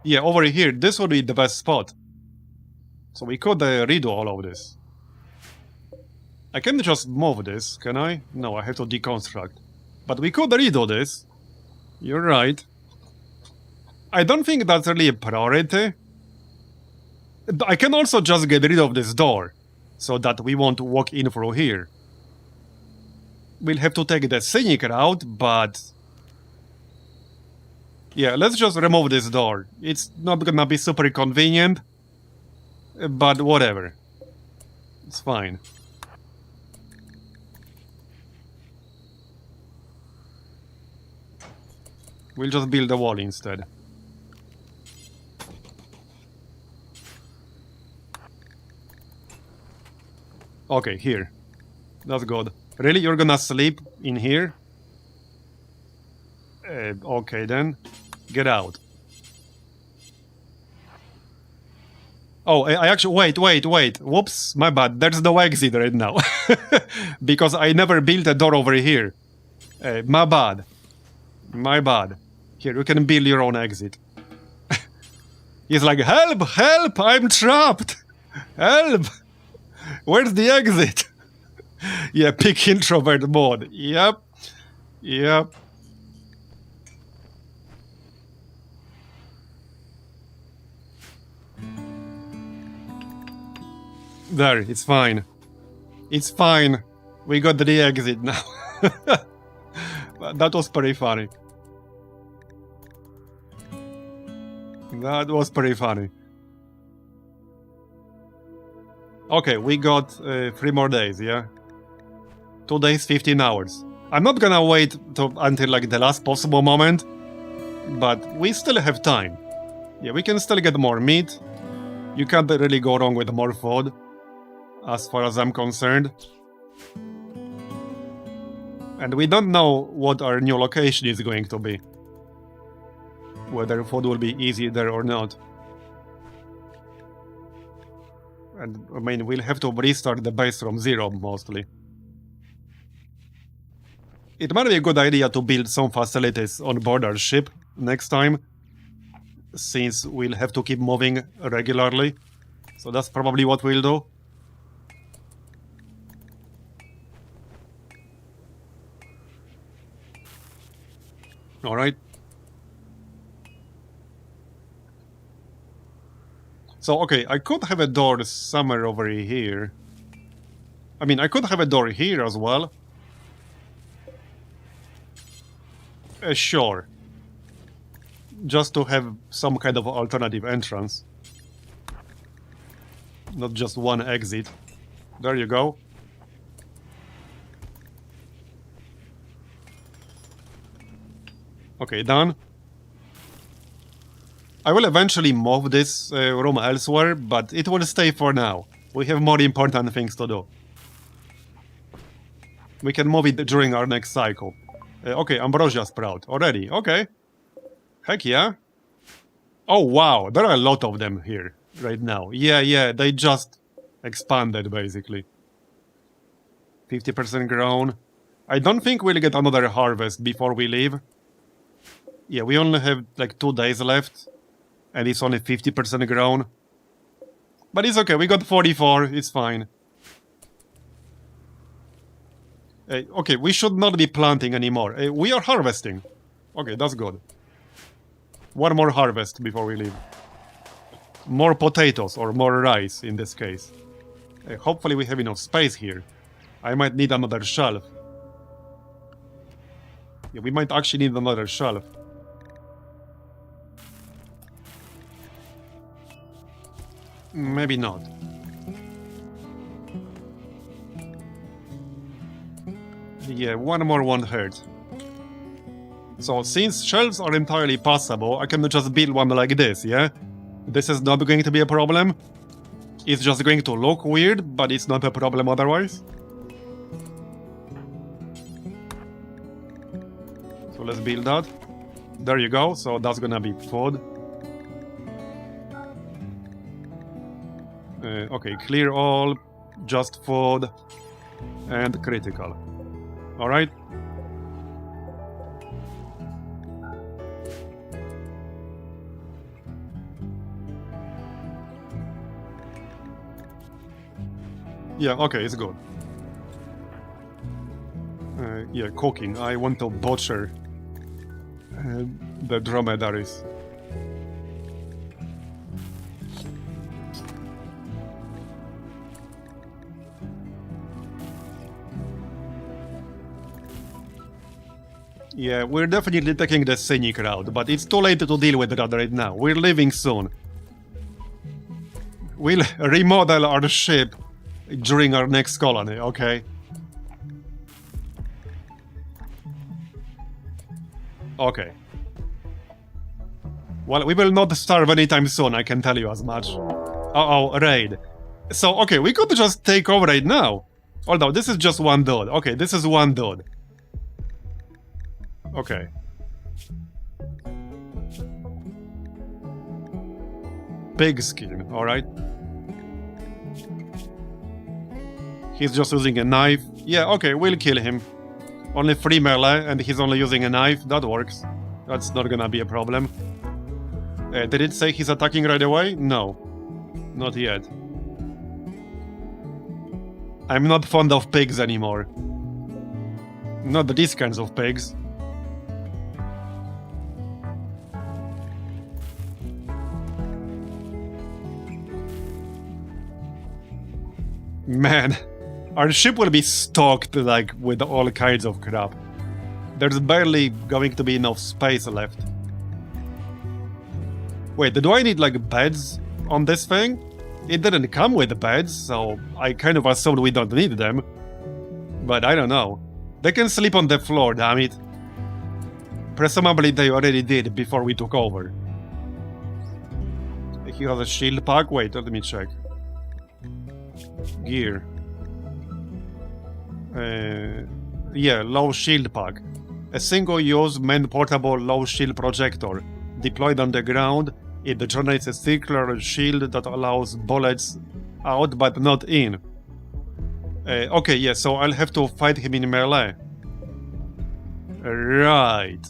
Yeah, over here, this would be the best spot. So we could redo all of this. I can just move this, can I? No, I have to deconstruct. But we could redo this. You're right. I don't think that's really a priority. I can also just get rid of this door, so that we won't walk in through here. We'll have to take the scenic route, but... yeah, let's just remove this door. It's not gonna be super convenient, but whatever. It's fine. We'll just build a wall instead. Okay, here. That's good. Really? You're gonna sleep in here? Okay then. Get out. Oh, I actually... Wait. Whoops, my bad. There's no exit right now. Because I never built a door over here. My bad. My bad. Here, you can build your own exit. He's like, help! Help! I'm trapped! Help! Where's the exit? Yeah, pick introvert mode. Yep. There, it's fine. It's fine. We got the exit now. That was pretty funny. That was pretty funny. Okay, we got 3 more days, yeah? 2 days, 15 hours. I'm not gonna wait until like the last possible moment, but we still have time. Yeah, we can still get more meat. You can't really go wrong with more food, as far as I'm concerned. And we don't know what our new location is going to be. Whether food will be easy there or not. And, I mean, we'll have to restart the base from 0, mostly. It might be a good idea to build some facilities on board our ship next time, since we'll have to keep moving regularly. So that's probably what we'll do. Alright. So, okay, I could have a door somewhere over here. I mean, I could have a door here as well. Sure. Just to have some kind of alternative entrance. Not just one exit. There you go. Okay, done. I will eventually move this room elsewhere, but it will stay for now. We have more important things to do. We can move it during our next cycle. Okay, Ambrosia Sprout. Already. Okay. Heck yeah. Oh, wow. There are a lot of them here right now. Yeah. They just expanded, basically. 50% grown. I don't think we'll get another harvest before we leave. Yeah, we only have like 2 days left. And it's only 50% grown. But it's okay. We got 44. It's fine. Okay, we should not be planting anymore. We are harvesting. Okay, that's good. One more harvest before we leave. More potatoes, or more rice in this case. Hopefully we have enough space here. I might need another shelf. Yeah, we might actually need another shelf. Maybe not. Yeah, one more won't hurt. So, since shelves are entirely passable, I can just build one like this, yeah? This is not going to be a problem. It's just going to look weird, but it's not a problem otherwise. So let's build that. There you go, so that's gonna be food. Okay, clear all, just food, and critical. Alright? Yeah, okay, it's good. Yeah, cooking. I want to butcher the dromedaries. Yeah, we're definitely taking the scenic route, but it's too late to deal with that right now. We're leaving soon. We'll remodel our ship during our next colony, okay? Okay. Well, we will not starve anytime soon, I can tell you as much. Uh-oh, raid. So, okay, we could just take over right now. Although, this is just one dude. Okay, this is one dude. Okay. Pig skin, alright. He's just using a knife. Yeah, okay, we'll kill him. Only 3 melee, and he's only using a knife. That works. That's not gonna be a problem. Did it say he's attacking right away? No. Not yet. I'm not fond of pigs anymore. Not these kinds of pigs. Man, our ship will be stocked, like, with all kinds of crap. There's barely going to be enough space left. Wait, do I need, like, beds on this thing? It didn't come with beds, so I kind of assumed we don't need them. But I don't know. They can sleep on the floor, damn it. Presumably they already did before we took over. He has a shield pack? Wait, let me check. Gear. Yeah, low shield pack. A single-use man-portable low shield projector. Deployed on the ground, it generates a circular shield that allows bullets out but not in. Okay, yeah, so I'll have to fight him in melee. Right.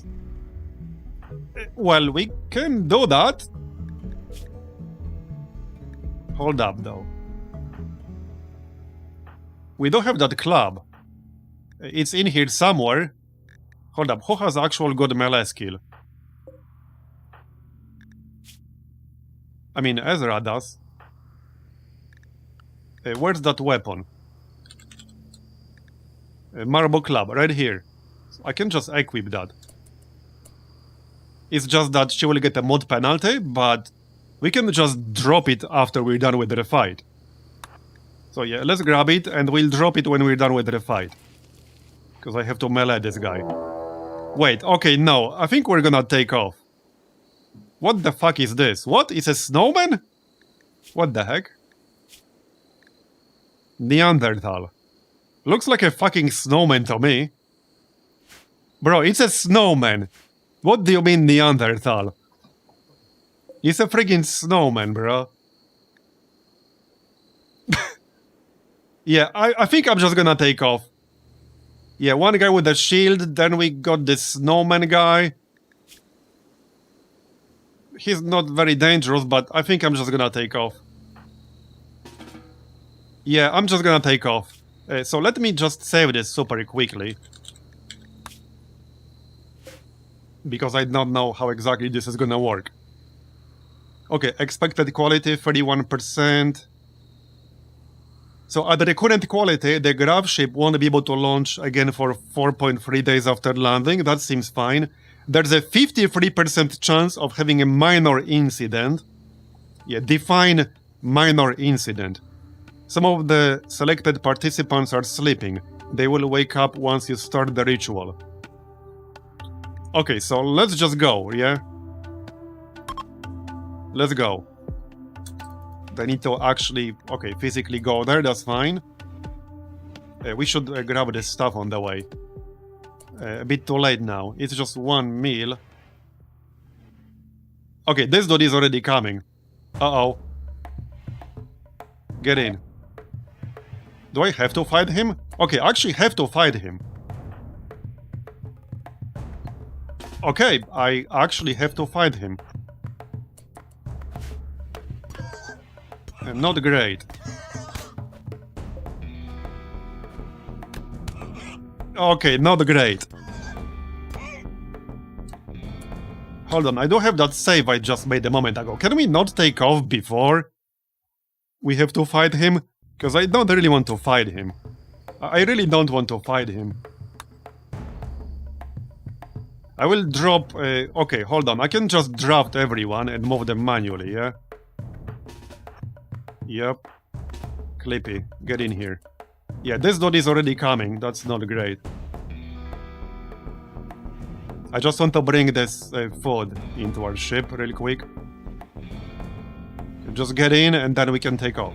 Well, we can do that. Hold up, though. We don't have that club. It's in here somewhere. Hold up, who has actual good melee skill? I mean, Ezra does. Where's that weapon? Marble club, right here. So I can just equip that. It's just that she will get a mod penalty, but we can just drop it after we're done with the fight. So yeah, let's grab it, and we'll drop it when we're done with the fight. Because I have to melee this guy. Wait, okay, no, I think we're gonna take off. What the fuck is this? What? It's a snowman? What the heck? Neanderthal. Looks like a fucking snowman to me. Bro, it's a snowman. What do you mean Neanderthal? It's a freaking snowman, bro. Yeah, I think I'm just gonna take off. Yeah, one guy with a shield, then we got this snowman guy. He's not very dangerous, but I think I'm just gonna take off. Yeah, I'm just gonna take off. So let me just save this super quickly. Because I don't know how exactly this is gonna work. Okay, expected quality 31%. So at the current quality, the grav ship won't be able to launch again for 4.3 days after landing. That seems fine. There's a 53% chance of having a minor incident. Yeah, define minor incident. Some of the selected participants are sleeping. They will wake up once you start the ritual. Okay, so let's just go, yeah? Let's go. I need to actually, okay, physically go there, that's fine. We should grab this stuff on the way. A bit too late now. It's just one meal. Okay, this dude is already coming. Uh-oh. Get in. Do I have to fight him? Okay, I actually have to fight him. Okay, I actually have to fight him. Not great. Okay, not great. Hold on, I do have that save I just made a moment ago. Can we not take off before we have to fight him? Because I don't really want to fight him. I really don't want to fight him. I will drop... okay, hold on. I can just draft everyone and move them manually, yeah? Yep. Clippy, get in here. Yeah, this dude is already coming. That's not great. I just want to bring this food into our ship real quick. Just get in and then we can take off.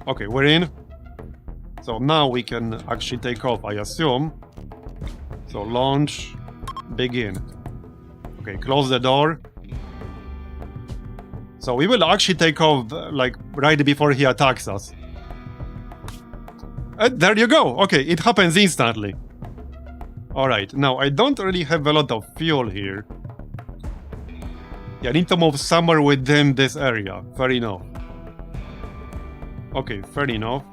Okay, we're in. So now we can actually take off, I assume. So launch, begin. Okay, close the door. So we will actually take off, like, right before he attacks us. There you go! Okay, it happens instantly. Alright, now I don't really have a lot of fuel here. Yeah, I need to move somewhere within this area. Fair enough. Okay, fair enough.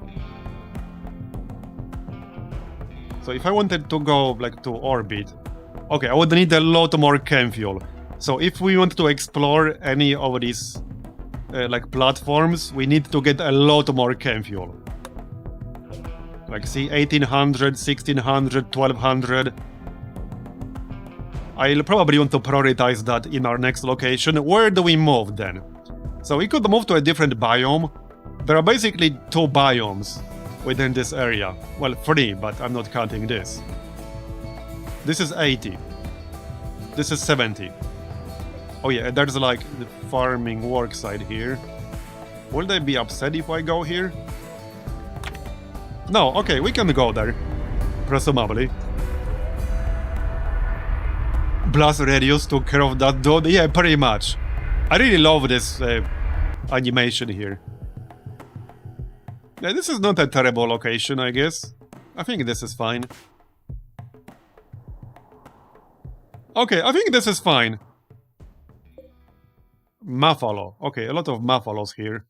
So if I wanted to go, like, to orbit... Okay, I would need a lot more chem fuel. So if we want to explore any of these, like, platforms, we need to get a lot more chem fuel. Like, see, 1800, 1600, 1200. I'll probably want to prioritize that in our next location. Where do we move, then? So we could move to a different biome. There are basically 2 biomes within this area. Well, 3, but I'm not counting this. This is 80. This is 70. Oh yeah, there's like the farming work site here. Will they be upset if I go here? No, okay, we can go there. Presumably. Blast Radius took care of that dude. Yeah, pretty much. I really love this animation here. Yeah, this is not a terrible location, I guess. I think this is fine. Okay, I think this is fine. Muffalo. Okay, a lot of Muffalos here.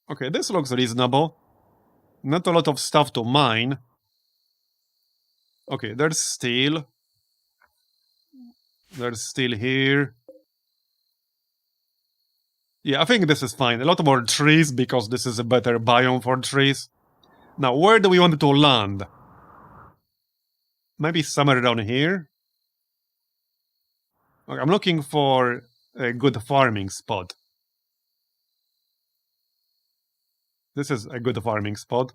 Okay, this looks reasonable. Not a lot of stuff to mine. Okay, there's steel. There's steel here. Yeah, I think this is fine. A lot more trees, because this is a better biome for trees. Now, where do we want to land? Maybe somewhere down here? Okay, I'm looking for a good farming spot. This is a good farming spot.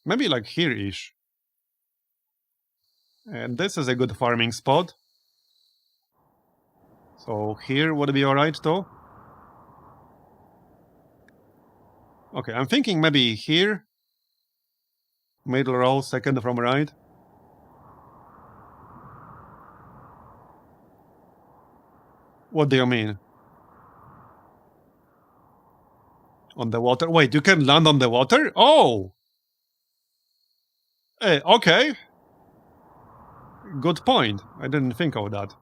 Maybe like here-ish. And this is a good farming spot. So here would be alright too. Okay, I'm thinking maybe here. Middle row, second from right. What do you mean? On the water? Wait, you can land on the water? Oh! Okay. Good point. I didn't think of that.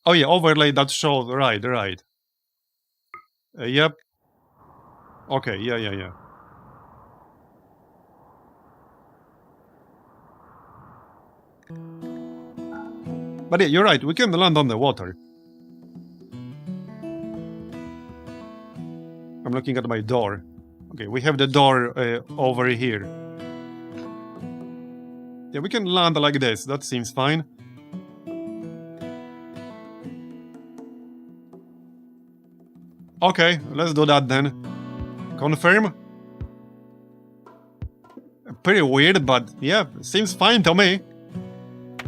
Oh yeah, overlay that shows. Right. Yep. Okay, yeah. But yeah, you're right, we can land on the water. I'm looking at my door. Okay, we have the door over here. Yeah, we can land like this, that seems fine. Okay, let's do that then. Confirm. Pretty weird, but yeah, seems fine to me.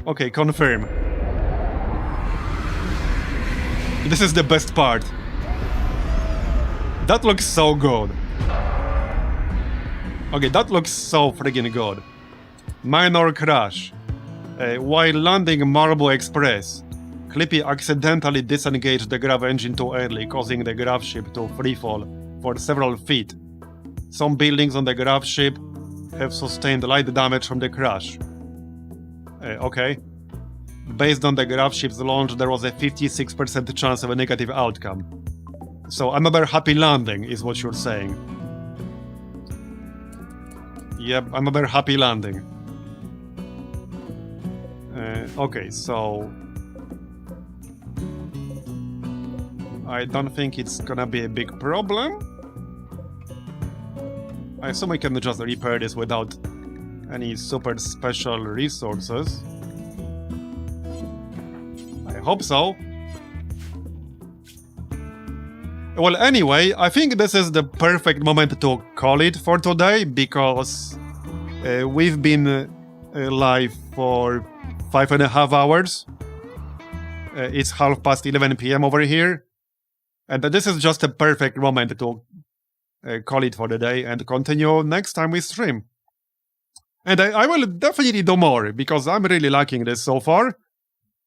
Okay, confirm. This is the best part. That looks so good. Okay, that looks so freaking good. Minor crash. While landing Marble Express, Clippy accidentally disengaged the grav engine too early, causing the grav ship to freefall for several feet. Some buildings on the grav ship have sustained light damage from the crash. Okay. Based on the grav ship's launch, there was a 56% chance of a negative outcome. So another happy landing is what you're saying. Yep, another happy landing. Okay, so... I don't think it's gonna be a big problem. I assume I can just repair this without any super special resources. I hope so. Well, anyway, I think this is the perfect moment to call it for today, because we've been live for 5.5 hours. It's 11:30 PM over here. And this is just a perfect moment to call it for the day and continue next time we stream. And I will definitely do more, because I'm really liking this so far.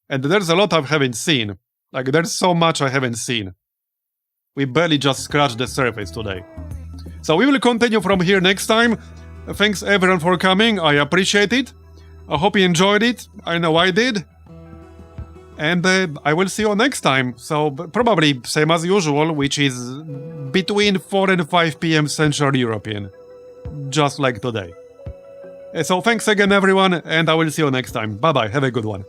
And there's a lot I haven't seen. Like, there's so much I haven't seen. We barely just scratched the surface today. So we will continue from here next time. Thanks everyone for coming, I appreciate it. I hope you enjoyed it, I know I did. And I will see you next time. So probably same as usual, which is between 4 and 5 PM Central European. Just like today. So thanks again everyone, and I will see you next time. Bye bye, have a good one.